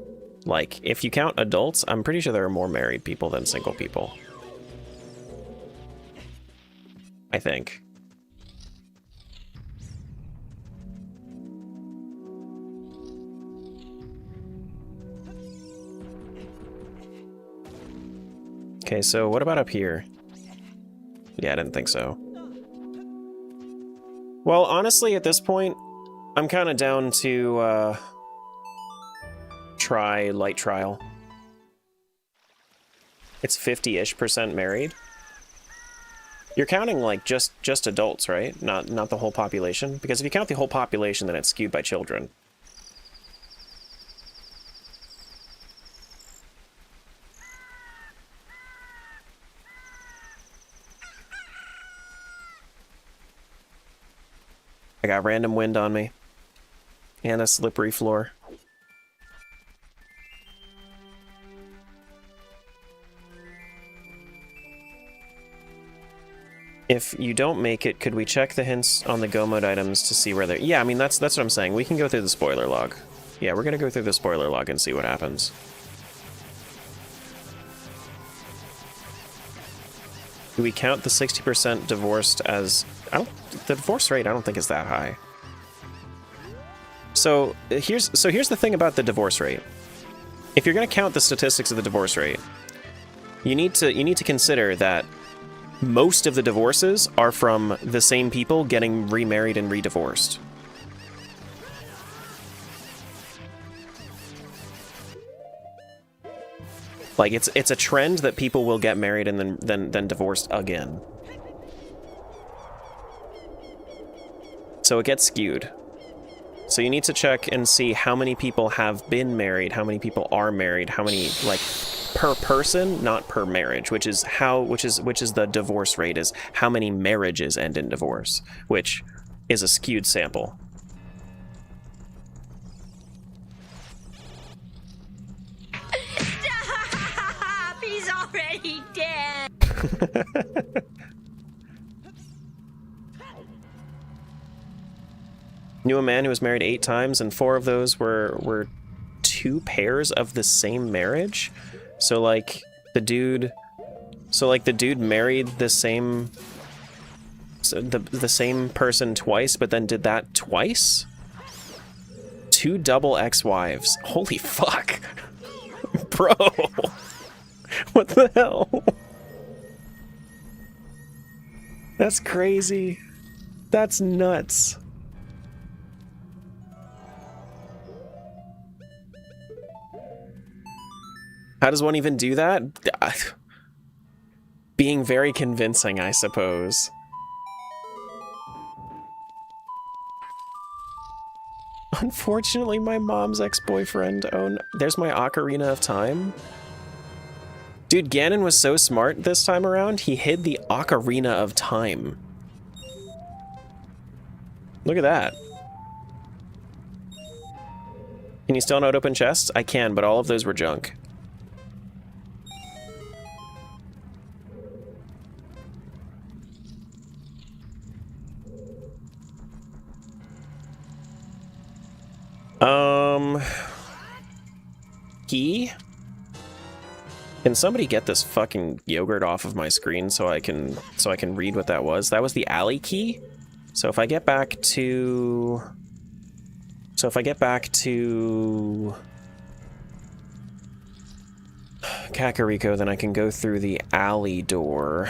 Like, if you count adults, I'm pretty sure there are more married people than single people. I think. Okay, so what about up here? Yeah, I didn't think so. Well, honestly, at this point, I'm kind of down to try Light Trial. It's 50-ish% married. You're counting like just adults, right? Not the whole population? Because if you count the whole population, then it's skewed by children. I got random wind on me. And a slippery floor. If you don't make it, could we check the hints on the Go mode items to see where they're... Yeah, I mean, that's what I'm saying. We can go through the spoiler log. Yeah, we're gonna go through the spoiler log and see what happens. Do we count the 60% divorced as... the divorce rate I don't think is that high. So here's the thing about the divorce rate. If you're gonna count the statistics of the divorce rate, you need to consider that most of the divorces are from the same people getting remarried and re-divorced. Like, it's a trend that people will get married and then divorced again. So it gets skewed. So you need to check and see how many people have been married, how many people are married, how many, like, per person, not per marriage, which is the divorce rate, is how many marriages end in divorce, which is a skewed sample. Stop! He's already dead. Knew a man who was married 8 times, and 4 of those were 2 pairs of the same marriage. So like the dude married the same the same person twice, but then did that twice? 2 double ex-wives. Holy fuck. Bro. What the hell? That's crazy. That's nuts. How does one even do that? Being very convincing, I suppose. Unfortunately, my mom's ex-boyfriend owned... There's my Ocarina of Time. Dude, Ganon was so smart this time around, he hid the Ocarina of Time. Look at that. Can you still not open chests? I can, but all of those were junk. Key? Can somebody get this fucking yogurt off of my screen so I can read what that was? That was the alley key? So if I get back to Kakariko, then I can go through the alley door.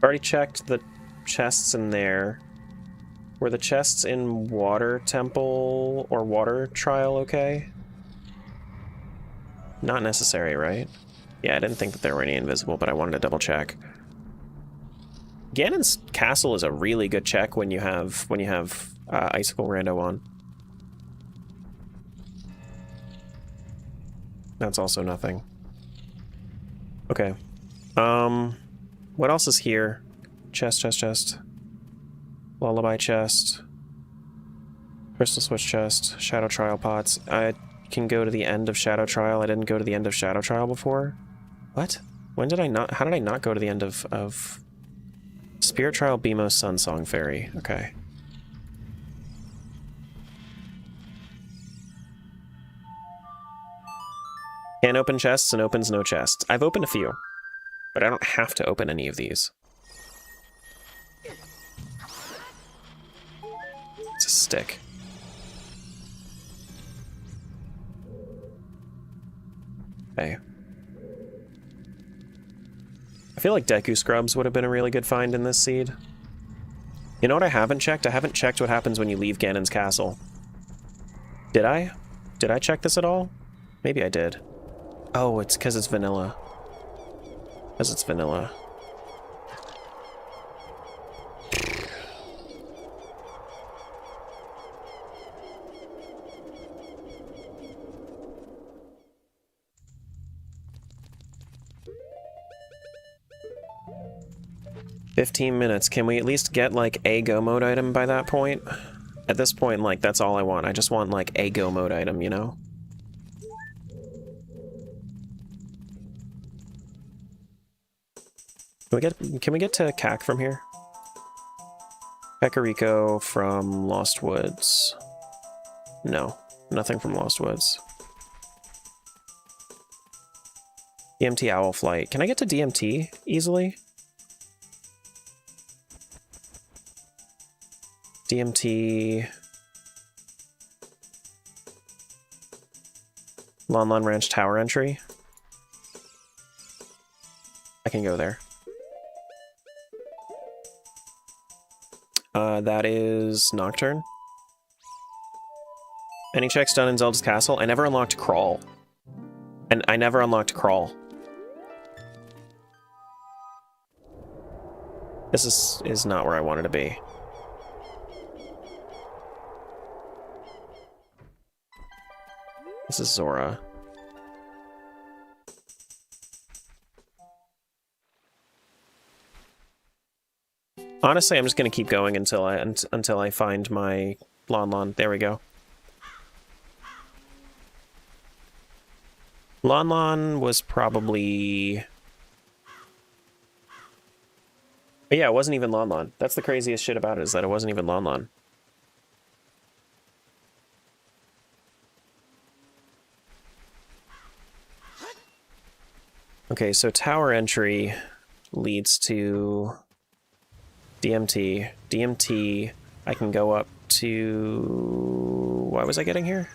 Already checked the chests in there. Were the chests in Water Temple or Water Trial okay? Not necessary, right? Yeah, I didn't think that there were any invisible, but I wanted to double check. Ganon's castle is a really good check when you have Icicle Rando on. That's also nothing. Okay. What else is here? Chest. Lullaby chest. Crystal Switch chest. Shadow Trial pots. I can go to the end of Shadow Trial. I didn't go to the end of Shadow Trial before. What? When did I not? How did I not go to the end of Spirit Trial, BMO, Sun Song Fairy? Okay. Can't open chests and opens no chests. I've opened a few, but I don't have to open any of these. It's a stick. Okay. I feel like Deku Scrubs would have been a really good find in this seed. You know what I haven't checked? I haven't checked what happens when you leave Ganon's castle. Did I? Did I check this at all? Maybe I did. Oh, it's because it's vanilla. Because it's vanilla. 15 minutes. Can we at least get, like, a go mode item by that point? At this point, like, that's all I want. I just want, like, a go mode item, you know? Can we get to Cac from here? Kakariko from Lost Woods. No, nothing from Lost Woods. DMT Owl Flight. Can I get to DMT easily? DMT... Lon Lon Ranch Tower entry. I can go there. That is Nocturne. Any checks done in Zelda's Castle? I never unlocked Crawl. And I never unlocked Crawl. This is not where I wanted to be. This is Zora. Honestly, I'm just gonna keep going until I find my Lon Lon. There we go. Lon Lon was probably... But yeah, it wasn't even Lon Lon. That's the craziest shit about it, is that it wasn't even Lon Lon. Okay, so tower entry leads to DMT. DMT, I can go up to... Why was I getting here?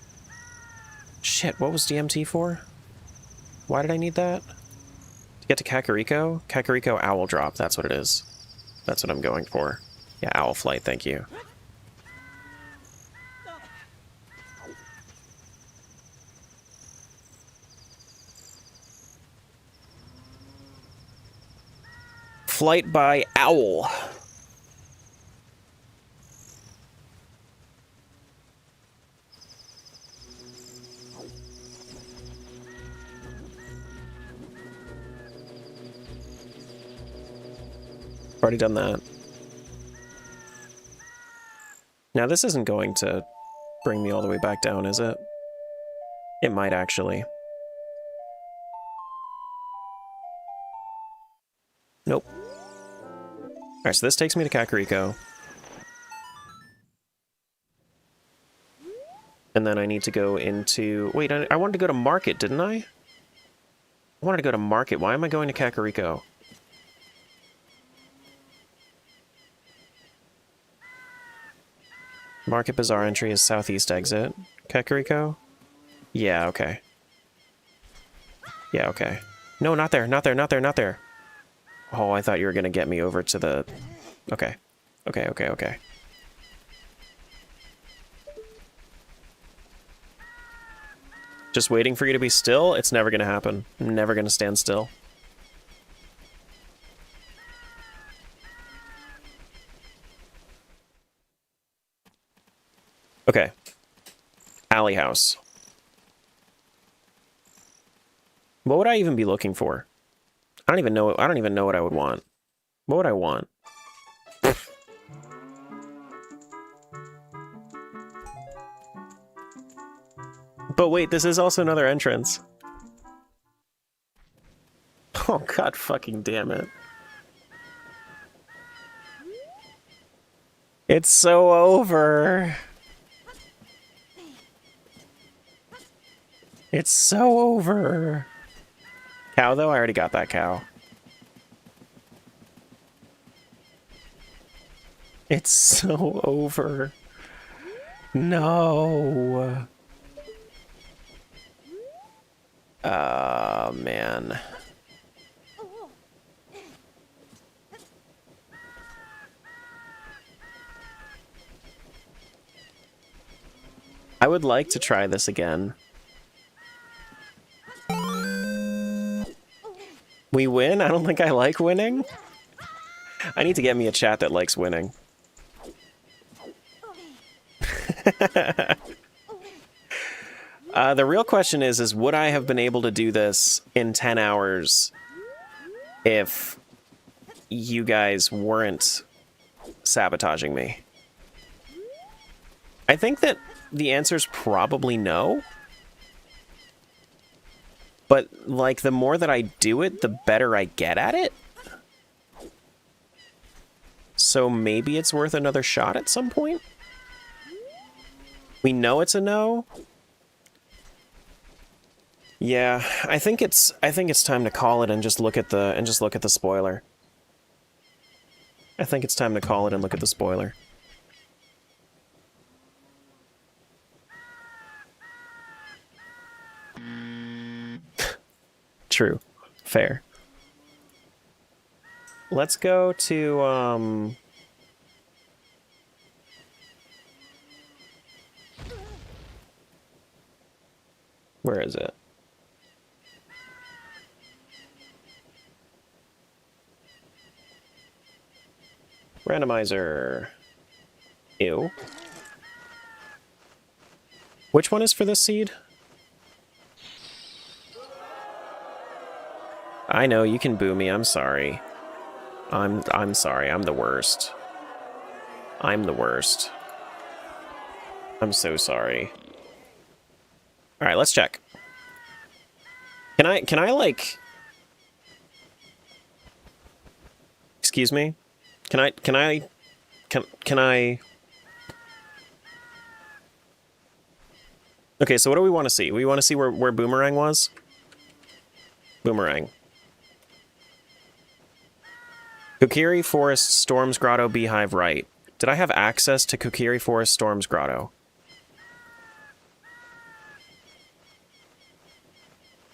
Shit, what was DMT for? Why did I need that? To get to Kakariko? Kakariko Owl Drop, that's what it is. That's what I'm going for. Yeah, Owl Flight, thank you. Flight by Owl. Already done that. Now this isn't going to bring me all the way back down, is it? It might actually. Nope. Alright, so this takes me to Kakariko. And then I need to go into... Wait, I wanted to go to Market, didn't I? I wanted to go to Market. Why am I going to Kakariko? Market Bazaar entry is southeast exit. Kakariko? Yeah, okay. Yeah, okay. No, not there, not there, not there, not there. Oh, I thought you were gonna get me over to the... Okay. Okay, okay, okay. Just waiting for you to be still? It's never gonna happen. I'm never gonna stand still. Okay. Alley House. What would I even be looking for? I don't even know what I would want. What would I want? But wait, this is also another entrance. Oh god fucking damn it. It's so over. It's so over. Cow, though? I already got that cow. It's so over. No. Man. I would like to try this again. We win? I don't think I like winning. I need to get me a chat that likes winning. The real question is would I have been able to do this in 10 hours if you guys weren't sabotaging me. I think that the answer's probably no. But, like, the more that I do it, the better I get at it. So maybe it's worth another shot at some point? We know it's a no. Yeah, I think it's time to call it and just look at the spoiler. I think it's time to call it and look at the spoiler. True. Fair. Let's go to, where is it? Randomizer. Ew. Which one is for this seed? I know, you can boo me, I'm sorry. I'm sorry, I'm the worst. I'm the worst. I'm so sorry. Alright, let's check. Can I like... Excuse me? Can I... Okay, so what do we want to see? We want to see where Boomerang was? Boomerang. Kokiri Forest, Storms Grotto, Beehive, right. Did I have access to Kokiri Forest, Storms Grotto?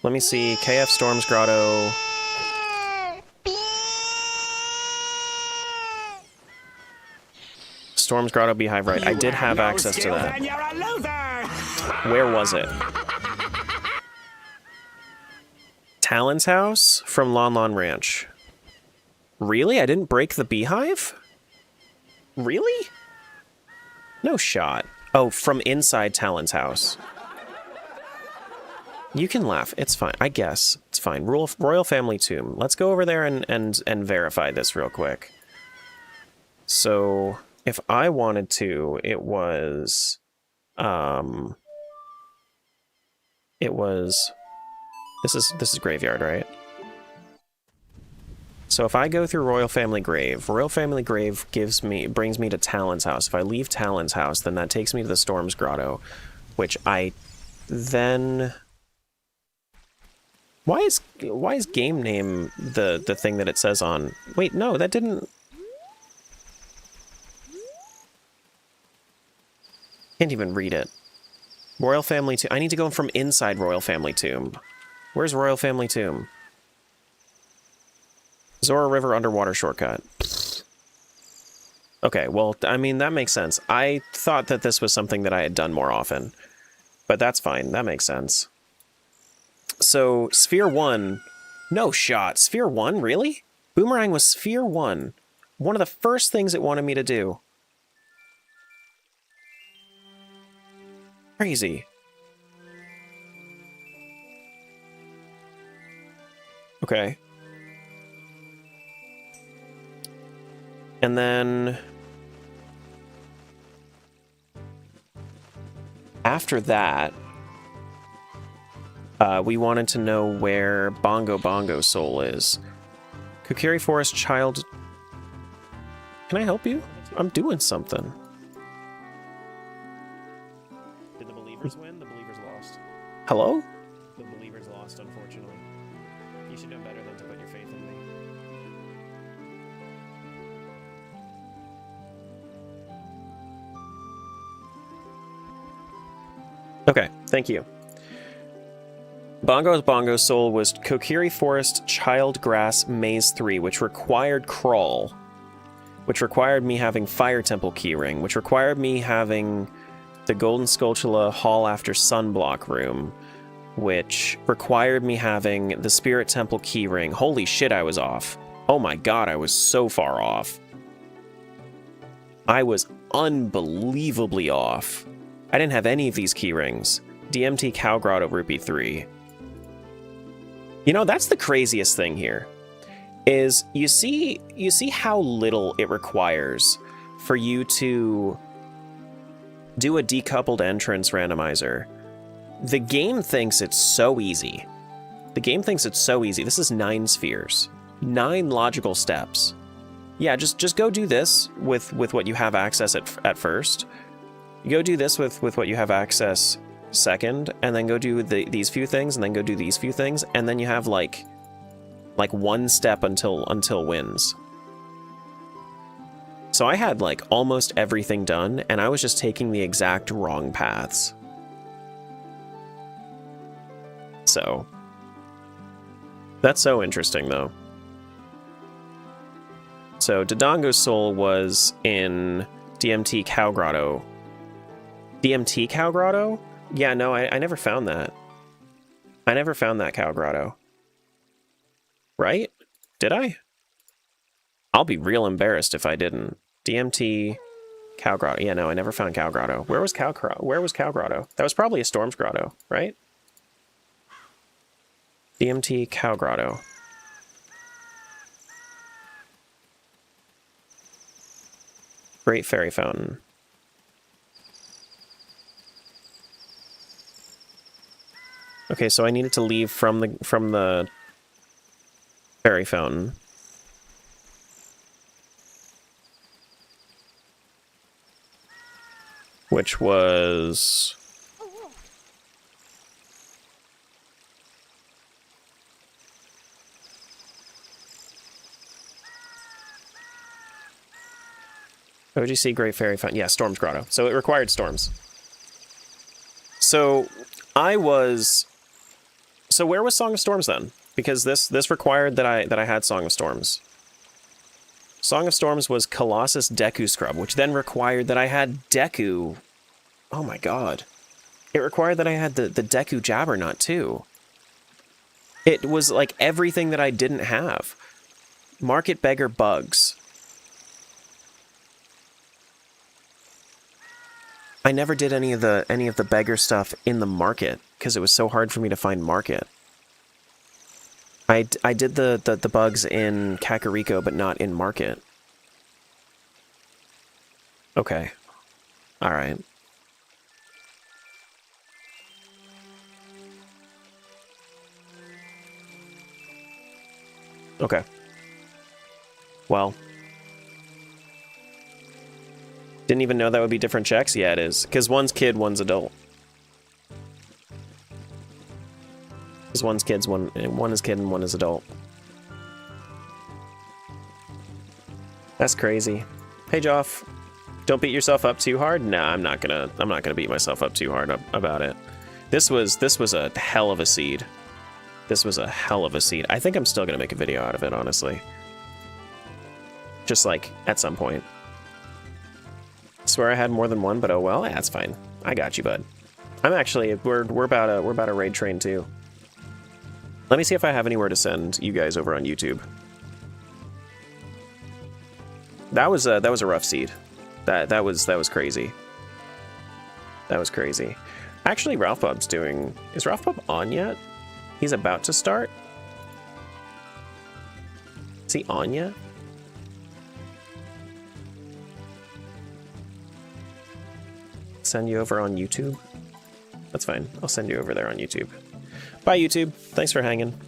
Let me see. KF Storms Grotto. Storms Grotto, Beehive, right. I did have access to that. Where was it? Talon's house from Lon Lon Ranch. Really? I didn't break the beehive? Really? No shot. Oh, from inside Talon's house. You can laugh. It's fine. I guess. It's fine. Royal Family Tomb. Let's go over there and verify this real quick. So, if I wanted to, it was... This is Graveyard, right? So if I go through Royal Family Grave brings me to Talon's house. If I leave Talon's house, then that takes me to the Storms Grotto, which I then... Why is game name the thing that it says on... Wait, no, that didn't... Can't even read it. Royal Family Tomb. I need to go from inside Royal Family Tomb. Where's Royal Family Tomb? Zora River underwater shortcut. Okay, well, I mean, that makes sense. I thought that this was something that I had done more often. But that's fine. That makes sense. So, Sphere 1... No shot. Sphere 1? Really? Boomerang was Sphere 1. One of the first things it wanted me to do. Crazy. Okay. And then... After that... we wanted to know where Bongo Bongo Soul is. Kokiri Forest Child... Can I help you? I'm doing something. Did the Believers win? The Believers lost. Hello? The Believers lost, unfortunately. You should know better than to put your faith in me. Okay, thank you. Bongo's Bongo Soul was Kokiri Forest Child Grass Maze 3, which required Crawl, which required me having Fire Temple Keyring, which required me having the Golden Skulltula Hall After Sunblock room, which required me having the Spirit Temple Keyring. Holy shit, I was off. Oh my god, I was so far off. I was unbelievably off. I didn't have any of these keyrings. DMT Cow Grotto Rupee 3. You know, that's the craziest thing here. is you see how little it requires for you to do a decoupled entrance randomizer. The game thinks it's so easy. The game thinks it's so easy. This is 9 spheres. 9 logical steps. Yeah, just go do this with what you have access at first. You go do this with what you have access second, and then go do these few things, and then go do these few things, and then you have like 1 step until wins. So I had like almost everything done, and I was just taking the exact wrong paths. So that's so interesting though. So Dodongo's soul was in DMT Cow Grotto. DMT Cow Grotto? Yeah, no, I never found that. I never found that Cow Grotto. Right? Did I? I'll be real embarrassed if I didn't. DMT Cow Grotto. Yeah, no, I never found Cow Grotto. Where was Cow Grotto? That was probably a Storm's Grotto, right? DMT Cow Grotto. Great Fairy Fountain. Okay, so I needed to leave from the Fairy Fountain. Which was... OGC Great Fairy Fountain. Yeah, Storm's Grotto. So it required storms. So I was... So where was Song of Storms then? Because this required that I had Song of Storms. Song of Storms was Colossus Deku Scrub, which then required that I had Deku. Oh my god. It required that I had the Deku Jabbernut too. It was like everything that I didn't have. Market Beggar Bugs. I never did any of the beggar stuff in the market because it was so hard for me to find market. I did the bugs in Kakariko, but not in market. Okay. All right. Okay. Well. Didn't even know that would be different checks? Yeah, it is. Because one's kid, one's adult. Because one's kids, one is kid and one is adult. That's crazy. Hey, Joff. Don't beat yourself up too hard? Nah, I'm not gonna beat myself up too hard about it. This was a hell of a seed. This was a hell of a seed. I think I'm still gonna make a video out of it, honestly. Just like at some point. Swear I had more than one, but oh well. Yeah, that's fine. I got you, bud. I'm actually we're about a raid train too. Let me see if I have anywhere to send you guys over on YouTube. That was a rough seed. That was crazy. That was crazy. Actually, Ralph Bub's doing... Is Ralph Bub on yet? He's about to start? Is he on yet? Send you over on YouTube? That's fine. I'll send you over there on YouTube. Bye, YouTube. Thanks for hanging.